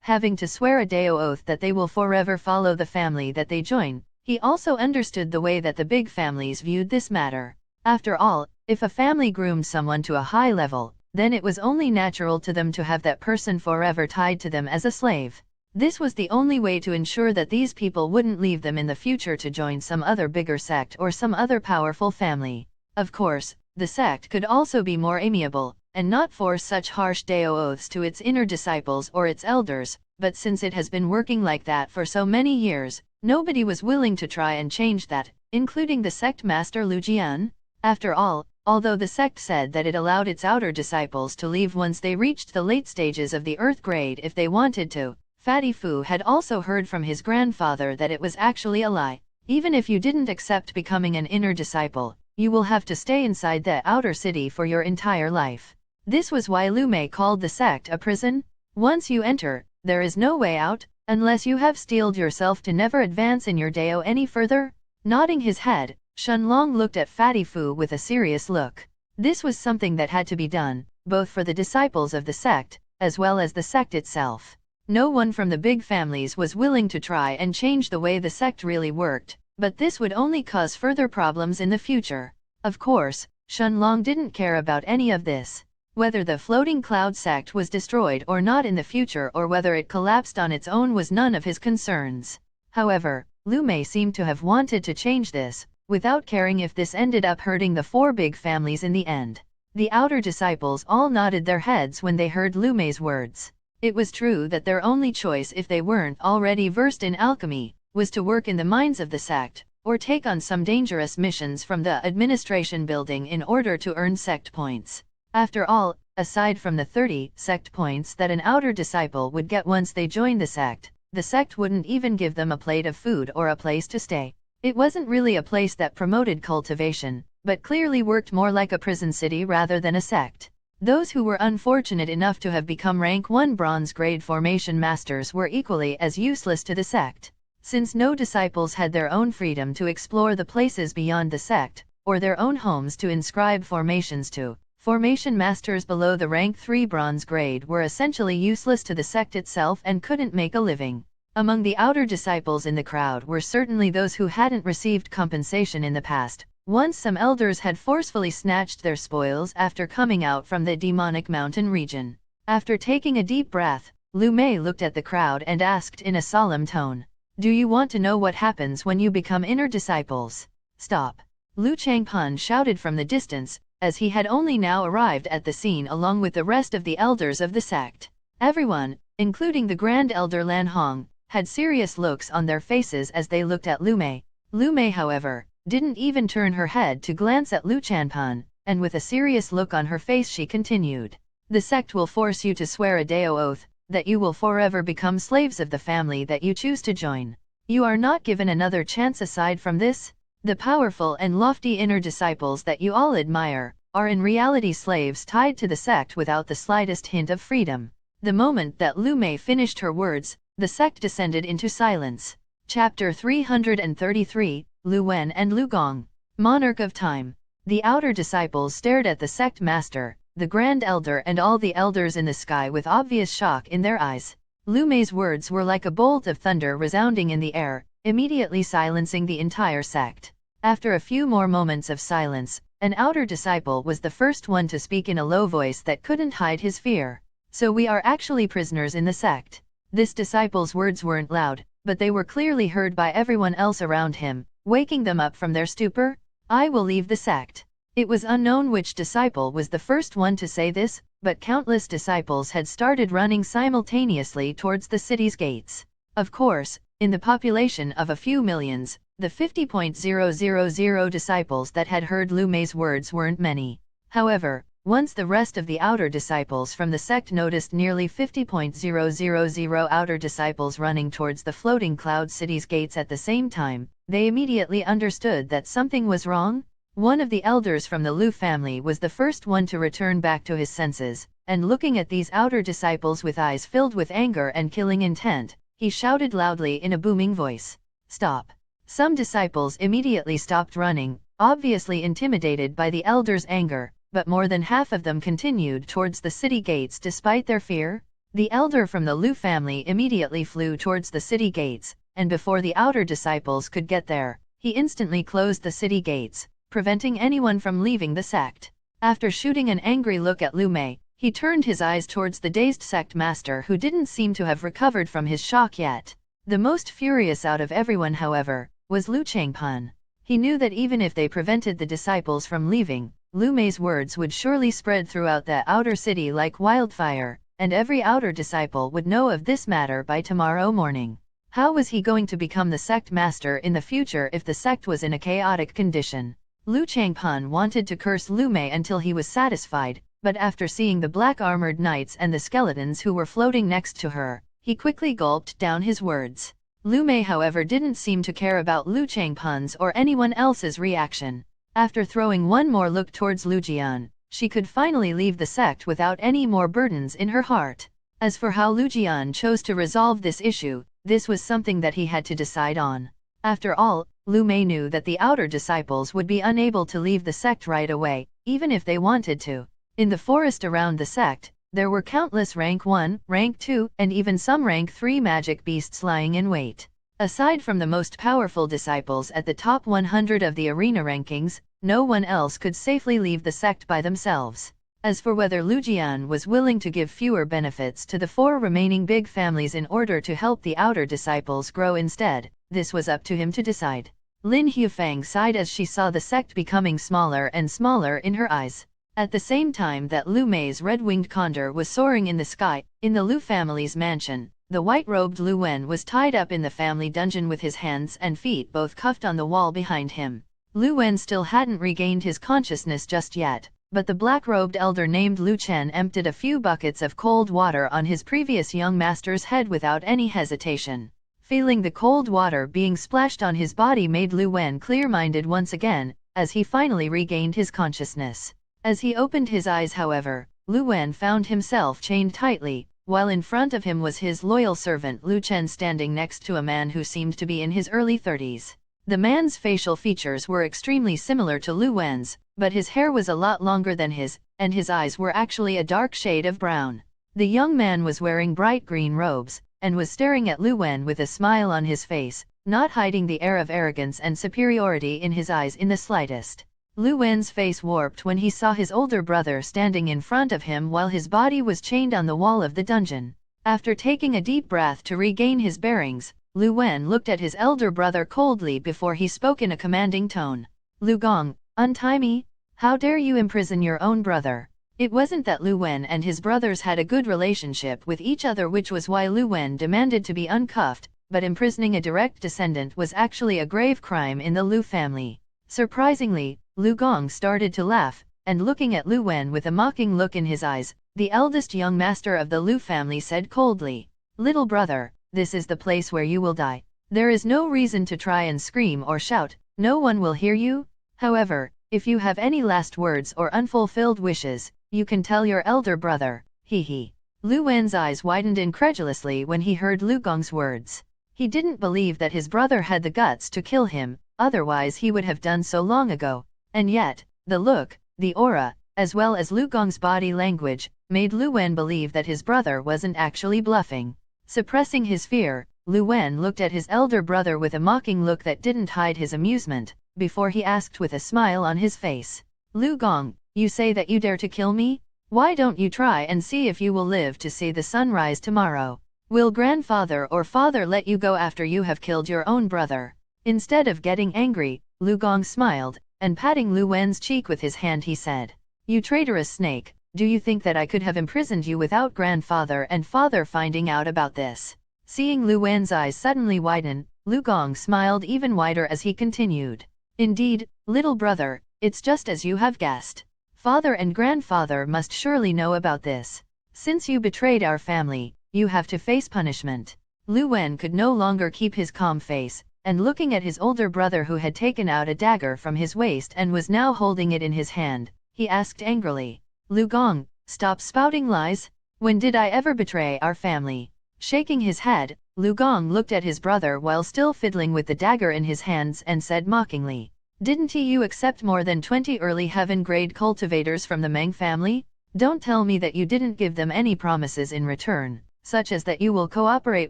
having to swear a Dao oath that they will forever follow the family that they join, he also understood the way that the big families viewed this matter. After all, if a family groomed someone to a high level, then it was only natural to them to have that person forever tied to them as a slave. This was the only way to ensure that these people wouldn't leave them in the future to join some other bigger sect or some other powerful family. Of course, the sect could also be more amiable, and not force such harsh Dao oaths to its inner disciples or its elders, but since it has been working like that for so many years, nobody was willing to try and change that, including the sect master Lu Jian. After all, although the sect said that it allowed its outer disciples to leave once they reached the late stages of the Earth grade if they wanted to, Fatty Fu had also heard from his grandfather that it was actually a lie. Even if you didn't accept becoming an inner disciple, you will have to stay inside the outer city for your entire life. This was why Lu Mei called the sect a prison. Once you enter, there is no way out, unless you have steeled yourself to never advance in your Dao any further. Nodding his head, Shenlong looked at Fatty Fu with a serious look. This was something that had to be done, both for the disciples of the sect, as well as the sect itself. No one from the big families was willing to try and change the way the sect really worked, but this would only cause further problems in the future. Of course, Shenlong didn't care about any of this. Whether the floating cloud sect was destroyed or not in the future or whether it collapsed on its own was none of his concerns. However, Lu Mei seemed to have wanted to change this, without caring if this ended up hurting the 4 big families in the end. The outer disciples all nodded their heads when they heard Lu Mei's words. It was true that their only choice if they weren't already versed in alchemy, was to work in the mines of the sect, or take on some dangerous missions from the administration building in order to earn sect points. After all, aside from the 30 sect points that an outer disciple would get once they joined the sect wouldn't even give them a plate of food or a place to stay. It wasn't really a place that promoted cultivation, but clearly worked more like a prison city rather than a sect. Those who were unfortunate enough to have become rank 1 bronze grade formation masters were equally as useless to the sect. Since no disciples had their own freedom to explore the places beyond the sect, or their own homes to inscribe formations to, formation masters below the rank 3 bronze grade were essentially useless to the sect itself and couldn't make a living. Among the outer disciples in the crowd were certainly those who hadn't received compensation in the past, once some elders had forcefully snatched their spoils after coming out from the demonic mountain region. After taking a deep breath, Lu Mei looked at the crowd and asked in a solemn tone, "Do you want to know what happens when you become inner disciples?" "Stop!" Lu Changpun shouted from the distance, as he had only now arrived at the scene along with the rest of the elders of the sect. Everyone, including the Grand Elder Lan Hong, had serious looks on their faces as they looked at Lu Mei. Lu Mei, however, didn't even turn her head to glance at Lu Chanpun, and with a serious look on her face she continued, "The sect will force you to swear a Dao oath, that you will forever become slaves of the family that you choose to join. You are not given another chance aside from this. The powerful and lofty inner disciples that you all admire, are in reality slaves tied to the sect without the slightest hint of freedom." The moment that Lu Mei finished her words, the sect descended into silence. Chapter 333, Lu Wen and Lu Gong. Monarch of Time. The outer disciples stared at the sect master, the Grand Elder and all the elders in the sky with obvious shock in their eyes. Lu Mei's words were like a bolt of thunder resounding in the air, immediately silencing the entire sect. After a few more moments of silence, an outer disciple was the first one to speak in a low voice that couldn't hide his fear. So we are actually prisoners in the sect. This disciple's words weren't loud, but they were clearly heard by everyone else around him, waking them up from their stupor. I will leave the sect. It was unknown which disciple was the first one to say this, but countless disciples had started running simultaneously towards the city's gates. Of course, in the population of a few millions, the 50,000 disciples that had heard Lu Mei's words weren't many. However, once the rest of the outer disciples from the sect noticed nearly 50,000 outer disciples running towards the floating cloud city's gates at the same time, they immediately understood that something was wrong. One of the elders from the Lu family was the first one to return back to his senses, and looking at these outer disciples with eyes filled with anger and killing intent, he shouted loudly in a booming voice, "Stop!" Some disciples immediately stopped running, obviously intimidated by the elder's anger, but more than half of them continued towards the city gates despite their fear. The elder from the Lu family immediately flew towards the city gates, and before the outer disciples could get there, he instantly closed the city gates, preventing anyone from leaving the sect. After shooting an angry look at Lu Mei, he turned his eyes towards the dazed sect master who didn't seem to have recovered from his shock yet. The most furious out of everyone, however, was Lu Changpan. He knew that even if they prevented the disciples from leaving, Lu Mei's words would surely spread throughout the outer city like wildfire, and every outer disciple would know of this matter by tomorrow morning. How was he going to become the sect master in the future if the sect was in a chaotic condition? Lu Changpan wanted to curse Lu Mei until he was satisfied, but after seeing the black armored knights and the skeletons who were floating next to her, he quickly gulped down his words. Lu Mei, however, didn't seem to care about Lu Changpan's or anyone else's reaction. After throwing one more look towards Lu Jian, she could finally leave the sect without any more burdens in her heart. As for how Lu Jian chose to resolve this issue, this was something that he had to decide on. After all, Lu Mei knew that the outer disciples would be unable to leave the sect right away, even if they wanted to. In the forest around the sect, there were countless rank 1, rank 2, and even some rank 3 magic beasts lying in wait. Aside from the most powerful disciples at the top 100 of the arena rankings, no one else could safely leave the sect by themselves. As for whether Lu Jian was willing to give fewer benefits to the 4 remaining big families in order to help the outer disciples grow instead, this was up to him to decide. Lin Hufang sighed as she saw the sect becoming smaller and smaller in her eyes. At the same time that Lu Mei's red-winged condor was soaring in the sky, in the Lu family's mansion, the white-robed Lu Wen was tied up in the family dungeon with his hands and feet both cuffed on the wall behind him. Lu Wen still hadn't regained his consciousness just yet, but the black-robed elder named Lu Chen emptied a few buckets of cold water on his previous young master's head without any hesitation. Feeling the cold water being splashed on his body made Lu Wen clear-minded once again, as he finally regained his consciousness. As he opened his eyes, however, Lu Wen found himself chained tightly, while in front of him was his loyal servant Lu Chen standing next to a man who seemed to be in his early 30s. The man's facial features were extremely similar to Lu Wen's, but his hair was a lot longer than his, and his eyes were actually a dark shade of brown. The young man was wearing bright green robes, and was staring at Lu Wen with a smile on his face, not hiding the air of arrogance and superiority in his eyes in the slightest. Lu Wen's face warped when he saw his older brother standing in front of him while his body was chained on the wall of the dungeon. After taking a deep breath to regain his bearings, Lu Wen looked at his elder brother coldly before he spoke in a commanding tone. "Lu Gong, untie me! How dare you imprison your own brother?" It wasn't that Lu Wen and his brothers had a good relationship with each other, which was why Lu Wen demanded to be uncuffed, but imprisoning a direct descendant was actually a grave crime in the Lu family. Surprisingly, Lu Gong started to laugh, and looking at Lu Wen with a mocking look in his eyes, the eldest young master of the Lu family said coldly, "Little brother, this is the place where you will die. There is no reason to try and scream or shout, no one will hear you. However, if you have any last words or unfulfilled wishes, you can tell your elder brother, hee hee." Lu Wen's eyes widened incredulously when he heard Lu Gong's words. He didn't believe that his brother had the guts to kill him, otherwise he would have done so long ago. And yet, the look, the aura, as well as Lu Gong's body language, made Lu Wen believe that his brother wasn't actually bluffing. Suppressing his fear, Lu Wen looked at his elder brother with a mocking look that didn't hide his amusement, before he asked with a smile on his face. Lu Gong, you say that you dare to kill me? Why don't you try and see if you will live to see the sun rise tomorrow? Will grandfather or father let you go after you have killed your own brother? Instead of getting angry, Lu Gong smiled, and patting Lu Wen's cheek with his hand he said, You traitorous snake, do you think that I could have imprisoned you without grandfather and father finding out about this? Seeing Lu Wen's eyes suddenly widen, Lu Gong smiled even wider as he continued. Indeed, little brother, it's just as you have guessed. Father and grandfather must surely know about this. Since you betrayed our family, you have to face punishment. Lu Wen could no longer keep his calm face, and looking at his older brother who had taken out a dagger from his waist and was now holding it in his hand, he asked angrily, Lu Gong, stop spouting lies. When did I ever betray our family? Shaking his head, Lu Gong looked at his brother while still fiddling with the dagger in his hands and said mockingly, Didn't you accept more than 20 early heaven-grade cultivators from the Meng family? Don't tell me that you didn't give them any promises in return, such as that you will cooperate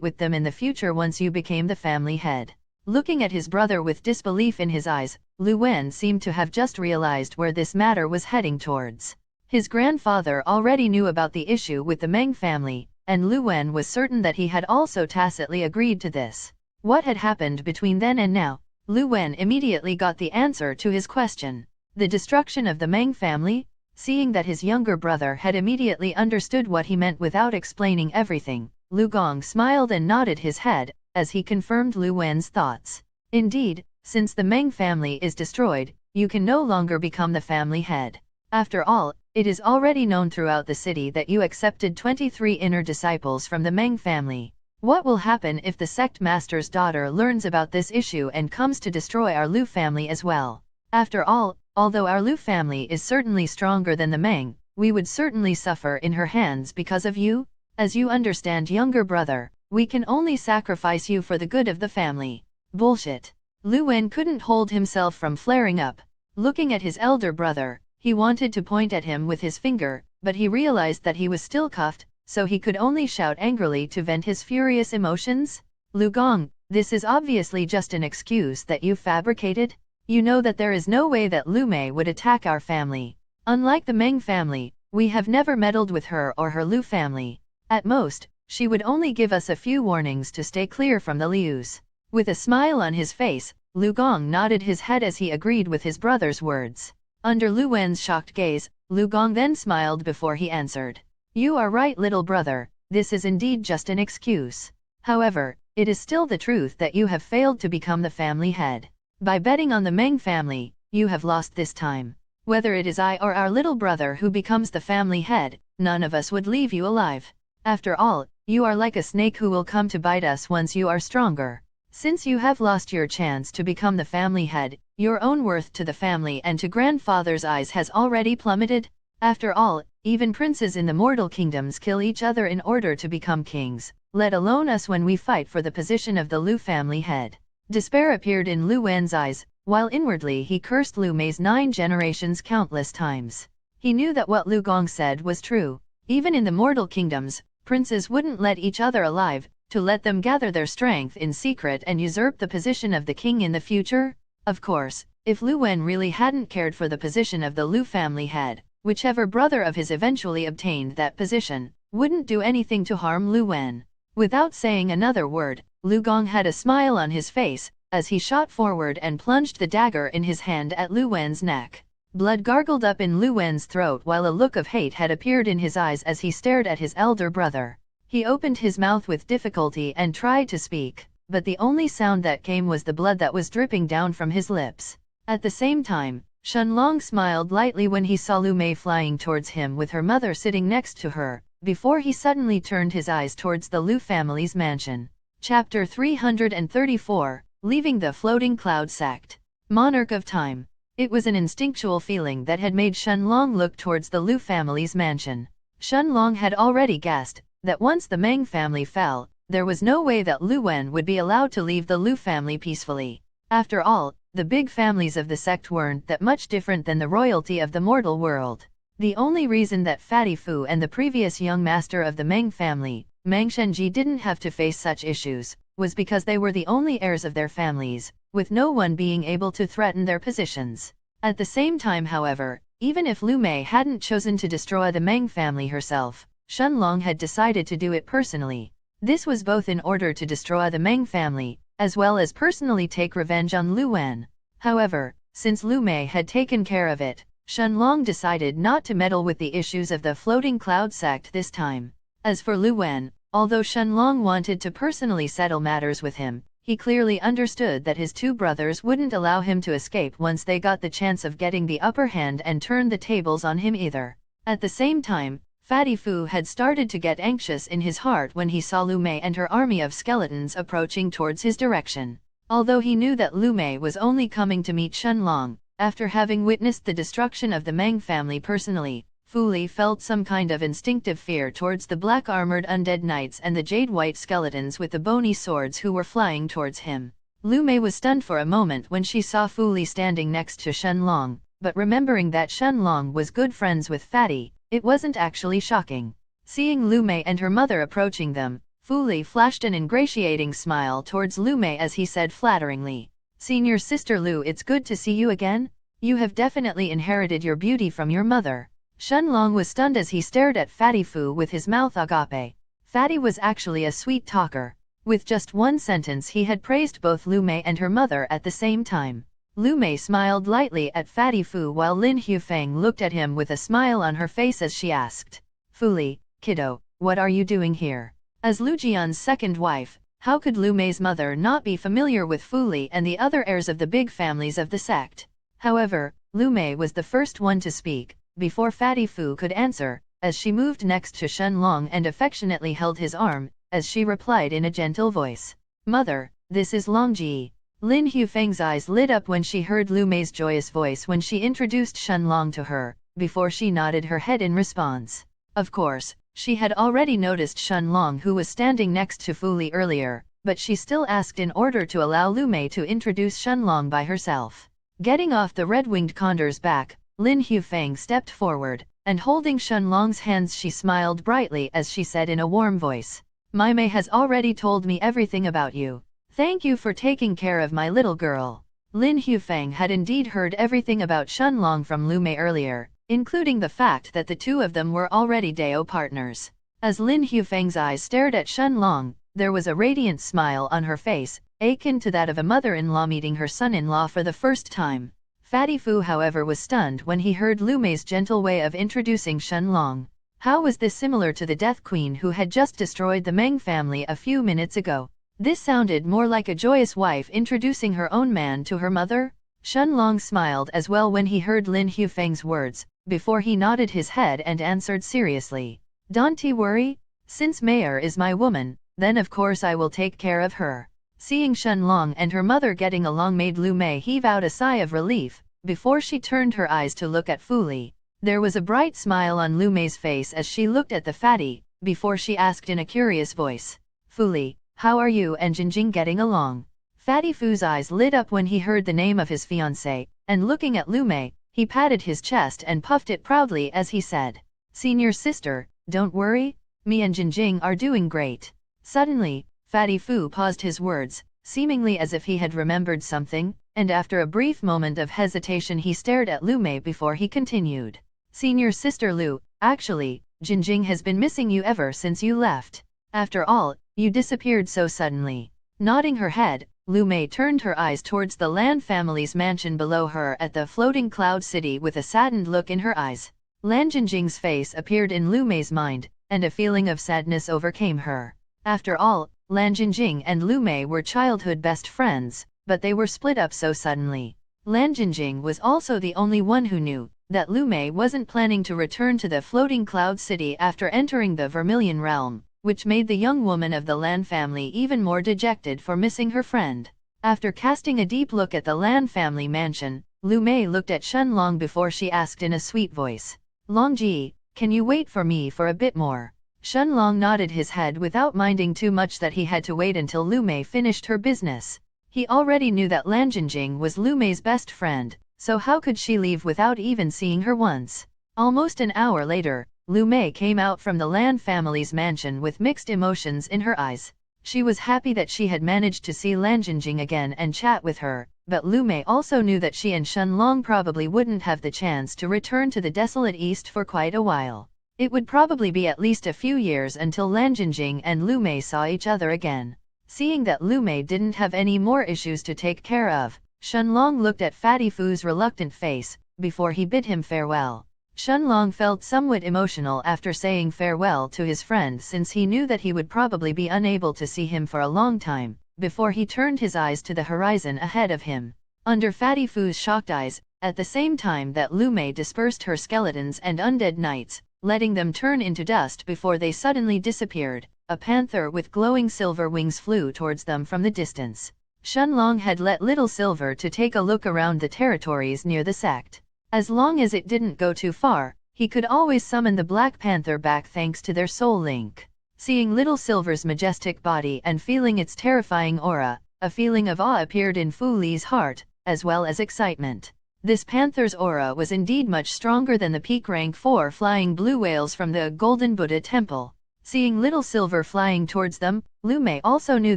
with them in the future once you became the family head. Looking at his brother with disbelief in his eyes, Lu Wen seemed to have just realized where this matter was heading towards. His grandfather already knew about the issue with the Meng family, and Lu Wen was certain that he had also tacitly agreed to this. What had happened between then and now? Lu Wen immediately got the answer to his question. The destruction of the Meng family? Seeing that his younger brother had immediately understood what he meant without explaining everything, Lu Gong smiled and nodded his head, as he confirmed Lu Wen's thoughts. Indeed, since the Meng family is destroyed, you can no longer become the family head. After all, it is already known throughout the city that you accepted 23 inner disciples from the Meng family. What will happen if the sect master's daughter learns about this issue and comes to destroy our Lu family as well? After all, although our Lu family is certainly stronger than the Meng, we would certainly suffer in her hands because of you. As you understand, younger brother, we can only sacrifice you for the good of the family. Bullshit. Lu Wen couldn't hold himself from flaring up. Looking at his elder brother, he wanted to point at him with his finger, but he realized that he was still cuffed, so he could only shout angrily to vent his furious emotions. Lu Gong, this is obviously just an excuse that you fabricated. You know that there is no way that Lu Mei would attack our family. Unlike the Meng family, we have never meddled with her or her Lu family. At most, she would only give us a few warnings to stay clear from the Lius. With a smile on his face, Lu Gong nodded his head as he agreed with his brother's words. Under Lu Wen's shocked gaze, Lu Gong then smiled before he answered. You are right, little brother, this is indeed just an excuse. However, it is still the truth that you have failed to become the family head. By betting on the Meng family, you have lost this time. Whether it is I or our little brother who becomes the family head, none of us would leave you alive. After all, you are like a snake who will come to bite us once you are stronger. Since you have lost your chance to become the family head, your own worth to the family and to grandfather's eyes has already plummeted. After all, even princes in the mortal kingdoms kill each other in order to become kings, let alone us when we fight for the position of the Lu family head. Despair appeared in Lu Wen's eyes, while inwardly he cursed Lu Mei's 9 generations countless times. He knew that what Lu Gong said was true. Even in the mortal kingdoms, princes wouldn't let each other alive, to let them gather their strength in secret and usurp the position of the king in the future. Of course, if Lu Wen really hadn't cared for the position of the Lu family head, whichever brother of his eventually obtained that position, wouldn't do anything to harm Lu Wen. Without saying another word, Lu Gong had a smile on his face, as he shot forward and plunged the dagger in his hand at Lu Wen's neck. Blood gargled up in Lu Wen's throat while a look of hate had appeared in his eyes as he stared at his elder brother. He opened his mouth with difficulty and tried to speak, but the only sound that came was the blood that was dripping down from his lips. At the same time, Shenlong smiled lightly when he saw Lu Mei flying towards him with her mother sitting next to her, before he suddenly turned his eyes towards the Lu family's mansion. Chapter 334, Leaving the Floating Cloud Sect. Monarch of Time. It was an instinctual feeling that had made Shenlong look towards the Lu family's mansion. Shenlong had already guessed that once the Meng family fell, there was no way that Lu Wen would be allowed to leave the Lu family peacefully. After all, the big families of the sect weren't that much different than the royalty of the mortal world. The only reason that Fatty Fu and the previous young master of the Meng family Mang Shenji didn't have to face such issues, was because they were the only heirs of their families, with no one being able to threaten their positions. At the same time, however, even if Lu Mei hadn't chosen to destroy the Meng family herself, Shenlong had decided to do it personally. This was both in order to destroy the Meng family, as well as personally take revenge on Lu Wen. However, since Lu Mei had taken care of it, Shenlong decided not to meddle with the issues of the Floating Cloud sect this time. As for Lu Wen, although Shenlong wanted to personally settle matters with him, he clearly understood that his two brothers wouldn't allow him to escape once they got the chance of getting the upper hand and turn the tables on him either. At the same time, Fatty Fu had started to get anxious in his heart when he saw Lu Mei and her army of skeletons approaching towards his direction. Although he knew that Lu Mei was only coming to meet Shenlong, after having witnessed the destruction of the Meng family personally, Fu Li felt some kind of instinctive fear towards the black-armored undead knights and the jade-white skeletons with the bony swords who were flying towards him. Lu Mei was stunned for a moment when she saw Fu Li standing next to Shenlong, but remembering that Shenlong was good friends with Fatty, it wasn't actually shocking. Seeing Lu Mei and her mother approaching them, Fu Li flashed an ingratiating smile towards Lu Mei as he said flatteringly, "Senior sister Lu, it's good to see you again. You have definitely inherited your beauty from your mother." Shenlong was stunned as he stared at Fatty Fu with his mouth agape. Fatty was actually a sweet talker. With just one sentence he had praised both Lu Mei and her mother at the same time. Lu Mei smiled lightly at Fatty Fu while Lin Hufeng looked at him with a smile on her face as she asked, "Fu Li, kiddo, what are you doing here?" As Lu Jian's second wife, how could Lu Mei's mother not be familiar with Fu Li and the other heirs of the big families of the sect? However, Lu Mei was the first one to speak, before Fatty Fu could answer, as she moved next to Shenlong and affectionately held his arm, as she replied in a gentle voice, "Mother, this is Longji." Lin Hufeng's eyes lit up when she heard Lu Mei's joyous voice when she introduced Shenlong to her, before she nodded her head in response. Of course, she had already noticed Shenlong who was standing next to Fu Li earlier, but she still asked in order to allow Lu Mei to introduce Shenlong by herself. Getting off the red-winged condor's back, Lin Hufeng stepped forward, and holding Shenlong's hands she smiled brightly as she said in a warm voice, "My Mei has already told me everything about you. Thank you for taking care of my little girl." Lin Hufeng had indeed heard everything about Shenlong from Lu Mei earlier, including the fact that the two of them were already Dao partners. As Lin Hufeng's eyes stared at Shenlong, there was a radiant smile on her face, akin to that of a mother-in-law meeting her son-in-law for the first time. Fatty Fu however was stunned when he heard Lu Mei's gentle way of introducing Shenlong. How was this similar to the Death Queen who had just destroyed the Meng family a few minutes ago? This sounded more like a joyous wife introducing her own man to her mother. Shenlong smiled as well when he heard Lin Hufeng's words, before he nodded his head and answered seriously, "Don't worry, since Mayor is my woman, then of course I will take care of her." Seeing Shenlong and her mother getting along made Lu Mei heave out a sigh of relief, before she turned her eyes to look at Fu Li. There was a bright smile on Lu Mei's face as she looked at the fatty, before she asked in a curious voice, "Fu Li, how are you and Jingjing getting along?" Fatty Fu's eyes lit up when he heard the name of his fiancée, and looking at Lu Mei, he patted his chest and puffed it proudly as he said, "Senior sister, don't worry, me and Jingjing are doing great." Suddenly, Fatty Fu paused his words, seemingly as if he had remembered something, and after a brief moment of hesitation he stared at Lu Mei before he continued, "Senior sister Lu, actually, Jingjing has been missing you ever since you left. After all, you disappeared so suddenly." Nodding her head, Lu Mei turned her eyes towards the Lan family's mansion below her at the floating cloud city with a saddened look in her eyes. Lan Jingjing's face appeared in Lu Mei's mind, and a feeling of sadness overcame her. After all, Lan Jingjing and Lu Mei were childhood best friends, but they were split up so suddenly. Lan Jingjing was also the only one who knew that Lu Mei wasn't planning to return to the floating cloud city after entering the Vermilion realm, which made the young woman of the Lan family even more dejected for missing her friend. After casting a deep look at the Lan family mansion, Lu Mei looked at Shenlong before she asked in a sweet voice, "Longji, can you wait for me for a bit more?" Shenlong nodded his head without minding too much that he had to wait until Lu Mei finished her business. He already knew that Lan Jingjing was Lu Mei's best friend, so how could she leave without even seeing her once? Almost an hour later, Lu Mei came out from the Lan family's mansion with mixed emotions in her eyes. She was happy that she had managed to see Lan Jingjing again and chat with her, but Lu Mei also knew that she and Shenlong probably wouldn't have the chance to return to the desolate east for quite a while. It would probably be at least a few years until Lan Jingjing and Lu Mei saw each other again. Seeing that Lu Mei didn't have any more issues to take care of, Shenlong looked at Fatty Fu's reluctant face, before he bid him farewell. Shenlong felt somewhat emotional after saying farewell to his friend since he knew that he would probably be unable to see him for a long time, before he turned his eyes to the horizon ahead of him. Under Fatty Fu's shocked eyes, at the same time that Lu Mei dispersed her skeletons and undead knights, letting them turn into dust before they suddenly disappeared, a panther with glowing silver wings flew towards them from the distance. Shenlong had let Little Silver to take a look around the territories near the sect. As long as it didn't go too far, he could always summon the Black Panther back thanks to their soul link. Seeing Little Silver's majestic body and feeling its terrifying aura, a feeling of awe appeared in Fu Li's heart, as well as excitement. This panther's aura was indeed much stronger than the peak rank 4 flying blue whales from the Golden Buddha Temple. Seeing Little Silver flying towards them, Lu Mei also knew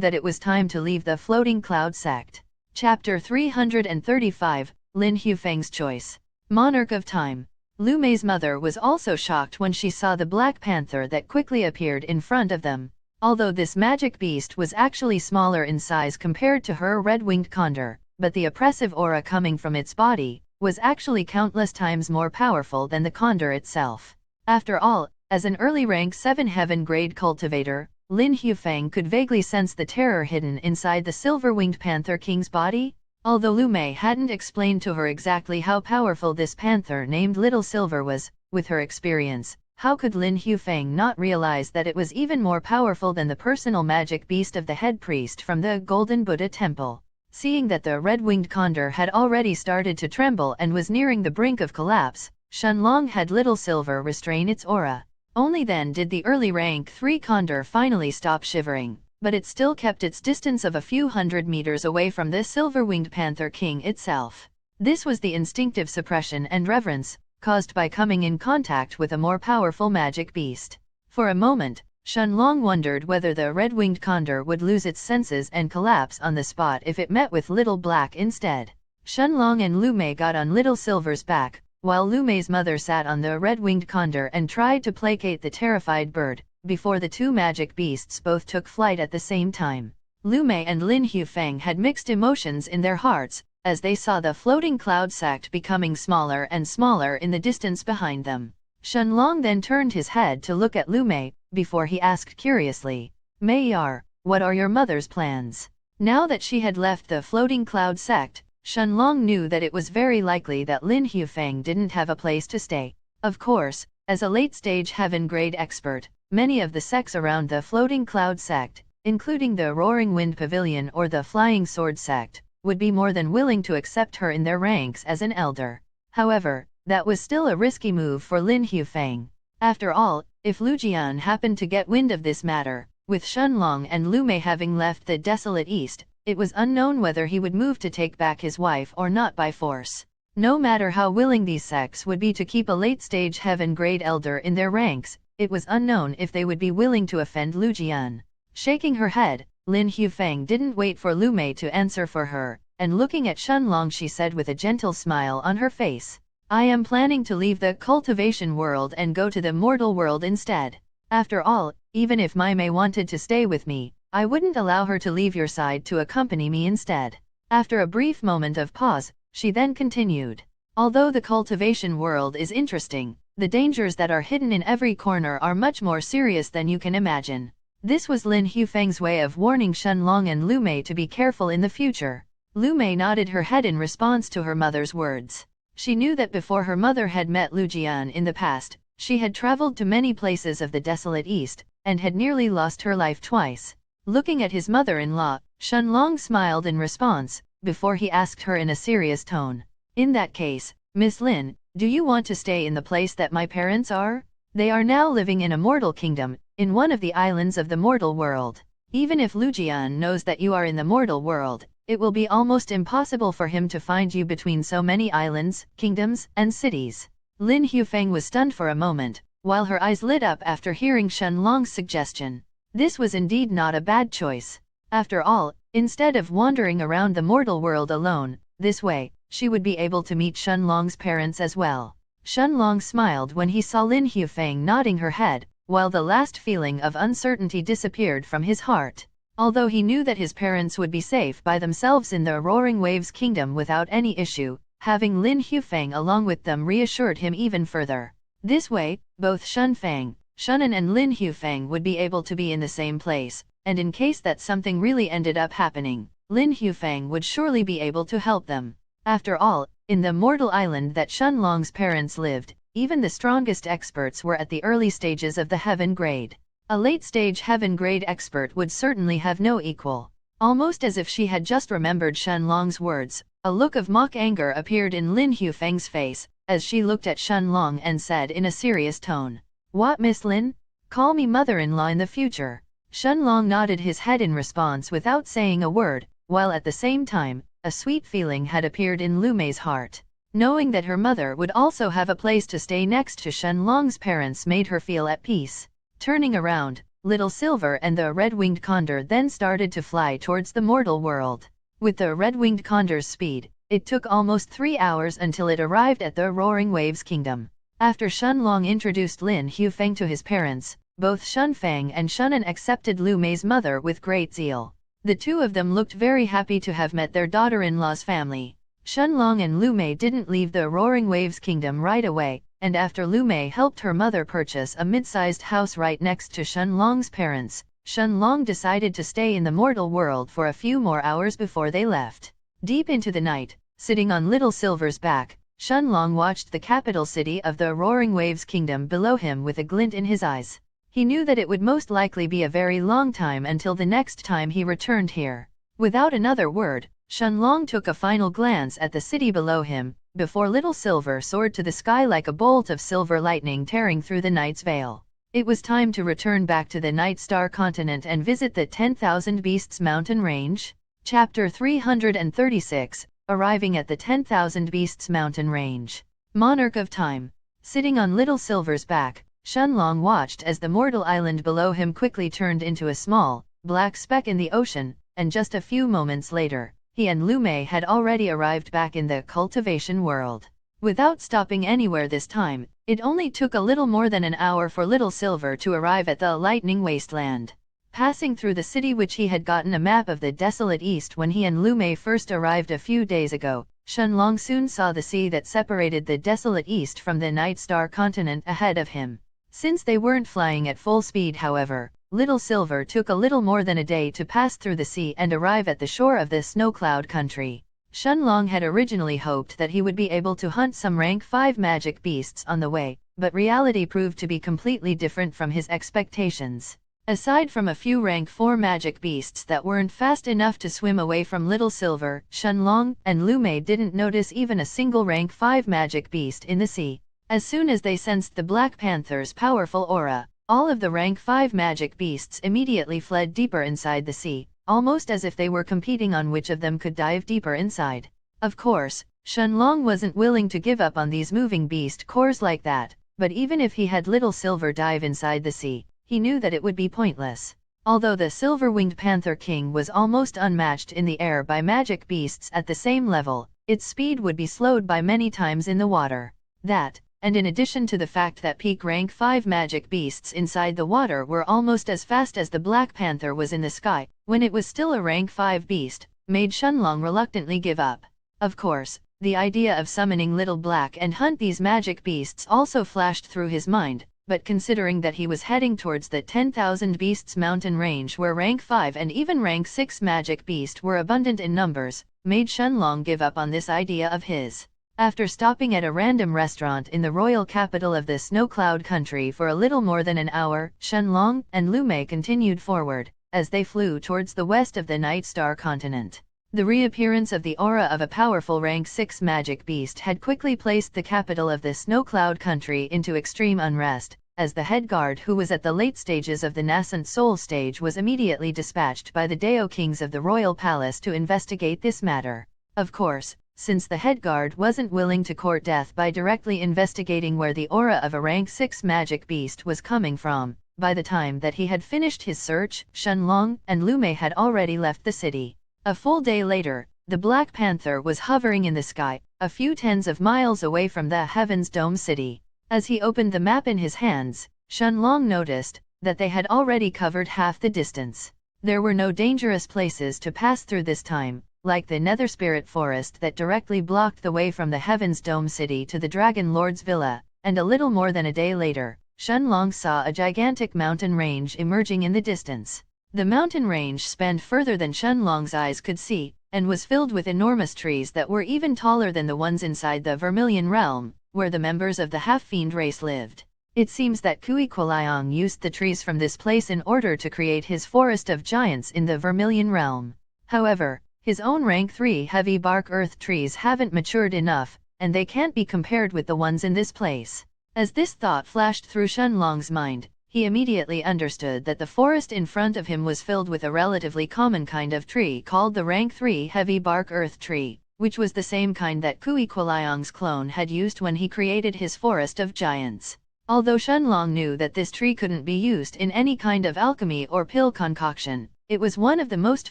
that it was time to leave the Floating Cloud sect. Chapter 335, Lin Hufeng's Choice. Monarch of Time. Lu Mei's mother was also shocked when she saw the Black Panther that quickly appeared in front of them. Although this magic beast was actually smaller in size compared to her red-winged condor, but the oppressive aura coming from its body was actually countless times more powerful than the condor itself. After all, as an early rank 7 heaven grade cultivator, Lin Hufeng could vaguely sense the terror hidden inside the silver-winged Panther King's body. Although Lu Mei hadn't explained to her exactly how powerful this panther named Little Silver was, with her experience, how could Lin Hufeng not realize that it was even more powerful than the personal magic beast of the head priest from the Golden Buddha Temple? Seeing that the red-winged condor had already started to tremble and was nearing the brink of collapse, Shenlong had Little Silver restrain its aura. Only then did the early rank 3 condor finally stop shivering, but it still kept its distance of a few hundred meters away from the silver-winged Panther King itself. This was the instinctive suppression and reverence, caused by coming in contact with a more powerful magic beast. For a moment, Shenlong wondered whether the red-winged condor would lose its senses and collapse on the spot if it met with Little Black instead. Shenlong and Lu Mei got on Little Silver's back, while Lu Mei's mother sat on the red-winged condor and tried to placate the terrified bird, before the two magic beasts both took flight at the same time. Lu Mei and Lin Hufeng had mixed emotions in their hearts, as they saw the floating cloud sect becoming smaller and smaller in the distance behind them. Shenlong then turned his head to look at Lu Mei, before he asked curiously, "Mei-er, what are your mother's plans?" Now that she had left the floating cloud sect, Shenlong knew that it was very likely that Lin Hufeng didn't have a place to stay. Of course, as a late-stage heaven-grade expert, many of the sects around the Floating Cloud sect, including the Roaring Wind Pavilion or the Flying Sword sect, would be more than willing to accept her in their ranks as an elder. However, that was still a risky move for Lin Hufeng. After all, if Lu Jian happened to get wind of this matter, with Shenlong and Lu Mei having left the desolate east, it was unknown whether he would move to take back his wife or not by force. No matter how willing these sects would be to keep a late-stage heaven-grade elder in their ranks, it was unknown if they would be willing to offend Lu Jian. Shaking her head, Lin Hufeng didn't wait for Lu Mei to answer for her, and looking at Shenlong she said with a gentle smile on her face, "I am planning to leave the cultivation world and go to the mortal world instead. After all, even if Mai Mei wanted to stay with me, I wouldn't allow her to leave your side to accompany me instead." After a brief moment of pause, she then continued, "Although the cultivation world is interesting, the dangers that are hidden in every corner are much more serious than you can imagine." This was Lin Hufeng's way of warning Shenlong and Lu Mei to be careful in the future. Lu Mei nodded her head in response to her mother's words. She knew that before her mother had met Lu Jian in the past, she had traveled to many places of the desolate east, and had nearly lost her life twice. Looking at his mother-in-law, Shenlong smiled in response, before he asked her in a serious tone, "In that case, Miss Lin, do you want to stay in the place that my parents are? They are now living in a mortal kingdom, in one of the islands of the mortal world. Even if Lu Jian knows that you are in the mortal world, it will be almost impossible for him to find you between so many islands, kingdoms, and cities." Lin Hufeng was stunned for a moment, while her eyes lit up after hearing Shenlong's suggestion. This was indeed not a bad choice. After all, instead of wandering around the mortal world alone, this way, she would be able to meet Shenlong's parents as well. Shenlong smiled when he saw Lin Hufeng nodding her head, while the last feeling of uncertainty disappeared from his heart. Although he knew that his parents would be safe by themselves in the Roaring Waves Kingdom without any issue, having Lin Hufeng along with them reassured him even further. This way, both Shenfang, Shunan and Lin Hufeng would be able to be in the same place, and in case that something really ended up happening, Lin Hufeng would surely be able to help them. After all, in the mortal island that Shenlong's parents lived, even the strongest experts were at the early stages of the heaven grade. A late-stage heaven grade expert would certainly have no equal. Almost as if she had just remembered Shenlong's words, a look of mock anger appeared in Lin Hufeng's face, as she looked at Shenlong and said in a serious tone, "What, Miss Lin? Call me mother-in-law in the future." Shenlong nodded his head in response without saying a word, while at the same time, a sweet feeling had appeared in Lu Mei's heart. Knowing that her mother would also have a place to stay next to Shenlong's parents made her feel at peace. Turning around, Little Silver and the red-winged condor then started to fly towards the mortal world. With the red-winged condor's speed, it took almost 3 hours until it arrived at the Roaring Waves Kingdom. After Shenlong introduced Lin Hufeng to his parents, both Shenfang and Shunan accepted Lu Mei's mother with great zeal. The two of them looked very happy to have met their daughter-in-law's family. Shenlong and Lu Mei didn't leave the Roaring Waves Kingdom right away, and after Lu Mei helped her mother purchase a mid-sized house right next to Shenlong's parents, Shenlong decided to stay in the mortal world for a few more hours before they left. Deep into the night, sitting on Little Silver's back, Shenlong watched the capital city of the Roaring Waves Kingdom below him with a glint in his eyes. He knew that it would most likely be a very long time until the next time he returned here. Without another word, Shenlong took a final glance at the city below him, before Little Silver soared to the sky like a bolt of silver lightning tearing through the night's veil. It was time to return back to the Night Star continent and visit the 10,000 Beasts mountain range. Chapter 336, Arriving at the 10,000 Beasts mountain range. Monarch of Time. Sitting on Little Silver's back, Shenlong watched as the mortal island below him quickly turned into a small, black speck in the ocean, and just a few moments later, he and Lu Mei had already arrived back in the cultivation world. Without stopping anywhere this time, it only took a little more than an hour for Little Silver to arrive at the lightning wasteland. Passing through the city which he had gotten a map of the desolate east when he and Lu Mei first arrived a few days ago, Shenlong soon saw the sea that separated the desolate east from the Night Star continent ahead of him. Since they weren't flying at full speed however, Little Silver took a little more than a day to pass through the sea and arrive at the shore of the Snow Cloud country. Shenlong had originally hoped that he would be able to hunt some rank 5 magic beasts on the way, but reality proved to be completely different from his expectations. Aside from a few rank 4 magic beasts that weren't fast enough to swim away from Little Silver, Shenlong and Lu Mei didn't notice even a single rank 5 magic beast in the sea. As soon as they sensed the Black Panther's powerful aura, all of the rank 5 magic beasts immediately fled deeper inside the sea, almost as if they were competing on which of them could dive deeper inside. Of course, Shenlong wasn't willing to give up on these moving beast cores like that, but even if he had Little Silver dive inside the sea, he knew that it would be pointless. Although the Silver-Winged Panther King was almost unmatched in the air by magic beasts at the same level, its speed would be slowed by many times in the water. That, and in addition to the fact that peak rank 5 magic beasts inside the water were almost as fast as the Black Panther was in the sky, when it was still a rank 5 beast, made Shenlong reluctantly give up. Of course, the idea of summoning Little Black and hunt these magic beasts also flashed through his mind, but considering that he was heading towards the 10,000 Beasts mountain range where rank 5 and even rank 6 magic beast were abundant in numbers, made Shenlong give up on this idea of his. After stopping at a random restaurant in the royal capital of the Snow Cloud country for a little more than an hour, Shenlong and Lu Mei continued forward, as they flew towards the west of the Night Star continent. The reappearance of the aura of a powerful rank 6 magic beast had quickly placed the capital of the Snow Cloud country into extreme unrest, as the head guard who was at the late stages of the nascent soul stage was immediately dispatched by the Dao Kings of the royal palace to investigate this matter. Of course, since the head guard wasn't willing to court death by directly investigating where the aura of a rank 6 magic beast was coming from. By the time that he had finished his search, Shenlong and Lu Mei had already left the city. A full day later, the Black Panther was hovering in the sky, a few tens of miles away from the Heaven's Dome city. As he opened the map in his hands, Shenlong noticed that they had already covered half the distance. There were no dangerous places to pass through this time, like the Nether Spirit Forest that directly blocked the way from the Heaven's Dome city to the Dragon Lord's villa, and a little more than a day later, Shenlong saw a gigantic mountain range emerging in the distance. The mountain range spanned further than Shenlong's eyes could see, and was filled with enormous trees that were even taller than the ones inside the Vermilion Realm, where the members of the half-fiend race lived. It seems that Kui Kuliang used the trees from this place in order to create his forest of giants in the Vermilion Realm. However, his own rank 3 heavy bark earth trees haven't matured enough, and they can't be compared with the ones in this place. As this thought flashed through Shenlong's mind, he immediately understood that the forest in front of him was filled with a relatively common kind of tree called the rank 3 heavy bark earth tree, which was the same kind that Kui Kuliang's clone had used when he created his forest of giants. Although Shenlong knew that this tree couldn't be used in any kind of alchemy or pill concoction, it was one of the most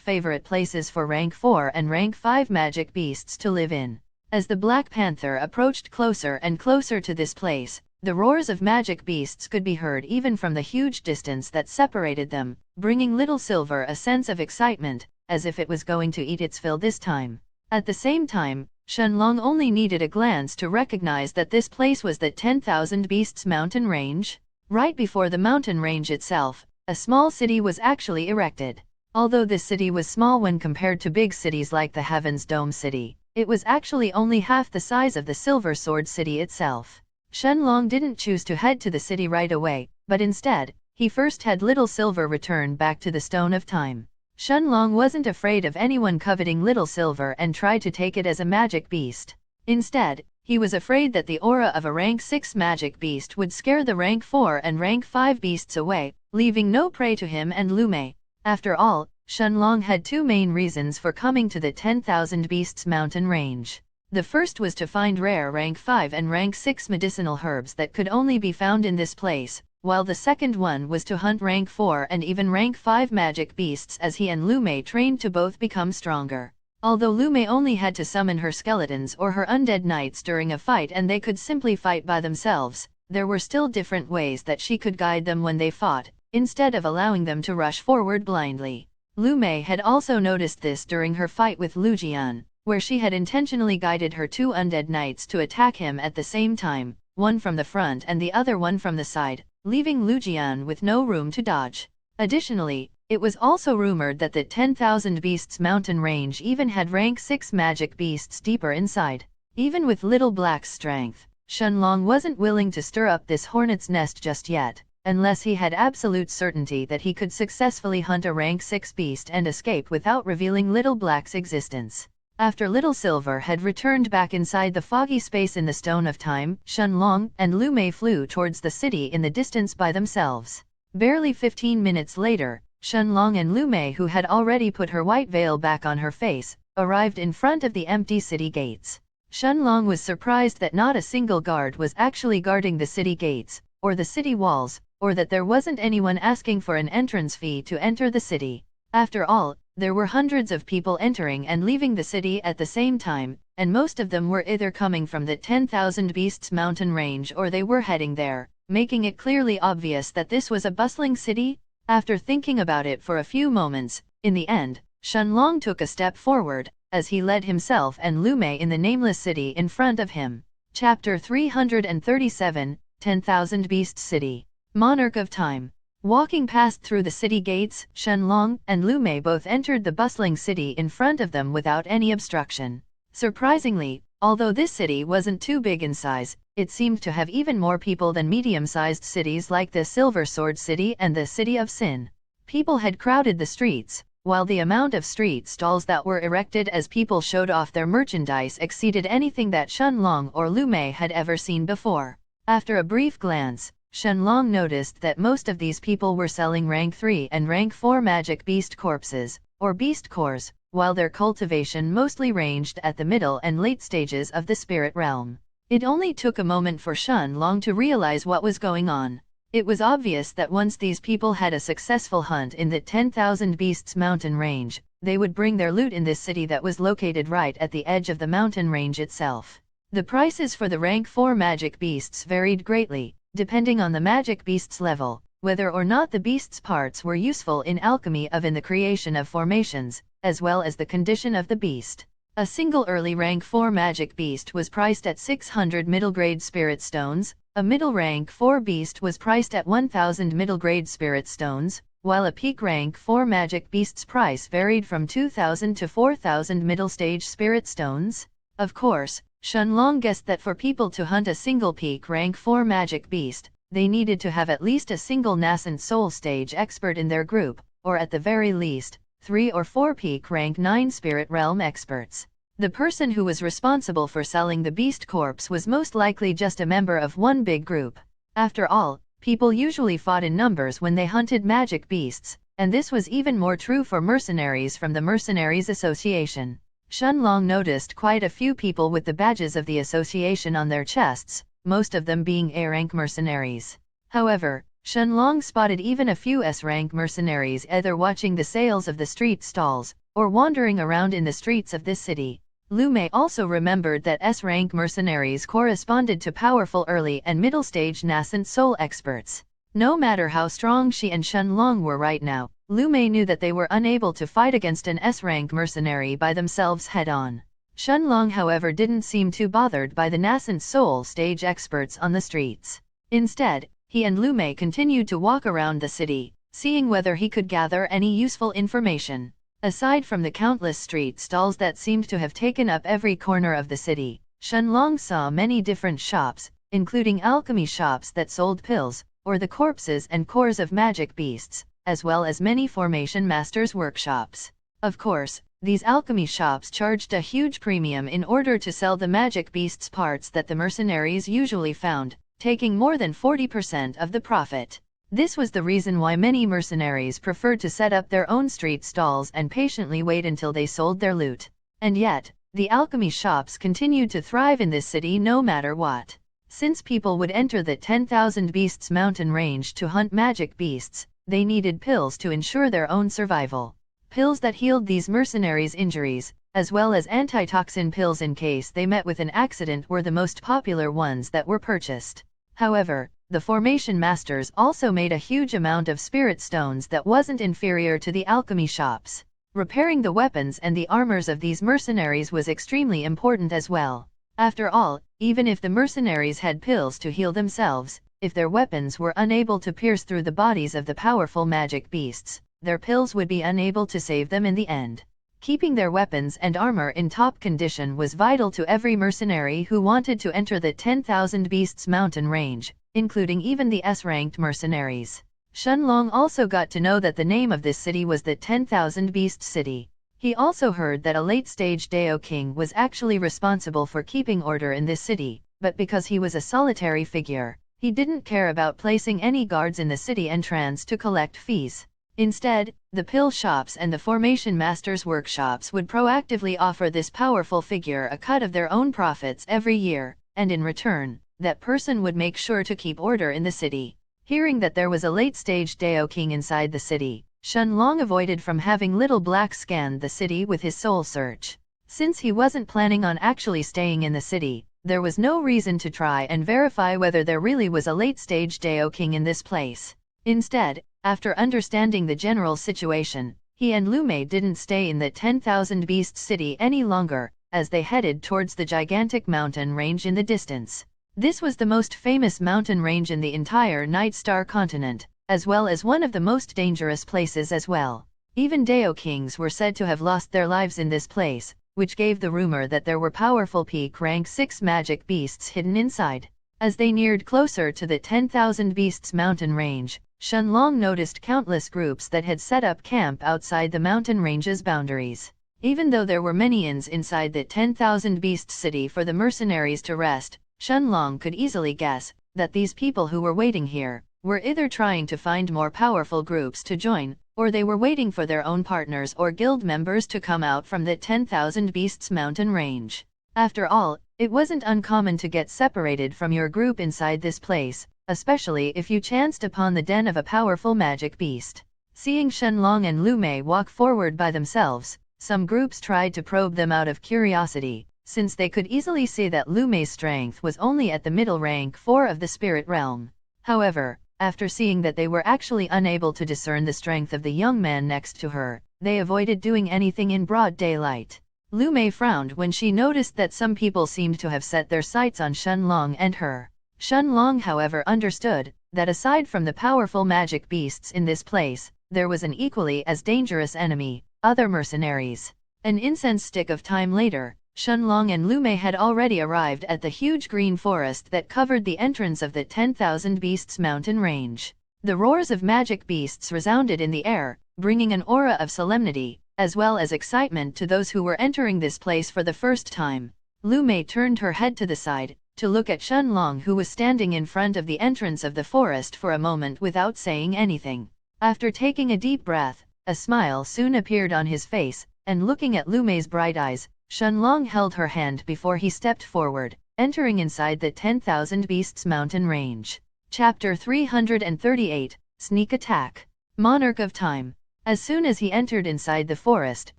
favorite places for rank 4 and rank 5 magic beasts to live in. As the Black Panther approached closer and closer to this place, the roars of magic beasts could be heard even from the huge distance that separated them, bringing Little Silver a sense of excitement, as if it was going to eat its fill this time. At the same time, Shenlong only needed a glance to recognize that this place was the 10,000 Beasts mountain range. Right before the mountain range itself, a small city was actually erected. Although this city was small when compared to big cities like the Heaven's Dome city, it was actually only half the size of the Silver Sword city itself. Shenlong didn't choose to head to the city right away, but instead, he first had Little Silver return back to the Stone of Time. Shenlong wasn't afraid of anyone coveting Little Silver and tried to take it as a magic beast. Instead, he was afraid that the aura of a rank 6 magic beast would scare the rank 4 and rank 5 beasts away, leaving no prey to him and Lu Mei. After all, Shenlong had two main reasons for coming to the 10,000 Beasts mountain range. The first was to find rare rank 5 and rank 6 medicinal herbs that could only be found in this place, while the second one was to hunt rank 4 and even rank 5 magic beasts as he and Lu Mei trained to both become stronger. Although Lu Mei only had to summon her skeletons or her undead knights during a fight and they could simply fight by themselves, there were still different ways that she could guide them when they fought, instead of allowing them to rush forward blindly. Lu Mei had also noticed this during her fight with Lu Jian, where she had intentionally guided her two undead knights to attack him at the same time, one from the front and the other one from the side, leaving Lu Jian with no room to dodge. Additionally, it was also rumored that the 10,000 Beasts mountain range even had rank 6 magic beasts deeper inside. Even with Little Black's strength, Shenlong wasn't willing to stir up this hornet's nest just yet, unless he had absolute certainty that he could successfully hunt a rank 6 beast and escape without revealing Little Black's existence. After Little Silver had returned back inside the foggy space in the Stone of Time, Shenlong and Lu Mei flew towards the city in the distance by themselves. Barely 15 minutes later, Shenlong and Lu Mei, who had already put her white veil back on her face, arrived in front of the empty city gates. Shenlong was surprised that not a single guard was actually guarding the city gates, or the city walls, or that there wasn't anyone asking for an entrance fee to enter the city. After all, there were hundreds of people entering and leaving the city at the same time, and most of them were either coming from the 10,000 Beasts mountain range or they were heading there, making it clearly obvious that this was a bustling city. After thinking about it for a few moments, in the end, Shenlong took a step forward, as he led himself and Lu Mei in the nameless city in front of him. Chapter 337, 10,000 Beasts City. Monarch of Time. Walking past through the city gates, Shenlong and Lu Mei both entered the bustling city in front of them without any obstruction. Surprisingly, although this city wasn't too big in size, it seemed to have even more people than medium-sized cities like the Silver Sword City and the City of Sin. People had crowded the streets, while the amount of street stalls that were erected as people showed off their merchandise exceeded anything that Shenlong or Lu Mei had ever seen before. After a brief glance, Shenlong noticed that most of these people were selling rank 3 and rank 4 magic beast corpses, or beast cores, while their cultivation mostly ranged at the middle and late stages of the spirit realm. It only took a moment for Shen Long to realize what was going on. It was obvious that once these people had a successful hunt in the 10,000 Beasts mountain range, they would bring their loot in this city that was located right at the edge of the mountain range itself. The prices for the rank 4 magic beasts varied greatly, depending on the magic beast's level, whether or not the beast's parts were useful in alchemy in the creation of formations, as well as the condition of the beast. A single early rank 4 magic beast was priced at 600 middle grade spirit stones, a middle rank 4 beast was priced at 1000 middle grade spirit stones, while a peak rank 4 magic beast's price varied from 2000 to 4000 middle stage spirit stones. Of course, Shen Long guessed that for people to hunt a single peak rank 4 magic beast, they needed to have at least a single nascent soul stage expert in their group, or at the very least, 3 or 4 peak rank 9 spirit realm experts. The person who was responsible for selling the beast corpse was most likely just a member of one big group. After all, people usually fought in numbers when they hunted magic beasts, and this was even more true for mercenaries from the Mercenaries Association. Shen Long noticed quite a few people with the badges of the association on their chests, most of them being A-rank mercenaries. However, Shen Long spotted even a few S-rank mercenaries either watching the sales of the street stalls, or wandering around in the streets of this city. Lu Mei also remembered that S-rank mercenaries corresponded to powerful early and middle stage nascent soul experts. No matter how strong she and Shen Long were right now, Lu Mei knew that they were unable to fight against an S-rank mercenary by themselves head-on. Shen Long, however, didn't seem too bothered by the nascent soul stage experts on the streets. Instead, he and Lu Mei continued to walk around the city, seeing whether he could gather any useful information. Aside from the countless street stalls that seemed to have taken up every corner of the city, Shen Long saw many different shops, including alchemy shops that sold pills, or the corpses and cores of magic beasts, as well as many formation masters' workshops. Of course, these alchemy shops charged a huge premium in order to sell the magic beasts' parts that the mercenaries usually found, taking more than 40% of the profit. This was the reason why many mercenaries preferred to set up their own street stalls and patiently wait until they sold their loot. And yet, the alchemy shops continued to thrive in this city no matter what. Since people would enter the 10,000 Beasts mountain range to hunt magic beasts, they needed pills to ensure their own survival. Pills that healed these mercenaries' injuries, as well as antitoxin pills in case they met with an accident, were the most popular ones that were purchased. However, the formation masters also made a huge amount of spirit stones that wasn't inferior to the alchemy shops. Repairing the weapons and the armors of these mercenaries was extremely important as well. After all, even if the mercenaries had pills to heal themselves, if their weapons were unable to pierce through the bodies of the powerful magic beasts, their pills would be unable to save them in the end. Keeping their weapons and armor in top condition was vital to every mercenary who wanted to enter the 10,000 Beasts mountain range, including even the S-ranked mercenaries. Shen Long also got to know that the name of this city was the 10,000 Beast City. He also heard that a late-stage Dao King was actually responsible for keeping order in this city, but because he was a solitary figure, he didn't care about placing any guards in the city entrance to collect fees. Instead, the pill shops and the formation masters' workshops would proactively offer this powerful figure a cut of their own profits every year, and in return, that person would make sure to keep order in the city. Hearing that there was a late-stage Dao King inside the city, Shen Long avoided from having Little Black scan the city with his soul search. Since he wasn't planning on actually staying in the city, there was no reason to try and verify whether there really was a late-stage Dao King in this place. Instead, after understanding the general situation, he and Lu Mei didn't stay in the 10,000 Beast City any longer, as they headed towards the gigantic mountain range in the distance. This was the most famous mountain range in the entire Night Star continent, as well as one of the most dangerous places as well. Even Dao Kings were said to have lost their lives in this place, which gave the rumor that there were powerful peak rank 6 magic beasts hidden inside. As they neared closer to the 10,000 Beasts mountain range, Shen Long noticed countless groups that had set up camp outside the mountain range's boundaries. Even though there were many inns inside the 10,000 Beast City for the mercenaries to rest, Shen Long could easily guess that these people who were waiting here were either trying to find more powerful groups to join, or they were waiting for their own partners or guild members to come out from the 10,000 Beasts mountain range. After all, it wasn't uncommon to get separated from your group inside this place, especially if you chanced upon the den of a powerful magic beast. Seeing Shenlong and Lu Mei walk forward by themselves, some groups tried to probe them out of curiosity, since they could easily see that Lu Mei's strength was only at the middle rank 4 of the spirit realm. However, after seeing that they were actually unable to discern the strength of the young man next to her, they avoided doing anything in broad daylight. Lu Mei frowned when she noticed that some people seemed to have set their sights on Shenlong and her. Shenlong, however, understood that aside from the powerful magic beasts in this place, there was an equally as dangerous enemy, other mercenaries. An incense stick of time later, Shenlong and Lu Mei had already arrived at the huge green forest that covered the entrance of the 10,000 Beasts mountain range. The roars of magic beasts resounded in the air, bringing an aura of solemnity, as well as excitement to those who were entering this place for the first time. Lu Mei turned her head to the side, to look at Shenlong, who was standing in front of the entrance of the forest for a moment without saying anything. After taking a deep breath, a smile soon appeared on his face, and looking at Lu Mei's bright eyes, Shenlong held her hand before he stepped forward, entering inside the 10,000 Beasts mountain range. Chapter 338, Sneak Attack. Monarch of Time. As soon as he entered inside the forest,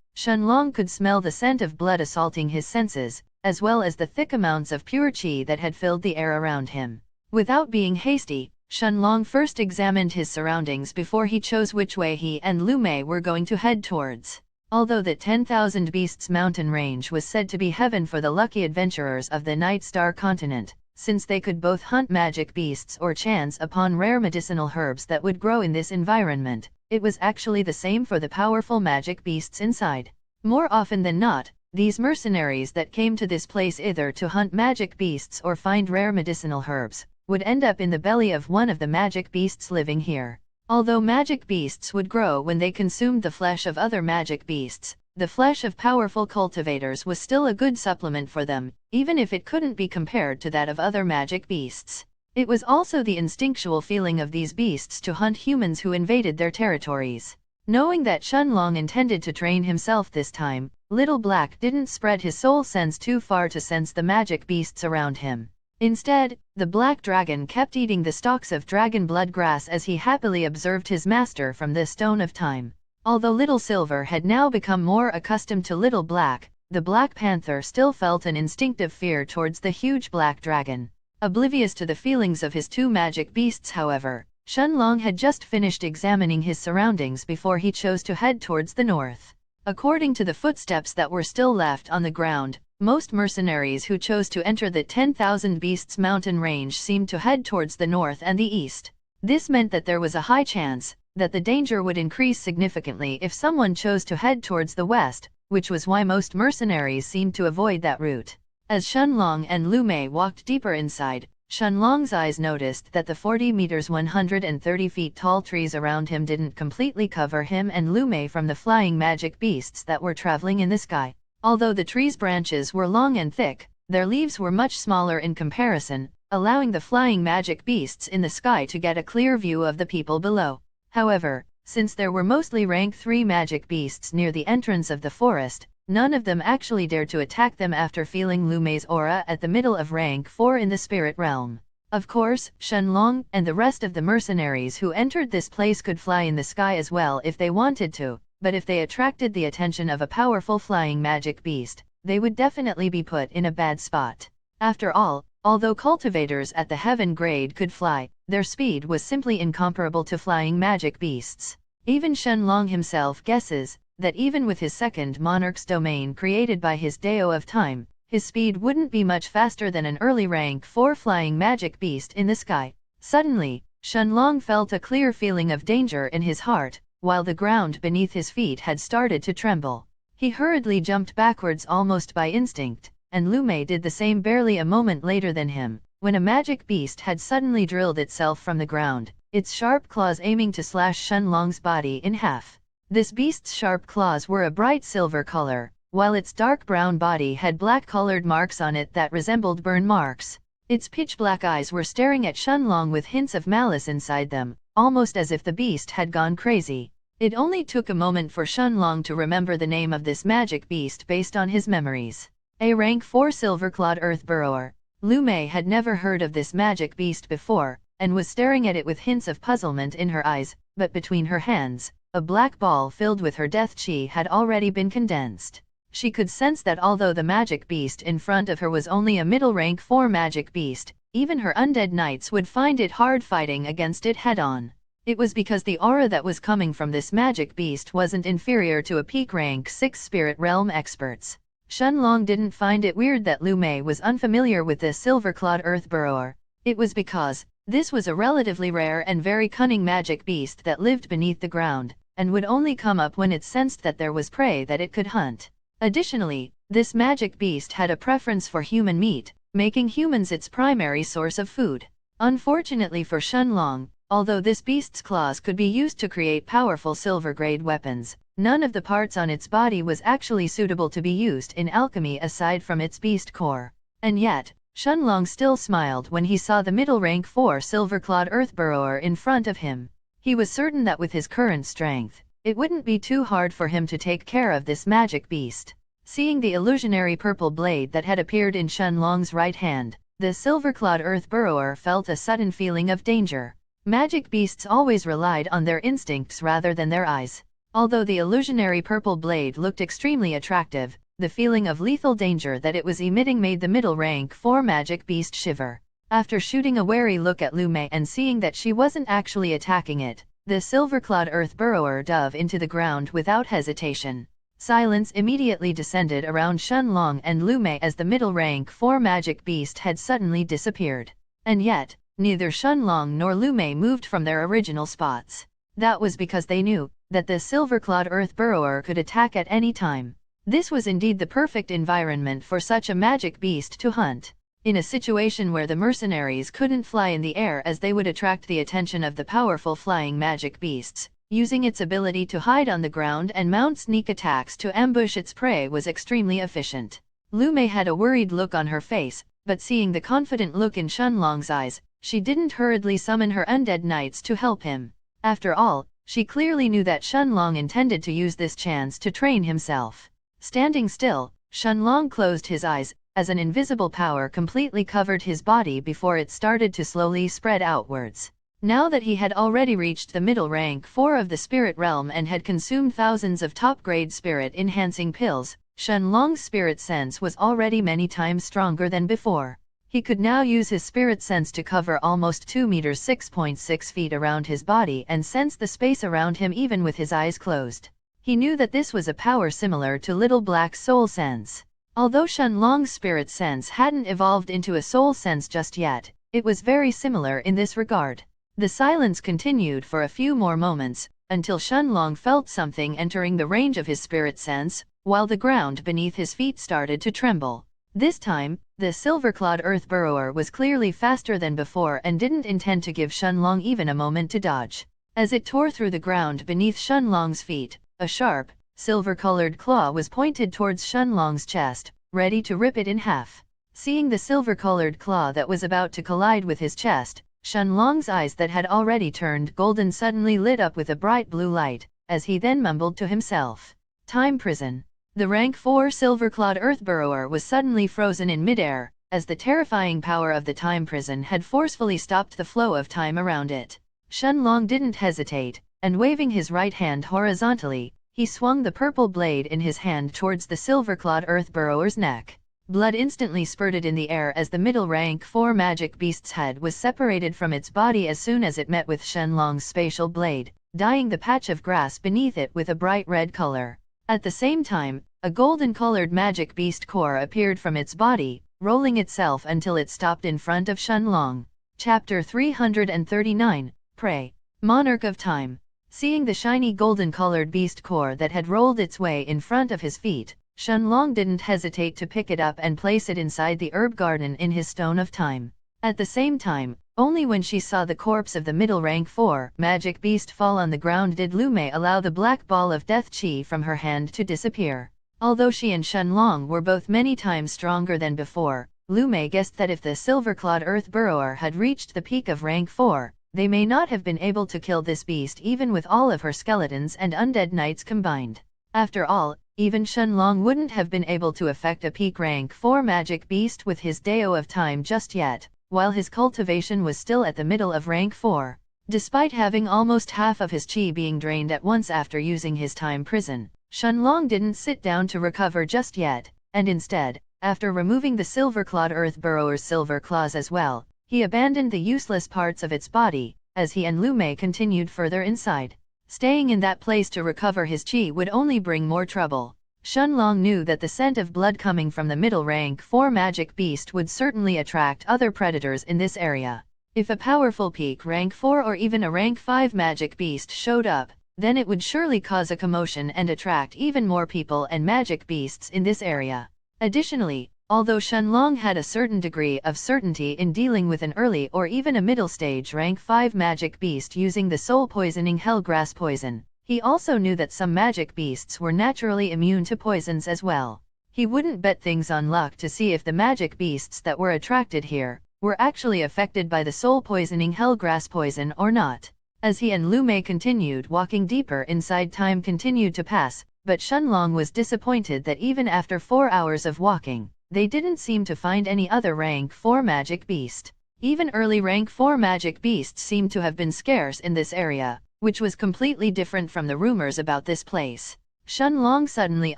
Shenlong could smell the scent of blood assaulting his senses, as well as the thick amounts of pure qi that had filled the air around him. Without being hasty, Shenlong first examined his surroundings before he chose which way he and Lu Mei were going to head towards. Although the 10,000 Beasts mountain range was said to be heaven for the lucky adventurers of the Night Star continent, since they could both hunt magic beasts or chance upon rare medicinal herbs that would grow in this environment, it was actually the same for the powerful magic beasts inside. More often than not, these mercenaries that came to this place either to hunt magic beasts or find rare medicinal herbs, would end up in the belly of one of the magic beasts living here. Although magic beasts would grow when they consumed the flesh of other magic beasts, the flesh of powerful cultivators was still a good supplement for them, even if it couldn't be compared to that of other magic beasts. It was also the instinctual feeling of these beasts to hunt humans who invaded their territories. Knowing that Shenlong intended to train himself this time, Little Black didn't spread his soul sense too far to sense the magic beasts around him. Instead, the black dragon kept eating the stalks of dragon blood grass as he happily observed his master from the Stone of Time. Although Little Silver had now become more accustomed to Little Black, the Black Panther still felt an instinctive fear towards the huge black dragon. Oblivious to the feelings of his two magic beasts, however, Shenlong had just finished examining his surroundings before he chose to head towards the north. According to the footsteps that were still left on the ground, most mercenaries who chose to enter the 10,000 Beasts mountain range seemed to head towards the north and the east. This meant that there was a high chance that the danger would increase significantly if someone chose to head towards the west, which was why most mercenaries seemed to avoid that route. As Shenlong and Lu Mei walked deeper inside, Shenlong's eyes noticed that the 40 meters 130 feet tall trees around him didn't completely cover him and Lu Mei from the flying magic beasts that were traveling in the sky. Although the trees' branches were long and thick, their leaves were much smaller in comparison, allowing the flying magic beasts in the sky to get a clear view of the people below. However, since there were mostly rank 3 magic beasts near the entrance of the forest, none of them actually dared to attack them after feeling Lu Mei's aura at the middle of rank 4 in the spirit realm. Of course, Shenlong and the rest of the mercenaries who entered this place could fly in the sky as well if they wanted to, but if they attracted the attention of a powerful flying magic beast, they would definitely be put in a bad spot. After all, although cultivators at the heaven grade could fly, their speed was simply incomparable to flying magic beasts. Even Shenlong himself guesses that even with his second monarch's domain created by his Dao of Time, his speed wouldn't be much faster than an early rank 4 flying magic beast in the sky. Suddenly, Shenlong felt a clear feeling of danger in his heart, while the ground beneath his feet had started to tremble. He hurriedly jumped backwards almost by instinct, and Lu Mei did the same barely a moment later than him, when a magic beast had suddenly drilled itself from the ground, its sharp claws aiming to slash Shenlong's body in half. This beast's sharp claws were a bright silver color, while its dark brown body had black-colored marks on it that resembled burn marks. Its pitch-black eyes were staring at Shenlong with hints of malice inside them, almost as if the beast had gone crazy. It only took a moment for Shenlong to remember the name of this magic beast based on his memories. A rank 4 silver-clawed earth burrower. Lu Mei had never heard of this magic beast before, and was staring at it with hints of puzzlement in her eyes, but between her hands, a black ball filled with her death chi had already been condensed. She could sense that although the magic beast in front of her was only a middle rank 4 magic beast, even her undead knights would find it hard fighting against it head-on. It was because the aura that was coming from this magic beast wasn't inferior to a peak rank 6 spirit realm experts. Shenlong didn't find it weird that Lu Mei was unfamiliar with this silver-clawed earth burrower. It was because this was a relatively rare and very cunning magic beast that lived beneath the ground, and would only come up when it sensed that there was prey that it could hunt. Additionally, this magic beast had a preference for human meat, making humans its primary source of food. Unfortunately for Shenlong, although this beast's claws could be used to create powerful silver-grade weapons, none of the parts on its body was actually suitable to be used in alchemy aside from its beast core. And yet, Shenlong still smiled when he saw the middle rank 4 silver-clawed earth burrower in front of him. He was certain that with his current strength, it wouldn't be too hard for him to take care of this magic beast. Seeing the illusionary purple blade that had appeared in Shenlong's right hand, the silver-clawed earth burrower felt a sudden feeling of danger. Magic beasts always relied on their instincts rather than their eyes. Although the illusionary purple blade looked extremely attractive, the feeling of lethal danger that it was emitting made the middle rank 4 magic beast shiver. After shooting a wary look at Lu Mei and seeing that she wasn't actually attacking it, the silver-clawed earth burrower dove into the ground without hesitation. Silence immediately descended around Shenlong and Lu Mei as the middle rank 4 magic beast had suddenly disappeared. And yet, neither Shenlong nor Lu Mei moved from their original spots. That was because they knew that the silver-clawed earth burrower could attack at any time. This was indeed the perfect environment for such a magic beast to hunt. In a situation where the mercenaries couldn't fly in the air as they would attract the attention of the powerful flying magic beasts, using its ability to hide on the ground and mount sneak attacks to ambush its prey was extremely efficient. Lu Mei had a worried look on her face, but seeing the confident look in Shenlong's eyes, she didn't hurriedly summon her undead knights to help him. After all, she clearly knew that Shenlong intended to use this chance to train himself. Standing still, Shenlong closed his eyes, as an invisible power completely covered his body before it started to slowly spread outwards. Now that he had already reached the middle rank 4 of the spirit realm and had consumed thousands of top-grade spirit-enhancing pills, Shenlong's spirit sense was already many times stronger than before. He could now use his spirit sense to cover almost 2 meters (6.6 feet) around his body and sense the space around him even with his eyes closed. He knew that this was a power similar to Little Black's soul sense. Although Shenlong's spirit sense hadn't evolved into a soul sense just yet, it was very similar in this regard. The silence continued for a few more moments, until Shenlong felt something entering the range of his spirit sense, while the ground beneath his feet started to tremble. This time, the silver-clawed earth burrower was clearly faster than before and didn't intend to give Shenlong even a moment to dodge. As it tore through the ground beneath Shenlong's feet, a sharp, silver-colored claw was pointed towards Shenlong's chest, ready to rip it in half. Seeing the silver-colored claw that was about to collide with his chest, Shenlong's eyes that had already turned golden suddenly lit up with a bright blue light, as he then mumbled to himself, "Time prison." The rank 4 silver-clawed earth burrower was suddenly frozen in midair, as the terrifying power of the time prison had forcefully stopped the flow of time around it. Shenlong didn't hesitate, and waving his right hand horizontally, he swung the purple blade in his hand towards the silver-clawed earth burrower's neck. Blood instantly spurted in the air as the middle rank 4 magic beast's head was separated from its body as soon as it met with Shenlong's spatial blade, dyeing the patch of grass beneath it with a bright red color. At the same time, a golden-colored magic beast core appeared from its body, rolling itself until it stopped in front of Shenlong. Chapter 339, Prey. Monarch of Time. Seeing the shiny golden-colored beast core that had rolled its way in front of his feet, Shenlong didn't hesitate to pick it up and place it inside the herb garden in his stone of time. At the same time, only when she saw the corpse of the middle rank 4 magic beast fall on the ground did Lu Mei allow the black ball of death chi from her hand to disappear. Although she and Shenlong were both many times stronger than before, Lu Mei guessed that if the silver-clawed earth burrower had reached the peak of rank 4, they may not have been able to kill this beast even with all of her skeletons and undead knights combined. After all, even Shenlong wouldn't have been able to affect a peak rank 4 magic beast with his Dao of Time just yet, while his cultivation was still at the middle of rank 4. Despite having almost half of his chi being drained at once after using his time prison, Shenlong didn't sit down to recover just yet, and instead, after removing the silver-clawed earth burrower's silver claws as well, he abandoned the useless parts of its body, as he and Lu Mei continued further inside. Staying in that place to recover his chi would only bring more trouble. Shenlong knew that the scent of blood coming from the middle rank 4 magic beast would certainly attract other predators in this area. If a powerful peak rank 4 or even a rank 5 magic beast showed up, then it would surely cause a commotion and attract even more people and magic beasts in this area. Additionally, although Shenlong had a certain degree of certainty in dealing with an early or even a middle stage rank 5 magic beast using the soul poisoning hellgrass poison, he also knew that some magic beasts were naturally immune to poisons as well. He wouldn't bet things on luck to see if the magic beasts that were attracted here were actually affected by the soul poisoning hellgrass poison or not. As he and Lu Mei continued walking deeper inside, time continued to pass, but Shenlong was disappointed that even after 4 hours of walking, they didn't seem to find any other rank 4 magic beast. Even early rank 4 magic beasts seemed to have been scarce in this area, which was completely different from the rumors about this place. Shenlong suddenly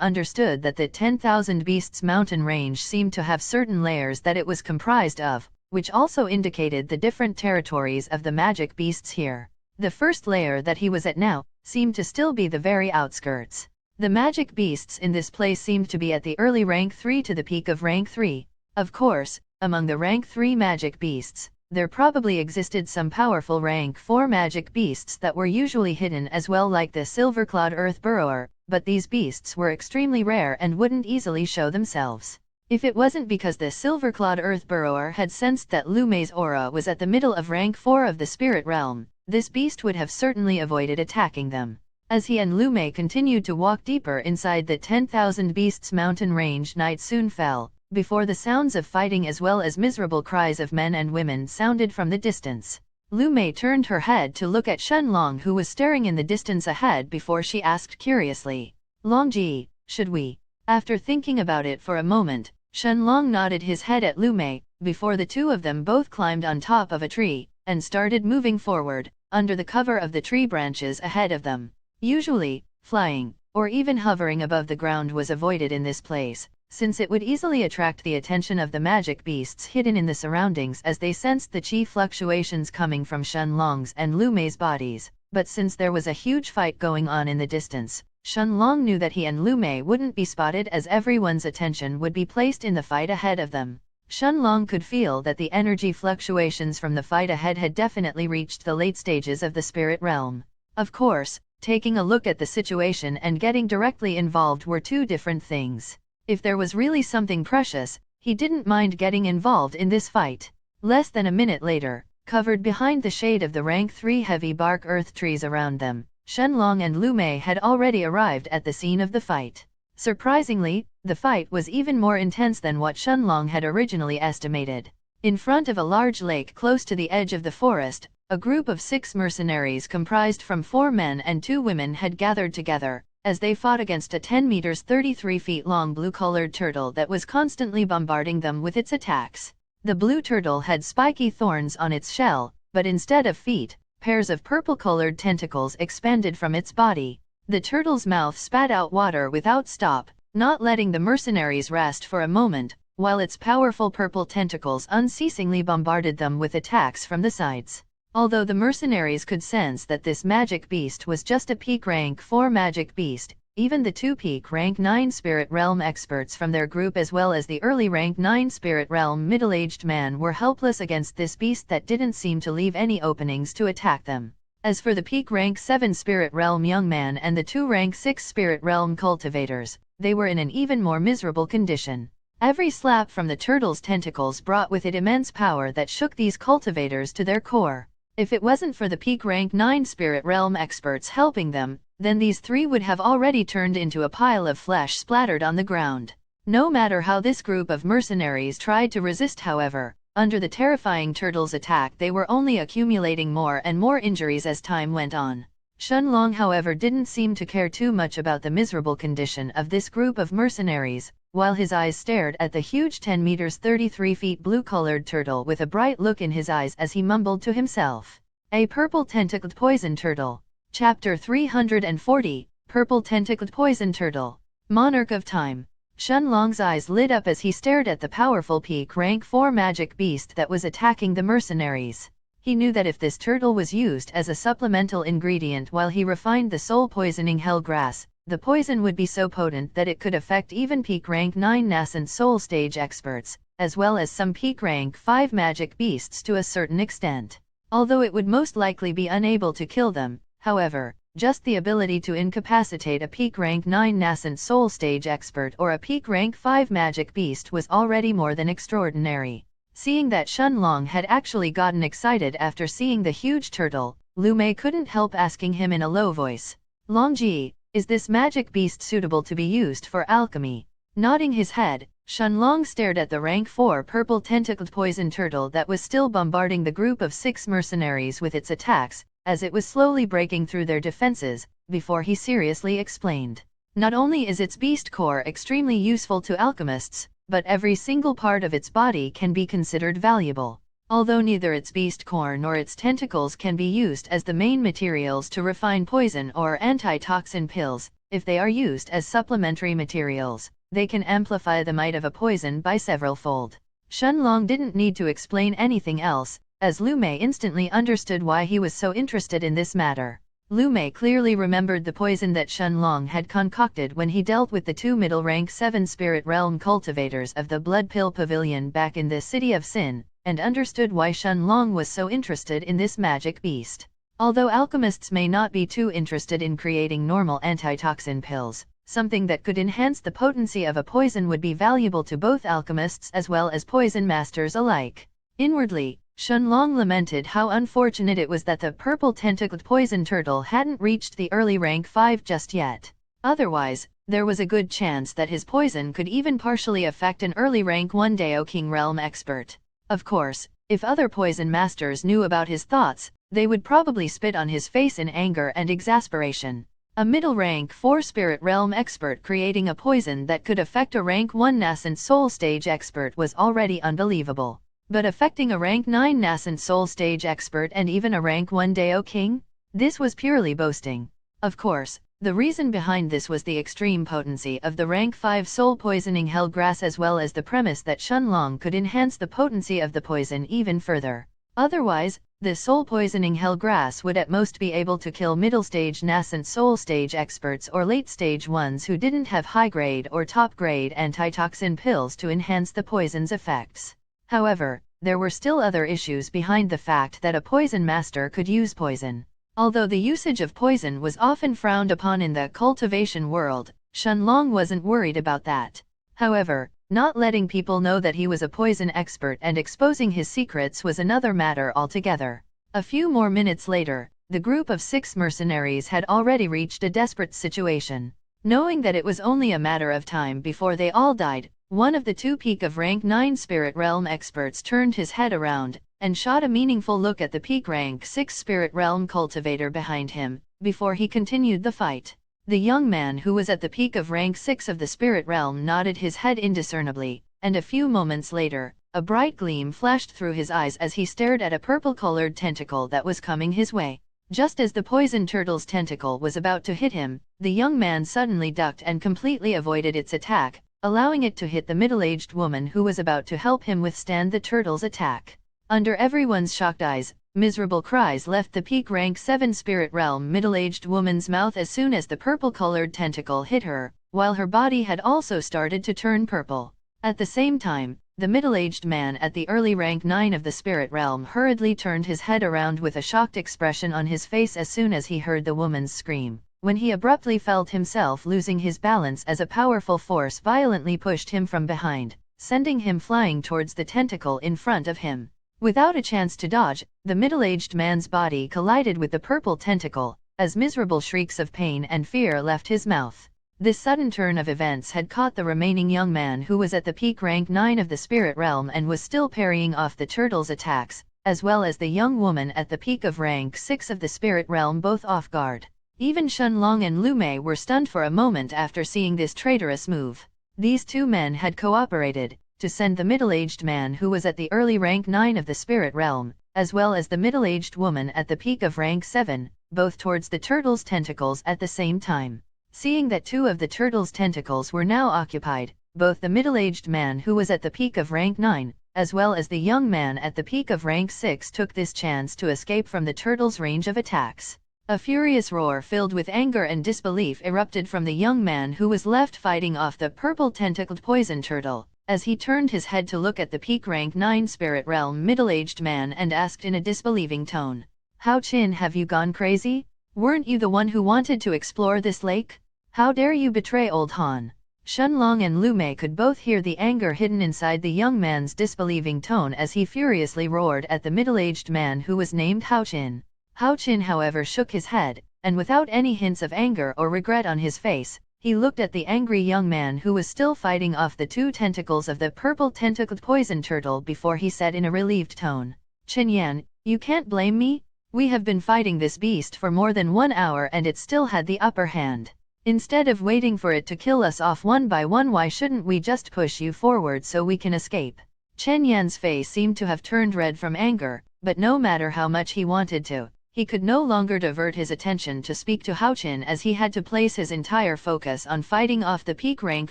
understood that the 10,000 Beasts mountain range seemed to have certain layers that it was comprised of, which also indicated the different territories of the magic beasts here. The first layer that he was at now seemed to still be the very outskirts. The magic beasts in this place seemed to be at the early rank 3 to the peak of rank 3. Of course, among the rank 3 magic beasts, there probably existed some powerful rank 4 magic beasts that were usually hidden as well, like the silver-clawed earth burrower, but these beasts were extremely rare and wouldn't easily show themselves. If it wasn't because the silver-clawed earth burrower had sensed that Lu Mei's aura was at the middle of rank 4 of the spirit realm, this beast would have certainly avoided attacking them. As he and Lu Mei continued to walk deeper inside the 10,000 Beasts mountain range, night soon fell, before the sounds of fighting as well as miserable cries of men and women sounded from the distance. Lu Mei turned her head to look at Shenlong, who was staring in the distance ahead, before she asked curiously, "Longji, should we?" After thinking about it for a moment, Shenlong nodded his head at Lu Mei, before the two of them both climbed on top of a tree, and started moving forward, under the cover of the tree branches ahead of them. Usually, flying, or even hovering above the ground was avoided in this place, since it would easily attract the attention of the magic beasts hidden in the surroundings as they sensed the chi fluctuations coming from Shenlong's and Lu Mei's bodies. But since there was a huge fight going on in the distance, Shenlong knew that he and Lu Mei wouldn't be spotted, as everyone's attention would be placed in the fight ahead of them. Shenlong could feel that the energy fluctuations from the fight ahead had definitely reached the late stages of the spirit realm. Of course, taking a look at the situation and getting directly involved were two different things. If there was really something precious, he didn't mind getting involved in this fight. Less than a minute later, covered behind the shade of the rank 3 heavy bark earth trees around them, Shenlong and Lu Mei had already arrived at the scene of the fight. Surprisingly, the fight was even more intense than what Shenlong had originally estimated. In front of a large lake close to the edge of the forest, a group of 6 mercenaries comprised from 4 men and 2 women had gathered together, as they fought against a 10 meters 33 feet long blue-colored turtle that was constantly bombarding them with its attacks. The blue turtle had spiky thorns on its shell, but instead of feet, pairs of purple-colored tentacles expanded from its body. The turtle's mouth spat out water without stop, not letting the mercenaries rest for a moment, while its powerful purple tentacles unceasingly bombarded them with attacks from the sides. Although the mercenaries could sense that this magic beast was just a peak rank 4 magic beast, even the 2 peak rank 9 spirit realm experts from their group as well as the early rank 9 spirit realm middle-aged man were helpless against this beast that didn't seem to leave any openings to attack them. As for the peak rank 7 spirit realm young man and the 2 rank 6 spirit realm cultivators, they were in an even more miserable condition. Every slap from the turtle's tentacles brought with it immense power that shook these cultivators to their core. If it wasn't for the peak rank 9 spirit realm experts helping them, then these 3 would have already turned into a pile of flesh splattered on the ground. No matter how this group of mercenaries tried to resist, however, Under the terrifying turtle's attack, they were only accumulating more and more injuries as time went on. Shenlong, however, didn't seem to care too much about the miserable condition of this group of mercenaries, while his eyes stared at the huge 10 meters 33 feet blue-colored turtle with a bright look in his eyes as he mumbled to himself. A purple tentacled poison turtle. Chapter 340, Purple Tentacled Poison Turtle. Monarch of Time. Shenlong's eyes lit up as he stared at the powerful peak rank 4 magic beast that was attacking the mercenaries. He knew that if this turtle was used as a supplemental ingredient while he refined the soul-poisoning hell grass, the poison would be so potent that it could affect even peak rank 9 nascent soul stage experts, as well as some peak rank 5 magic beasts to a certain extent. Although it would most likely be unable to kill them, however, just the ability to incapacitate a peak rank 9 nascent soul stage expert or a peak rank 5 magic beast was already more than extraordinary. Seeing that Shenlong had actually gotten excited after seeing the huge turtle, Lu Mei couldn't help asking him in a low voice, "Longji, is this magic beast suitable to be used for alchemy?" Nodding his head, Shenlong stared at the rank 4 purple tentacled poison turtle that was still bombarding the group of 6 mercenaries with its attacks, as it was slowly breaking through their defenses, before he seriously explained. Not only is its beast core extremely useful to alchemists, but every single part of its body can be considered valuable. Although neither its beast core nor its tentacles can be used as the main materials to refine poison or antitoxin pills, if they are used as supplementary materials, they can amplify the might of a poison by several-fold. Shenlong didn't need to explain anything else, as Lu Mei instantly understood why he was so interested in this matter. Lu Mei clearly remembered the poison that Shenlong had concocted when he dealt with the 2 middle rank 7 spirit realm cultivators of the Blood Pill Pavilion back in the City of Sin, and understood why Shenlong was so interested in this magic beast. Although alchemists may not be too interested in creating normal antitoxin pills, something that could enhance the potency of a poison would be valuable to both alchemists as well as poison masters alike. Inwardly, Shenlong lamented how unfortunate it was that the purple tentacled poison turtle hadn't reached the early rank 5 just yet. Otherwise, there was a good chance that his poison could even partially affect an early rank 1 Dao King realm expert. Of course, if other poison masters knew about his thoughts, they would probably spit on his face in anger and exasperation. A middle rank 4 spirit realm expert creating a poison that could affect a rank 1 nascent soul stage expert was already unbelievable. But affecting a rank 9 nascent soul stage expert and even a rank 1 Dao King? This was purely boasting. Of course, the reason behind this was the extreme potency of the rank 5 soul poisoning hell grass as well as the premise that Shenlong could enhance the potency of the poison even further. Otherwise, the soul poisoning hell grass would at most be able to kill middle stage nascent soul stage experts or late stage ones who didn't have high grade or top grade antitoxin pills to enhance the poison's effects. However, there were still other issues behind the fact that a poison master could use poison. Although the usage of poison was often frowned upon in the cultivation world, Shenlong wasn't worried about that. However, not letting people know that he was a poison expert and exposing his secrets was another matter altogether. A few more minutes later, the group of 6 mercenaries had already reached a desperate situation. Knowing that it was only a matter of time before they all died, one of the 2 peak of rank 9 spirit realm experts turned his head around, and shot a meaningful look at the peak rank 6 spirit realm cultivator behind him, before he continued the fight. The young man who was at the peak of rank 6 of the spirit realm nodded his head indiscernibly, and a few moments later, a bright gleam flashed through his eyes as he stared at a purple-colored tentacle that was coming his way. Just as the poison turtle's tentacle was about to hit him, the young man suddenly ducked and completely avoided its attack, allowing it to hit the middle-aged woman who was about to help him withstand the turtle's attack. Under everyone's shocked eyes, miserable cries left the peak rank 7 spirit realm middle-aged woman's mouth as soon as the purple-colored tentacle hit her, while her body had also started to turn purple. At the same time, the middle-aged man at the early rank 9 of the spirit realm hurriedly turned his head around with a shocked expression on his face as soon as he heard the woman's scream, when he abruptly felt himself losing his balance as a powerful force violently pushed him from behind, sending him flying towards the tentacle in front of him. Without a chance to dodge, the middle-aged man's body collided with the purple tentacle, as miserable shrieks of pain and fear left his mouth. This sudden turn of events had caught the remaining young man who was at the peak rank 9 of the spirit realm and was still parrying off the turtle's attacks, as well as the young woman at the peak of rank 6 of the spirit realm, both off guard. Even Shenlong and Lu Mei were stunned for a moment after seeing this traitorous move. These two men had cooperated to send the middle-aged man who was at the early rank 9 of the spirit realm, as well as the middle-aged woman at the peak of rank 7, both towards the turtle's tentacles at the same time. Seeing that two of the turtle's tentacles were now occupied, both the middle-aged man who was at the peak of rank 9, as well as the young man at the peak of rank 6 took this chance to escape from the turtle's range of attacks. A furious roar filled with anger and disbelief erupted from the young man who was left fighting off the purple tentacled poison turtle, as he turned his head to look at the peak rank 9 spirit realm middle-aged man and asked in a disbelieving tone, "Hao Qin, have you gone crazy? Weren't you the one who wanted to explore this lake? How dare you betray old Han?" Shenlong and Lu Mei could both hear the anger hidden inside the young man's disbelieving tone as he furiously roared at the middle-aged man who was named Hao Qin. Hao Qin, however, shook his head, and without any hints of anger or regret on his face, he looked at the angry young man who was still fighting off the two tentacles of the purple tentacled poison turtle before he said in a relieved tone, "Chen Yan, you can't blame me. We have been fighting this beast for more than 1 hour and it still had the upper hand. Instead of waiting for it to kill us off one by one, why shouldn't we just push you forward so we can escape?" Chen Yan's face seemed to have turned red from anger, but no matter how much he wanted to, he could no longer divert his attention to speak to Hao Qin, as he had to place his entire focus on fighting off the peak rank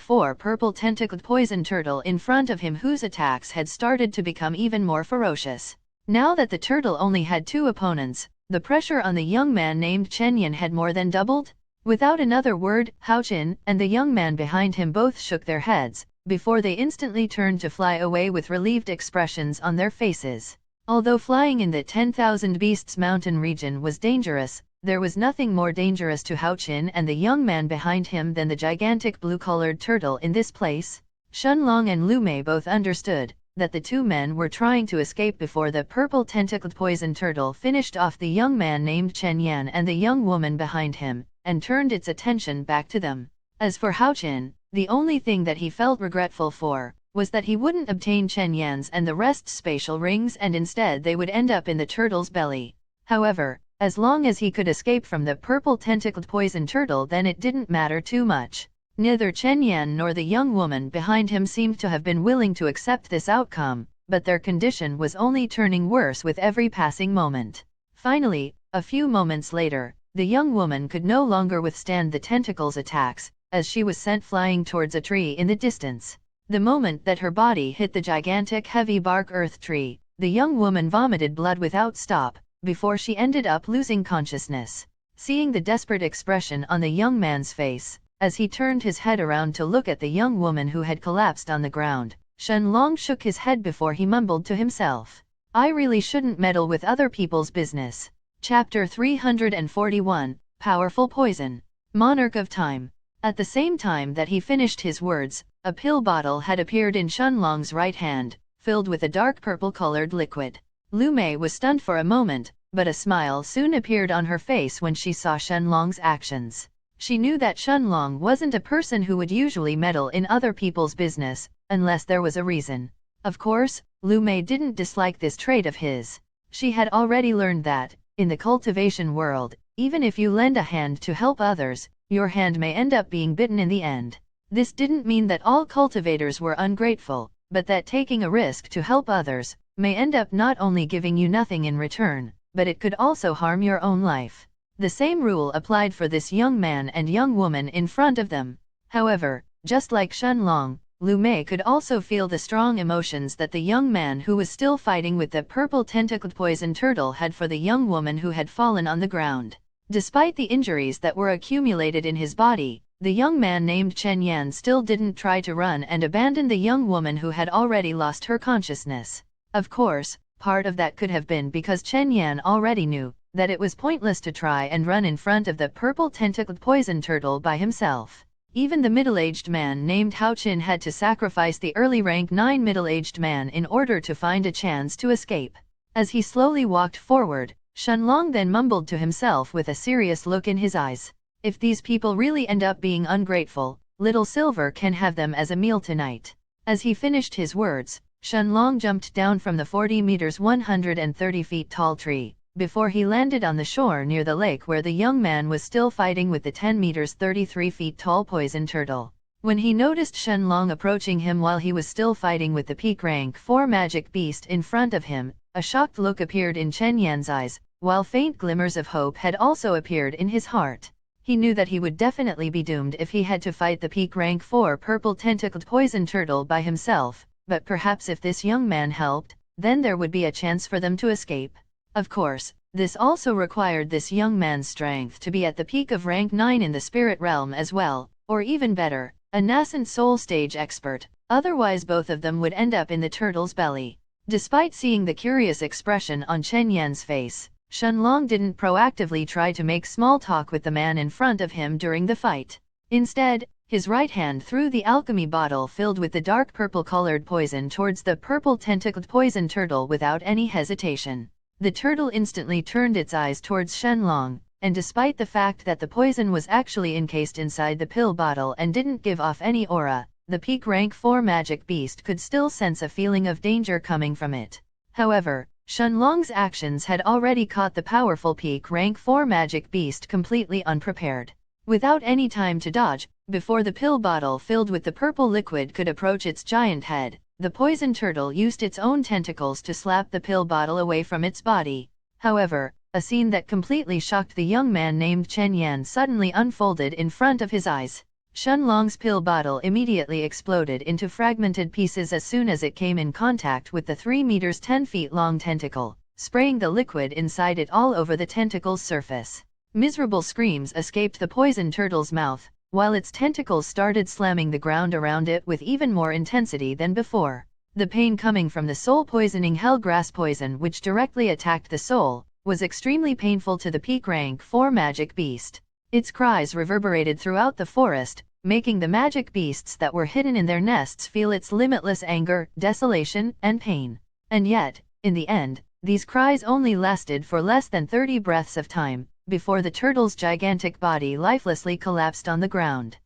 4 purple tentacled poison turtle in front of him, whose attacks had started to become even more ferocious. Now that the turtle only had 2 opponents, the pressure on the young man named Chen Yan had more than doubled. Without another word, Hao Qin and the young man behind him both shook their heads, before they instantly turned to fly away with relieved expressions on their faces. Although flying in the 10,000 Beasts mountain region was dangerous, there was nothing more dangerous to Hao Qin and the young man behind him than the gigantic blue-colored turtle in this place. Shenlong and Lu Mei both understood that the two men were trying to escape before the purple tentacled poison turtle finished off the young man named Chen Yan and the young woman behind him, and turned its attention back to them. As for Hao Qin, the only thing that he felt regretful for was that he wouldn't obtain Chen Yan's and the rest's spatial rings, and instead they would end up in the turtle's belly. However, as long as he could escape from the purple tentacled poison turtle, then it didn't matter too much. Neither Chen Yan nor the young woman behind him seemed to have been willing to accept this outcome, but their condition was only turning worse with every passing moment. Finally, a few moments later, the young woman could no longer withstand the tentacle's attacks, as she was sent flying towards a tree in the distance. The moment that her body hit the gigantic heavy bark earth tree, the young woman vomited blood without stop, before she ended up losing consciousness. Seeing the desperate expression on the young man's face, as he turned his head around to look at the young woman who had collapsed on the ground, Shenlong shook his head before he mumbled to himself, "I really shouldn't meddle with other people's business." Chapter 341, Powerful Poison. Monarch of Time. At the same time that he finished his words, a pill bottle had appeared in Shenlong's right hand, filled with a dark purple-colored liquid. Lu Mei was stunned for a moment, but a smile soon appeared on her face when she saw Shenlong's actions. She knew that Shenlong wasn't a person who would usually meddle in other people's business, unless there was a reason. Of course, Lu Mei didn't dislike this trait of his. She had already learned that, in the cultivation world, even if you lend a hand to help others, your hand may end up being bitten in the end. This didn't mean that all cultivators were ungrateful, but that taking a risk to help others may end up not only giving you nothing in return, but it could also harm your own life. The same rule applied for this young man and young woman in front of them. However, just like Shenlong, Lu Mei could also feel the strong emotions that the young man who was still fighting with the purple tentacled poison turtle had for the young woman who had fallen on the ground. Despite the injuries that were accumulated in his body, the young man named Chen Yan still didn't try to run and abandon the young woman who had already lost her consciousness. Of course, part of that could have been because Chen Yan already knew that it was pointless to try and run in front of the purple tentacled poison turtle by himself. Even the middle-aged man named Hao Qin had to sacrifice the early rank 9 middle-aged man in order to find a chance to escape. As he slowly walked forward, Shenlong then mumbled to himself with a serious look in his eyes, If these people really end up being ungrateful, Little Silver can have them as a meal tonight. As he finished his words, Shenlong jumped down from the 40 meters 130 feet tall tree, before he landed on the shore near the lake where the young man was still fighting with the 10 meters 33 feet tall poison turtle. When he noticed Shenlong approaching him while he was still fighting with the peak rank 4 magic beast in front of him, a shocked look appeared in Chen Yan's eyes, while faint glimmers of hope had also appeared in his heart. He knew that he would definitely be doomed if he had to fight the peak rank 4 purple tentacled poison turtle by himself, but perhaps if this young man helped, then there would be a chance for them to escape. Of course, this also required this young man's strength to be at the peak of rank 9 in the spirit realm as well, or even better, a nascent soul stage expert, otherwise both of them would end up in the turtle's belly. Despite seeing the curious expression on Chen Yan's face, Shenlong didn't proactively try to make small talk with the man in front of him during the fight. Instead, his right hand threw the alchemy bottle filled with the dark purple-colored poison towards the purple tentacled poison turtle without any hesitation. The turtle instantly turned its eyes towards Shenlong, and despite the fact that the poison was actually encased inside the pill bottle and didn't give off any aura, the peak rank 4 magic beast could still sense a feeling of danger coming from it. However, Shenlong's actions had already caught the powerful peak rank 4 magic beast completely unprepared. Without any time to dodge, before the pill bottle filled with the purple liquid could approach its giant head, the poison turtle used its own tentacles to slap the pill bottle away from its body. However, a scene that completely shocked the young man named Chen Yan suddenly unfolded in front of his eyes. Shenlong's pill bottle immediately exploded into fragmented pieces as soon as it came in contact with the 3 meters 10 feet long tentacle, spraying the liquid inside it all over the tentacle's surface. Miserable screams escaped the poison turtle's mouth, while its tentacles started slamming the ground around it with even more intensity than before. The pain coming from the soul-poisoning hellgrass poison which directly attacked the soul, was extremely painful to the peak rank 4 magic beast. Its cries reverberated throughout the forest, making the magic beasts that were hidden in their nests feel its limitless anger, desolation, and pain. And yet, in the end, these cries only lasted for less than 30 breaths of time, before the turtle's gigantic body lifelessly collapsed on the ground.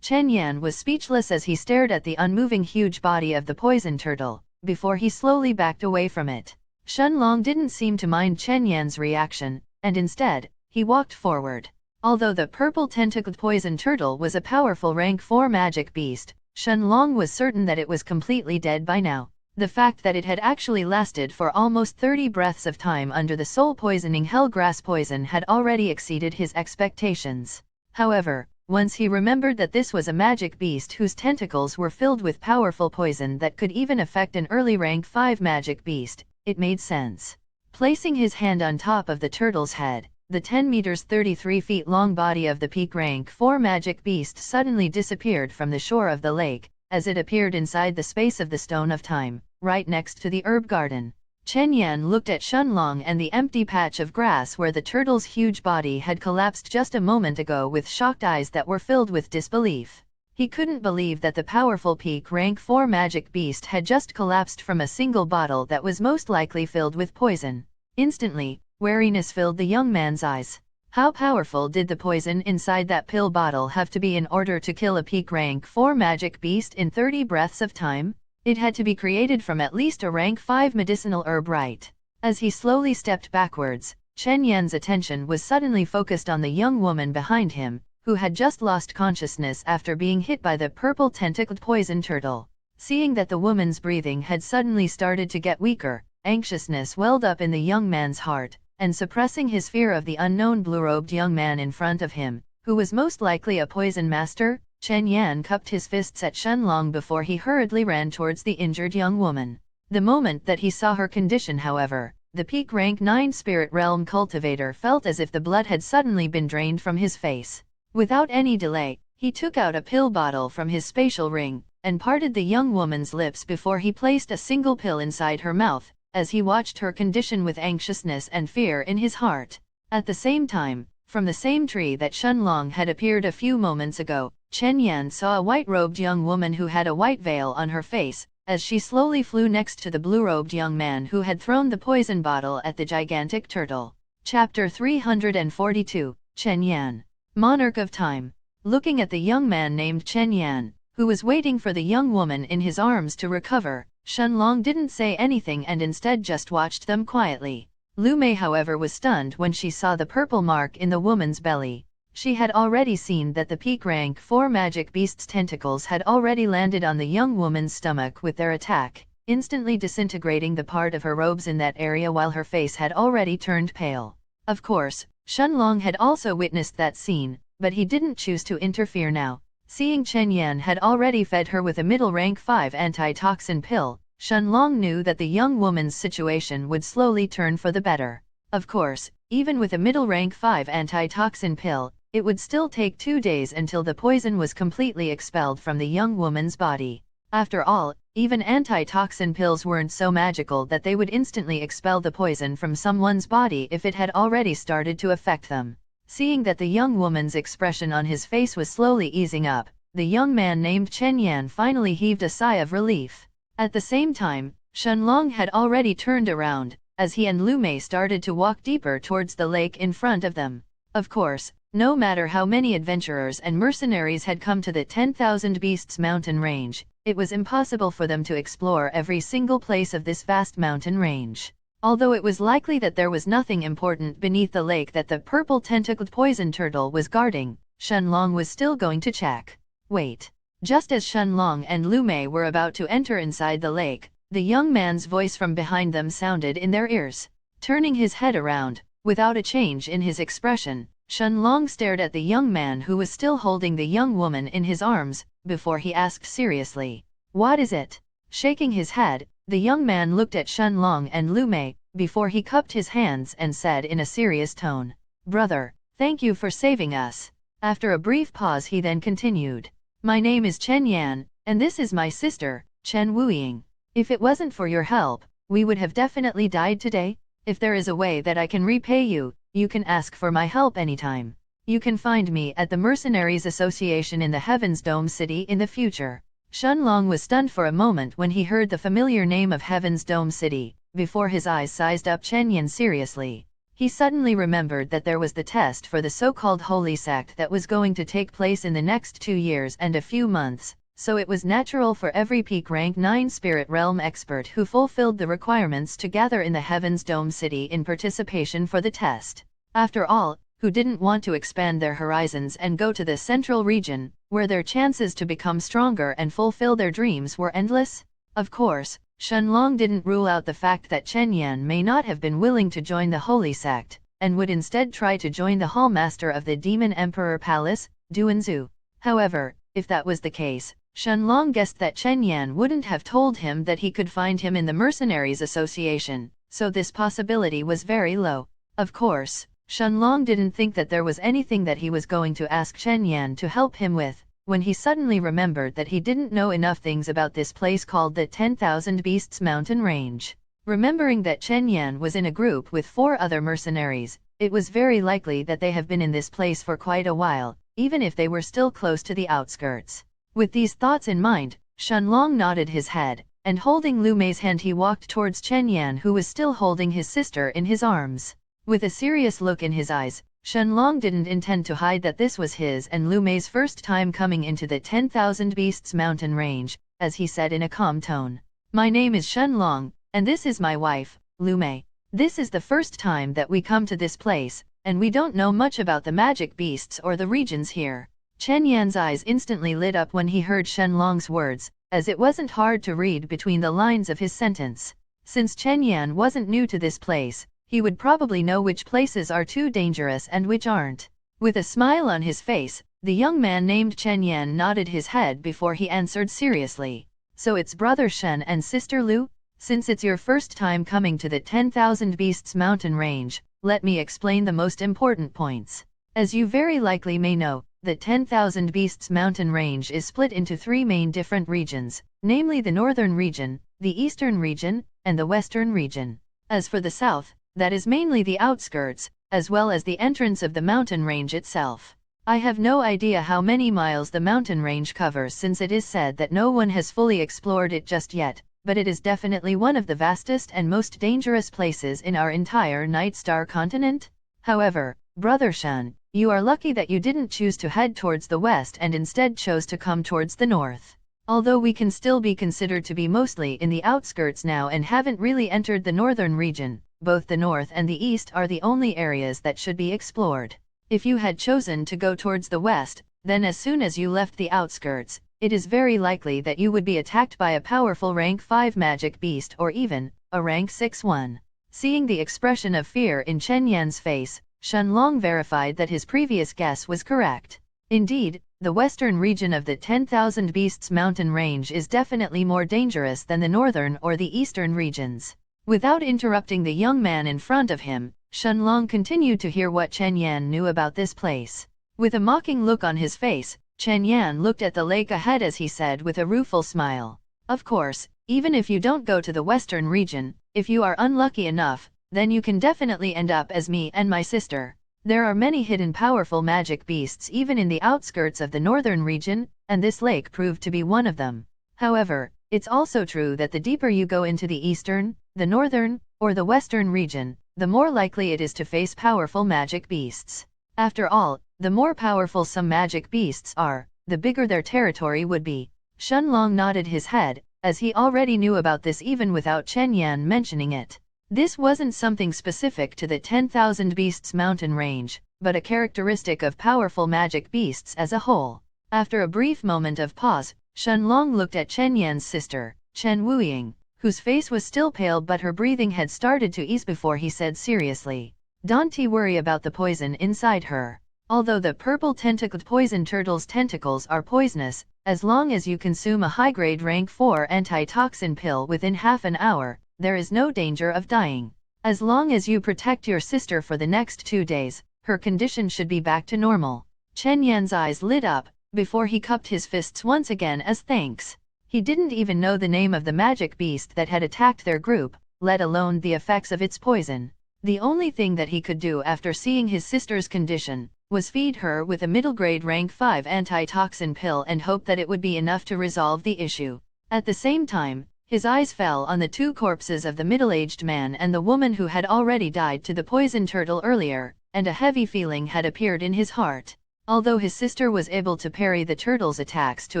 Chen Yan was speechless as he stared at the unmoving huge body of the poison turtle, before he slowly backed away from it. Shenlong didn't seem to mind Chen Yan's reaction, and instead, he walked forward. Although the purple tentacled poison turtle was a powerful rank 4 magic beast, Shenlong was certain that it was completely dead by now. The fact that it had actually lasted for almost 30 breaths of time under the soul-poisoning hellgrass poison had already exceeded his expectations. However, once he remembered that this was a magic beast whose tentacles were filled with powerful poison that could even affect an early rank 5 magic beast, it made sense. Placing his hand on top of the turtle's head, the 10 meters 33 feet long body of the peak rank 4 magic beast suddenly disappeared from the shore of the lake, as it appeared inside the space of the Stone of Time, right next to the herb garden. Chen Yan looked at Shenlong and the empty patch of grass where the turtle's huge body had collapsed just a moment ago with shocked eyes that were filled with disbelief. He couldn't believe that the powerful peak rank 4 magic beast had just collapsed from a single bottle that was most likely filled with poison. Instantly, wariness filled the young man's eyes. How powerful did the poison inside that pill bottle have to be in order to kill a peak rank 4 magic beast in 30 breaths of time? It had to be created from at least a rank 5 medicinal herb, right? As he slowly stepped backwards, Chen Yan's attention was suddenly focused on the young woman behind him, who had just lost consciousness after being hit by the purple tentacled poison turtle. Seeing that the woman's breathing had suddenly started to get weaker, anxiousness welled up in the young man's heart, and suppressing his fear of the unknown blue-robed young man in front of him, who was most likely a poison master, Chen Yan cupped his fists at Shenlong before he hurriedly ran towards the injured young woman. The moment that he saw her condition, however, the peak rank 9 spirit realm cultivator felt as if the blood had suddenly been drained from his face. Without any delay, he took out a pill bottle from his spatial ring, and parted the young woman's lips before he placed a single pill inside her mouth, as he watched her condition with anxiousness and fear in his heart. At the same time, from the same tree that Shenlong had appeared a few moments ago, Chen Yan saw a white-robed young woman who had a white veil on her face, as she slowly flew next to the blue-robed young man who had thrown the poison bottle at the gigantic turtle. Chapter 342, Chen Yan. Monarch of Time. Looking at the young man named Chen Yan, who was waiting for the young woman in his arms to recover, Shenlong didn't say anything and instead just watched them quietly. Lu Mei, however, was stunned when she saw the purple mark in the woman's belly. She had already seen that the peak rank 4 magic beast's tentacles had already landed on the young woman's stomach with their attack, instantly disintegrating the part of her robes in that area while her face had already turned pale. Of course, Shenlong had also witnessed that scene, but he didn't choose to interfere now. Seeing Chen Yan had already fed her with a middle rank 5 antitoxin pill, Shenlong knew that the young woman's situation would slowly turn for the better. Of course, even with a middle rank 5 antitoxin pill, it would still take 2 days until the poison was completely expelled from the young woman's body. After all, even antitoxin pills weren't so magical that they would instantly expel the poison from someone's body if it had already started to affect them. Seeing that the young woman's expression on his face was slowly easing up, the young man named Chen Yan finally heaved a sigh of relief. At the same time, Shenlong had already turned around, as he and Lu Mei started to walk deeper towards the lake in front of them. Of course, no matter how many adventurers and mercenaries had come to the 10,000 Beasts mountain range, it was impossible for them to explore every single place of this vast mountain range. Although it was likely that there was nothing important beneath the lake that the purple tentacled poison turtle was guarding, Shenlong was still going to check. Wait. Just as Shenlong and Lu Mei were about to enter inside the lake, the young man's voice from behind them sounded in their ears. Turning his head around, without a change in his expression, Shenlong stared at the young man who was still holding the young woman in his arms, before he asked seriously, "What is it?" Shaking his head, the young man looked at Shenlong and Lu Mei, before he cupped his hands and said in a serious tone, "Brother, thank you for saving us." After a brief pause he then continued, "My name is Chen Yan, and this is my sister, Chen Wuying. If it wasn't for your help, we would have definitely died today. If there is a way that I can repay you, you can ask for my help anytime. You can find me at the Mercenaries Association in the Heaven's Dome City in the future." Shenlong was stunned for a moment when he heard the familiar name of Heaven's Dome City, before his eyes sized up Chen Yan seriously. He suddenly remembered that there was the test for the so-called Holy Sect that was going to take place in the next 2 years and a few months, so it was natural for every peak rank 9 Spirit Realm expert who fulfilled the requirements to gather in the Heaven's Dome City in participation for the test. After all, who didn't want to expand their horizons and go to the central region, where their chances to become stronger and fulfill their dreams were endless? Of course, Shenlong didn't rule out the fact that Chen Yan may not have been willing to join the Holy Sect, and would instead try to join the Hallmaster of the Demon Emperor Palace, Duanzhu. However, if that was the case, Shenlong guessed that Chen Yan wouldn't have told him that he could find him in the Mercenaries Association, so this possibility was very low. Of course, Shenlong didn't think that there was anything that he was going to ask Chen Yan to help him with, when he suddenly remembered that he didn't know enough things about this place called the 10,000 Beasts mountain range. Remembering that Chen Yan was in a group with 4 other mercenaries, it was very likely that they have been in this place for quite a while, even if they were still close to the outskirts. With these thoughts in mind, Shenlong nodded his head, and holding Lu Mei's hand he walked towards Chen Yan who was still holding his sister in his arms. With a serious look in his eyes, Shenlong didn't intend to hide that this was his and Lu Mei's first time coming into the 10,000 Beasts mountain range, as he said in a calm tone. "My name is Shenlong, and this is my wife, Lu Mei. This is the first time that we come to this place, and we don't know much about the magic beasts or the regions here." Chen Yan's eyes instantly lit up when he heard Shenlong's words, as it wasn't hard to read between the lines of his sentence. Since Chen Yan wasn't new to this place, he would probably know which places are too dangerous and which aren't. With a smile on his face, the young man named Chen Yan nodded his head before he answered seriously. "So it's brother Shen and sister Lu? Since it's your first time coming to the 10,000 Beasts mountain range, let me explain the most important points. As you very likely may know, the 10,000 Beasts mountain range is split into 3 main different regions, namely the northern region, the eastern region, and the western region. As for the south, that is mainly the outskirts, as well as the entrance of the mountain range itself. I have no idea how many miles the mountain range covers since it is said that no one has fully explored it just yet, but it is definitely one of the vastest and most dangerous places in our entire Night Star continent. However, Brother Shen, You are lucky that you didn't choose to head towards the west and instead chose to come towards the north. Although we can still be considered to be mostly in the outskirts now and haven't really entered the northern region, both the north and the east are the only areas that should be explored. If you had chosen to go towards the west, then as soon as you left the outskirts, it is very likely that you would be attacked by a powerful rank 5 magic beast or even a rank 6 one. Seeing the expression of fear in Chen Yan's face, Shenlong verified that his previous guess was correct. Indeed, the western region of the 10,000 Beasts mountain range is definitely more dangerous than the northern or the eastern regions. Without interrupting the young man in front of him, Shenlong continued to hear what Chen Yan knew about this place. With a mocking look on his face, Chen Yan looked at the lake ahead as he said with a rueful smile, "Of course, even if you don't go to the western region, if you are unlucky enough, then you can definitely end up as me and my sister. There are many hidden powerful magic beasts even in the outskirts of the northern region, and this lake proved to be one of them. However, it's also true that the deeper you go into the eastern, the northern, or the western region, the more likely it is to face powerful magic beasts. After all, the more powerful some magic beasts are, the bigger their territory would be." Shenlong nodded his head, as he already knew about this even without Chen Yan mentioning it. This wasn't something specific to the 10,000 Beasts mountain range, but a characteristic of powerful magic beasts as a whole. After a brief moment of pause, Shenlong looked at Chen Yan's sister, Chen Wuying, whose face was still pale but her breathing had started to ease before he said seriously, "Don't worry about the poison inside her. Although the purple tentacled poison turtle's tentacles are poisonous, as long as you consume a high-grade rank 4 antitoxin pill within half an hour, there is no danger of dying. As long as you protect your sister for the next 2 days, her condition should be back to normal." Chen Yan's eyes lit up, before he cupped his fists once again as thanks. He didn't even know the name of the magic beast that had attacked their group, let alone the effects of its poison. The only thing that he could do after seeing his sister's condition was feed her with a middle-grade rank 5 antitoxin pill and hope that it would be enough to resolve the issue. At the same time, his eyes fell on the 2 corpses of the middle-aged man and the woman who had already died to the poison turtle earlier, and a heavy feeling had appeared in his heart. Although his sister was able to parry the turtle's attacks to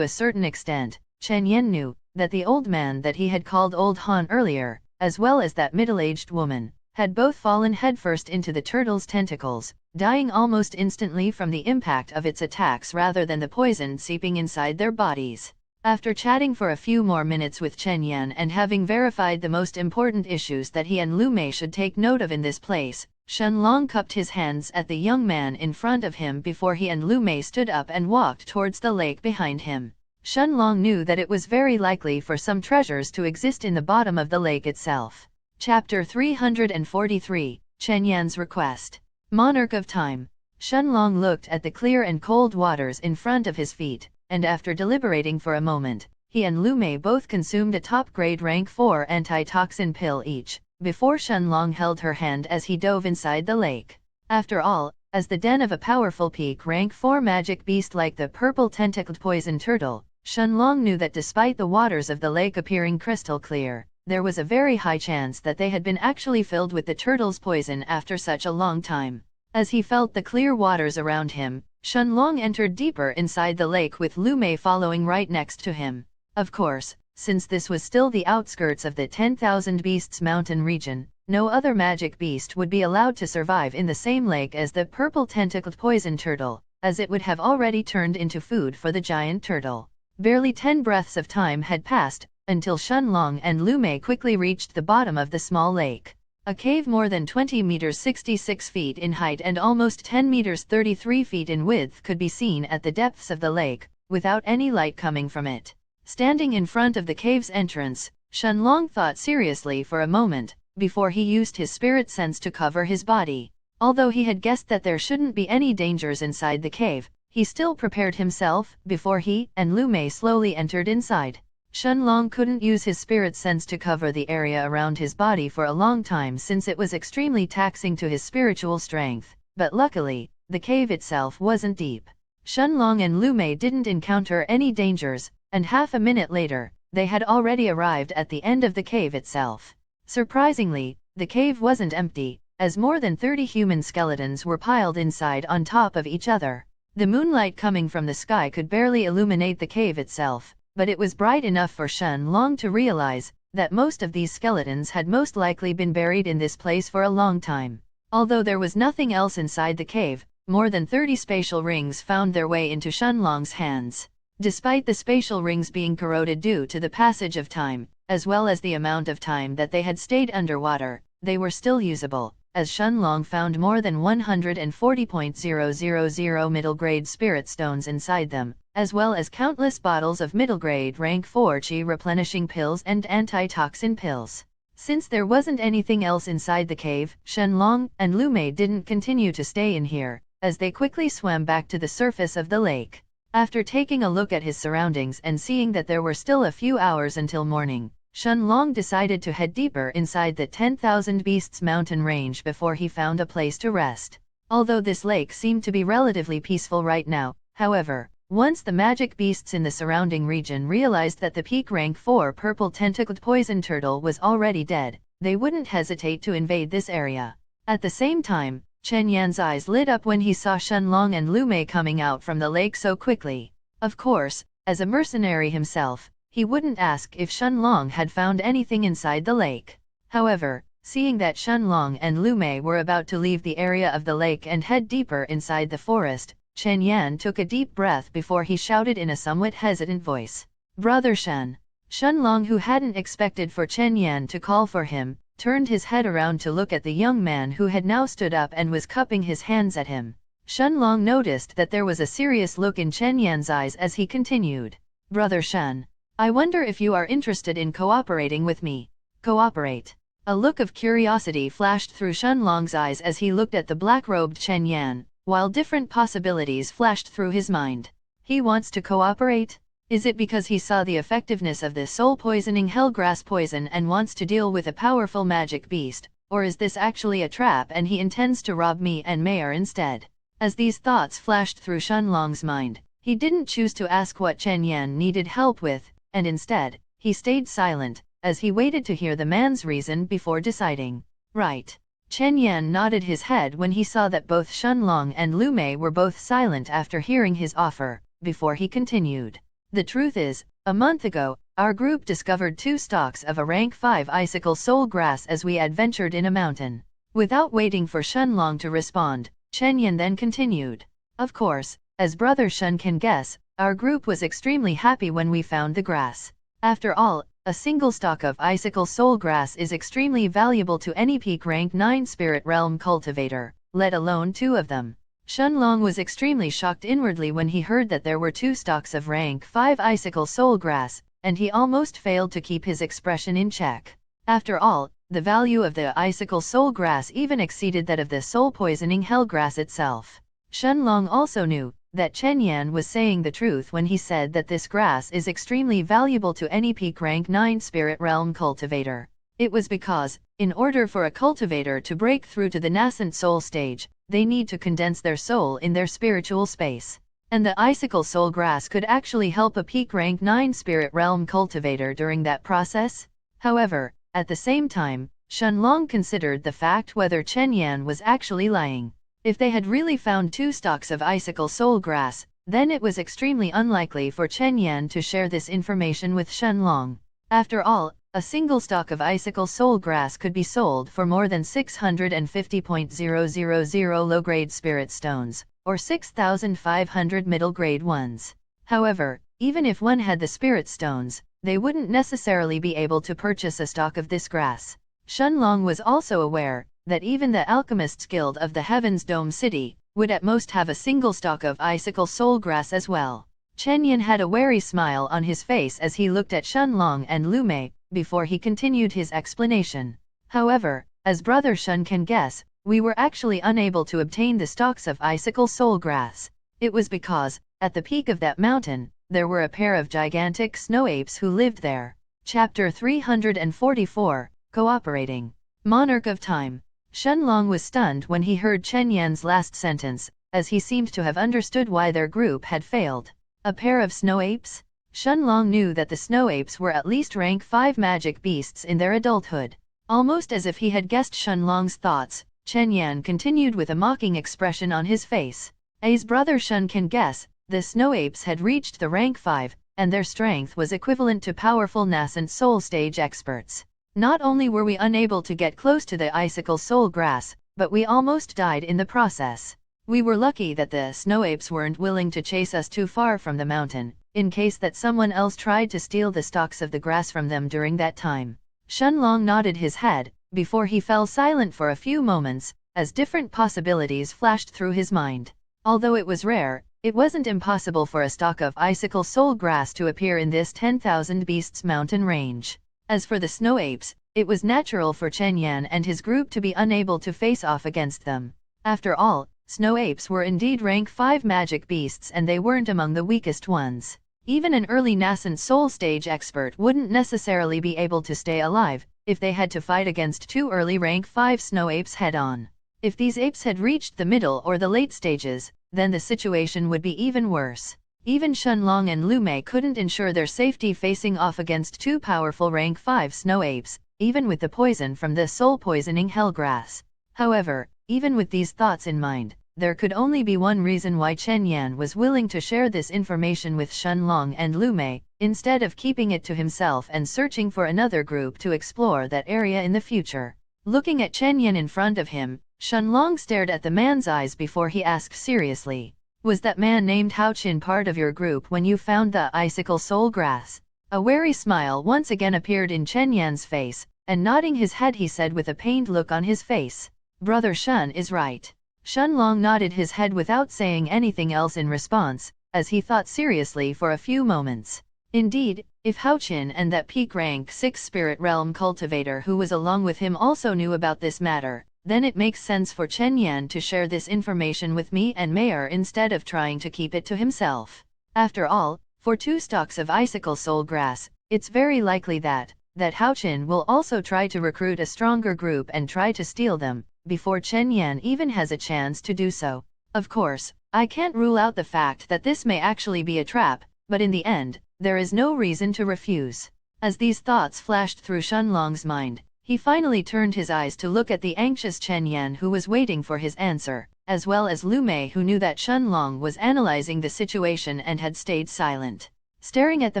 a certain extent, Chen Yan knew that the old man that he had called Old Han earlier, as well as that middle-aged woman, had both fallen headfirst into the turtle's tentacles, dying almost instantly from the impact of its attacks rather than the poison seeping inside their bodies. After chatting for a few more minutes with Chen Yan and having verified the most important issues that he and Lu Mei should take note of in this place, Shenlong cupped his hands at the young man in front of him before he and Lu Mei stood up and walked towards the lake behind him. Shenlong knew that it was very likely for some treasures to exist in the bottom of the lake itself. Chapter 343, Chen Yan's Request. Monarch of Time. Shenlong looked at the clear and cold waters in front of his feet, and after deliberating for a moment, he and Lu Mei both consumed a top-grade rank 4 antitoxin pill each, before Shenlong held her hand as he dove inside the lake. After all, as the den of a powerful peak rank 4 magic beast like the purple tentacled poison turtle, Shenlong knew that despite the waters of the lake appearing crystal clear, there was a very high chance that they had been actually filled with the turtle's poison after such a long time. As he felt the clear waters around him, Shenlong entered deeper inside the lake with Lu Mei following right next to him. Of course, since this was still the outskirts of the 10,000 Beasts mountain region, no other magic beast would be allowed to survive in the same lake as the purple tentacled poison turtle, as it would have already turned into food for the giant turtle. Barely 10 breaths of time had passed, until Shenlong and Lu Mei quickly reached the bottom of the small lake. A cave more than 20 meters 66 feet in height and almost 10 meters 33 feet in width could be seen at the depths of the lake, without any light coming from it. Standing in front of the cave's entrance, Shenlong thought seriously for a moment, before he used his spirit sense to cover his body. Although he had guessed that there shouldn't be any dangers inside the cave, he still prepared himself before he and Lu Mei slowly entered inside. Shenlong couldn't use his spirit sense to cover the area around his body for a long time since it was extremely taxing to his spiritual strength, but luckily, the cave itself wasn't deep. Shenlong and Lu Mei didn't encounter any dangers, and half a minute later, they had already arrived at the end of the cave itself. Surprisingly, the cave wasn't empty, as more than 30 human skeletons were piled inside on top of each other. The moonlight coming from the sky could barely illuminate the cave itself, but it was bright enough for Shen Long to realize that most of these skeletons had most likely been buried in this place for a long time. Although there was nothing else inside the cave, more than 30 spatial rings found their way into Shen Long's hands. Despite the spatial rings being corroded due to the passage of time, as well as the amount of time that they had stayed underwater, they were still usable, as Shen Long found more than 140,000 middle-grade spirit stones inside them, as well as countless bottles of middle-grade rank 4 Qi replenishing pills and anti-toxin pills. Since there wasn't anything else inside the cave, Shen Long and Lu Mei didn't continue to stay in here, as they quickly swam back to the surface of the lake. After taking a look at his surroundings and seeing that there were still a few hours until morning, Shen Long decided to head deeper inside the 10,000 Beasts mountain range before he found a place to rest. Although this lake seemed to be relatively peaceful right now, however, once the magic beasts in the surrounding region realized that the peak rank 4 purple tentacled poison turtle was already dead, they wouldn't hesitate to invade this area. At the same time, Chen Yan's eyes lit up when he saw Shen Long and Lu Mei coming out from the lake so quickly. Of course, as a mercenary himself, he wouldn't ask if Shen Long had found anything inside the lake. However, seeing that Shen Long and Lu Mei were about to leave the area of the lake and head deeper inside the forest, Chen Yan took a deep breath before he shouted in a somewhat hesitant voice, "Brother Shen." Shen Long, who hadn't expected for Chen Yan to call for him, turned his head around to look at the young man who had now stood up and was cupping his hands at him. Shen Long noticed that there was a serious look in Chen Yan's eyes as he continued, "Brother Shen, I wonder if you are interested in cooperating with me." Cooperate. A look of curiosity flashed through Shen Long's eyes as he looked at the black-robed Chen Yan, while different possibilities flashed through his mind. He wants to cooperate? Is it because he saw the effectiveness of the soul-poisoning hellgrass poison and wants to deal with a powerful magic beast, or is this actually a trap and he intends to rob me and Mayer instead? As these thoughts flashed through Shen Long's mind, he didn't choose to ask what Chen Yan needed help with, and instead, he stayed silent, as he waited to hear the man's reason before deciding. Right. Chen Yan nodded his head when he saw that both Shen Long and Lu Mei were both silent after hearing his offer, before he continued. The truth is, a month ago, our group discovered 2 stalks of a rank 5 icicle soul grass as we adventured in a mountain. Without waiting for Shen Long to respond, Chen Yan then continued. Of course, as Brother Shen can guess, our group was extremely happy when we found the grass. After all, a single stalk of icicle soul grass is extremely valuable to any peak rank 9 spirit realm cultivator, let alone 2 of them. Shen Long was extremely shocked inwardly when he heard that there were 2 stalks of rank 5 icicle soul grass, and he almost failed to keep his expression in check. After all, the value of the icicle soul grass even exceeded that of the soul-poisoning hellgrass itself. Shen Long also knew that Chen Yan was saying the truth when he said that this grass is extremely valuable to any peak rank 9 spirit realm cultivator. It was because, in order for a cultivator to break through to the nascent soul stage, they need to condense their soul in their spiritual space. And the icicle soul grass could actually help a peak rank 9 spirit realm cultivator during that process. However, at the same time, Shen Long considered the fact whether Chen Yan was actually lying. If they had really found 2 stalks of icicle soul grass, then it was extremely unlikely for Chen Yan to share this information with Shen Long. After all, a single stalk of icicle soul grass could be sold for more than 650,000 low-grade spirit stones, or 6,500 middle-grade ones. However, even if one had the spirit stones, they wouldn't necessarily be able to purchase a stalk of this grass. Shen Long was also aware that even the Alchemists Guild of the Heaven's Dome City would at most have a single stalk of icicle soul grass as well. Chen Yan had a wary smile on his face as he looked at Shen Long and Lu Mei, before he continued his explanation. However, as Brother Shen can guess, we were actually unable to obtain the stalks of icicle soul grass. It was because, at the peak of that mountain, there were a pair of gigantic snow apes who lived there. Chapter 344, Cooperating. Monarch of Time. Shen Long was stunned when he heard Chen Yan's last sentence, as he seemed to have understood why their group had failed. A pair of snow apes? Shen Long knew that the snow apes were at least rank 5 magic beasts in their adulthood. Almost as if he had guessed Shen Long's thoughts, Chen Yan continued with a mocking expression on his face. As brother Shun can guess, the snow apes had reached the rank 5, and their strength was equivalent to powerful nascent soul stage experts. Not only were we unable to get close to the icicle soul grass, but we almost died in the process. We were lucky that the snow apes weren't willing to chase us too far from the mountain, in case that someone else tried to steal the stalks of the grass from them during that time. Shenlong nodded his head, before he fell silent for a few moments, as different possibilities flashed through his mind. Although it was rare, it wasn't impossible for a stalk of icicle soul grass to appear in this 10,000 beasts mountain range. As for the snow apes, it was natural for Chen Yan and his group to be unable to face off against them. After all, snow apes were indeed rank 5 magic beasts and they weren't among the weakest ones. Even an early nascent soul stage expert wouldn't necessarily be able to stay alive if they had to fight against 2 early rank 5 snow apes head-on. If these apes had reached the middle or the late stages, then the situation would be even worse. Even Shenlong and Lu Mei couldn't ensure their safety facing off against 2 powerful rank 5 snow apes, even with the poison from the soul-poisoning hellgrass. However, even with these thoughts in mind, there could only be one reason why Chen Yan was willing to share this information with Shenlong and Lu Mei, instead of keeping it to himself and searching for another group to explore that area in the future. Looking at Chen Yan in front of him, Shenlong stared at the man's eyes before he asked seriously, "Was that man named Hao Qin part of your group when you found the icicle soul grass?" A wary smile once again appeared in Chen Yan's face, and nodding his head he said with a pained look on his face, "Brother Shun is right." Shenlong nodded his head without saying anything else in response, as he thought seriously for a few moments. Indeed, if Hao Qin and that peak rank 6 spirit realm cultivator who was along with him also knew about this matter, then it makes sense for Chen Yan to share this information with me and Mayer instead of trying to keep it to himself. After all, for 2 stalks of icicle soul grass, it's very likely that Hao Qin will also try to recruit a stronger group and try to steal them, before Chen Yan even has a chance to do so. Of course, I can't rule out the fact that this may actually be a trap, but in the end, there is no reason to refuse. As these thoughts flashed through Shenlong's mind, he finally turned his eyes to look at the anxious Chen Yan who was waiting for his answer, as well as Lu Mei who knew that Shenlong was analyzing the situation and had stayed silent. Staring at the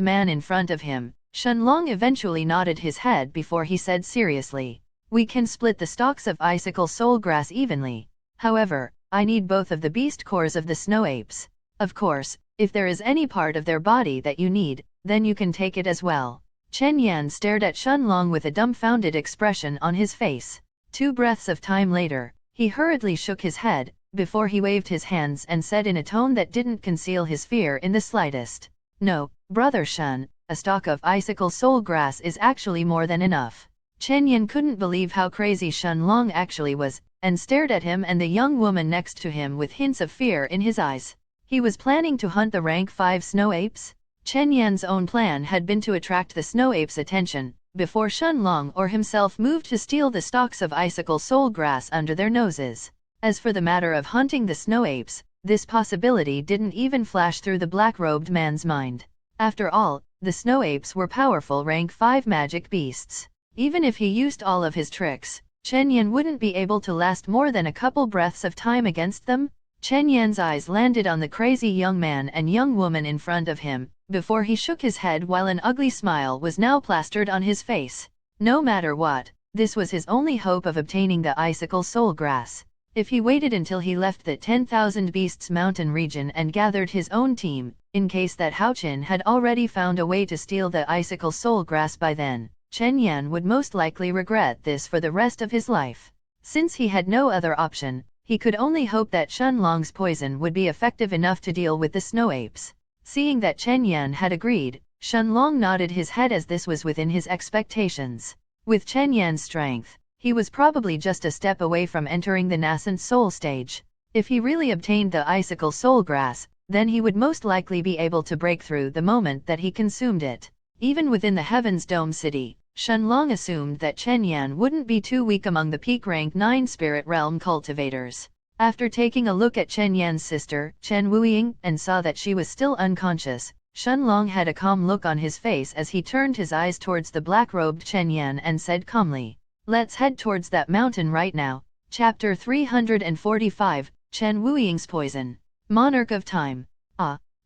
man in front of him, Shenlong eventually nodded his head before he said seriously, "We can split the stalks of icicle soul grass evenly. However, I need both of the beast cores of the snow apes. Of course, if there is any part of their body that you need, then you can take it as well." Chen Yan stared at Shenlong with a dumbfounded expression on his face. 2 breaths of time later, he hurriedly shook his head, before he waved his hands and said in a tone that didn't conceal his fear in the slightest, "No, Brother Shun, a stalk of icicle soul grass is actually more than enough." Chen Yan couldn't believe how crazy Shenlong actually was, and stared at him and the young woman next to him with hints of fear in his eyes. He was planning to hunt the rank 5 snow apes? Chen Yan's own plan had been to attract the snow apes' attention, before Shenlong or himself moved to steal the stalks of icicle soul grass under their noses. As for the matter of hunting the snow apes, this possibility didn't even flash through the black-robed man's mind. After all, the snow apes were powerful rank 5 magic beasts. Even if he used all of his tricks, Chen Yan wouldn't be able to last more than a couple breaths of time against them. Chen Yan's eyes landed on the crazy young man and young woman in front of him, before he shook his head while an ugly smile was now plastered on his face. No matter what, this was his only hope of obtaining the icicle soul grass. If he waited until he left the 10,000 Beasts mountain region and gathered his own team, in case that Hao Qin had already found a way to steal the icicle soul grass by then, Chen Yan would most likely regret this for the rest of his life. Since he had no other option, he could only hope that Shenlong's poison would be effective enough to deal with the snow apes. Seeing that Chen Yan had agreed, Shenlong nodded his head as this was within his expectations. With Chen Yan's strength, he was probably just a step away from entering the nascent soul stage. If he really obtained the icicle soul grass, then he would most likely be able to break through the moment that he consumed it. Even within the Heaven's Dome City, Shenlong assumed that Chen Yan wouldn't be too weak among the peak rank 9 spirit realm cultivators. After taking a look at Chen Yan's sister, Chen Wuying, and saw that she was still unconscious, Shenlong had a calm look on his face as he turned his eyes towards the black-robed Chen Yan and said calmly, "Let's head towards that mountain right now." Chapter 345, Chen Wuying's Poison. Monarch of Time.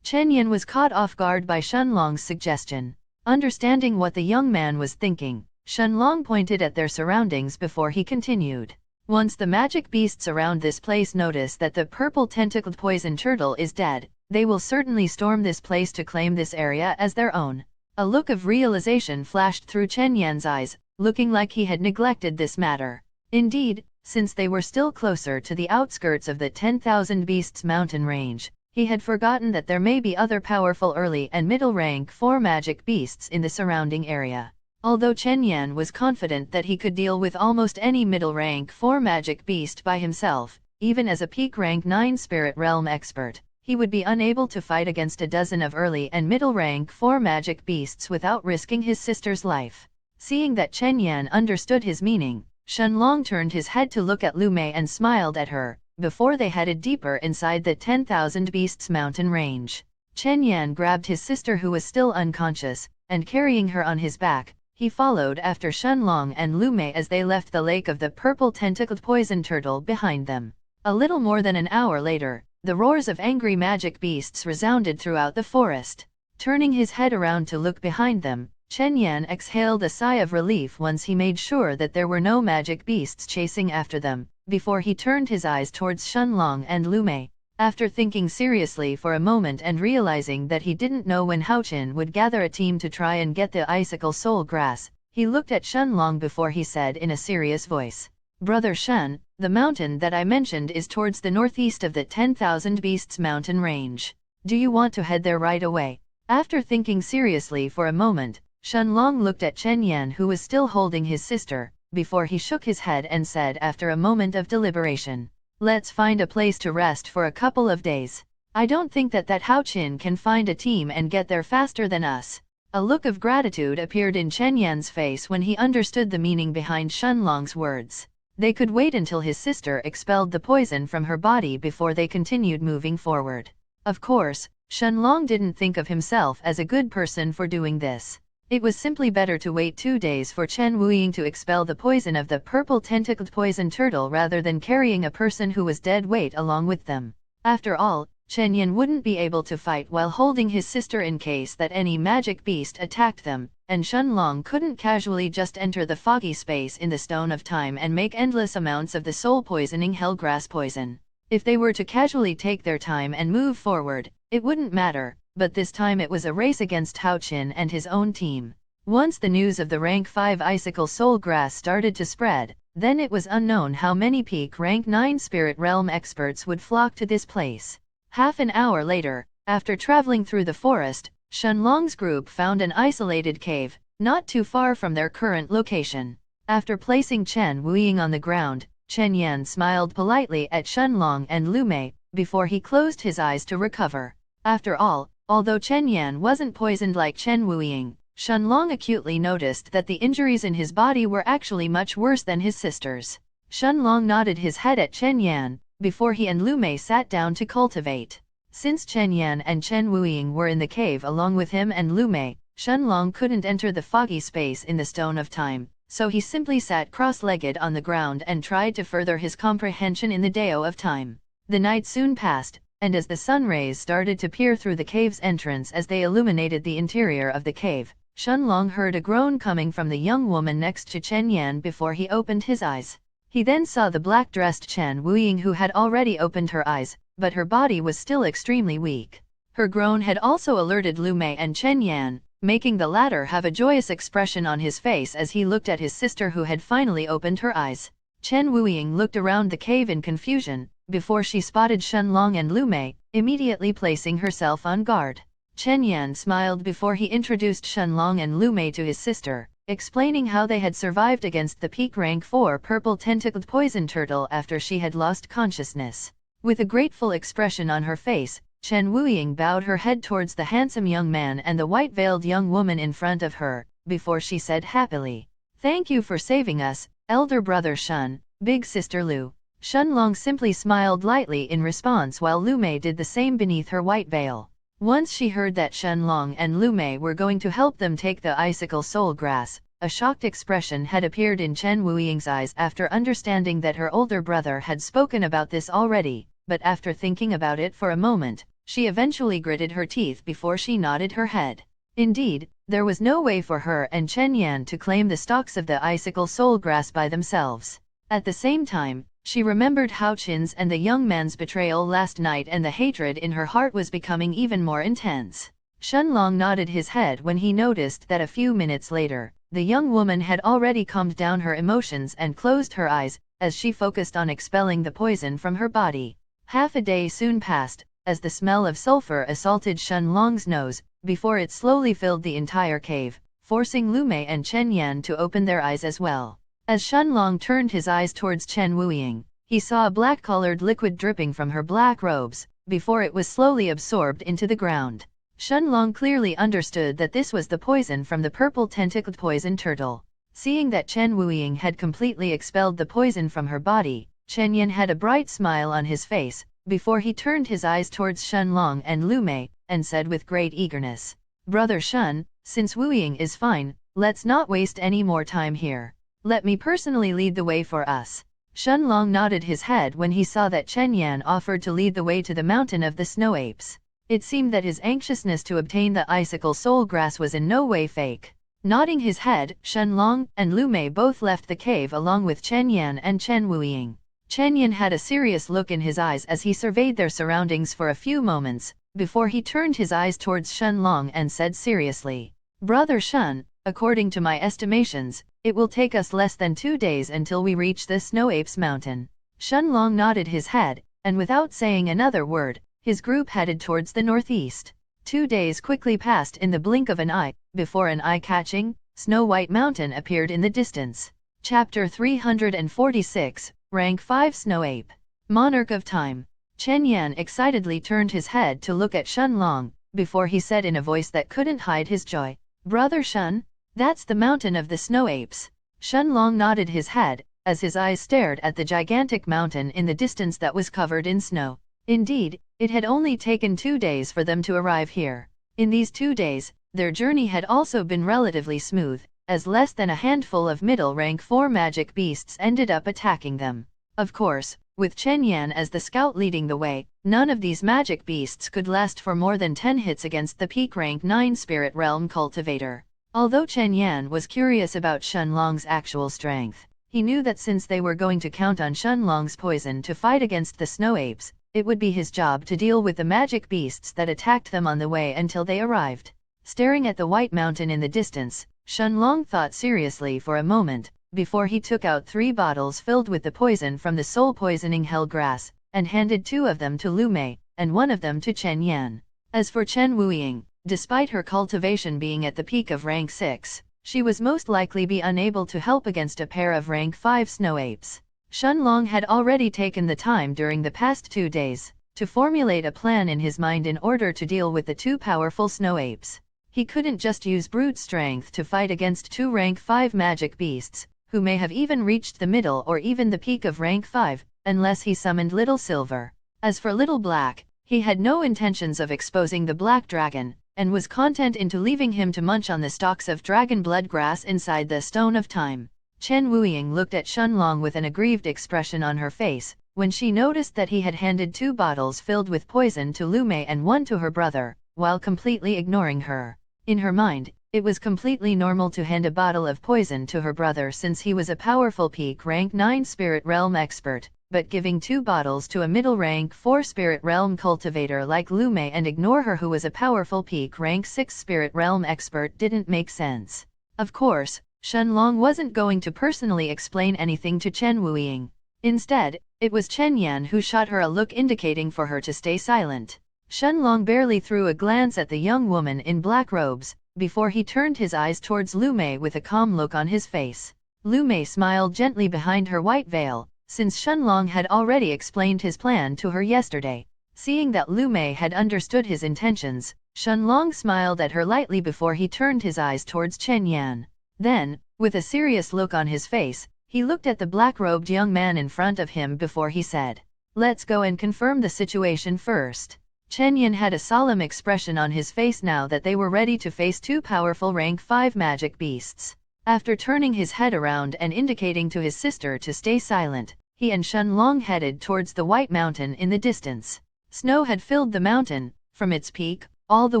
Chen Yan was caught off guard by Shenlong's suggestion. Understanding what the young man was thinking, Shenlong pointed at their surroundings before he continued. Once the magic beasts around this place notice that the purple tentacled poison turtle is dead, they will certainly storm this place to claim this area as their own. A look of realization flashed through Chen Yan's eyes, looking like he had neglected this matter. Indeed, since they were still closer to the outskirts of the 10,000 Beasts mountain range, he had forgotten that there may be other powerful early and middle rank 4 magic beasts in the surrounding area. Although Chen Yan was confident that he could deal with almost any middle rank 4 magic beast by himself, even as a peak rank 9 spirit realm expert, he would be unable to fight against a dozen of early and middle rank 4 magic beasts without risking his sister's life. Seeing that Chen Yan understood his meaning, Shenlong turned his head to look at Lu Mei and smiled at her, before they headed deeper inside the 10,000 Beasts mountain range. Chen Yan grabbed his sister who was still unconscious, and carrying her on his back, he followed after Shenlong and Lu Mei as they left the lake of the purple tentacled poison turtle behind them. A little more than an hour later, the roars of angry magic beasts resounded throughout the forest. Turning his head around to look behind them, Chen Yan exhaled a sigh of relief once he made sure that there were no magic beasts chasing after them, before he turned his eyes towards Shenlong and Lu Mei. After thinking seriously for a moment and realizing that he didn't know when Hao Qin would gather a team to try and get the icicle soul grass, he looked at Shenlong before he said in a serious voice, "Brother Shen, the mountain that I mentioned is towards the northeast of the 10,000 Beasts mountain range. Do you want to head there right away?" After thinking seriously for a moment, Shenlong looked at Chen Yan who was still holding his sister, before he shook his head and said after a moment of deliberation, "Let's find a place to rest for a couple of days. I don't think that Hao Qin can find a team and get there faster than us." A look of gratitude appeared in Chen Yan's face when he understood the meaning behind Shenlong's words. They could wait until his sister expelled the poison from her body before they continued moving forward. Of course, Shenlong didn't think of himself as a good person for doing this. It was simply better to wait 2 days for Chen Wuying to expel the poison of the purple tentacled poison turtle rather than carrying a person who was dead weight along with them. After all, Chen Yan wouldn't be able to fight while holding his sister in case that any magic beast attacked them, and Shenlong couldn't casually just enter the foggy space in the Stone of Time and make endless amounts of the soul-poisoning hellgrass poison. If they were to casually take their time and move forward, it wouldn't matter. But this time it was a race against Hao Qin and his own team. Once the news of the rank 5 icicle soul grass started to spread, then it was unknown how many peak rank 9 spirit realm experts would flock to this place. Half an hour later, after traveling through the forest, Shenlong's group found an isolated cave, not too far from their current location. After placing Chen Wuying on the ground, Chen Yan smiled politely at Shenlong and Lu Mei, before he closed his eyes to recover. After all, although Chen Yan wasn't poisoned like Chen Wuying, Shenlong acutely noticed that the injuries in his body were actually much worse than his sister's. Shenlong nodded his head at Chen Yan, before he and Lu Mei sat down to cultivate. Since Chen Yan and Chen Wuying were in the cave along with him and Lu Mei, Shenlong couldn't enter the foggy space in the Stone of Time, so he simply sat cross-legged on the ground and tried to further his comprehension in the Dao of Time. The night soon passed, and as the sun rays started to peer through the cave's entrance as they illuminated the interior of the cave, Shenlong heard a groan coming from the young woman next to Chen Yan before he opened his eyes. He then saw the black-dressed Chen Wuying who had already opened her eyes, but her body was still extremely weak. Her groan had also alerted Lu Mei and Chen Yan, making the latter have a joyous expression on his face as he looked at his sister who had finally opened her eyes. Chen Wuying looked around the cave in confusion, before she spotted Shenlong and Lu Mei, immediately placing herself on guard. Chen Yan smiled before he introduced Shenlong and Lu Mei to his sister, explaining how they had survived against the peak rank 4 purple tentacled poison turtle after she had lost consciousness. With a grateful expression on her face, Chen Wuying bowed her head towards the handsome young man and the white-veiled young woman in front of her, before she said happily, "Thank you for saving us, elder brother Shen, big sister Lu." Shenlong simply smiled lightly in response while Lu Mei did the same beneath her white veil. Once she heard that Shenlong and Lu Mei were going to help them take the icicle soul grass, a shocked expression had appeared in Chen Wuying's eyes after understanding that her older brother had spoken about this already, but after thinking about it for a moment, she eventually gritted her teeth before she nodded her head. Indeed, there was no way for her and Chen Yan to claim the stalks of the icicle soul grass by themselves. At the same time, she remembered Hao Qin's and the young man's betrayal last night, and the hatred in her heart was becoming even more intense. Shenlong nodded his head when he noticed that a few minutes later, the young woman had already calmed down her emotions and closed her eyes, as she focused on expelling the poison from her body. Half a day soon passed, as the smell of sulfur assaulted Shenlong's nose, before it slowly filled the entire cave, forcing Lu Mei and Chen Yan to open their eyes as well. As Shenlong turned his eyes towards Chen Wuying, he saw a black-colored liquid dripping from her black robes, before it was slowly absorbed into the ground. Shenlong clearly understood that this was the poison from the purple tentacled poison turtle. Seeing that Chen Wuying had completely expelled the poison from her body, Chen Yan had a bright smile on his face, before he turned his eyes towards Shenlong and Lu Mei, and said with great eagerness, "Brother Shen, since Wuying is fine, let's not waste any more time here. Let me personally lead the way for us." Shenlong nodded his head when he saw that Chen Yan offered to lead the way to the mountain of the snow apes. It seemed that his anxiousness to obtain the icicle soul grass was in no way fake. Nodding his head, Shenlong and Lu Mei both left the cave along with Chen Yan and Chen Wuying. Chen Yan had a serious look in his eyes as he surveyed their surroundings for a few moments, before he turned his eyes towards Shenlong and said seriously, "Brother Shen, according to my estimations, it will take us less than 2 days until we reach the Snow Apes Mountain." Shenlong nodded his head, and without saying another word, his group headed towards the northeast. 2 days quickly passed in the blink of an eye, before an eye-catching, snow-white mountain appeared in the distance. Chapter 346, Rank 5 Snow Ape. Monarch of Time. Chen Yan excitedly turned his head to look at Shenlong, before he said in a voice that couldn't hide his joy, "Brother Shen, that's the mountain of the snow apes." Shenlong nodded his head, as his eyes stared at the gigantic mountain in the distance that was covered in snow. Indeed, it had only taken 2 days for them to arrive here. In these 2 days, their journey had also been relatively smooth, as less than a handful of middle-rank 4 magic beasts ended up attacking them. Of course, with Chen Yan as the scout leading the way, none of these magic beasts could last for more than 10 hits against the peak rank 9 Spirit Realm Cultivator. Although Chen Yan was curious about Shenlong's actual strength, he knew that since they were going to count on Shenlong's poison to fight against the snow apes, it would be his job to deal with the magic beasts that attacked them on the way until they arrived. Staring at the white mountain in the distance, Shenlong thought seriously for a moment, before he took out 3 bottles filled with the poison from the soul-poisoning hell grass, and handed 2 of them to Lu Mei, and 1 of them to Chen Yan. As for Chen Wuying, despite her cultivation being at the peak of rank 6, she was most likely be unable to help against a pair of rank 5 snow apes. Shenlong had already taken the time during the past 2 days, to formulate a plan in his mind in order to deal with the 2 powerful snow apes. He couldn't just use brute strength to fight against 2 rank 5 magic beasts, who may have even reached the middle or even the peak of rank 5, unless he summoned Little Silver. As for Little Black, he had no intentions of exposing the black dragon, and was content into leaving him to munch on the stalks of dragon blood grass inside the Stone of Time. Chen Wuying looked at Shenlong with an aggrieved expression on her face, when she noticed that he had handed 2 bottles filled with poison to Lu Mei and 1 to her brother, while completely ignoring her. In her mind, it was completely normal to hand a bottle of poison to her brother since he was a powerful peak rank 9 Spirit Realm expert, but giving 2 bottles to a middle rank 4 Spirit Realm cultivator like Lu Mei and ignore her who was a powerful peak rank 6 Spirit Realm expert didn't make sense. Of course, Shenlong wasn't going to personally explain anything to Chen Wuying. Instead, it was Chen Yan who shot her a look indicating for her to stay silent. Shenlong barely threw a glance at the young woman in black robes, before he turned his eyes towards Lu Mei with a calm look on his face. Lu Mei smiled gently behind her white veil, since Shenlong had already explained his plan to her yesterday. Seeing that Lu Mei had understood his intentions, Shenlong smiled at her lightly before he turned his eyes towards Chen Yan. Then, with a serious look on his face, he looked at the black-robed young man in front of him before he said, "Let's go and confirm the situation first." Chen Yan had a solemn expression on his face now that they were ready to face 2 powerful rank 5 magic beasts. After turning his head around and indicating to his sister to stay silent, he and Shenlong headed towards the white mountain in the distance. Snow had filled the mountain, from its peak, all the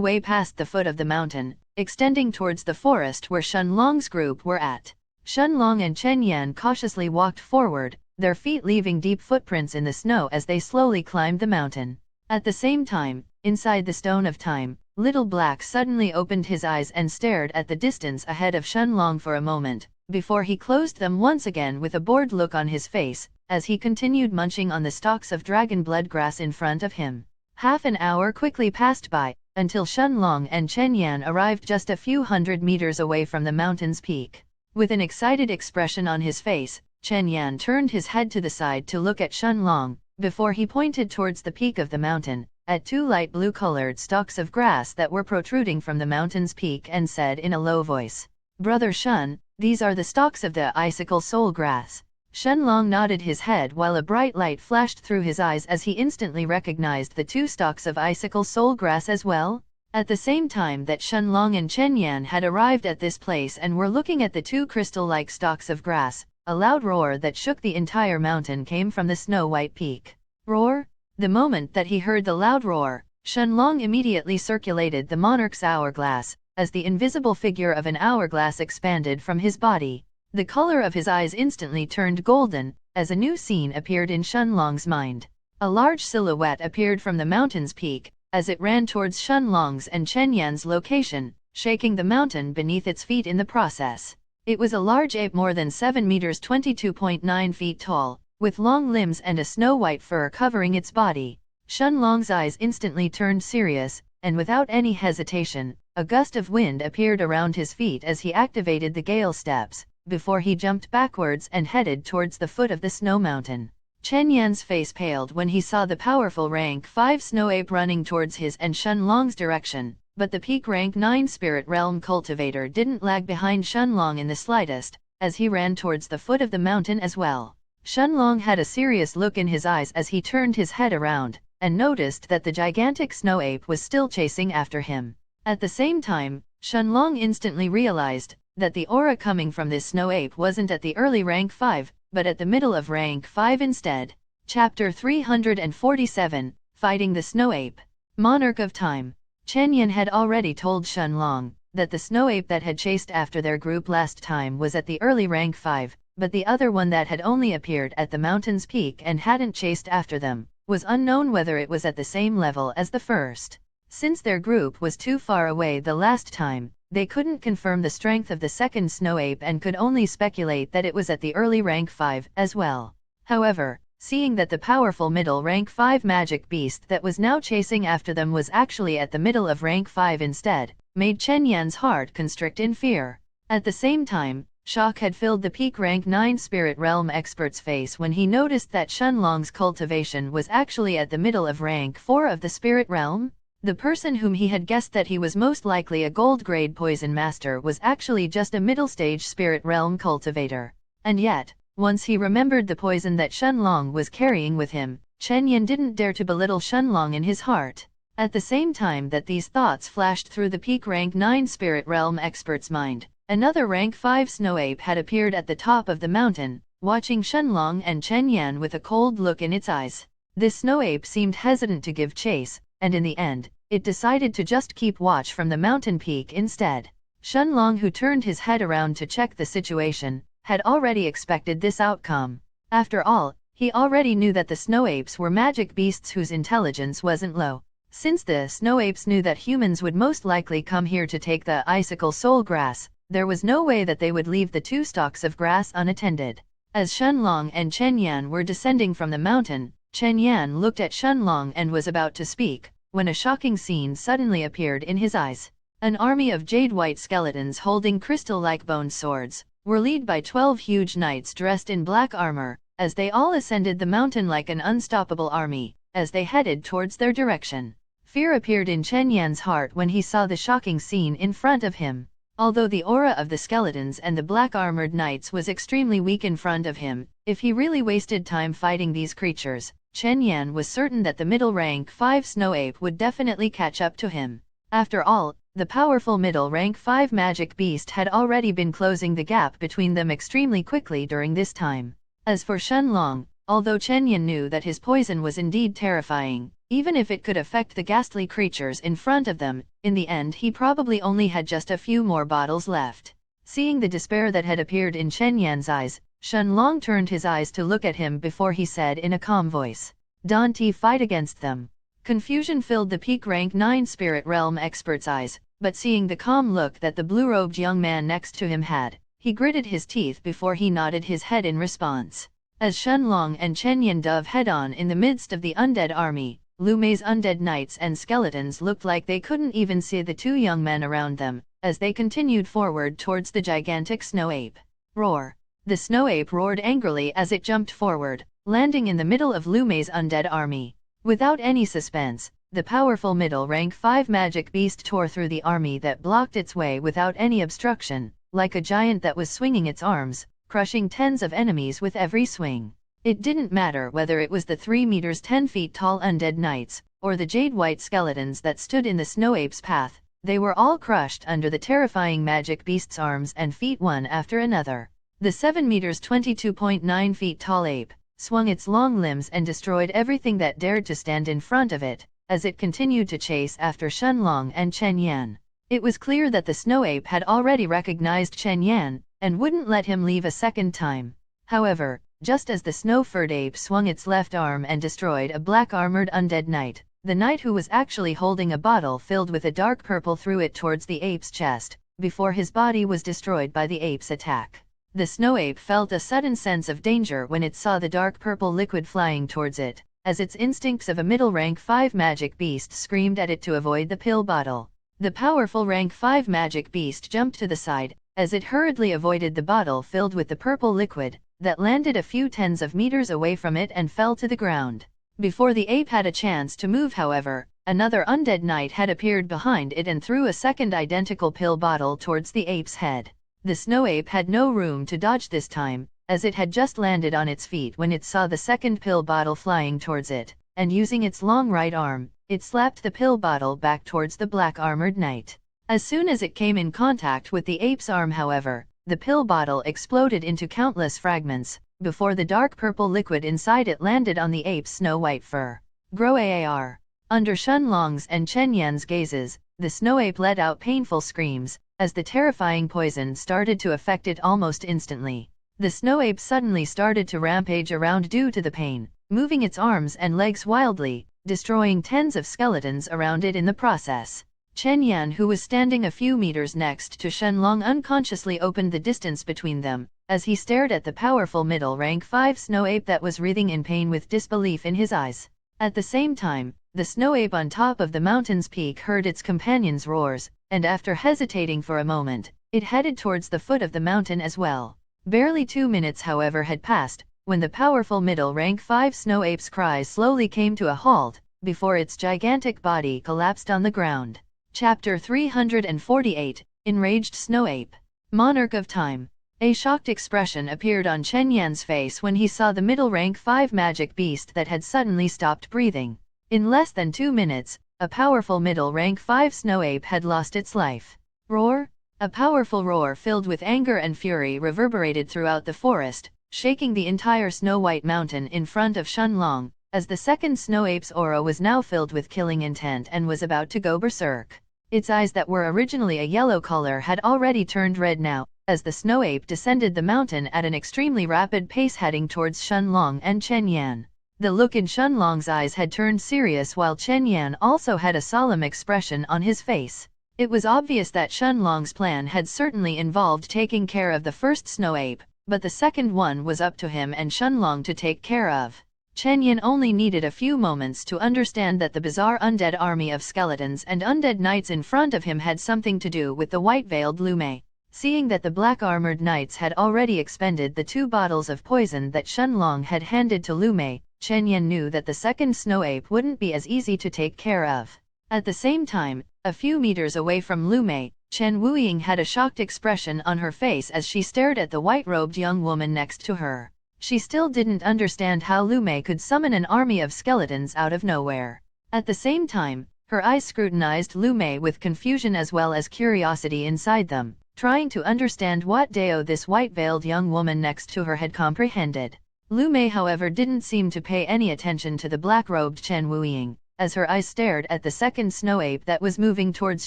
way past the foot of the mountain, extending towards the forest where Shenlong's group were at. Shenlong and Chen Yan cautiously walked forward, their feet leaving deep footprints in the snow as they slowly climbed the mountain. At the same time, inside the Stone of Time, Little Black suddenly opened his eyes and stared at the distance ahead of Shenlong for a moment, before he closed them once again with a bored look on his face, as he continued munching on the stalks of dragon blood grass in front of him. Half an hour quickly passed by, until Shenlong and Chen Yan arrived just a few hundred meters away from the mountain's peak. With an excited expression on his face, Chen Yan turned his head to the side to look at Shenlong, before he pointed towards the peak of the mountain, at two light blue-colored stalks of grass that were protruding from the mountain's peak, and said in a low voice, "Brother Shen, these are the stalks of the icicle soul grass." Shenlong nodded his head while a bright light flashed through his eyes as he instantly recognized the two stalks of icicle soul grass as well. At the same time that Shenlong and Chen Yan had arrived at this place and were looking at the two crystal-like stalks of grass, a loud roar that shook the entire mountain came from the snow-white peak. Roar? The moment that he heard the loud roar, Shenlong immediately circulated the monarch's hourglass, as the invisible figure of an hourglass expanded from his body. The color of his eyes instantly turned golden, as a new scene appeared in Shenlong's mind. A large silhouette appeared from the mountain's peak, as it ran towards Shenlong's and Chen Yan's location, shaking the mountain beneath its feet in the process. It was a large ape more than 7 meters (22.9 feet) tall, with long limbs and a snow-white fur covering its body. Shenlong's eyes instantly turned serious, and without any hesitation, a gust of wind appeared around his feet as he activated the gale steps, before he jumped backwards and headed towards the foot of the snow mountain. Chen Yan's face paled when he saw the powerful rank 5 snow ape running towards his and Shenlong's direction, but the peak rank 9 spirit realm cultivator didn't lag behind Shenlong in the slightest, as he ran towards the foot of the mountain as well. Shenlong had a serious look in his eyes as he turned his head around, and noticed that the gigantic snow ape was still chasing after him. At the same time, Shenlong instantly realized that the aura coming from this snow ape wasn't at the early rank 5, but at the middle of rank 5 instead. Chapter 347, Fighting the Snow Ape. Monarch of Time. Chen Yan had already told Shenlong that the snow ape that had chased after their group last time was at the early rank 5, but the other one that had only appeared at the mountain's peak and hadn't chased after them, was unknown whether it was at the same level as the first. Since their group was too far away the last time, they couldn't confirm the strength of the second snow ape and could only speculate that it was at the early rank 5 as well. However, seeing that the powerful middle rank 5 magic beast that was now chasing after them was actually at the middle of rank 5 instead, made Chen Yan's heart constrict in fear. At the same time, shock had filled the peak rank 9 spirit realm expert's face when he noticed that Shenlong's cultivation was actually at the middle of rank 4 of the spirit realm. The person whom he had guessed that he was most likely a gold grade poison master was actually just a middle stage spirit realm cultivator. And yet, once he remembered the poison that Shenlong was carrying with him, Chen Yan didn't dare to belittle Shenlong in his heart. At the same time that these thoughts flashed through the peak rank 9 spirit realm expert's mind, another rank 5 snow ape had appeared at the top of the mountain, watching Shenlong and Chen Yan with a cold look in its eyes. This snow ape seemed hesitant to give chase, and in the end, it decided to just keep watch from the mountain peak instead. Shenlong, who turned his head around to check the situation, had already expected this outcome. After all, he already knew that the snow apes were magic beasts whose intelligence wasn't low. Since the snow apes knew that humans would most likely come here to take the icicle soul grass, there was no way that they would leave the 2 stalks of grass unattended. As Shenlong and Chen Yan were descending from the mountain, Chen Yan looked at Shenlong and was about to speak, when a shocking scene suddenly appeared in his eyes. An army of jade-white skeletons holding crystal-like bone swords were led by 12 huge knights dressed in black armor, as they all ascended the mountain like an unstoppable army, as they headed towards their direction. Fear appeared in Chen Yan's heart when he saw the shocking scene in front of him. Although the aura of the skeletons and the black-armored knights was extremely weak in front of him, if he really wasted time fighting these creatures, Chen Yan was certain that the middle rank 5 snow ape would definitely catch up to him. After all, the powerful middle rank 5 magic beast had already been closing the gap between them extremely quickly during this time. As for Shenlong, although Chen Yan knew that his poison was indeed terrifying, even if it could affect the ghastly creatures in front of them, in the end he probably only had just a few more bottles left. Seeing the despair that had appeared in Chen Yan's eyes, Shenlong turned his eyes to look at him before he said in a calm voice, "Don't fight against them." Confusion filled the peak rank 9 spirit realm expert's eyes, but seeing the calm look that the blue-robed young man next to him had, he gritted his teeth before he nodded his head in response. As Shenlong and Chen Yan dove head-on in the midst of the undead army, Lu Mei's undead knights and skeletons looked like they couldn't even see the two young men around them, as they continued forward towards the gigantic snow ape. Roar! The snow ape roared angrily as it jumped forward, landing in the middle of Lu Mei's undead army. Without any suspense, the powerful middle rank 5 magic beast tore through the army that blocked its way without any obstruction, like a giant that was swinging its arms, crushing tens of enemies with every swing. It didn't matter whether it was the 3 meters 10 feet tall undead knights, or the jade-white skeletons that stood in the snow ape's path, they were all crushed under the terrifying magic beast's arms and feet one after another. The 7 meters 22.9 feet tall ape swung its long limbs and destroyed everything that dared to stand in front of it, as it continued to chase after Shenlong and Chen Yan. It was clear that the snow ape had already recognized Chen Yan, and wouldn't let him leave a second time. However, just as the snow-furred ape swung its left arm and destroyed a black-armored undead knight, the knight who was actually holding a bottle filled with a dark purple threw it towards the ape's chest, before his body was destroyed by the ape's attack. The snow ape felt a sudden sense of danger when it saw the dark purple liquid flying towards it, as its instincts of a middle rank 5 magic beast screamed at it to avoid the pill bottle. The powerful rank 5 magic beast jumped to the side, as it hurriedly avoided the bottle filled with the purple liquid, that landed a few tens of meters away from it and fell to the ground. Before the ape had a chance to move, however, another undead knight had appeared behind it and threw a second identical pill bottle towards the ape's head. The snow ape had no room to dodge this time, as it had just landed on its feet when it saw the second pill bottle flying towards it, and using its long right arm, it slapped the pill bottle back towards the black-armored knight. As soon as it came in contact with the ape's arm, however, the pill bottle exploded into countless fragments, before the dark purple liquid inside it landed on the ape's snow-white fur. Grow AAR. Under Shenlong's and Chen Yan's gazes, the snow ape let out painful screams, as the terrifying poison started to affect it almost instantly. The snow ape suddenly started to rampage around due to the pain, moving its arms and legs wildly, destroying tens of skeletons around it in the process. Chen Yan, who was standing a few meters next to Shenlong, unconsciously opened the distance between them, as he stared at the powerful middle rank 5 snow ape that was writhing in pain with disbelief in his eyes. At the same time, the snow ape on top of the mountain's peak heard its companions' roars, and after hesitating for a moment, it headed towards the foot of the mountain as well. Barely 2 minutes, however, had passed, when the powerful middle rank 5 snow ape's cries slowly came to a halt, before its gigantic body collapsed on the ground. Chapter 348, Enraged Snow Ape. Monarch of Time. A shocked expression appeared on Chen Yan's face when he saw the middle rank 5 magic beast that had suddenly stopped breathing. In less than 2 minutes, a powerful middle rank 5 snow ape had lost its life. Roar! A powerful roar filled with anger and fury reverberated throughout the forest, shaking the entire snow-white mountain in front of Shenlong, as the second snow ape's aura was now filled with killing intent and was about to go berserk. Its eyes that were originally a yellow color had already turned red now, as the snow ape descended the mountain at an extremely rapid pace heading towards Shenlong and Chen Yan. The look in Shenlong's eyes had turned serious, while Chen Yan also had a solemn expression on his face. It was obvious that Shenlong's plan had certainly involved taking care of the first snow ape, but the second one was up to him and Shenlong to take care of. Chen Yan only needed a few moments to understand that the bizarre undead army of skeletons and undead knights in front of him had something to do with the white-veiled Lu Mei. Seeing that the black-armored knights had already expended the 2 bottles of poison that Shenlong had handed to Lu Mei, Chen Yan knew that the second snow ape wouldn't be as easy to take care of. At the same time, a few meters away from Lu Mei, Chen Wuying had a shocked expression on her face as she stared at the white-robed young woman next to her. She still didn't understand how Lu Mei could summon an army of skeletons out of nowhere. At the same time, Her eyes scrutinized Lu Mei with confusion as well as curiosity inside them, trying to understand what Dao this white-veiled young woman next to her had comprehended. Lu Mei however didn't seem to pay any attention to the black-robed Chen Wuying, as her eyes stared at the second snow ape that was moving towards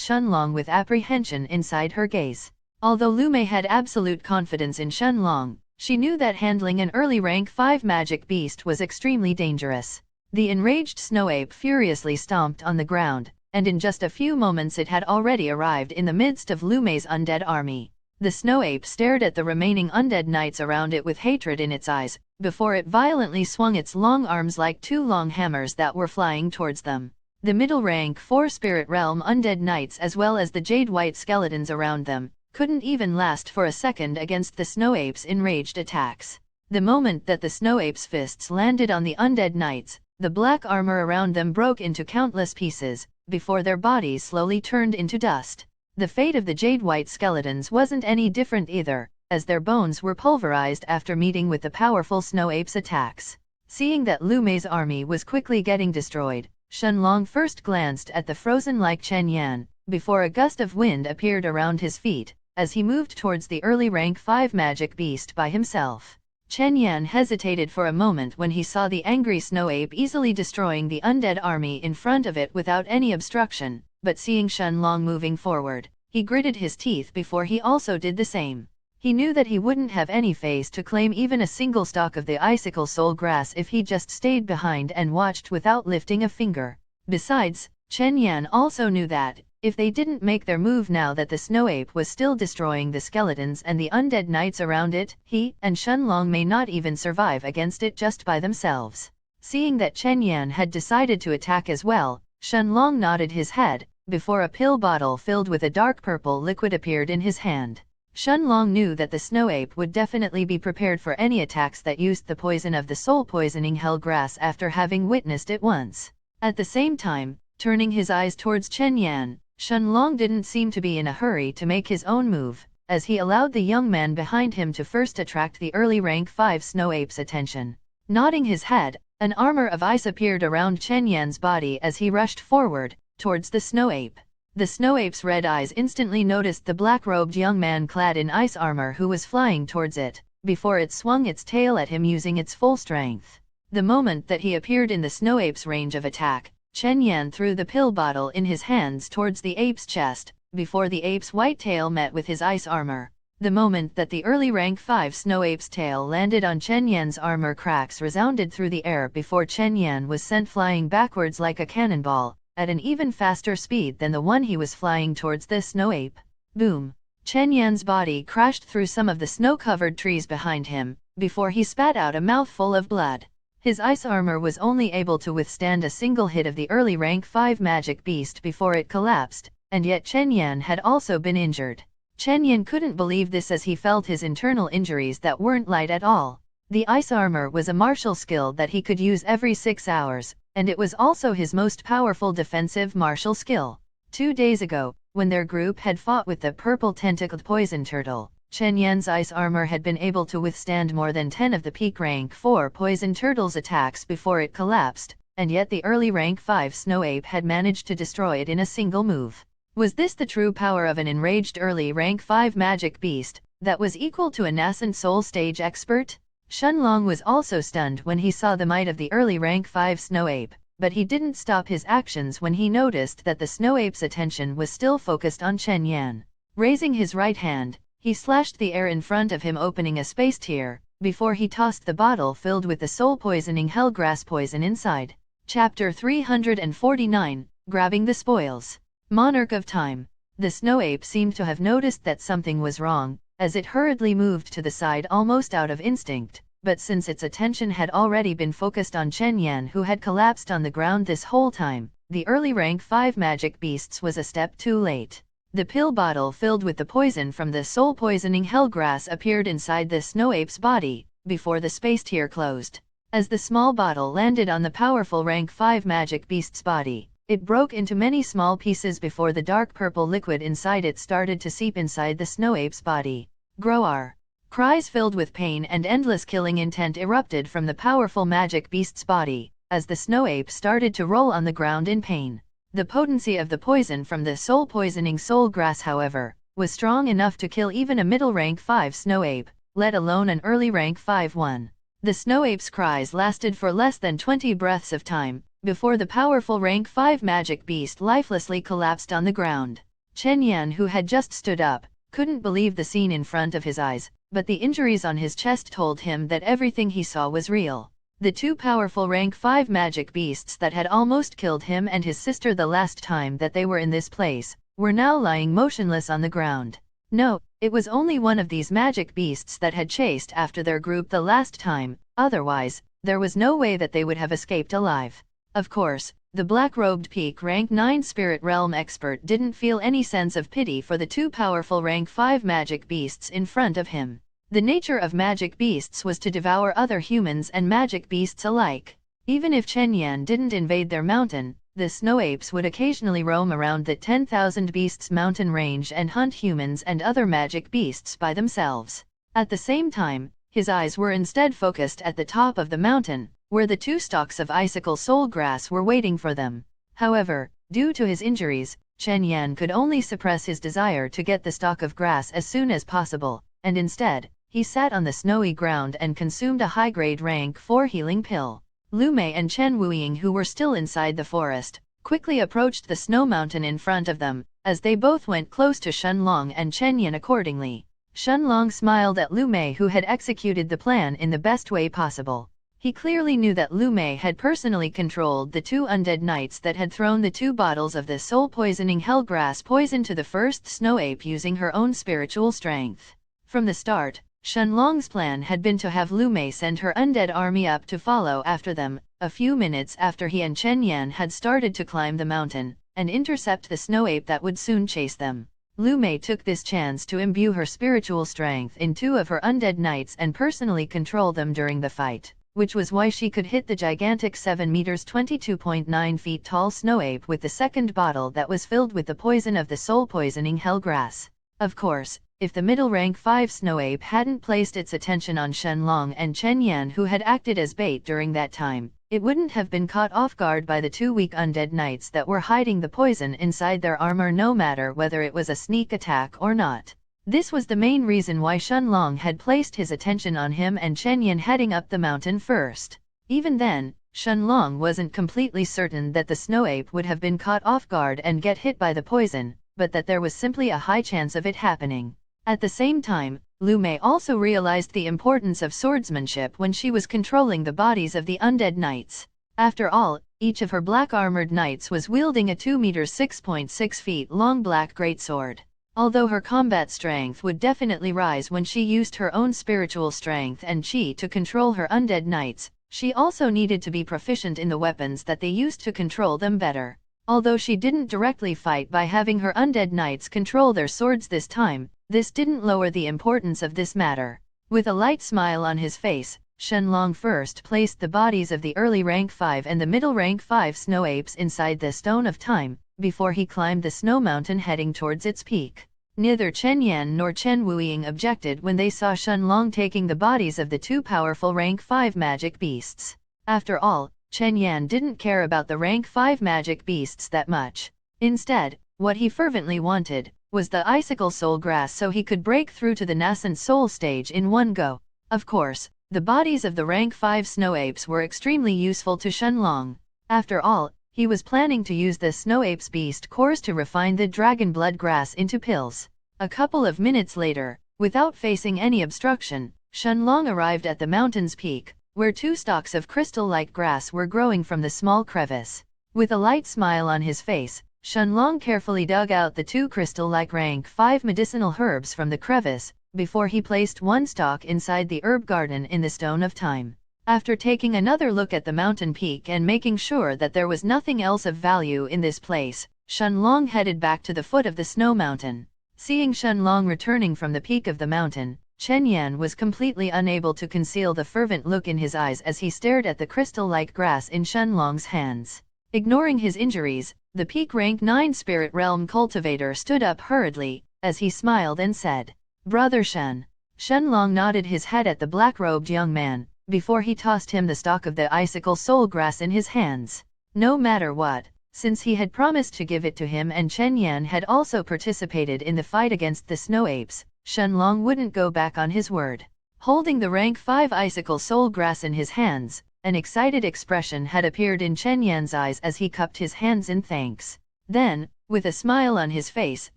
Shenlong with apprehension inside her gaze. Although Lu Mei had absolute confidence in Shenlong, she knew that handling an early rank 5 magic beast was extremely dangerous. The enraged snow ape furiously stomped on the ground, and in just a few moments it had already arrived in the midst of Lu Mei's undead army. The snow ape stared at the remaining undead knights around it with hatred in its eyes, before it violently swung its long arms like two long hammers that were flying towards them. The middle rank 4 spirit realm undead knights as well as the jade white skeletons around them couldn't even last for a second against the snow ape's enraged attacks. The moment that the snow ape's fists landed on the undead knights, the black armor around them broke into countless pieces, before their bodies slowly turned into dust. The fate of the jade-white skeletons wasn't any different either, as their bones were pulverized after meeting with the powerful snow ape's attacks. Seeing that Lu Mei's army was quickly getting destroyed, Shenlong first glanced at the frozen-like Chen Yan, before a gust of wind appeared around his feet, as he moved towards the early rank 5 magic beast by himself. Chen Yan hesitated for a moment when he saw the angry snow ape easily destroying the undead army in front of it without any obstruction, but seeing Shenlong moving forward, he gritted his teeth before he also did the same. He knew that he wouldn't have any face to claim even a single stalk of the icicle soul grass if he just stayed behind and watched without lifting a finger. Besides, Chen Yan also knew that, if they didn't make their move now that the snow ape was still destroying the skeletons and the undead knights around it, he and Shenlong may not even survive against it just by themselves. Seeing that Chen Yan had decided to attack as well, Shenlong nodded his head, before a pill bottle filled with a dark purple liquid appeared in his hand. Shenlong knew that the snow ape would definitely be prepared for any attacks that used the poison of the soul-poisoning hell grass after having witnessed it once. At the same time, turning his eyes towards Chen Yan, Shenlong didn't seem to be in a hurry to make his own move, as he allowed the young man behind him to first attract the early rank 5 snow ape's attention. Nodding his head, an armor of ice appeared around Chen Yan's body as he rushed forward, towards the snow ape. The snow ape's red eyes instantly noticed the black-robed young man clad in ice armor who was flying towards it, before it swung its tail at him using its full strength. The moment that he appeared in the snow ape's range of attack, Chen Yan threw the pill bottle in his hands towards the ape's chest, before the ape's white tail met with his ice armor. The moment that the early rank 5 snow ape's tail landed on Chen Yan's armor, cracks resounded through the air before Chen Yan was sent flying backwards like a cannonball, at an even faster speed than the one he was flying towards the snow ape. Boom! Chen Yan's body crashed through some of the snow-covered trees behind him, before he spat out a mouthful of blood. His ice armor was only able to withstand a single hit of the early rank 5 magic beast before it collapsed, and yet Chen Yan had also been injured. Chen Yan couldn't believe this as he felt his internal injuries that weren't light at all. The ice armor was a martial skill that he could use every 6 hours, and it was also his most powerful defensive martial skill. 2 days ago, when their group had fought with the purple tentacled poison turtle, Chen Yan's ice armor had been able to withstand more than 10 of the peak rank 4 poison turtle's attacks before it collapsed, and yet the early rank 5 snow ape had managed to destroy it in a single move. Was this the true power of an enraged early rank 5 magic beast, that was equal to a nascent soul stage expert? Shenlong was also stunned when he saw the might of the early rank 5 snow ape, but he didn't stop his actions when he noticed that the snow ape's attention was still focused on Chen Yan. Raising his right hand, he slashed the air in front of him, opening a space tier, before he tossed the bottle filled with the soul-poisoning hellgrass poison inside. Chapter 349, Grabbing the Spoils. Monarch of Time. The snow ape seemed to have noticed that something was wrong, as it hurriedly moved to the side almost out of instinct, but since its attention had already been focused on Chen Yan, who had collapsed on the ground this whole time, the early rank 5 magic beasts was a step too late. The pill bottle filled with the poison from the soul-poisoning hellgrass appeared inside the snow ape's body, before the space tier closed. As the small bottle landed on the powerful rank 5 magic beast's body, it broke into many small pieces before the dark purple liquid inside it started to seep inside the snow ape's body. Groar! Cries filled with pain and endless killing intent erupted from the powerful magic beast's body, as the snow ape started to roll on the ground in pain. The potency of the poison from the soul-poisoning soul grass, however, was strong enough to kill even a middle rank 5 snow ape, let alone an early rank 5 one. The snow ape's cries lasted for less than 20 breaths of time, before the powerful rank 5 magic beast lifelessly collapsed on the ground. Chen Yan, who had just stood up, couldn't believe the scene in front of his eyes, but the injuries on his chest told him that everything he saw was real. The two powerful rank 5 magic beasts that had almost killed him and his sister the last time that they were in this place, were now lying motionless on the ground. No, it was only one of these magic beasts that had chased after their group the last time, otherwise, there was no way that they would have escaped alive. Of course, the black-robed peak rank 9 spirit realm expert didn't feel any sense of pity for the two powerful rank 5 magic beasts in front of him. The nature of magic beasts was to devour other humans and magic beasts alike. Even if Chen Yan didn't invade their mountain, the snow apes would occasionally roam around the 10,000 Beasts mountain range and hunt humans and other magic beasts by themselves. At the same time, his eyes were instead focused at the top of the mountain, where the two stalks of icicle soul grass were waiting for them. However, due to his injuries, Chen Yan could only suppress his desire to get the stalk of grass as soon as possible, and instead, he sat on the snowy ground and consumed a high-grade rank 4 healing pill. Lu Mei and Chen Wuying, who were still inside the forest, quickly approached the snow mountain in front of them, as they both went close to Shenlong and Chen Yan accordingly. Shenlong smiled at Lu Mei, who had executed the plan in the best way possible. He clearly knew that Lu Mei had personally controlled the two undead knights that had thrown the 2 bottles of the soul-poisoning hellgrass poison to the first snow ape using her own spiritual strength. From the start, Shenlong's plan had been to have Lu Mei send her undead army up to follow after them, a few minutes after he and Chen Yan had started to climb the mountain, and intercept the snow ape that would soon chase them. Lu Mei took this chance to imbue her spiritual strength in 2 of her undead knights and personally control them during the fight, which was why she could hit the gigantic 7 meters 22.9 feet tall snow ape with the second bottle that was filled with the poison of the soul-poisoning hellgrass. Of course, if the middle rank 5 snow ape hadn't placed its attention on Shenlong and Chen Yan, who had acted as bait during that time, it wouldn't have been caught off guard by the 2 weak undead knights that were hiding the poison inside their armor, no matter whether it was a sneak attack or not. This was the main reason why Shenlong had placed his attention on him and Chen Yan heading up the mountain first. Even then, Shenlong wasn't completely certain that the snow ape would have been caught off guard and get hit by the poison, but that there was simply a high chance of it happening. At the same time, Lu Mei also realized the importance of swordsmanship when she was controlling the bodies of the undead knights. After all, each of her black-armored knights was wielding a 2 meters 6.6 feet long black greatsword. Although her combat strength would definitely rise when she used her own spiritual strength and chi to control her undead knights, she also needed to be proficient in the weapons that they used to control them better. Although she didn't directly fight by having her undead knights control their swords this time, this didn't lower the importance of this matter. With a light smile on his face, Shenlong first placed the bodies of the early rank 5 and the middle rank 5 snow apes inside the Stone of Time, before he climbed the snow mountain heading towards its peak. Neither Chen Yan nor Chen Wuying objected when they saw Shenlong taking the bodies of the 2 powerful rank 5 magic beasts. After all, Chen Yan didn't care about the rank 5 magic beasts that much. Instead, what he fervently wanted was the icicle soul grass so he could break through to the nascent soul stage in one go. Of course, the bodies of the rank 5 snow apes were extremely useful to Shenlong. After all, he was planning to use the snow ape's beast cores to refine the dragon blood grass into pills. A couple of minutes later, without facing any obstruction, Shenlong arrived at the mountain's peak, where 2 stalks of crystal-like grass were growing from the small crevice. With a light smile on his face, Shenlong carefully dug out the 2 crystal-like rank 5 medicinal herbs from the crevice, before he placed 1 stalk inside the herb garden in the Stone of Time. After taking another look at the mountain peak and making sure that there was nothing else of value in this place, Shenlong headed back to the foot of the snow mountain. Seeing Shenlong returning from the peak of the mountain, Chen Yan was completely unable to conceal the fervent look in his eyes as he stared at the crystal-like grass in Shenlong's hands. Ignoring his injuries, the peak rank 9 spirit realm cultivator stood up hurriedly, as he smiled and said, "Brother Shen." Shenlong nodded his head at the black-robed young man, before he tossed him the stalk of the icicle soul grass in his hands. "No matter what, since he had promised to give it to him and Chen Yan had also participated in the fight against the snow apes, Shenlong wouldn't go back on his word. Holding the rank 5 icicle soul grass in his hands, an excited expression had appeared in Chen Yan's eyes as he cupped his hands in thanks. Then, with a smile on his face,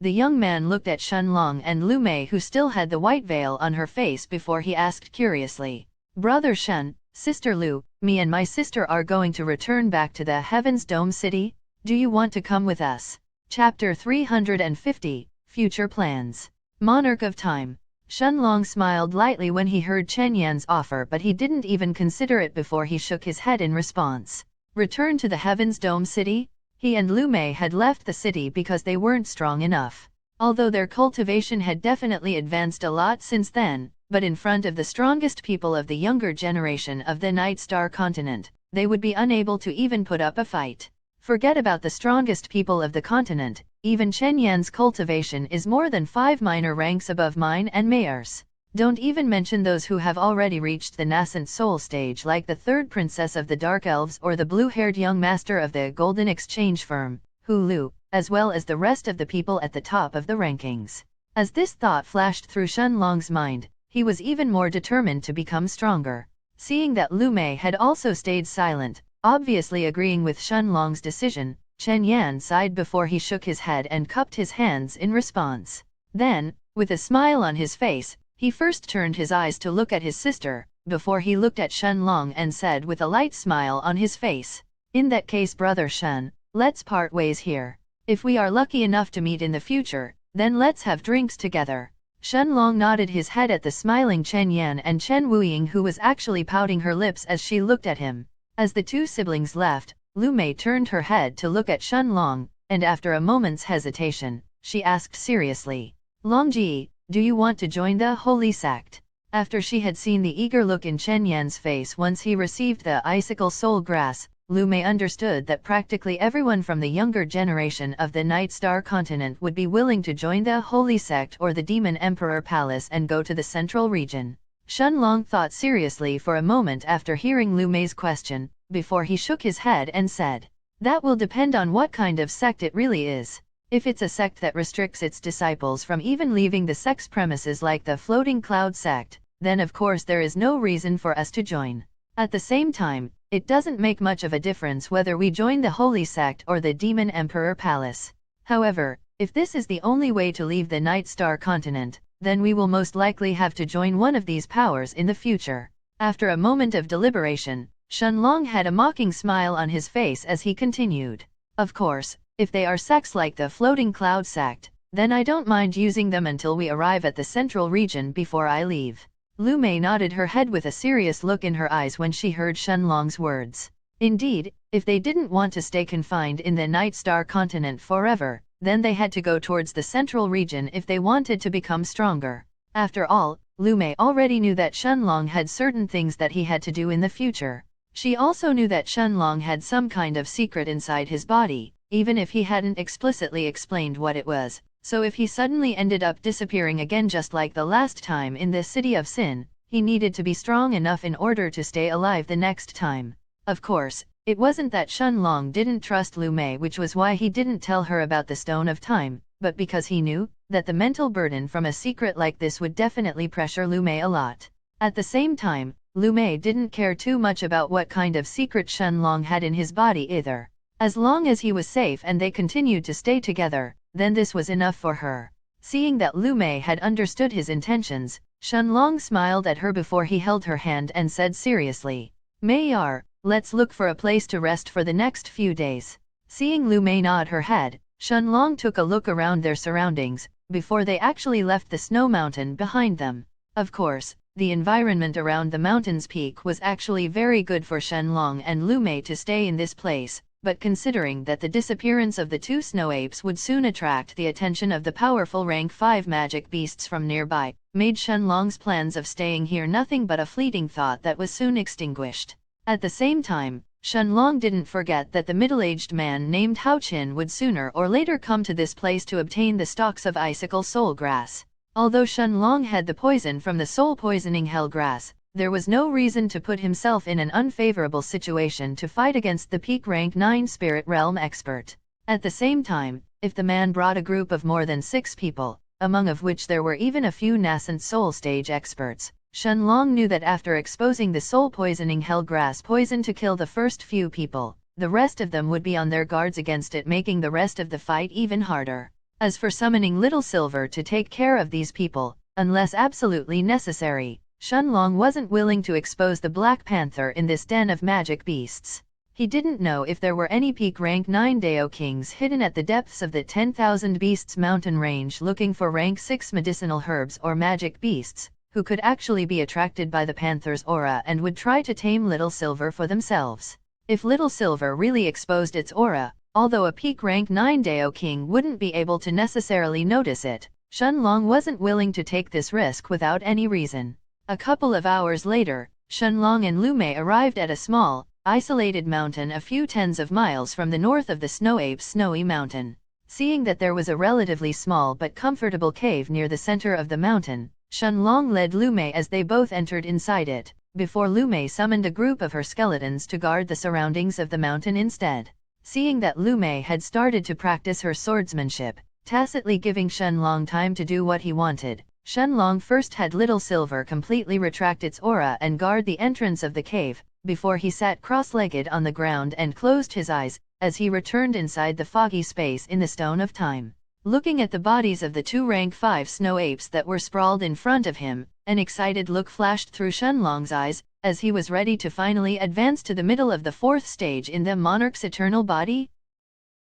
the young man looked at Shenlong and Lu Mei, who still had the white veil on her face, before he asked curiously, "Brother Shen, Sister Lu, me and my sister are going to return back to the Heaven's Dome City. Do you want to come with us?" Chapter 350, Future Plans. Monarch of Time. Shenlong smiled lightly when he heard Chen Yan's offer, but he didn't even consider it before he shook his head in response. Return to the Heaven's Dome City? He and Lu Mei had left the city because they weren't strong enough. Although their cultivation had definitely advanced a lot since then, but in front of the strongest people of the younger generation of the Night Star continent, they would be unable to even put up a fight. Forget about the strongest people of the continent, even Chen Yan's cultivation is more than 5 minor ranks above mine and Mayer's. Don't even mention those who have already reached the nascent soul stage, like the third princess of the Dark Elves or the blue-haired young master of the Golden Exchange firm, Hu Lu, as well as the rest of the people at the top of the rankings. As this thought flashed through Shenlong's mind, he was even more determined to become stronger. Seeing that Lu Mei had also stayed silent, obviously agreeing with Shenlong's decision, Chen Yan sighed before he shook his head and cupped his hands in response. Then, with a smile on his face, he first turned his eyes to look at his sister, before he looked at Shenlong and said with a light smile on his face, "In that case, brother Shen, let's part ways here. If we are lucky enough to meet in the future, then let's have drinks together." Shenlong nodded his head at the smiling Chen Yan and Chen Wuying, who was actually pouting her lips as she looked at him. As the two siblings left, Lu Mei turned her head to look at Shenlong, and after a moment's hesitation, she asked seriously, "Longji, do you want to join the holy sect?" After she had seen the eager look in Chen Yan's face once he received the icicle soul grass, Lu Mei understood that practically everyone from the younger generation of the Night Star continent would be willing to join the holy sect or the Demon Emperor Palace and go to the central region. Shenlong thought seriously for a moment after hearing Lu Mei's question, before he shook his head and said, "That will depend on what kind of sect it really is. If it's a sect that restricts its disciples from even leaving the sect's premises, like the Floating Cloud sect, then of course there is no reason for us to join. At the same time, it doesn't make much of a difference whether we join the Holy Sect or the Demon Emperor Palace. However, if this is the only way to leave the Night Star continent, then we will most likely have to join one of these powers in the future." After a moment of deliberation, Shenlong had a mocking smile on his face as he continued, "Of course, if they are sects like the Floating Cloud sect, then I don't mind using them until we arrive at the central region before I leave." Lu Mei nodded her head with a serious look in her eyes when she heard Shenlong's words. Indeed, if they didn't want to stay confined in the Night Star continent forever, then they had to go towards the central region if they wanted to become stronger. After all, Lu Mei already knew that Shenlong had certain things that he had to do in the future. She also knew that Shenlong had some kind of secret inside his body, even if he hadn't explicitly explained what it was. So if he suddenly ended up disappearing again just like the last time in the City of Sin, he needed to be strong enough in order to stay alive the next time. Of course, it wasn't that Shenlong didn't trust Lu Mei, which was why he didn't tell her about the Stone of Time, but because he knew that the mental burden from a secret like this would definitely pressure Lu Mei a lot. At the same time, Lu Mei didn't care too much about what kind of secret Shenlong had in his body either. As long as he was safe and they continued to stay together, then this was enough for her. Seeing that Lu Mei had understood his intentions, Shenlong smiled at her before he held her hand and said seriously, "Mayar, let's look for a place to rest for the next few days." Seeing Lu Mei nod her head, Shenlong took a look around their surroundings, before they actually left the snow mountain behind them. Of course, the environment around the mountain's peak was actually very good for Shenlong and Lu Mei to stay in this place, but considering that the disappearance of the two snow apes would soon attract the attention of the powerful rank 5 magic beasts from nearby, made Shenlong's plans of staying here nothing but a fleeting thought that was soon extinguished. At the same time, Shenlong didn't forget that the middle-aged man named Hao Qin would sooner or later come to this place to obtain the stalks of icicle soul grass. Although Shenlong had the poison from the soul poisoning hell grass, there was no reason to put himself in an unfavorable situation to fight against the peak rank 9 spirit realm expert. At the same time, if the man brought a group of more than 6 people, among of which there were even a few nascent soul stage experts, Shenlong knew that after exposing the soul-poisoning hellgrass poison to kill the first few people, the rest of them would be on their guards against it, making the rest of the fight even harder. As for summoning Little Silver to take care of these people, unless absolutely necessary, Shenlong wasn't willing to expose the Black Panther in this den of magic beasts. He didn't know if there were any peak rank 9 Dao Kings hidden at the depths of the 10,000 Beasts mountain range looking for rank 6 medicinal herbs or magic beasts, who could actually be attracted by the Panther's aura and would try to tame Little Silver for themselves. If Little Silver really exposed its aura, although a peak rank 9 Dao King wouldn't be able to necessarily notice it, Shenlong wasn't willing to take this risk without any reason. A couple of hours later, Shenlong and Lu Mei arrived at a small, isolated mountain a few tens of miles from the north of the Snow Ape's snowy mountain. Seeing that there was a relatively small but comfortable cave near the center of the mountain, Shenlong led Lu Mei as they both entered inside it, before Lu Mei summoned a group of her skeletons to guard the surroundings of the mountain instead. Seeing that Lu Mei had started to practice her swordsmanship, tacitly giving Shenlong time to do what he wanted, Shenlong first had Little Silver completely retract its aura and guard the entrance of the cave, before he sat cross-legged on the ground and closed his eyes, as he returned inside the foggy space in the Stone of Time. Looking at the bodies of the 2 rank 5 snow apes that were sprawled in front of him, an excited look flashed through Shenlong's eyes, as he was ready to finally advance to the middle of the 4th stage in the monarch's eternal body.